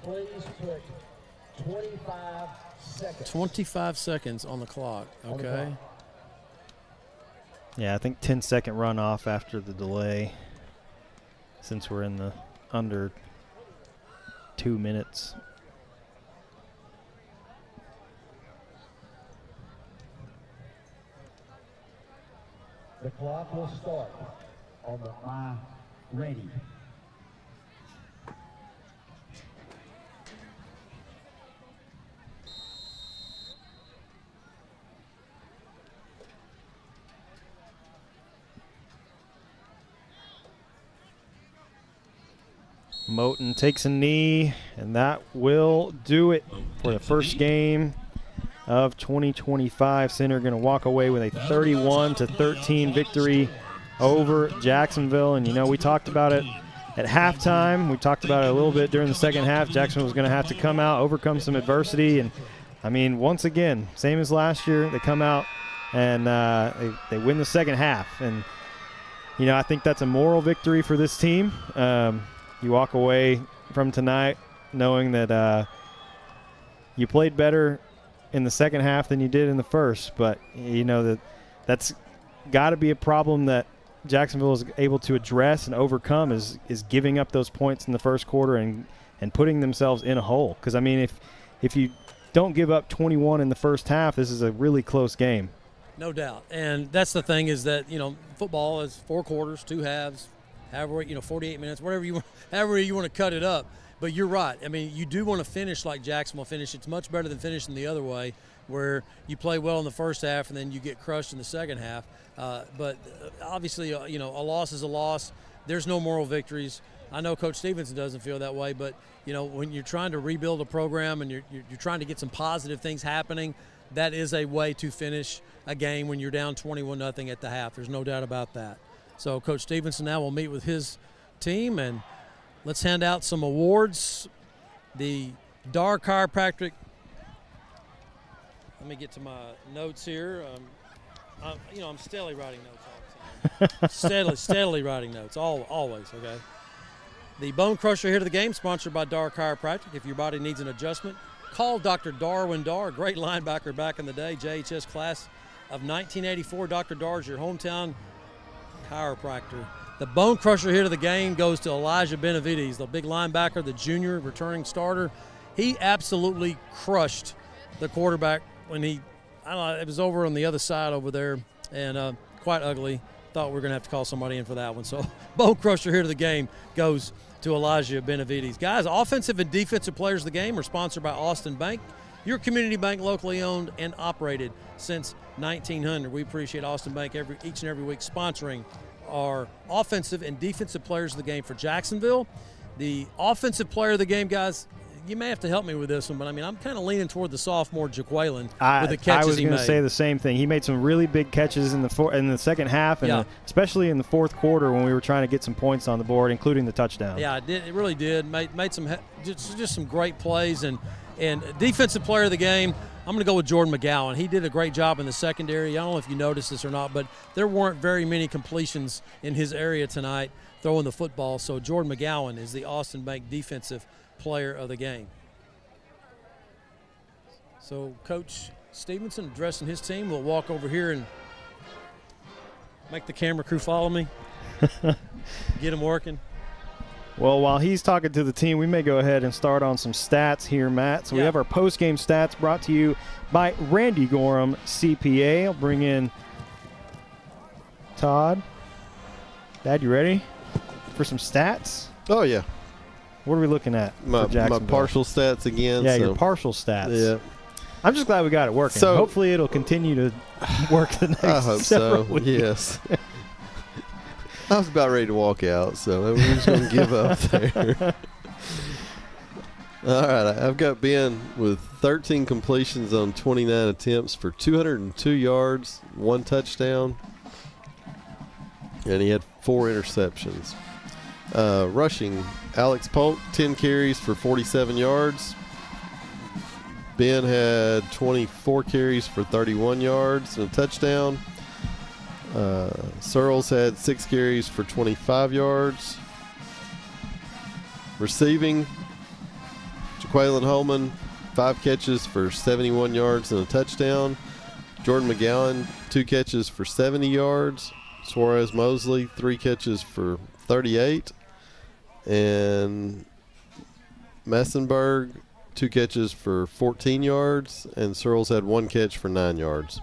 Please put 25 seconds. 25 seconds on the clock. Okay. Yeah, I think 10-second runoff after the delay, since we're in the under 2 minutes. The clock will start on the ready. Moton takes a knee, and that will do it for the first game of 2025. Center going to walk away with a 31-13 victory over Jacksonville. And, you know, we talked about it at halftime. We talked about it a little bit during the second half. Jacksonville was going to have to come out, overcome some adversity. And, I mean, once again, same as last year, they come out and they win the second half. And, you know, I think that's a moral victory for this team. You walk away from tonight knowing that you played better in the second half than you did in the first, but you know that's got to be a problem that Jacksonville is able to address and overcome is giving up those points in the first quarter and putting themselves in a hole. Because I mean, if you don't give up 21 in the first half, this is a really close game. No doubt, and that's the thing is that, you know, football is 4 quarters, 2 halves, however, you know, 48 minutes, however you want to cut it up. But you're right. I mean, you do want to finish like Jacksonville finished. It's much better than finishing the other way, where you play well in the first half and then you get crushed in the second half. But obviously, you know, a loss is a loss. There's no moral victories. I know Coach Stevenson doesn't feel that way, but, you know, when you're trying to rebuild a program and you're trying to get some positive things happening, that is a way to finish a game when you're down 21-0 at the half. There's no doubt about that. So Coach Stevenson now will meet with his team, and let's hand out some awards. The Dark Chiropractic. Let me get to my notes here. You know, I'm steadily writing notes all the time. steadily writing notes, always, okay? The Bone Crusher Hit of the Game, sponsored by Dark Chiropractic. If your body needs an adjustment, call Dr. Darwin Dar, great linebacker back in the day, JHS class of 1984. Dr. Dar is your hometown chiropractor. The Bone Crusher Hit of the Game goes to Elijah Benavides, the big linebacker, the junior returning starter. He absolutely crushed the quarterback when it was over on the other side over there, and quite ugly. Thought we were going to have to call somebody in for that one. So Bone Crusher Hit of the Game goes to Elijah Benavides. Guys, offensive and defensive players of the game are sponsored by Austin Bank, your community bank, locally owned and operated since 1900. We appreciate Austin Bank each and every week sponsoring our offensive and defensive players of the game for Jacksonville. The offensive player of the game, guys, you may have to help me with this one, but I mean, I'm kind of leaning toward the sophomore Jaqueline with the catches he made. I was going to say the same thing. He made some really big catches in the second half, and especially in the fourth quarter when we were trying to get some points on the board, including the touchdown. Yeah, it really did. Made some just some great plays, and defensive player of the game, I'm going to go with Jordan McGowan. He did a great job in the secondary. I don't know if you noticed this or not, but there weren't very many completions in his area tonight throwing the football. So Jordan McGowan is the Austin Bank defensive player of the game. So Coach Stevenson addressing his team. We'll walk over here and make the camera crew follow me. Get them working. Well, while he's talking to the team, we may go ahead and start on some stats here, Matt. So we have our post-game stats brought to you by Randy Gorham, CPA. I'll bring in Todd. Dad, you ready for some stats? Oh, yeah. What are we looking at My for Jacksonville? partial stats again. Yeah, so. your partial stats. Yeah. I'm just glad we got it working. So, hopefully it'll continue to work the next I hope several so. weeks. Yes. I was about ready to walk out, so we're just going to give up there. All right, I've got Ben with 13 completions on 29 attempts for 202 yards, 1 touchdown, and he had 4 interceptions. Rushing, Alex Polk, 10 carries for 47 yards. Ben had 24 carries for 31 yards and a touchdown. Searles had 6 carries for 25 yards. Receiving, Jaquaylin Holman, 5 catches for 71 yards and a touchdown. Jordan McGowan, 2 catches for 70 yards. Suarez Mosley, 3 catches for 38. And Massenberg, 2 catches for 14 yards. And Searles had 1 catch for 9 yards.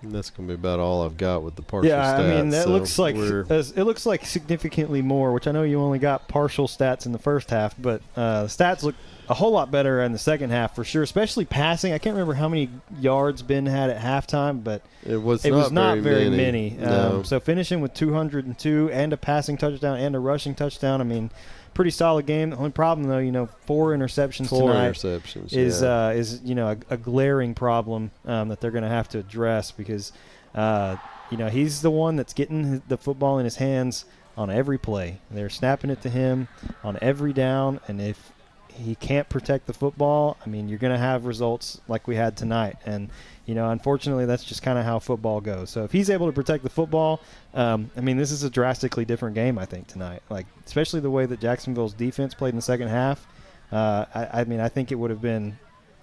And that's going to be about all I've got with the partial stats. Yeah, I mean, that so looks like it looks like significantly more, which I know you only got partial stats in the first half, but the stats look a whole lot better in the second half for sure, especially passing. I can't remember how many yards Ben had at halftime, but it was not very many. No. So finishing with 202 and a passing touchdown and a rushing touchdown, I mean, pretty solid game. The only problem, though, 4 interceptions tonight is a glaring problem that they're going to have to address because he's the one that's getting the football in his hands on every play. They're snapping it to him on every down, and if he can't protect the football, I mean, you're going to have results like we had tonight. And, unfortunately, that's just kind of how football goes. So if he's able to protect the football, this is a drastically different game, I think, tonight. Like, especially the way that Jacksonville's defense played in the second half. I think it would have been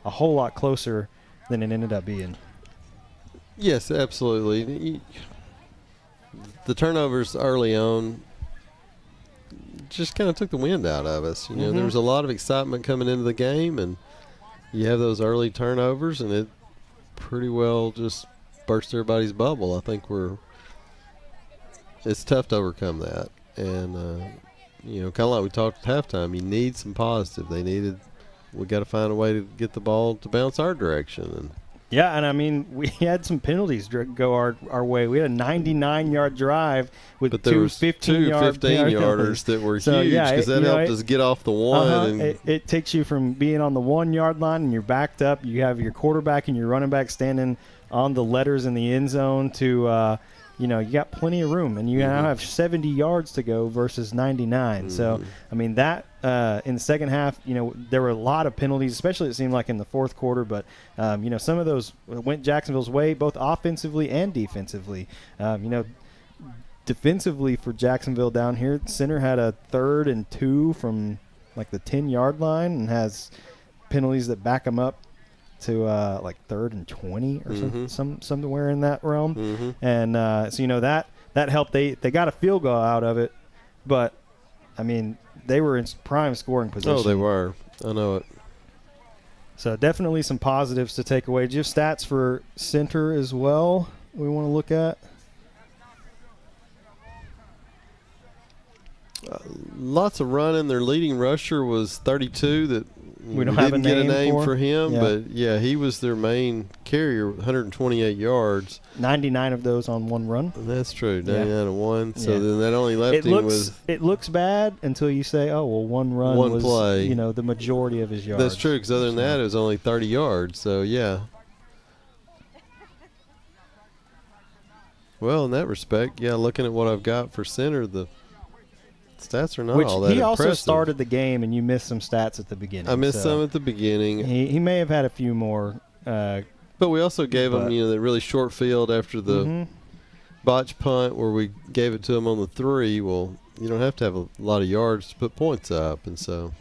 a whole lot closer than it ended up being. Yes, absolutely. The turnovers early on just kind of took the wind out of us. There was a lot of excitement coming into the game, and you have those early turnovers, and it pretty well just burst everybody's bubble. I think it's tough to overcome that. And, kind of like we talked at halftime, you need some positive. We got to find a way to get the ball to bounce our direction. And yeah, and we had some penalties go our way. We had a 99-yard drive with two 15-yarders that were huge because that helped us get off the one. It takes you from being on the 1-yard line and you're backed up. You have your quarterback and your running back standing on the letters in the end zone to you got plenty of room, and you now have 70 yards to go versus 99. So, that in the second half, there were a lot of penalties, especially it seemed like in the fourth quarter. But, some of those went Jacksonville's way, both offensively and defensively. Defensively for Jacksonville down here, center had a 3rd and 2 from like the 10-yard line and has penalties that back them up to like 3rd and 20 or somewhere in that realm. And that helped. They got a field goal out of it, but they were in prime scoring position. Oh, they were. I know it. So definitely some positives to take away. Do you have stats for center as well we want to look at? Lots of running. Their leading rusher was 32 that we didn't get a name for him, but he was their main carrier, 128 yards. 99 of those on one run. That's true, 99 on one. So then that only left him with. It looks bad until you say, oh, well, one run was play. The majority of his yards. That's true, because other than that, it was only 30 yards. So, yeah. Well, in that respect, looking at what I've got for center, the stats are not all that impressive. He also started the game, and you missed some stats at the beginning. I missed some at the beginning. He may have had a few more. But we also gave him, that really short field after the botch punt where we gave it to him on the 3. Well, you don't have to have a lot of yards to put points up, and so.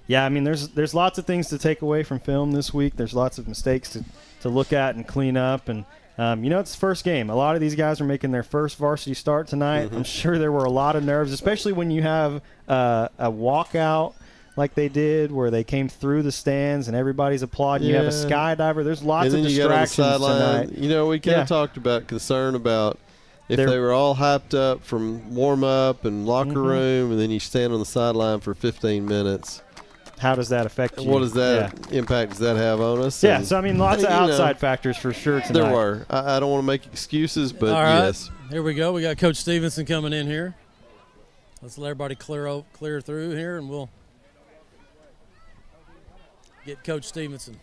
Yeah, I mean, there's lots of things to take away from film this week. There's lots of mistakes to look at and clean up. And, it's the first game. A lot of these guys are making their first varsity start tonight. I'm sure there were a lot of nerves, especially when you have a walkout like they did where they came through the stands and everybody's applauding. You have a skydiver. There's lots of distractions tonight. We kind of talked about concern about if they were all hyped up from warm-up and locker room, and then you stand on the sideline for 15 minutes. How does that affect you? What does that impact does that have on us? Yeah, so, I mean, lots of outside factors for sure tonight. There were. I don't want to make excuses, but all right. yes. Here we go. We got Coach Stevenson coming in here. Let's let everybody clear through here, and we'll get Coach Stevenson.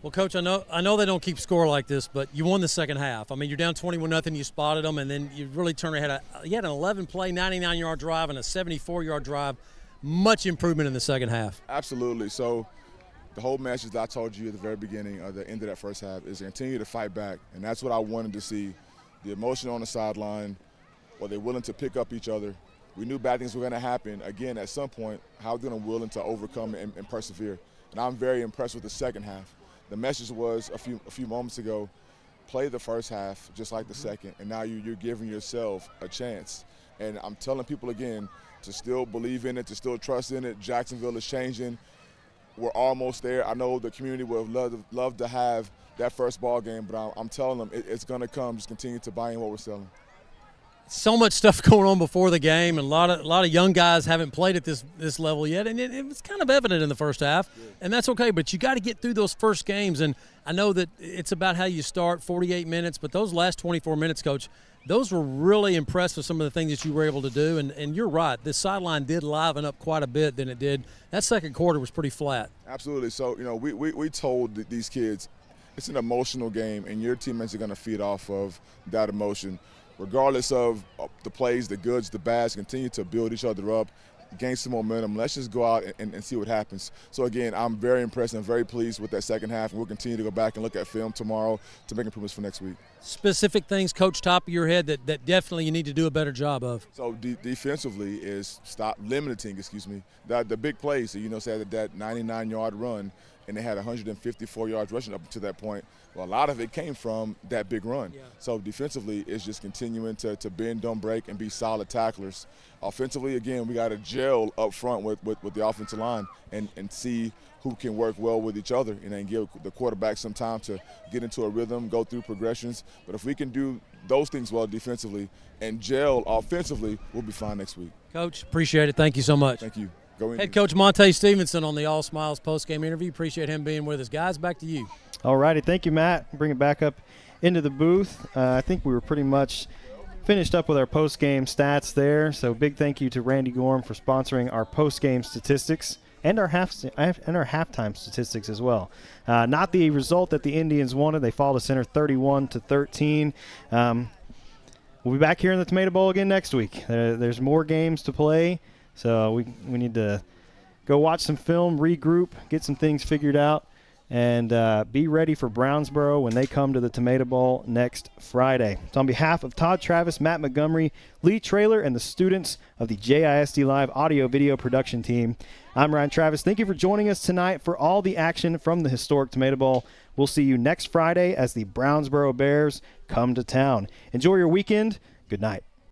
Well, Coach, I know they don't keep score like this, but you won the second half. I mean, you're down 21-0. You spotted them, and then you really turned ahead. You had an 11-play, 99-yard drive and a 74-yard drive. Much improvement in the second half. Absolutely. So the whole message that I told you at the very beginning or the end of that first half is continue to fight back, and that's what I wanted to see. The emotion on the sideline, were they willing to pick up each other? We knew bad things were going to happen. Again, at some point, how they're willing to overcome and persevere. And I'm very impressed with the second half. The message was a few moments ago, play the first half just like the second, and now you're giving yourself a chance. And I'm telling people again to still believe in it, to still trust in it. Jacksonville is changing. We're almost there. I know the community would love to have that first ball game, but I'm telling them it's going to come. Just continue to buy in what we're selling. So much stuff going on before the game, and a lot of young guys haven't played at this level yet, and it was kind of evident in the first half, and that's okay. But you got to get through those first games, and I know that it's about how you start, 48 minutes, but those last 24 minutes, Coach, those were really impressive. Some of the things that you were able to do, and you're right, this sideline did liven up quite a bit than it did. That second quarter was pretty flat. Absolutely. So we told these kids it's an emotional game, and your teammates are going to feed off of that emotion. Regardless of the plays, the goods, the bads, continue to build each other up, gain some momentum. Let's just go out and see what happens. So, again, I'm very impressed and very pleased with that second half, and we'll continue to go back and look at film tomorrow to make improvements for next week. Specific things, Coach, top of your head that definitely you need to do a better job of? So, defensively is stop limiting, the big plays. So, say that 99-yard run, and they had 154 yards rushing up to that point. Well, a lot of it came from that big run. Yeah. So defensively, it's just continuing to bend, don't break, and be solid tacklers. Offensively, again, we got to gel up front with the offensive line and see who can work well with each other and give the quarterback some time to get into a rhythm, go through progressions. But if we can do those things well defensively and gel offensively, we'll be fine next week. Coach, appreciate it. Thank you so much. Thank you. Head Coach Monte Stevenson on the All Smiles postgame interview. Appreciate him being with us. Guys, back to you. All righty. Thank you, Matt. Bring it back up into the booth. I think we were pretty much finished up with our postgame stats there. So big thank you to Randy Gorham for sponsoring our postgame statistics and our halftime statistics as well. Not the result that the Indians wanted. They fall to center 31-13. We'll be back here in the Tomato Bowl again next week. There's more games to play. So we need to go watch some film, regroup, get some things figured out, and be ready for Brownsboro when they come to the Tomato Bowl next Friday. So on behalf of Todd Travis, Matt Montgomery, Lee Traylor, and the students of the JISD Live audio-video production team, I'm Ryan Travis. Thank you for joining us tonight for all the action from the historic Tomato Bowl. We'll see you next Friday as the Brownsboro Bears come to town. Enjoy your weekend. Good night.